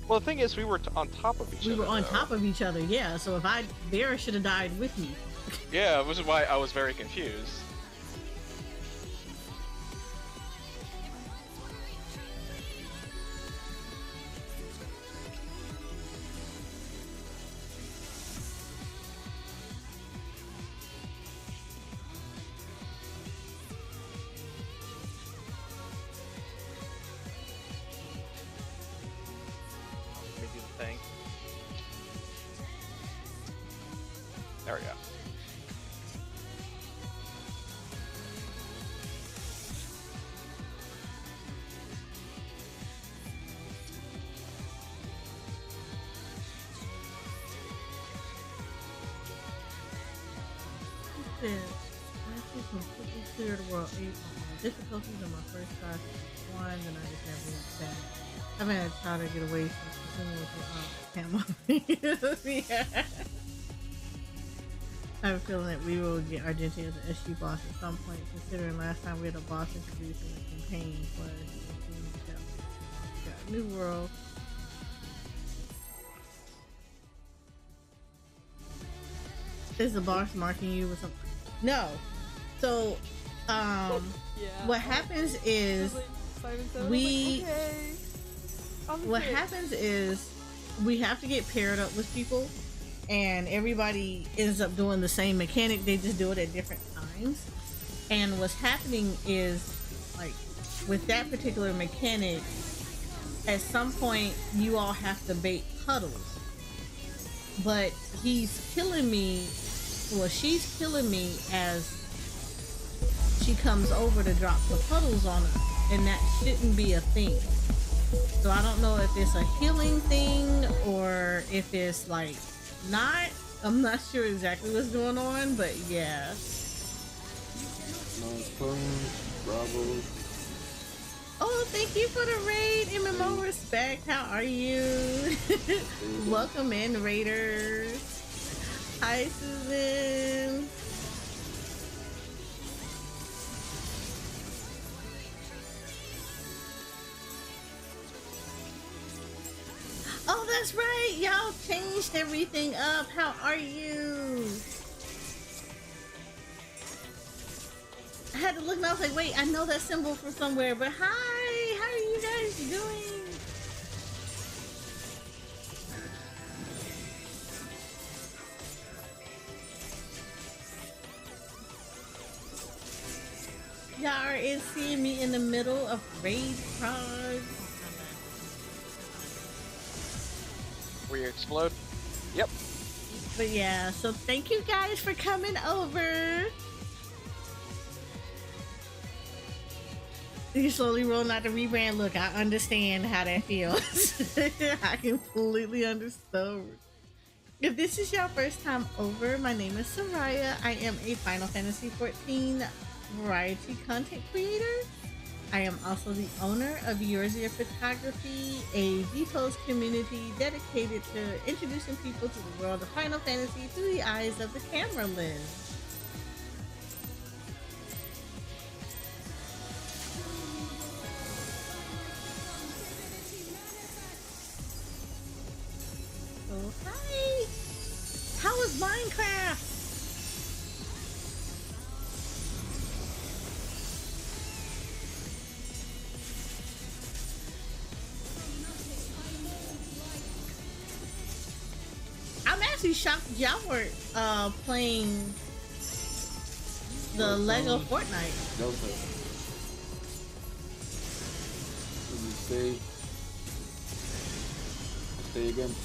[SPEAKER 5] Well, the thing is, we were on top of each other.
[SPEAKER 2] We were on top of each other, yeah. So if Vera should have died with me.
[SPEAKER 5] Yeah, which is why I was very confused. Let me do the thing. There we go.
[SPEAKER 2] Says, I completely cleared world 8 on all difficulties on my first try for 1, and I just never went back. I've been trying to get away from consuming with yeah. I have a feeling that we will get Argentina as the SU boss at some point, considering last time we had a boss introduced in the campaign was New World. Is the boss marking you with something? No. So, what happens is we have to get paired up with people, and everybody ends up doing the same mechanic. They just do it at different times. And what's happening is, like, with that particular mechanic, at some point you all have to bait puddles. But he's killing me. Well, she's killing me as she comes over to drop the puddles on her, and that shouldn't be a thing. So I don't know if it's a healing thing or if it's like not. I'm not sure exactly what's going on, but yeah.
[SPEAKER 6] Bravo.
[SPEAKER 2] Oh, thank you for the raid, MMO Respect. How are you? Welcome in, Raiders. Hi, Susan. Oh, that's right. Y'all changed everything up. How are you? I had to look and I was like, wait, I know that symbol from somewhere, but hi, how are you guys doing? Y'all is seeing me in the middle of raid cards.
[SPEAKER 5] Where you explode? Yep.
[SPEAKER 2] But yeah, so thank you guys for coming over. You slowly rolling out the rebrand. Look, I understand how that feels. I completely understand. If this is your first time over, my name is Soraya. I am a Final Fantasy XIV variety content creator. I am also the owner of Yours Your Photography, a VPOS community dedicated to introducing people to the world of Final Fantasy through the eyes of the camera lens. Oh, hi! How is Minecraft? I'm actually shocked y'all were playing the Lego Fortnite.
[SPEAKER 6] No, sir. Stay again.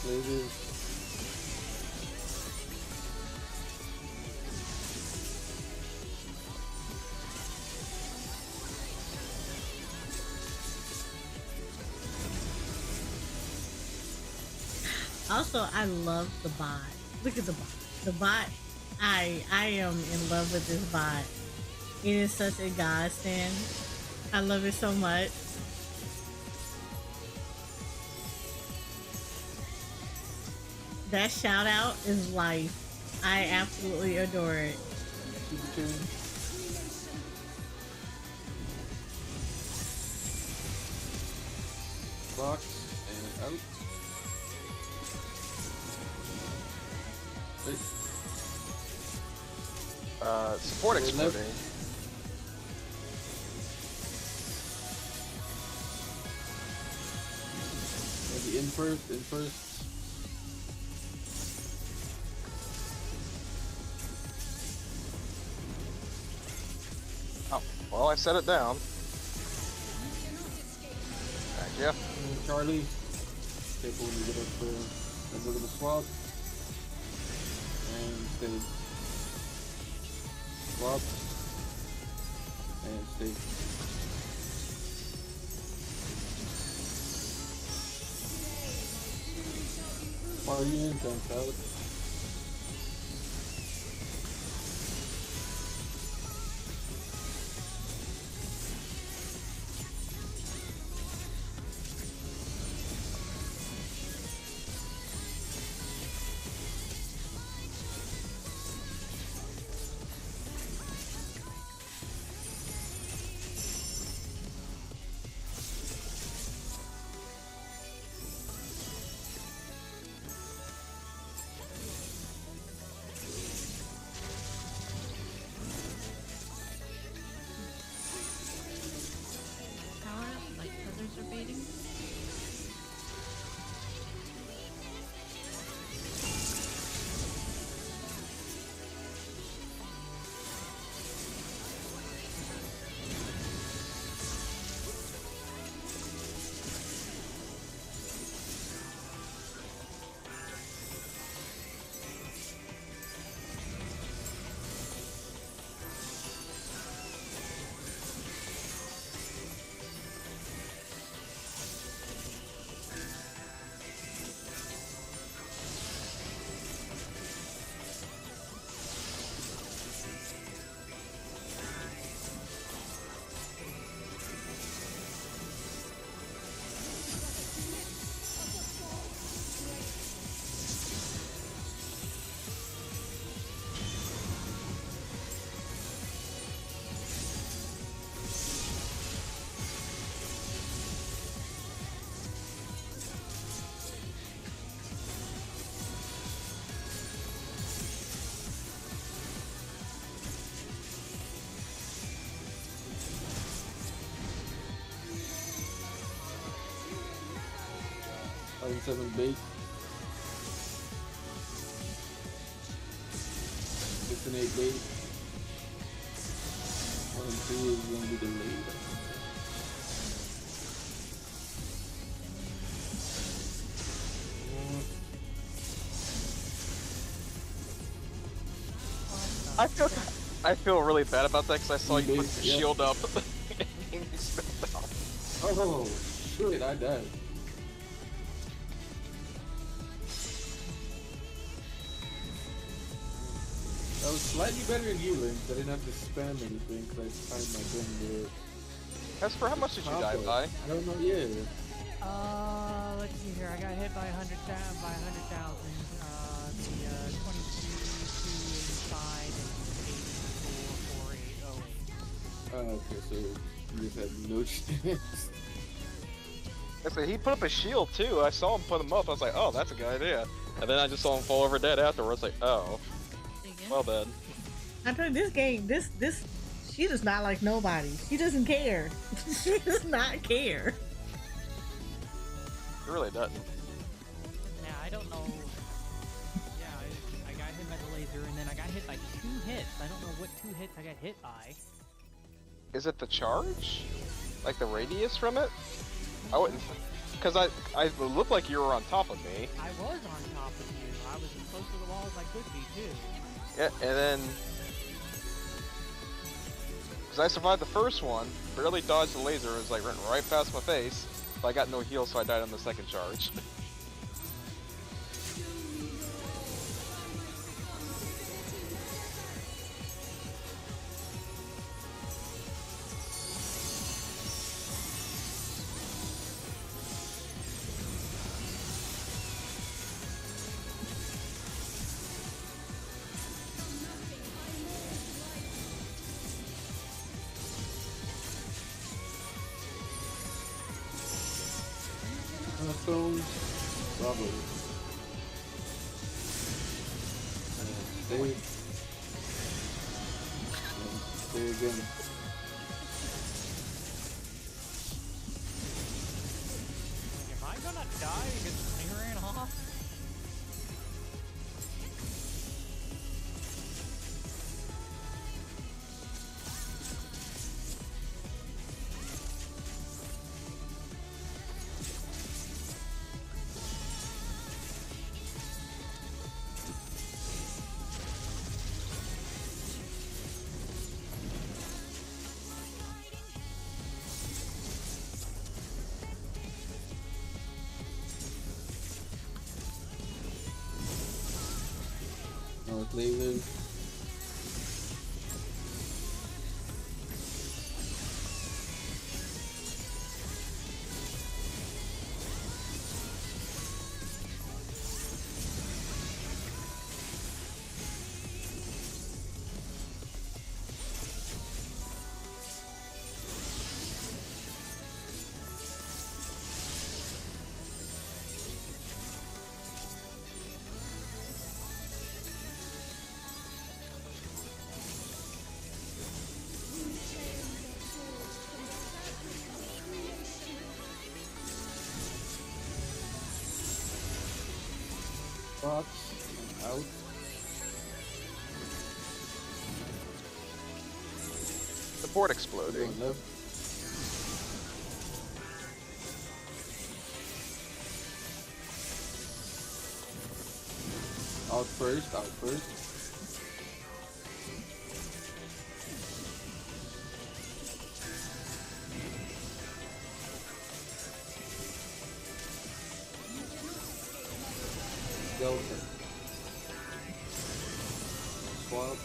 [SPEAKER 6] Lasers.
[SPEAKER 2] Also, I love the bot. Look at the bot. The bot, I am in love with this bot. It is such a godsend. I love it so much. That shout out is life. I absolutely adore it.
[SPEAKER 6] Box and out.
[SPEAKER 5] Support exploding.
[SPEAKER 6] Maybe in first.
[SPEAKER 5] Oh, well, I set it down. Thank you.
[SPEAKER 6] Charlie, careful when you get up the little swap. And stay. Swap. And stay. Are you in? Jump out. 7 bait. 6 and 8 bait. 1 and 2 is going to be delayed.
[SPEAKER 5] I feel really bad about that because I saw you put the
[SPEAKER 6] Yeah.
[SPEAKER 5] shield up.
[SPEAKER 6] Oh shit! I died. I was slightly better than you, Link. I didn't have to spam anything because I timed my thing there.
[SPEAKER 5] As for how much did you die by?
[SPEAKER 6] I don't know. Yeah.
[SPEAKER 7] Let's see here. I got hit by 100,000. The 22, 285, and 84, 4808.
[SPEAKER 6] Okay, so you just had no chance.
[SPEAKER 5] I said he put up a shield too. I saw him put him up. I was like, oh, that's a good idea. And then I just saw him fall over dead afterwards. Like, oh, well then.
[SPEAKER 2] I told you this game, this she does not like nobody. She doesn't care. She does not care.
[SPEAKER 5] It really doesn't.
[SPEAKER 7] Yeah, I don't know. Yeah, I got hit by the laser, and then I got hit by 2 hits. I don't know what 2 hits I got hit by.
[SPEAKER 5] Is it the charge? Like the radius from it? I wouldn't, because it looked like you were on top of me.
[SPEAKER 7] I was on top of you. I was as close to the wall as I could be, too.
[SPEAKER 5] Yeah, and then, because I survived the first one, barely dodged the laser, it was like went right past my face, but I got no heal, so I died on the second charge.
[SPEAKER 6] Stones, Bravo. Stay. Stay again.
[SPEAKER 7] Am I gonna die because the thing ran off?
[SPEAKER 6] North Leland. Box out.
[SPEAKER 5] The port exploding.
[SPEAKER 6] Left. Out first, out first. Delta. Swap.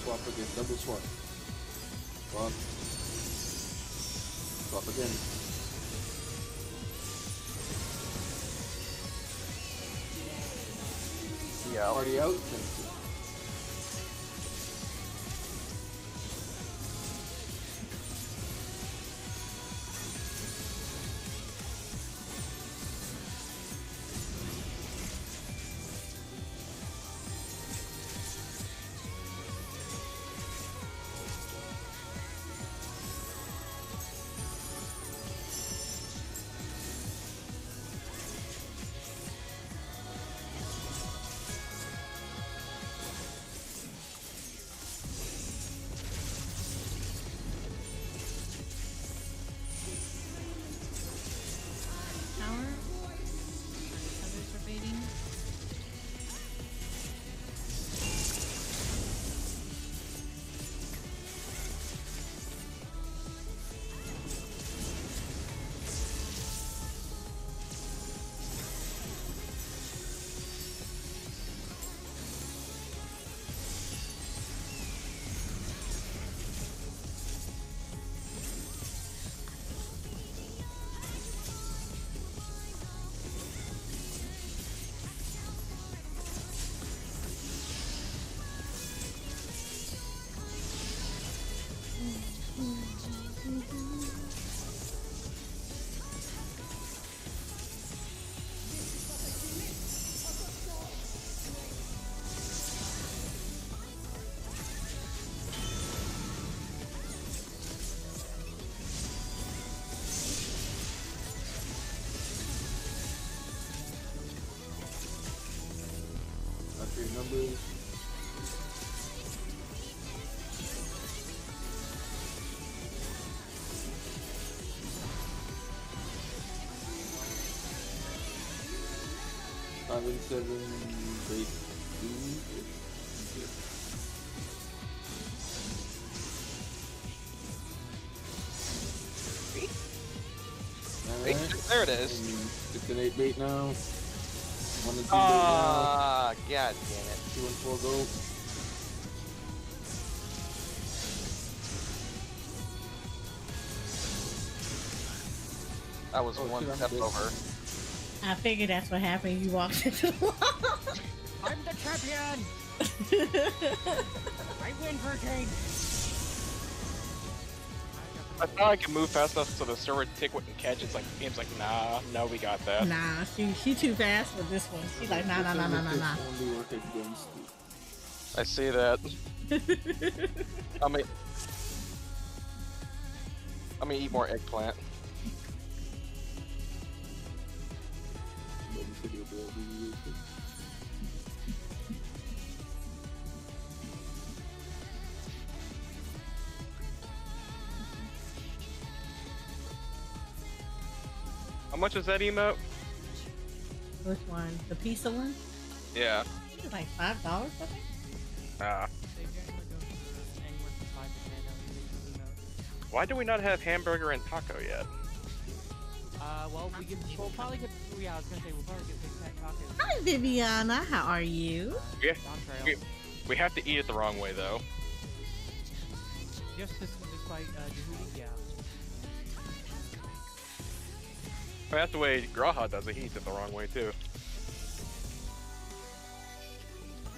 [SPEAKER 6] Swap again, double swap. Swap. Swap again.
[SPEAKER 5] Yeah.
[SPEAKER 6] Party out. numbers. Five and 7, 8, 2.
[SPEAKER 5] Wait, there it is.
[SPEAKER 6] It's an 8 bait now. 1 and 2 bait now.
[SPEAKER 5] Ah, god damn it.
[SPEAKER 6] 2 and 4 go.
[SPEAKER 5] That was one step over.
[SPEAKER 2] I figured that's what happened. You walked into the wall.
[SPEAKER 7] I'm the champion! I win for King!
[SPEAKER 5] I thought I could move fast enough so the server would take what and catch. It's like the game's like, nah, no, we got that.
[SPEAKER 2] Nah, she too fast for this one. She's like, nah.
[SPEAKER 6] Only work against you.
[SPEAKER 5] I see that. I'm gonna eat more eggplant. How much is that emote?
[SPEAKER 2] Which one? The pizza one?
[SPEAKER 5] Yeah.
[SPEAKER 2] It's like $5, I think.
[SPEAKER 5] Ah. Why do we not have hamburger and taco yet?
[SPEAKER 7] Well, we'll probably get. Yeah, I was gonna say we'll probably get Big Fat Tacos.
[SPEAKER 2] Hi, Viviana. How are you?
[SPEAKER 5] We have to eat it the wrong way though.
[SPEAKER 7] Just despite Jehuti, yeah.
[SPEAKER 5] That's the way Graha does it. He eats it the wrong way too.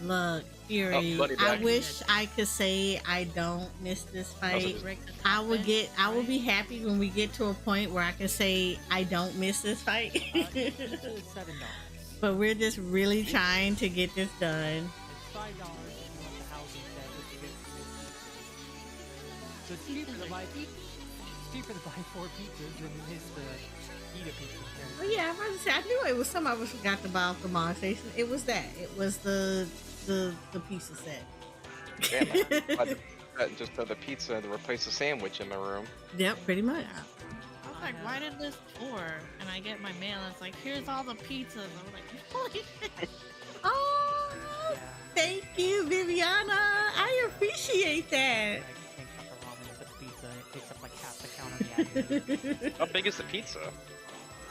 [SPEAKER 2] Look, Fury,
[SPEAKER 5] buddy
[SPEAKER 2] I
[SPEAKER 5] back.
[SPEAKER 2] wish I could say I don't miss this fight. I will be happy when we get to a point where I can say I don't miss this fight. But we're just really trying to get this done.
[SPEAKER 7] It's $5 if you want the housing set, which you get so it's cheaper to buy 4 pizzas than it is to eat a pizza.
[SPEAKER 2] Oh yeah, I was about to say, I knew it was something I forgot to buy off the Mod Station. It was that. It was the pizza set.
[SPEAKER 5] Damn it. Just the pizza to replace the sandwich in the room.
[SPEAKER 2] Yep, pretty much.
[SPEAKER 9] I was like, why did this tour? And I get my mail and it's like, here's all the pizzas. I was like, holy shit.
[SPEAKER 2] Oh, thank you, Viviana. I appreciate that.
[SPEAKER 5] How big is the pizza?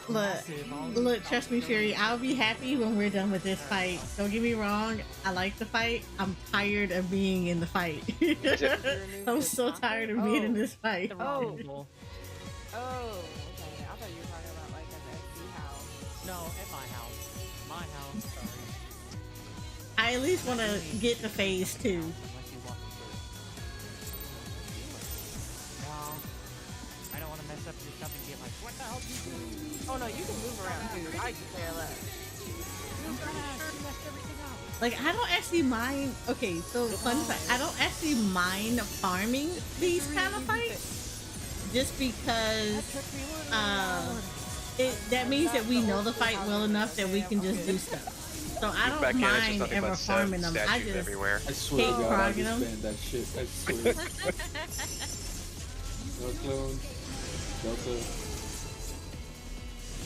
[SPEAKER 2] Look, trust me, Fury, I'll be happy when we're done with this fight. Don't get me wrong, I like the fight. I'm tired of being in the fight. I'm so tired of being in this fight.
[SPEAKER 8] Oh, okay. I thought you were talking about like at the SC house.
[SPEAKER 7] No, at my house. My house, sorry.
[SPEAKER 2] I at least want to get to phase 2.
[SPEAKER 8] Oh no, you can move around too. I can care less.
[SPEAKER 2] Like, I don't actually mind. Okay, so fun fact, I don't actually mind farming these kind of fights, just because that means that we know the fight well enough that we can just do stuff. So I don't mind ever farming them. I just hate progging them.
[SPEAKER 6] That shit. I swear. No clones. Delta.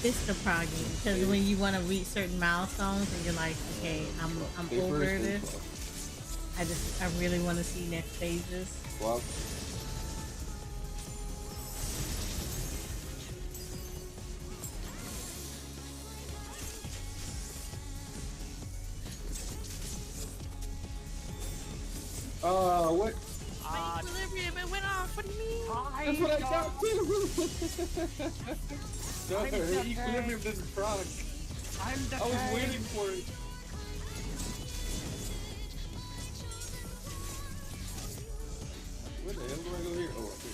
[SPEAKER 2] It's the progging, because when you want to reach certain milestones and you're like, okay, I'm over this. I really want to see next phases.
[SPEAKER 6] Wow. What?
[SPEAKER 9] My equilibrium, it went off. What do you mean?
[SPEAKER 6] That's what I got too. No, her equilibrium didn't frog. I was waiting for it. Where the hell do I go here? Oh, okay.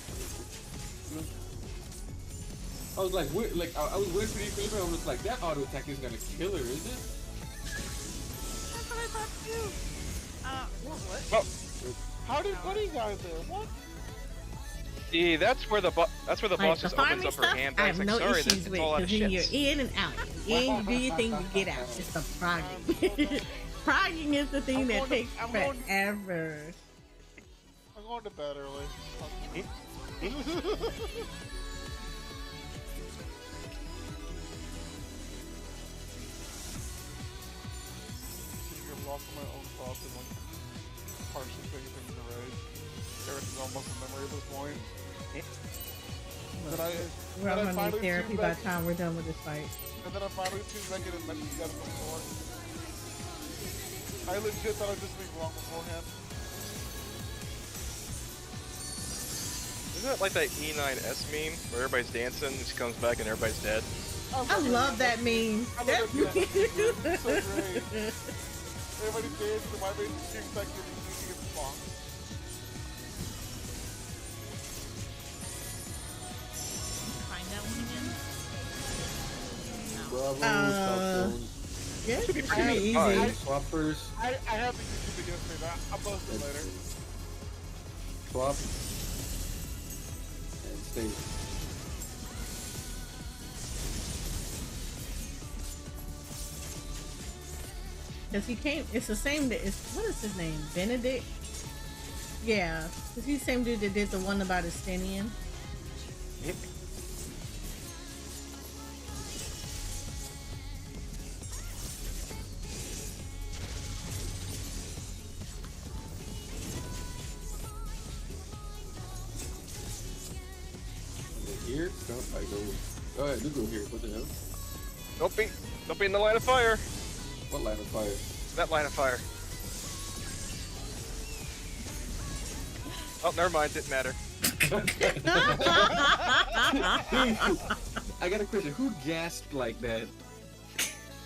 [SPEAKER 6] I was like, wait, like I was waiting for the equilibrium. I was like, that auto attack is gonna kill her, is it?
[SPEAKER 9] That's what I thought too.
[SPEAKER 3] What? Oh. How did Buddy die there? What?
[SPEAKER 5] See, that's where the boss just opens up her hand.
[SPEAKER 2] I have
[SPEAKER 5] like,
[SPEAKER 2] no
[SPEAKER 5] sorry,
[SPEAKER 2] issues
[SPEAKER 5] it's
[SPEAKER 2] with,
[SPEAKER 5] all out of
[SPEAKER 2] because then
[SPEAKER 5] shit.
[SPEAKER 2] you're in and out. You do your thing, you get out. It's the progging. Frogging is the thing that takes forever.
[SPEAKER 3] I'm going to bed early. Get lost in my own thoughts and like partially thinking things to rage. Everything's almost a memory at this point.
[SPEAKER 2] We're all gonna need therapy by the time we're done with this fight.
[SPEAKER 3] And then I finally tuned back in and met you guys before. I legit thought I was just being wrong beforehand.
[SPEAKER 5] Isn't that like that E9S meme where everybody's dancing and she comes back and everybody's dead?
[SPEAKER 2] I love that meme. That's
[SPEAKER 3] so great. Everybody's dancing, my face is shooting back to the spawn.
[SPEAKER 9] Find that one again?
[SPEAKER 6] Bravo,
[SPEAKER 2] yes,
[SPEAKER 5] Should be
[SPEAKER 2] it's
[SPEAKER 5] pretty
[SPEAKER 2] very easy.
[SPEAKER 6] Swappers.
[SPEAKER 3] I have the YouTube video for that. I'll post it later.
[SPEAKER 6] Swap. And stay.
[SPEAKER 2] Cause he came. It's the same. That it's what is his name? Benedict. Yeah, cause he's the same dude that did the one about Estinian.
[SPEAKER 5] Yep.
[SPEAKER 6] Here? No, I go. Go ahead, you go here. What the hell?
[SPEAKER 5] Don't be in the line of fire.
[SPEAKER 6] What line of fire?
[SPEAKER 5] That line of fire. Oh, never mind. Didn't matter.
[SPEAKER 6] I got a question. Who gasped like that?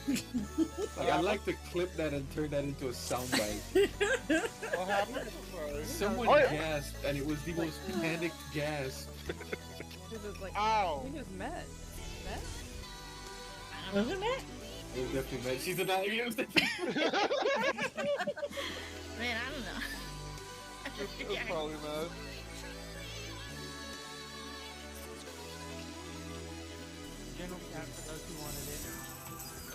[SPEAKER 6] Like, I'd like to clip that and turn that into a soundbite.
[SPEAKER 3] What happened?
[SPEAKER 6] Someone gasped, and it was the most panicked gasp.
[SPEAKER 8] This is like,
[SPEAKER 3] ow!
[SPEAKER 8] we just met. Met?
[SPEAKER 2] Wasn't it?
[SPEAKER 6] It was definitely mad. She's not even.
[SPEAKER 9] Man, I don't know.
[SPEAKER 3] It's probably mad.
[SPEAKER 7] General chat for those who wanted it.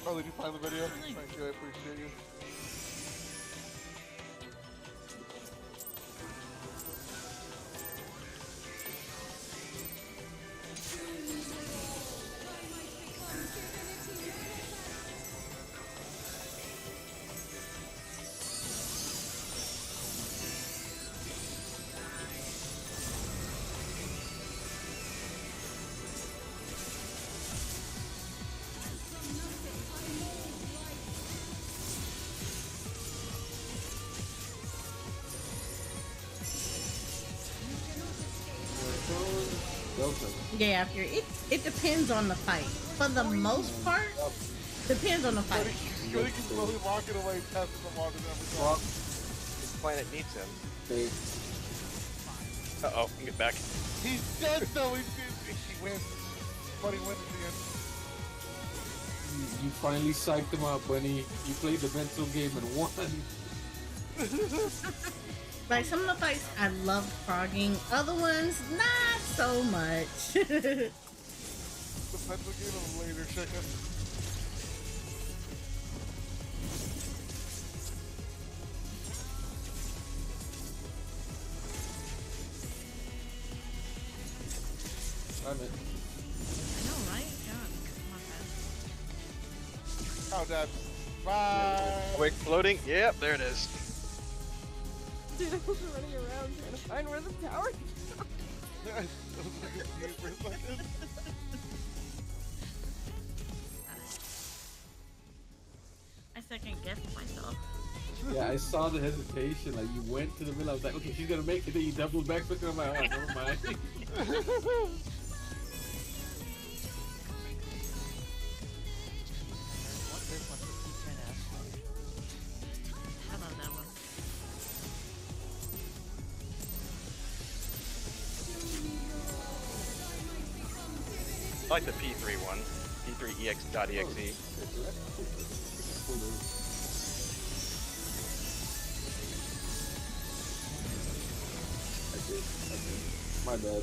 [SPEAKER 3] Oh, did you find the video? Thank you, I appreciate you.
[SPEAKER 2] Yeah, it depends on the fight. For the most part, depends on the fight.
[SPEAKER 3] You can slowly walking away past the water every time.
[SPEAKER 5] This planet needs him. Uh-oh, get back.
[SPEAKER 3] He's dead though, he wins. But he wins in the end.
[SPEAKER 6] You finally psyched him up, Bunny. You played the mental game and won.
[SPEAKER 2] Like some of the fights, I love frogging. Other ones, not so much.
[SPEAKER 3] The mental game of later chicken.
[SPEAKER 6] I'm in.
[SPEAKER 9] I know, right? God, come on, man.
[SPEAKER 3] Oh, Dad. Bye.
[SPEAKER 5] Quick floating. Yep, there it is.
[SPEAKER 8] Dude, I was running around trying to find where the tower is.
[SPEAKER 3] I was looking at you for a second.
[SPEAKER 9] I second guessed myself.
[SPEAKER 6] Yeah, I saw the hesitation. Like, you went to the middle. I was like, okay, she's gonna make it. Then you doubled back. But I'm like, oh, never mind.
[SPEAKER 9] I love that one.
[SPEAKER 5] I like the P3 one. P3EX.exe.
[SPEAKER 6] My bad.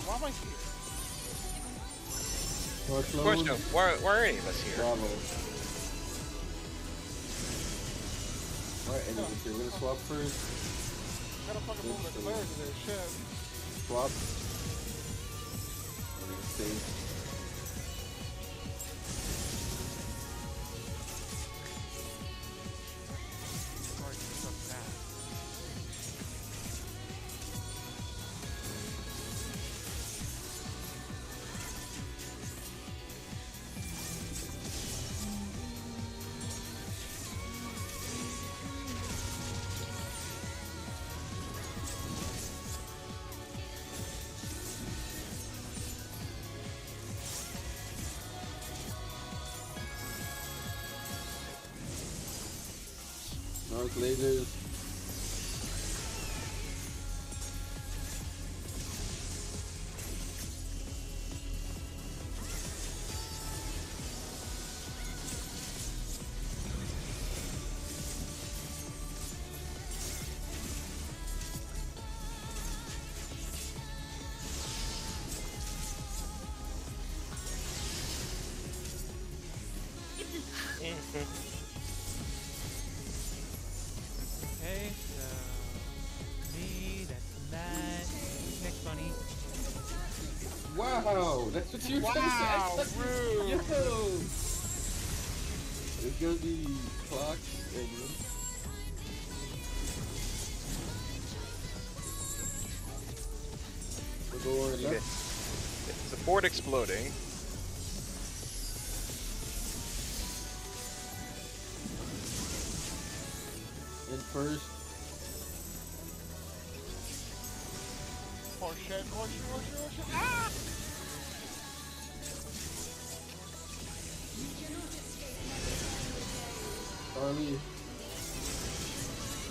[SPEAKER 3] Why am I here?
[SPEAKER 5] Question: Why are any of us here?
[SPEAKER 6] Bravo. Alright, any of us here? We're gonna swap first.
[SPEAKER 3] Gotta fucking move the clear to their shit.
[SPEAKER 6] Swap. We're gonna stay. North lasers.
[SPEAKER 7] Okay, so me, that's that. Next bunny.
[SPEAKER 6] Wow, that's what you were
[SPEAKER 3] Wow,
[SPEAKER 6] trying to say.
[SPEAKER 3] rude.
[SPEAKER 6] Yo! There's gonna be clocks and we're going
[SPEAKER 5] Okay.
[SPEAKER 6] left.
[SPEAKER 5] It's the fort exploding.
[SPEAKER 6] In first.
[SPEAKER 3] Oh shit, oh shit, oh shit, oh shit. Ah!
[SPEAKER 6] Charlie.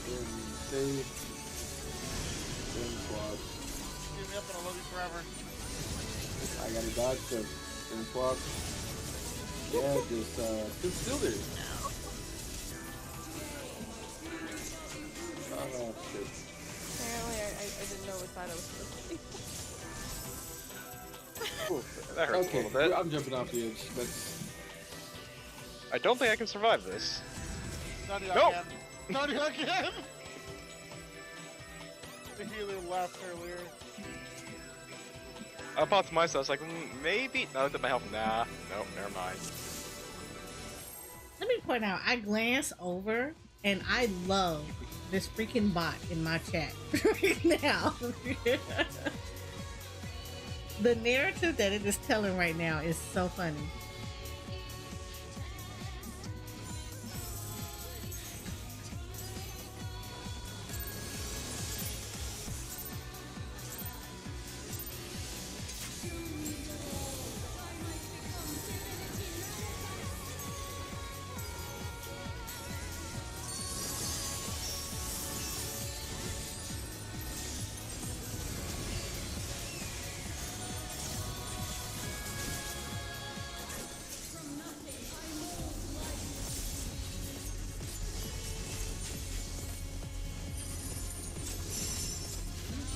[SPEAKER 6] Then save. Then swap.
[SPEAKER 3] Give me up and I'll love you forever.
[SPEAKER 6] I gotta dodge them. Then swap. Yeah, just still there. Oh shit.
[SPEAKER 8] Apparently, I didn't know what side I was supposed to be.
[SPEAKER 5] Ooh, that hurts
[SPEAKER 6] Okay,
[SPEAKER 5] a little bit.
[SPEAKER 6] I'm jumping off the edge. That's
[SPEAKER 5] I don't think I can survive this.
[SPEAKER 3] Not
[SPEAKER 5] Nope.
[SPEAKER 3] again. Not again. The healer left earlier.
[SPEAKER 5] I thought to myself, I was like, maybe. No, I looked at my health. Nah, nope, never mind.
[SPEAKER 2] Let me point out, I glance over and I love this freaking bot in my chat right now. The narrative that it is telling right now is so funny.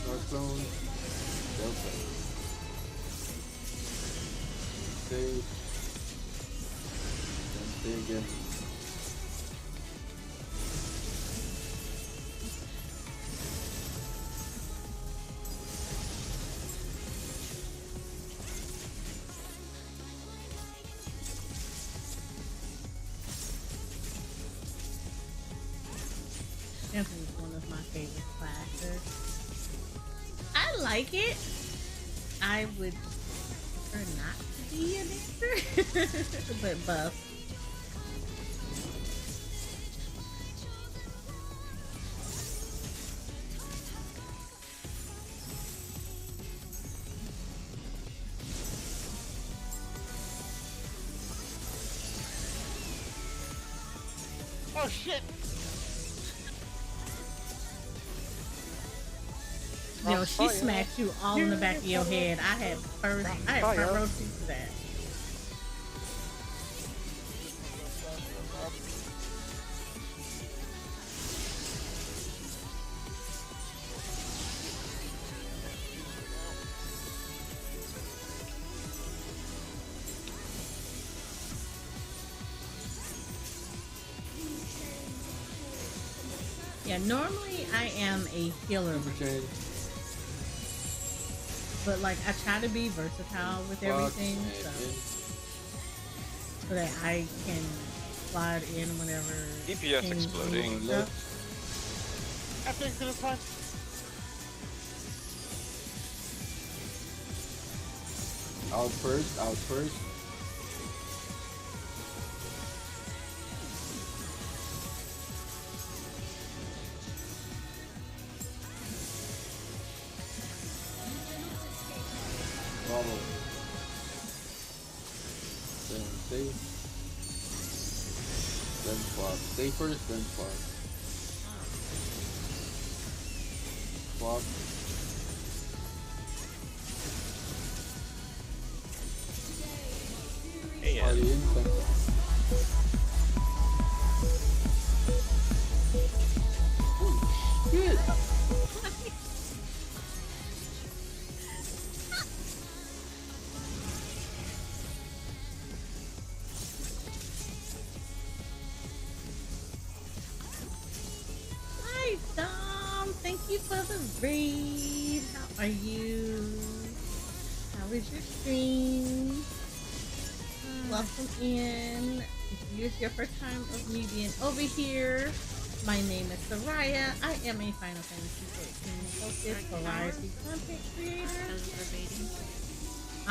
[SPEAKER 6] North Zone. Delta. Save. Then stay again.
[SPEAKER 2] Definitely one of my favorite classes. I like it. I would prefer not to be an dancer, but buff.
[SPEAKER 3] Oh shit!
[SPEAKER 2] Yo, she smacked you all in the back of your head. I had front row seat to that. Yeah, normally I am a healer, but like I try to be versatile with everything, so that I can slide in whenever.
[SPEAKER 5] DPS exploding.
[SPEAKER 3] I think this time.
[SPEAKER 6] Out first, out first. Bravo. Then stay. Then swap. Stay first, then swap. Swap. Party in, thanks. Shit.
[SPEAKER 2] Hi, Dom. Thank you for the raid. How are you? How is your stream? Welcome in. If it's your first time of me being over here, my name is Soraya. I am a Final Fantasy XIV focused variety content creator. I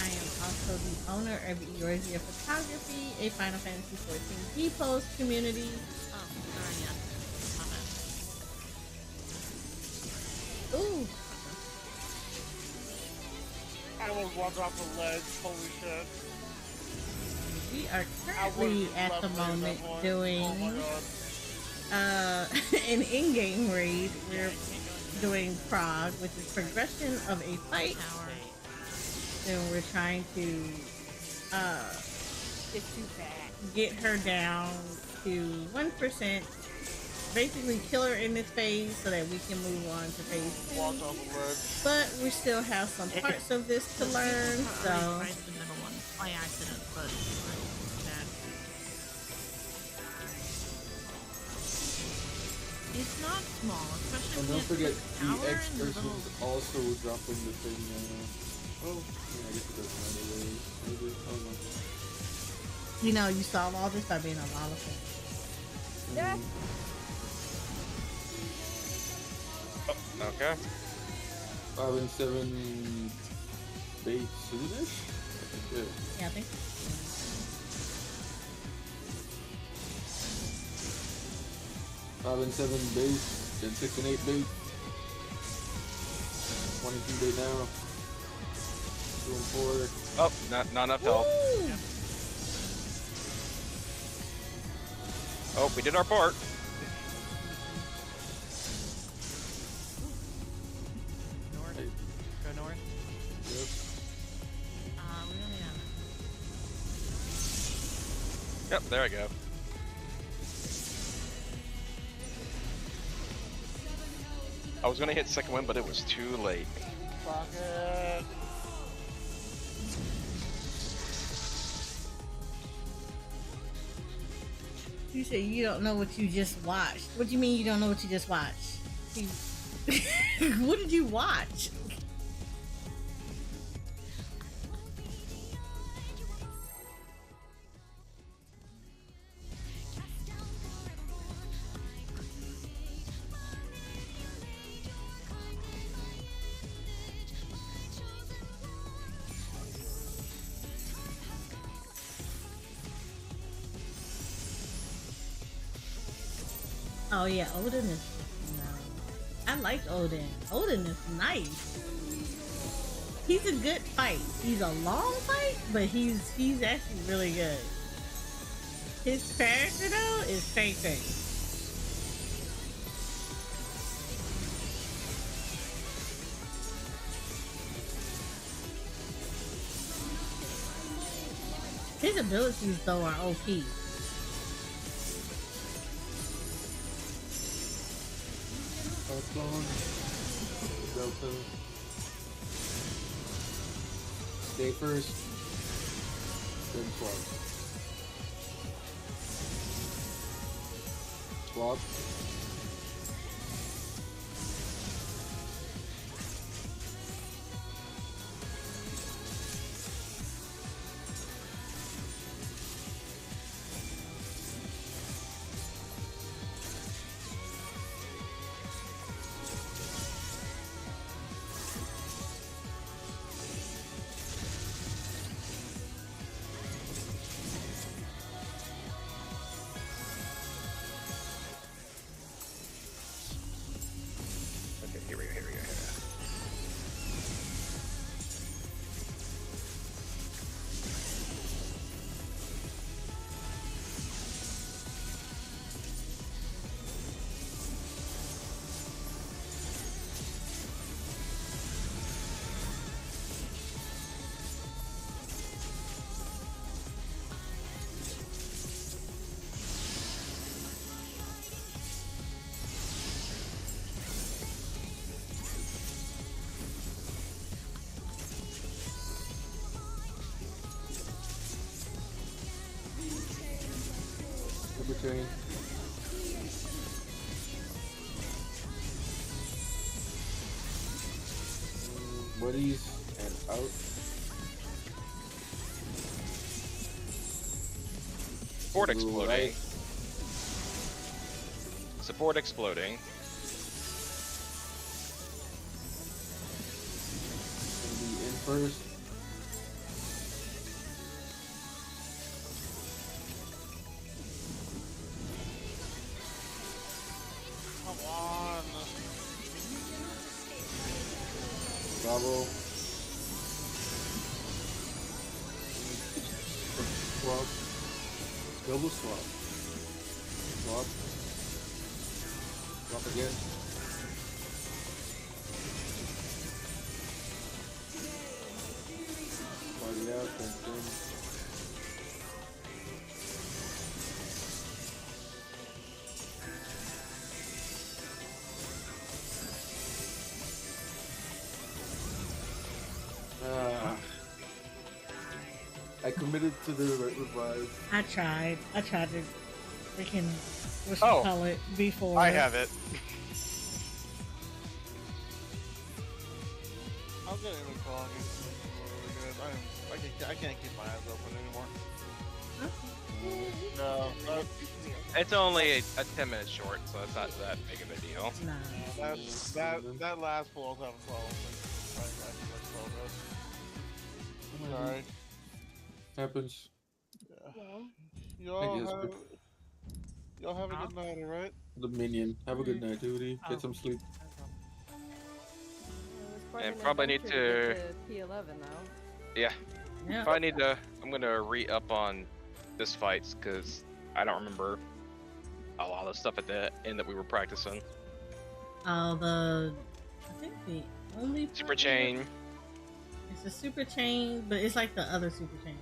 [SPEAKER 2] am also the owner of Eorzea Photography, a Final Fantasy XIV D-Post community. Ooh.
[SPEAKER 3] I almost walked off the ledge. Holy shit.
[SPEAKER 2] We are currently at the moment doing an in-game raid. We're doing prog, which is progression of a fight. And we're trying to get her down to 1%. Basically kill her in this phase so that we can move on to phase 2. But we still have some parts of this to learn, so
[SPEAKER 9] The middle one by accident, but bad. It's not small, especially
[SPEAKER 6] And
[SPEAKER 9] when
[SPEAKER 6] don't forget
[SPEAKER 9] tower
[SPEAKER 6] EX
[SPEAKER 9] and little.
[SPEAKER 6] versions also dropping the thing. Oh, yeah, I guess it doesn't matter. Maybe. I don't know.
[SPEAKER 2] you know you solve all this by being a lawless.
[SPEAKER 8] Yeah.
[SPEAKER 5] Okay.
[SPEAKER 6] 5 and 7 bait soonish? Good.
[SPEAKER 2] Yeah, I think.
[SPEAKER 6] Five and 7 base, then 6 and 8 bait. 22 bait now. 2 and 4.
[SPEAKER 5] Oh, not enough health. Oh, we did our part.
[SPEAKER 7] North. Go north.
[SPEAKER 9] We only have.
[SPEAKER 5] Yep, there I go. I was gonna hit second one, but it was too late.
[SPEAKER 3] Fuck it.
[SPEAKER 2] You say you don't know what you just watched. What do you mean you don't know what you just watched? What did you watch? Oh yeah, Odin is. No. I like Odin. Odin is nice. He's a good fight. He's a long fight, but he's actually really good. His character though is fake. His abilities though are OP.
[SPEAKER 6] Delta. Stay first, then swap. Swap.
[SPEAKER 5] Okay, here we go.
[SPEAKER 6] Super chain. Buddies and out.
[SPEAKER 5] Support exploding.
[SPEAKER 6] Right.
[SPEAKER 5] Support exploding.
[SPEAKER 6] Gonna be in first.
[SPEAKER 3] Come on.
[SPEAKER 6] Bravo. Swap. Double swap. Swap. Swap again. Party out, then. I committed to the revive.
[SPEAKER 2] I tried to freaking
[SPEAKER 5] Oh,
[SPEAKER 2] call it before.
[SPEAKER 5] I have it.
[SPEAKER 3] I'm getting a call. Really good. I can't keep my eyes open anymore. No,
[SPEAKER 5] It's only a 10-minute short, so it's not that big of a deal.
[SPEAKER 3] that last pull I was having problems. Sorry.
[SPEAKER 6] Happens.
[SPEAKER 3] Yeah. Y'all have a good night, alright?
[SPEAKER 6] The minion. Have a good night, duty. Get some sleep.
[SPEAKER 5] And probably need to.
[SPEAKER 8] P11 though.
[SPEAKER 5] Yeah. Probably need to. I'm gonna re-up on this fights because I don't remember a lot of the stuff at the end that we were practicing.
[SPEAKER 2] I think the only
[SPEAKER 5] Super chain.
[SPEAKER 2] It's a super chain, but it's like the other super chain.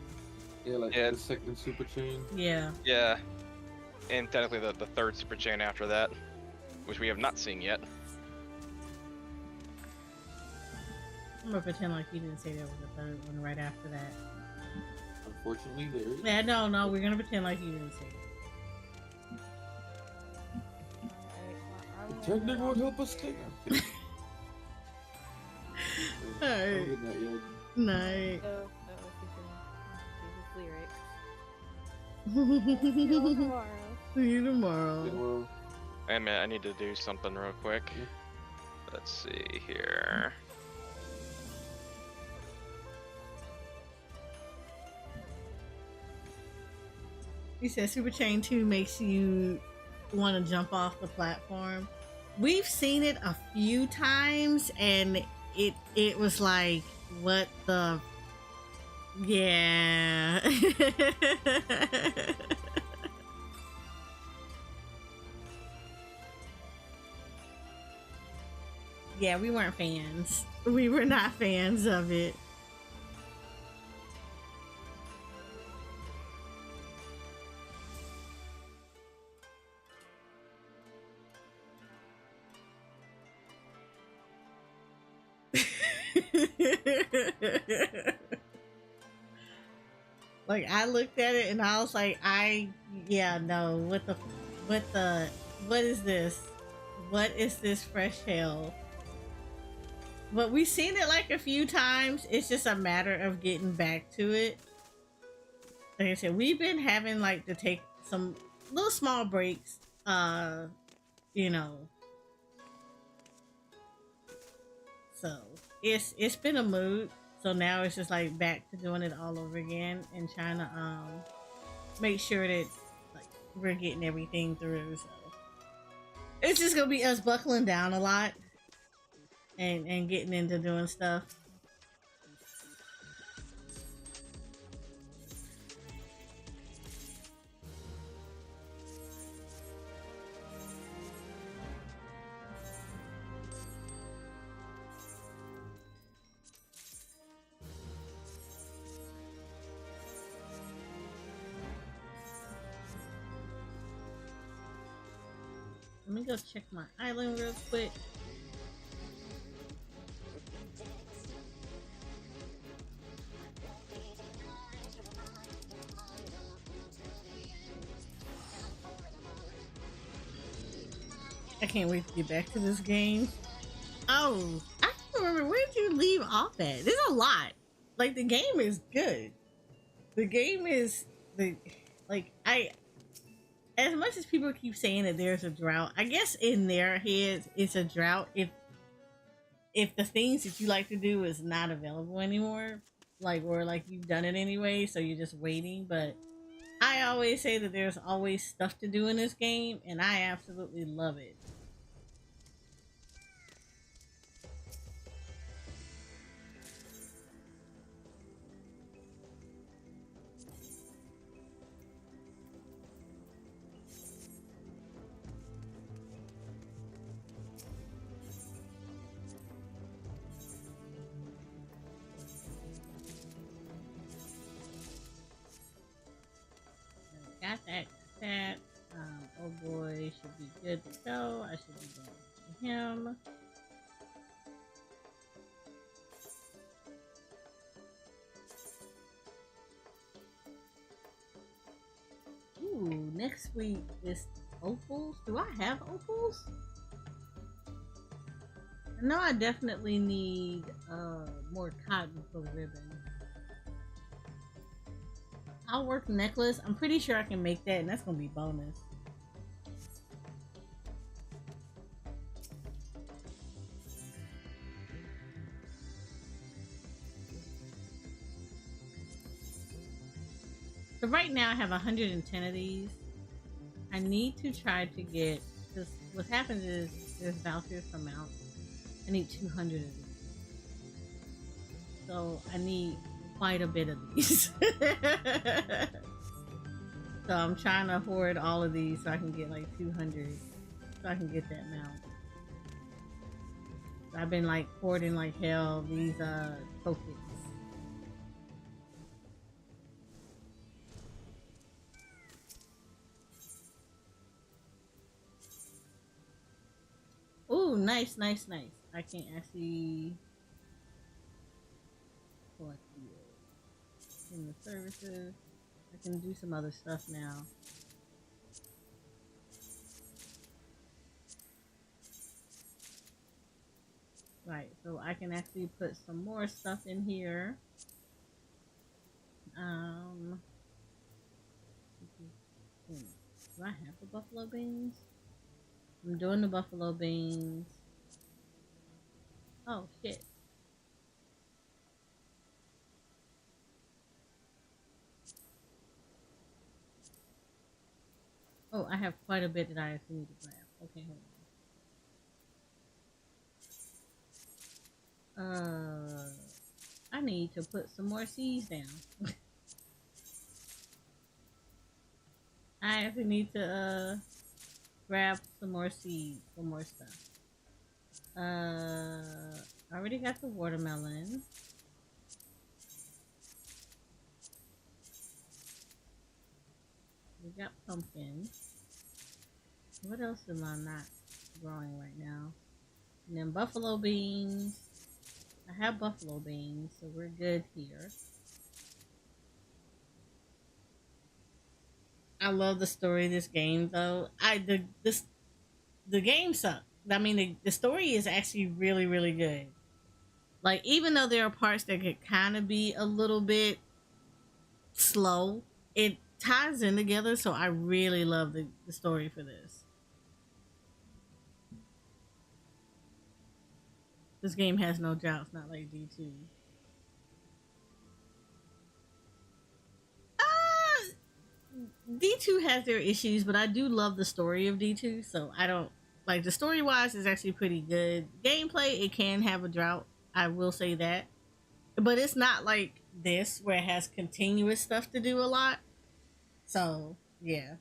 [SPEAKER 6] Yeah, like the second super chain.
[SPEAKER 2] Yeah.
[SPEAKER 5] Yeah. And technically the third super chain after that, which we have not seen yet.
[SPEAKER 2] I'm gonna pretend like you didn't say there was a third one right after that.
[SPEAKER 6] Unfortunately, there is.
[SPEAKER 2] Yeah, no, we're gonna pretend like you didn't say it.
[SPEAKER 6] The technique won't help us clear.
[SPEAKER 2] Alright. Night.
[SPEAKER 8] See you tomorrow.
[SPEAKER 2] See you tomorrow.
[SPEAKER 5] Hey man, I need to do something real quick. Let's see here.
[SPEAKER 2] He said Super Chain 2 makes you want to jump off the platform. We've seen it a few times and it was like, what the... Yeah. Yeah, we weren't fans. We were not fans of it. Like I looked at it and I was like, no, what the What is this? What is this fresh hell? But we've seen it like a few times. It's just a matter of getting back to it. Like I said, we've been having like to take some little small breaks. You know. So it's been a mood. So now it's just like back to doing it all over again and trying to make sure that like we're getting everything through. So it's just gonna be us buckling down a lot and getting into doing stuff. Let me go check my island real quick. I can't wait to get back to this game. Oh, I don't remember, where did you leave off at? There's a lot. Like, the game is good. The game is as much as people keep saying that there's a drought, I guess in their heads it's a drought if the things that you like to do is not available anymore, like, or like you've done it anyway, so you're just waiting. But I always say that there's always stuff to do in this game, and I absolutely love it. Got that. Oh boy, should be good to go. I should be going to him. Ooh, next week is opals. Do I have opals? I know I definitely need more cotton for ribbon. I'll work necklace. I'm pretty sure I can make that, and that's gonna be bonus. So right now I have 110 of these. I need to try to get, because what happens is there's vouchers for mounts. I need 200 of these. So I need quite a bit of these. So I'm trying to hoard all of these so I can get like 200, so I can get that mount. So I've been like hoarding like hell these tokens. Ooh, nice. I can actually collect in the services. I can do some other stuff now. Right, so I can actually put some more stuff in here. Do I have the buffalo beans? I'm doing the buffalo beans. Oh shit. Oh, I have quite a bit that I actually need to grab. Okay, hold on. I need to put some more seeds down. I actually need to grab some more seeds, some more stuff. I already got the watermelon. We got pumpkin. What else am I not growing right now? And then buffalo beans. I have buffalo beans, so we're good here. I love the story of this game, though. the game sucked. I mean, the story is actually really, really good. Like, even though there are parts that could kind of be a little bit slow, it ties in together. So I really love the story for this. This game has no droughts, not like D2. D2 has their issues, but I do love the story of D2, so I don't like the story wise is actually pretty good. Gameplay, it can have a drought, I will say that, but it's not like this where it has continuous stuff to do a lot. So yeah.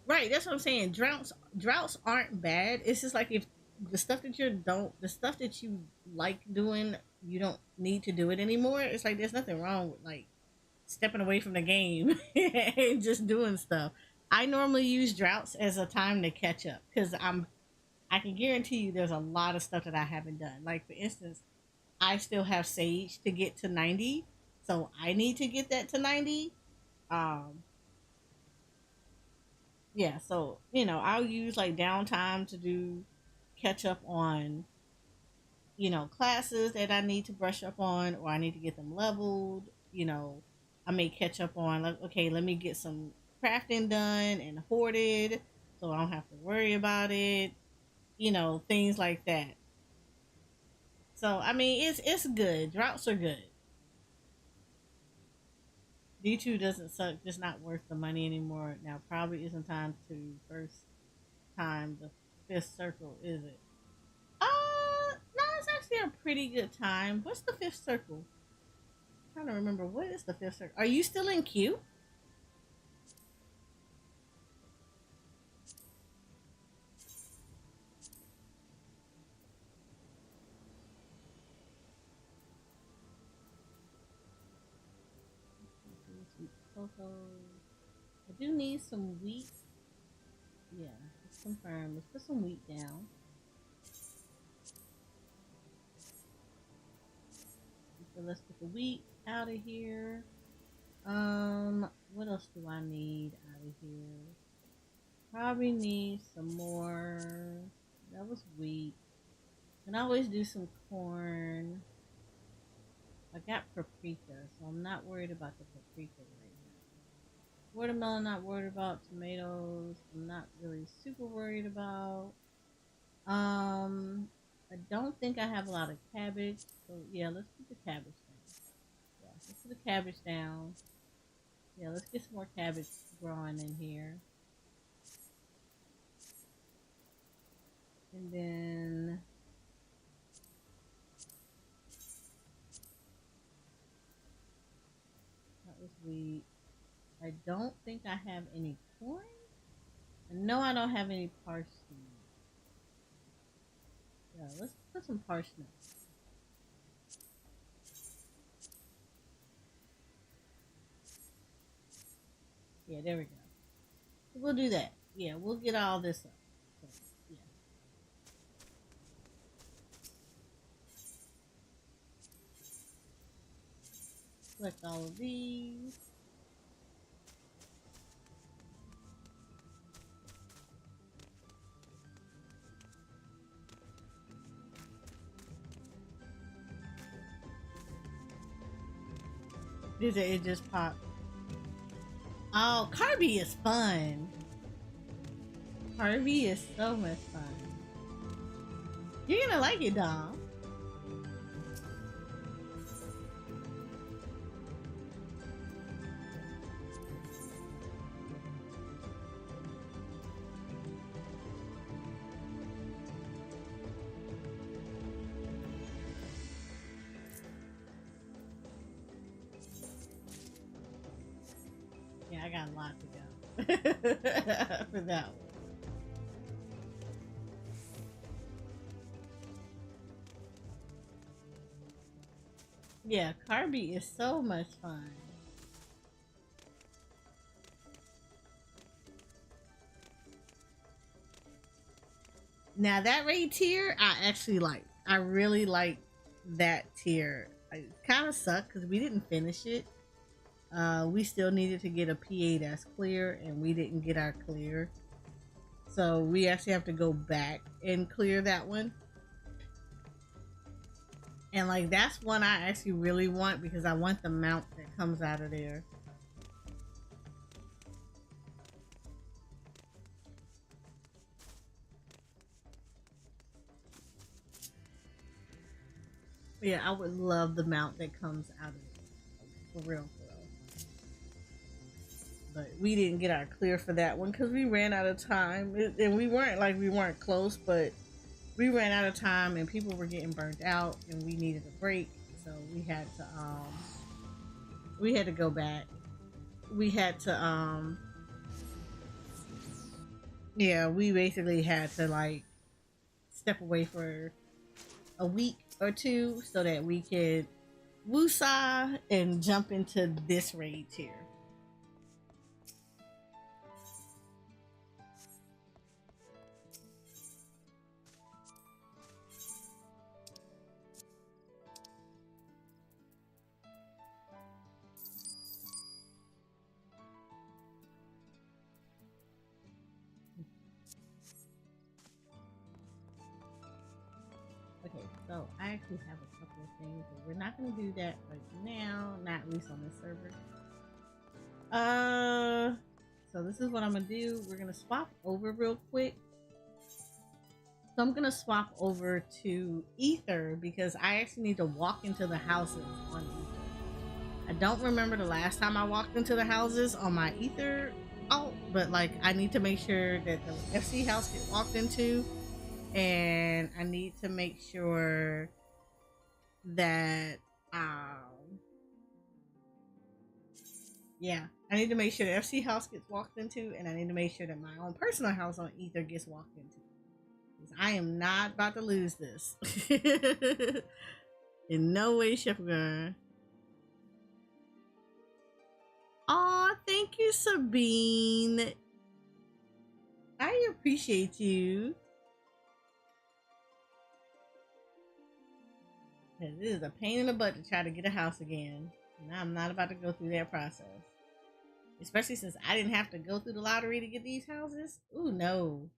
[SPEAKER 2] Right, that's what I'm saying. Droughts aren't bad. It's just like if the stuff that the stuff that you like doing, you don't need to do it anymore. It's like there's nothing wrong with like stepping away from the game and just doing stuff. I normally use droughts as a time to catch up because I can guarantee you there's a lot of stuff that I haven't done. Like for instance, I still have Sage to get to 90, so I need to get that to 90. Yeah, so I'll use like downtime to do catch up on classes that I need to brush up on or I need to get them leveled. I may catch up on like, okay, let me get some crafting done and hoarded so I don't have to worry about it. Things like that. So I mean it's good. Droughts are good. D2 doesn't suck, just not worth the money anymore. Now probably isn't time to first time the fifth circle, is it? No, it's actually a pretty good time. What's the fifth circle? I'm trying to remember, what is the fifth circle? Are you still in queue? I do need some wheat. Yeah, let's confirm. Let's put some wheat down. So let's put the wheat out of here. What else do I need out of here? Probably need some more. That was wheat. And I always do some corn. I got paprika, so I'm not worried about the paprika right now. Watermelon, not worried about. Tomatoes, I'm not really super worried about. I don't think I have a lot of cabbage, so yeah, let's put the cabbage down. Yeah, let's put the cabbage down. Yeah, let's get some more cabbage growing in here. And then that was wheat. I don't think I have any corn. No, I don't have any parsnips. Yeah, let's put some parsnips. Yeah, there we go. We'll do that. Yeah, we'll get all this up. So, yeah. Select all of these. It just popped. Oh, Kirby is fun. Kirby is so much fun. You're gonna like it, Dom. Yeah, I got a lot to go for that one. Yeah, Kirby is so much fun. Now that raid tier, I actually like. I really like that tier. It kind of sucked because we didn't finish it. We still needed to get a P8 as clear, and we didn't get our clear. So we actually have to go back and clear that one. And like that's one I actually really want because I want the mount that comes out of there. Yeah, I would love the mount that comes out of it. For real, for real. But we didn't get our clear for that one because we ran out of time. And we weren't close, but we ran out of time and people were getting burnt out and we needed a break. So we had to go back. We had to yeah, we basically had to like step away for a week or two so that we could woosah and jump into this raid tier. Okay, so I actually have a couple of things, but we're not going to do that right now, not at least on this server. So this is what I'm going to do. We're going to swap over real quick. So I'm going to swap over to Ether because I actually need to walk into the houses on Ether. I don't remember the last time I walked into the houses on my Ether alt, but like I need to make sure that the FC house gets walked into. And I need to make sure that, yeah, I need to make sure the FC house gets walked into, and I need to make sure that my own personal house on Ether gets walked into. Because I am not about to lose this. In no way, shape, or form. Aw, thank you, Sabine. I appreciate you. It is a pain in the butt to try to get a house again. And I'm not about to go through that process. Especially since I didn't have to go through the lottery to get these houses. Ooh, no.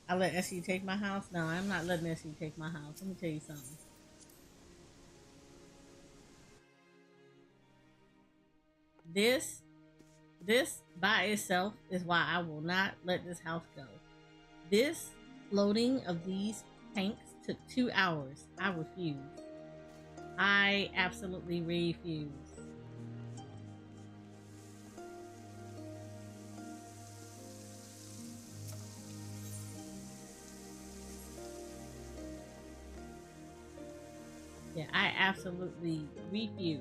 [SPEAKER 2] I let SE take my house? No, I'm not letting SE take my house. Let me tell you something. This by itself is why I will not let this house go. This loading of these tanks took 2 hours. I refuse. I absolutely refuse. Yeah, I absolutely refuse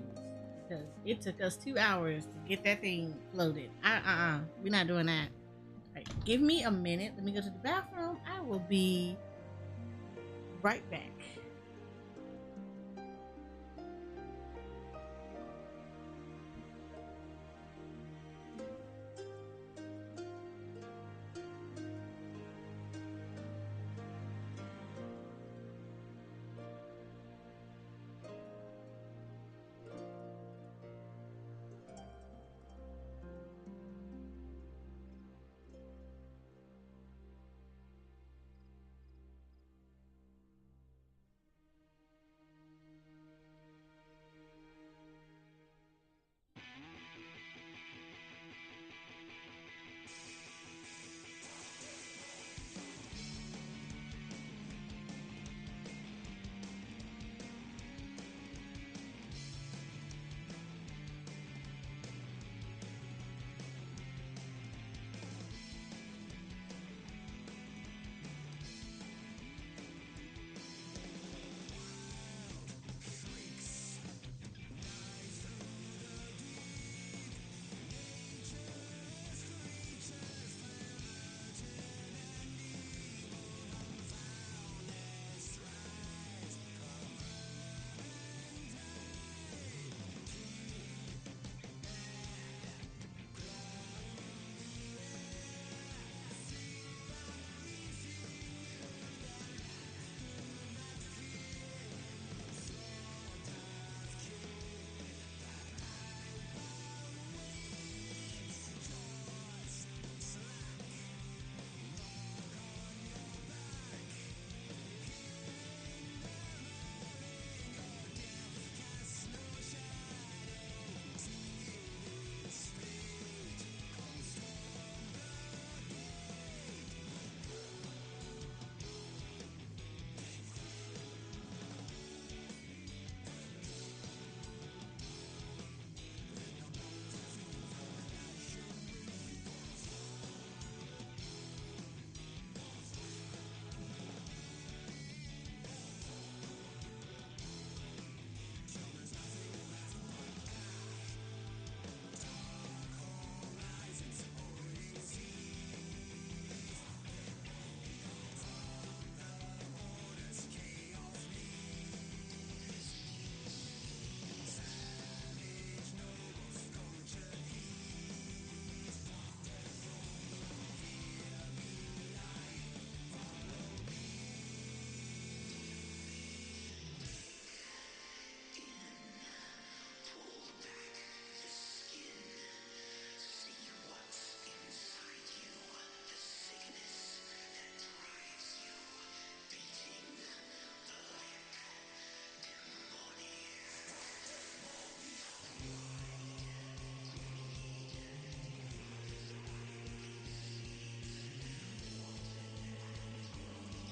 [SPEAKER 2] because it took us 2 hours to get that thing loaded. We're not doing that. All right, give me a minute. Let me go to the bathroom. I will be right back.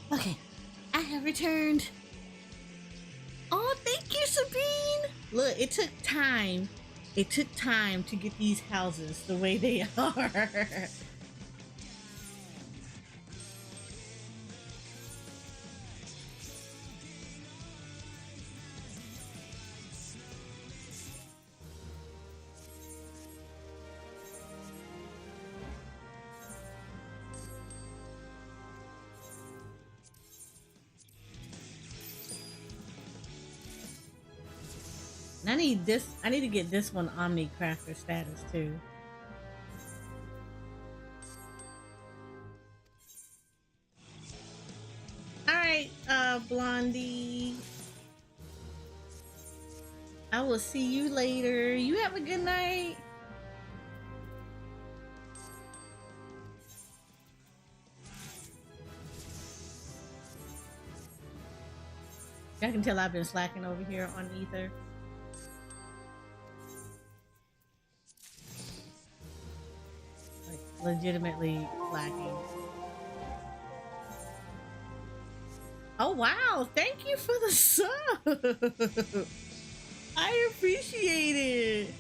[SPEAKER 2] Okay, I have returned. Oh, thank you, Sabine. Look, it took time. It took time to get these houses the way they are. I need this. I need to get this one Omni Crafter status too. All right, Blondie. I will see you later. You have a good night. I can tell I've been slacking over here on Ether. Like, legitimately slacking. Oh wow, thank you for the sub. I appreciate it.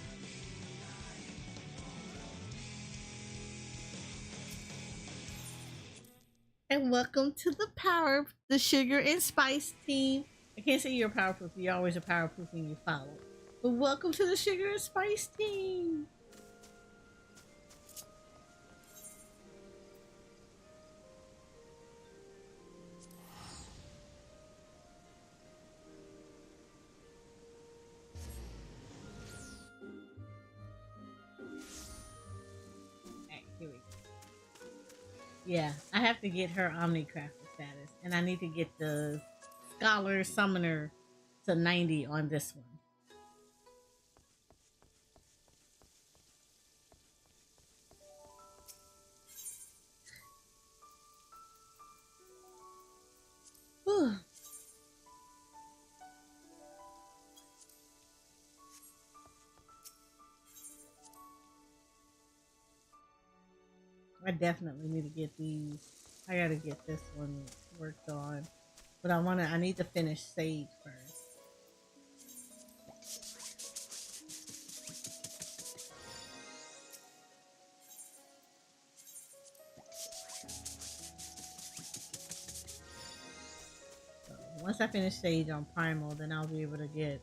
[SPEAKER 2] And welcome to the sugar and spice team. I can't say you're powerful, you're always a powerful thing you follow. But welcome to the sugar and spice team. Here we go. Yeah, I have to get her Omnicrafter status, and I need to get the Scholar Summoner to 90 on this one. Whew. I definitely need to get these. I gotta get this one worked on. But I need to finish Sage first. So once I finish Sage on Primal, then I'll be able to get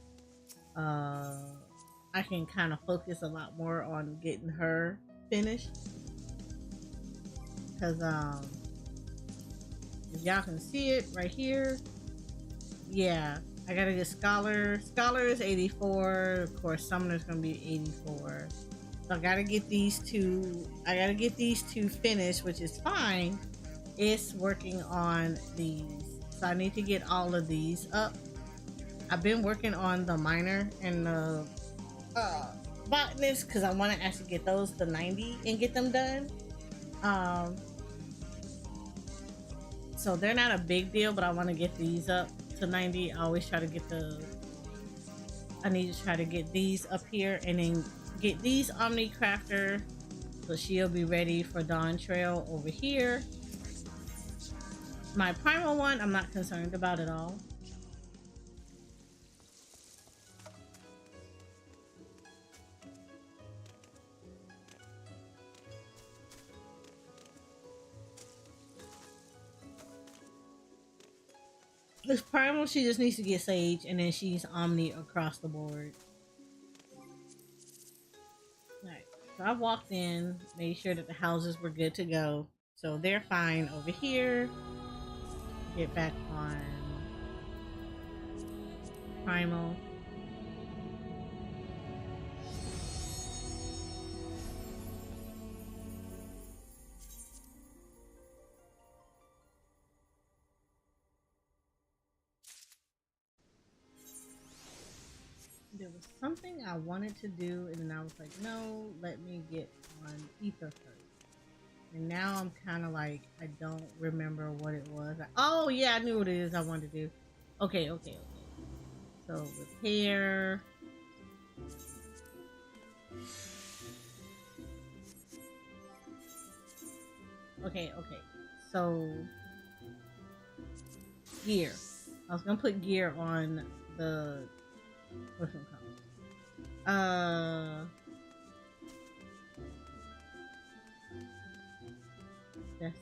[SPEAKER 2] I can kind of focus a lot more on getting her finished. Because if y'all can see it right here, yeah, I gotta get Scholar. Scholar is 84. Of course, Summoner's gonna be 84. So I gotta get these two. I gotta get these two finished, which is fine. It's working on these, so I need to get all of these up. I've been working on the miner and the botanist because I want to actually get those to 90 and get them done. So they're not a big deal, but I want to get these up to 90. I always try to get I need to try to get these up here and then get these Omni Crafter so she'll be ready for Dawn Trail over here. My Primal one, I'm not concerned about at all. This Primal, she just needs to get Sage, and then she's Omni across the board. Alright, so I walked in, made sure that the houses were good to go. So they're fine over here. Get back on Primal. There was something I wanted to do, and then I was like, no, let me get on Ether first. And now I'm kind of like, I don't remember what it was. Oh, yeah, I knew what it is I wanted to do. Okay. So, repair. Okay. So, gear. I was gonna put gear on the what's it called? That's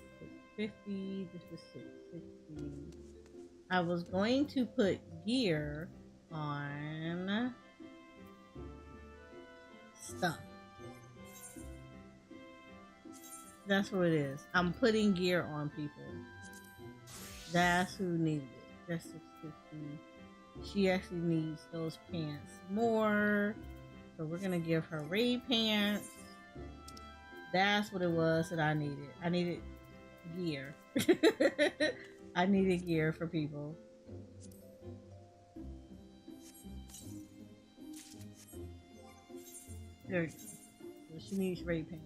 [SPEAKER 2] 650. This is 660. I was going to put gear on stuff. That's what it is. I'm putting gear on people. That's who needs it. That's 650. She actually needs those pants more. So we're gonna give her raid pants. That's what it was that I needed. I needed gear. I needed gear for people. There we go. So she needs raid pants.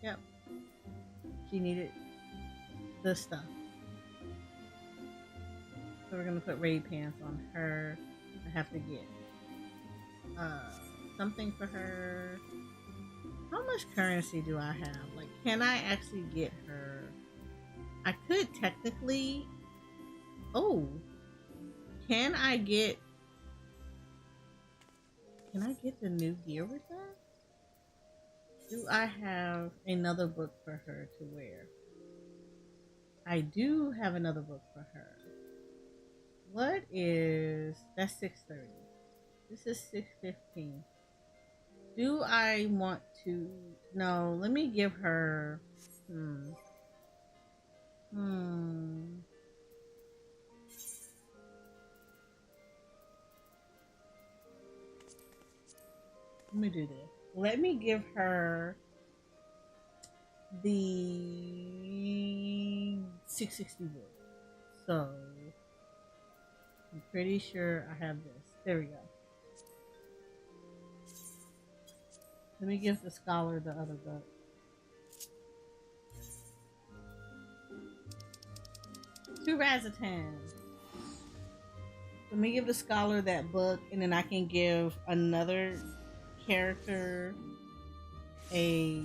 [SPEAKER 2] Yep. She needed the stuff. So we're gonna put raid pants on her. I have to get something for her. How much currency do I have? Like, can I actually get her? I could technically. Oh, can I get the new gear with that? Do I have another book for her to wear? I do have another book for her. What is that's 630? This is 615. Do I want to? No, let me give her. Let me do this. Let me give her the 660 book. So I'm pretty sure I have this. There we go. Let me give the scholar the other book. Two Razatans. Let me give the scholar that book, and then I can give another character a.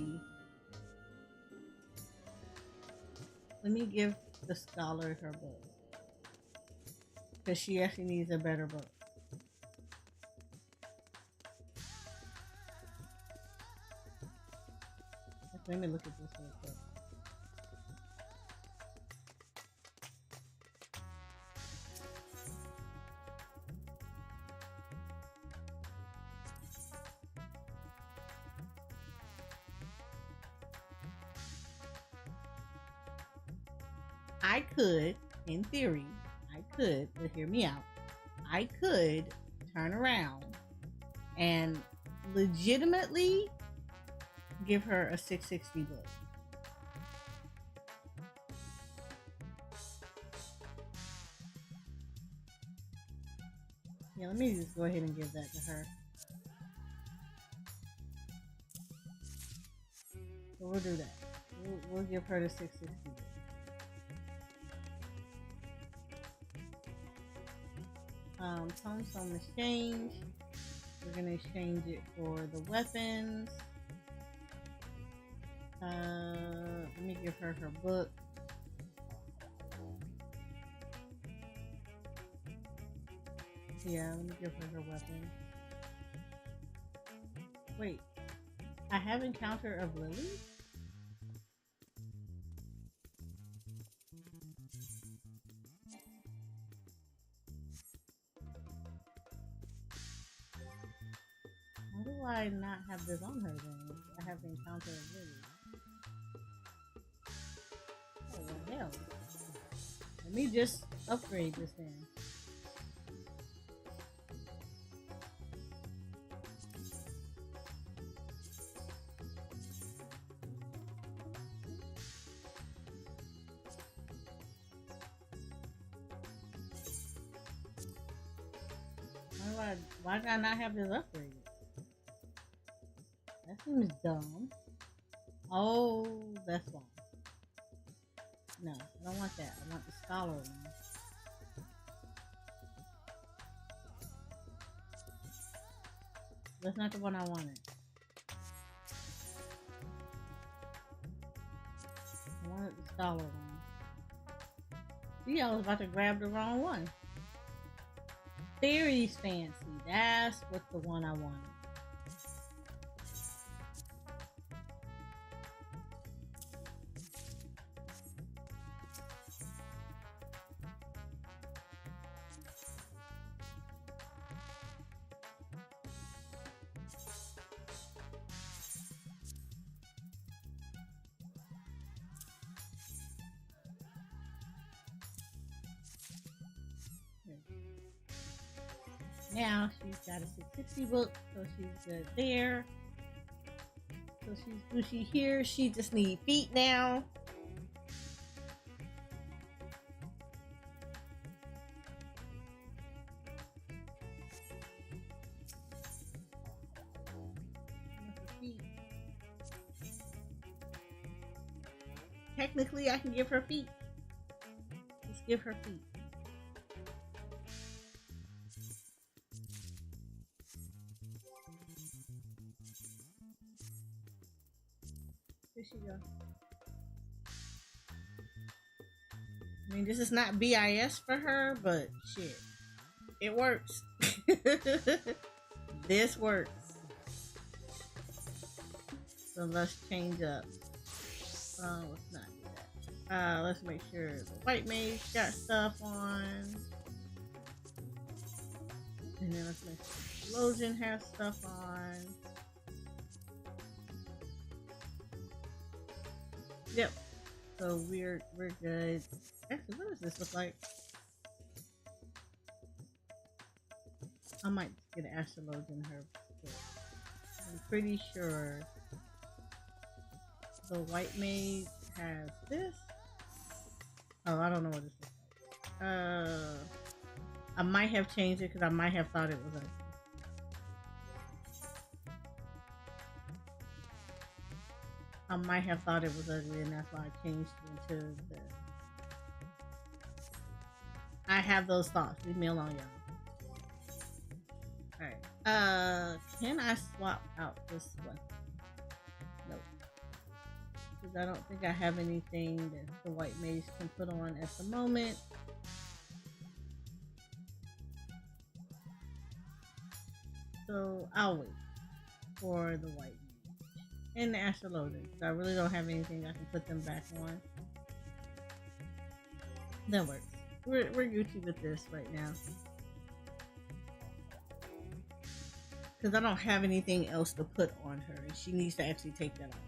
[SPEAKER 2] Let me give the scholar her book, because she actually needs a better book. Let me look at this real quick. I could, in theory, but hear me out. I could turn around and legitimately give her a 660 book. Yeah, let me just go ahead and give that to her. So we'll do that. We'll give her the 660 book. Tombstone exchange. We're gonna exchange it for the weapons. Let me give her her book. Yeah, let me give her her weapon. Wait, I have Encounter of Lily? Why do I not have this on her then? I have Encounter of Lily. Oh, well, hell. Let me just upgrade this then. Why did I not have this upgraded? That seems dumb. Oh, that's why. No, I don't want that. I want the scholar one. That's not the one I wanted. I wanted the dollar one. See, I was about to grab the wrong one. Theory's fancy. That's what the one I wanted. Now she's got a 660 book, so she's good there. So she's bushy here. She just needs feet now. Technically, I can give her feet. Just give her feet. Here she go. I mean, this is not BIS for her, but shit, it works. This works. So let's change up. Let's not do that. Let's make sure the white mage got stuff on. And then let's make sure Logan has stuff on. Yep. So we're good. Actually, what does this look like? I might get an astrologue in her. I'm pretty sure the white maid has this. Oh, I don't know what this looks like. I might have changed it because I might have thought it was ugly. I might have thought it was ugly, and that's why I changed it to the. I have those thoughts. Leave me alone, y'all. Alright. Can I swap out this one? Nope. Because I don't think I have anything that the white mage can put on at the moment. So I'll wait for the white mage and the astrologue. I really don't have anything I can put them back on. That works. We're Gucci with this right now. Because I don't have anything else to put on her, and she needs to actually take that off.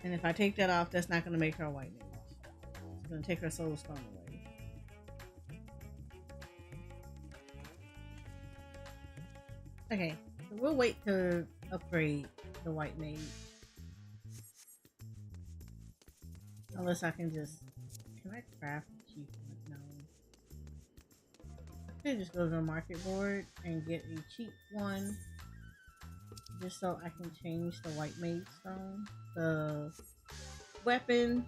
[SPEAKER 2] And if I take that off, that's not going to make her a white mage. It's going to take her soul stone away. Okay, so we'll wait to upgrade the white mage. Unless I can just... Can I craft a cheap one? No. I could just go to the market board and get a cheap one. Just so I can change the white mage stone. The weapon,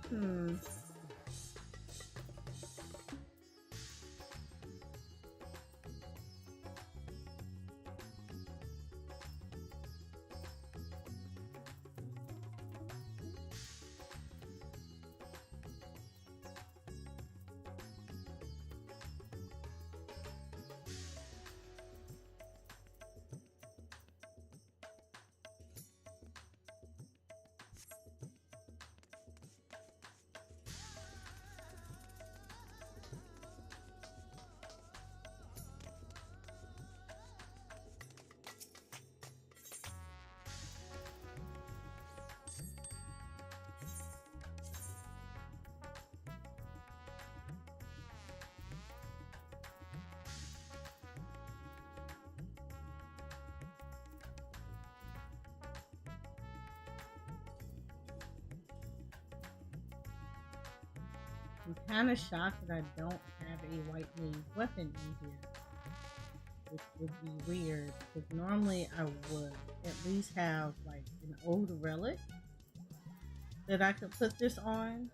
[SPEAKER 2] I'm kind of shocked that I don't have a white mage weapon in here. Which would be weird, because normally I would at least have like an old relic that I could put this on.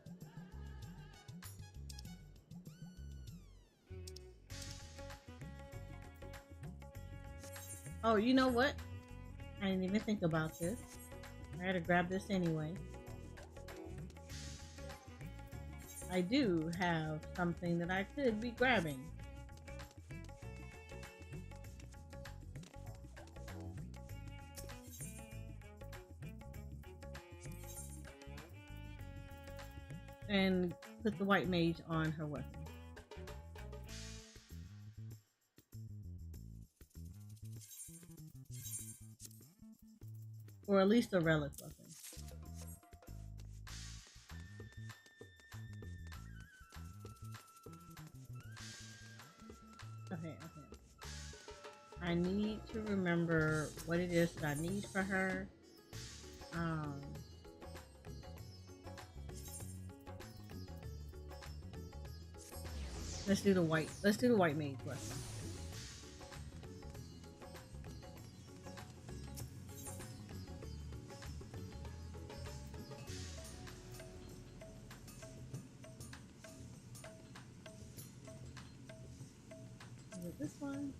[SPEAKER 2] Oh, you know what? I didn't even think about this. I had to grab this anyway. I do have something that I could be grabbing. And put the white mage on her weapon. Or at least a relic weapon. Okay. I need to remember what it is that I need for her. Let's do the white mage weapon. Is it this one?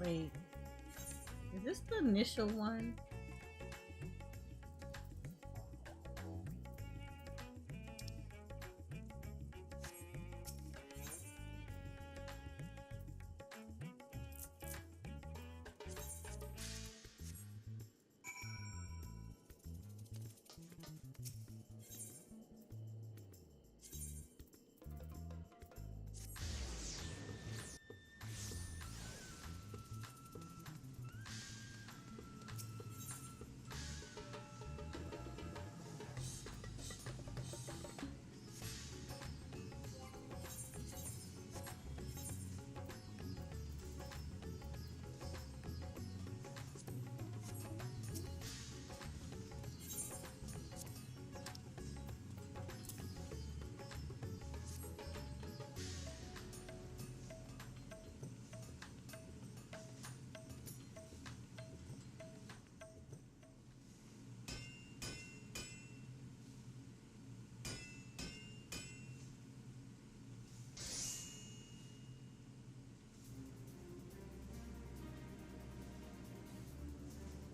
[SPEAKER 2] Wait, is this the initial one?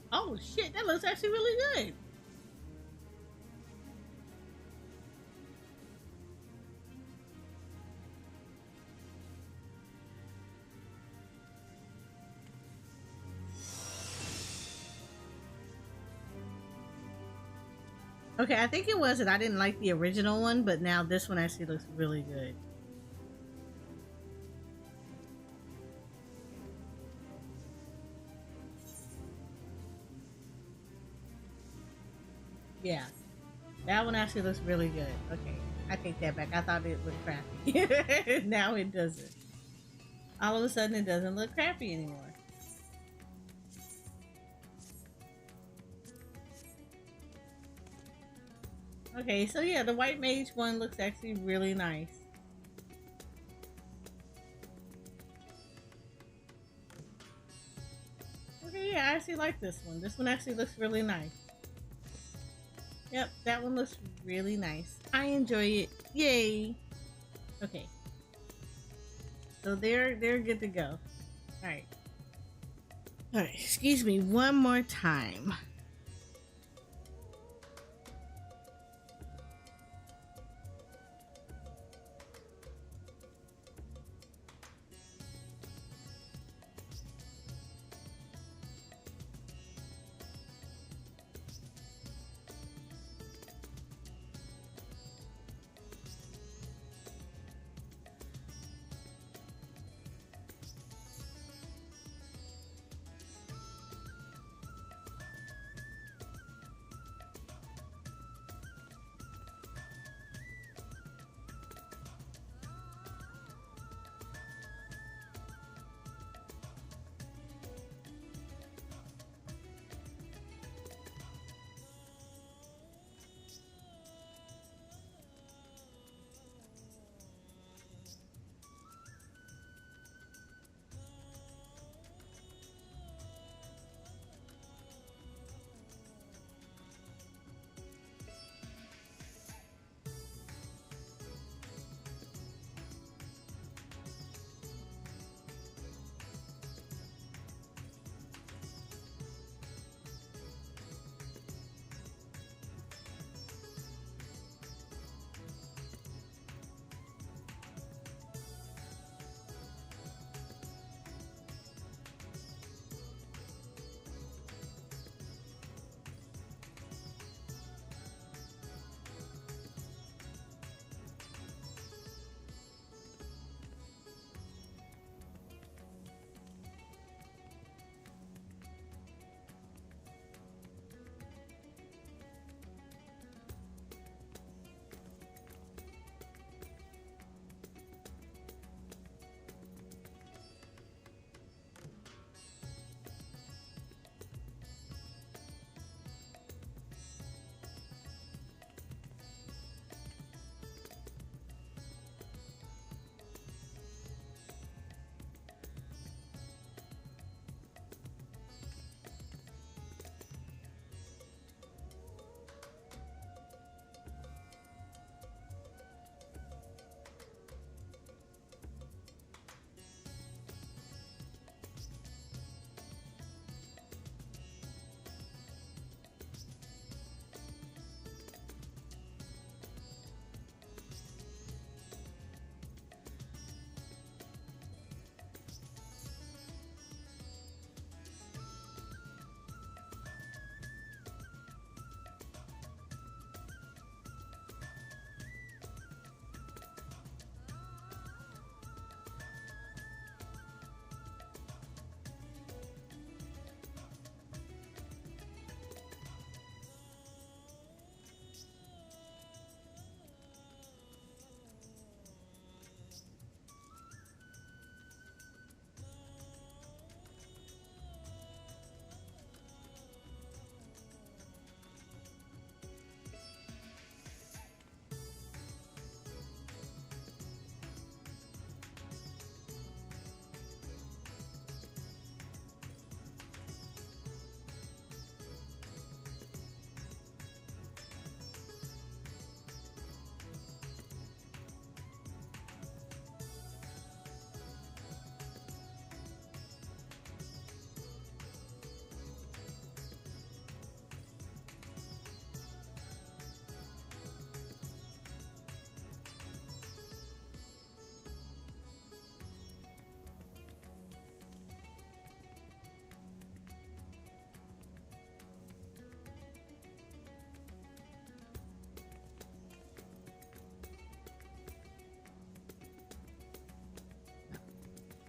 [SPEAKER 2] Oh shit, that looks actually really good. Okay, I think it was that I didn't like the original one, but now this one actually looks really good. Yeah, that one actually looks really good. Okay, I take that back. I thought it looked crappy. Now it doesn't. All of a sudden, it doesn't look crappy anymore. Okay, so yeah, the white mage one looks actually really nice. Okay, yeah, I actually like this one. This one actually looks really nice. Yep, that one looks really nice. I enjoy it. Yay! Okay. So they're good to go. Alright. Alright, excuse me one more time.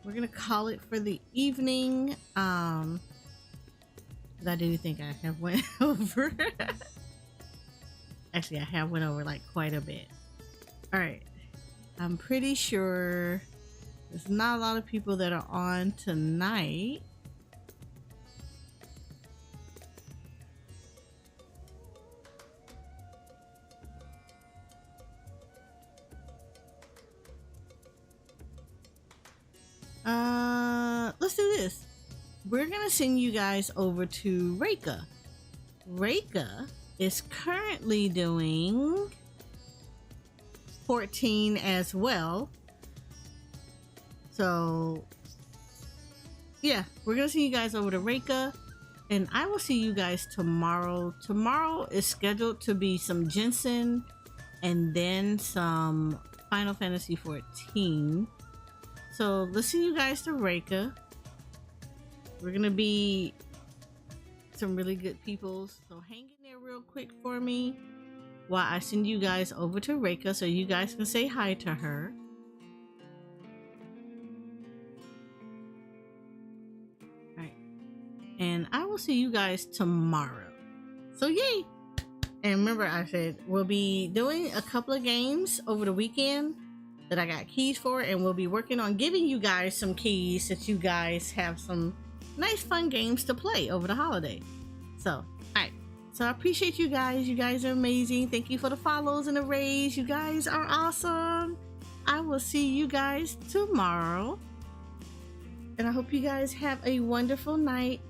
[SPEAKER 2] we're gonna call it for the evening. 'Cause I do think I have went over. Actually, I have went over like quite a bit. All right, I'm pretty sure there's not a lot of people that are on tonight. Let's do this. We're gonna send you guys over to Reika. Reika is currently doing 14 as well. So yeah, we're gonna see you guys over to Reika, and I will see you guys tomorrow. Tomorrow is scheduled to be some Jensen and then some Final Fantasy XIV. So let's see you guys to Reika. We're gonna be some really good people, so hang in there real quick for me while I send you guys over to Reika so you guys can say hi to her. Alright, and I will see you guys tomorrow. So yay! And remember, I said we'll be doing a couple of games over the weekend that I got keys for, and we'll be working on giving you guys some keys so that you guys have some nice fun games to play over the holiday. So all right, so I appreciate you guys. You guys are amazing. Thank you for the follows and the raise. You guys are awesome. I will see you guys tomorrow, and I hope you guys have a wonderful night.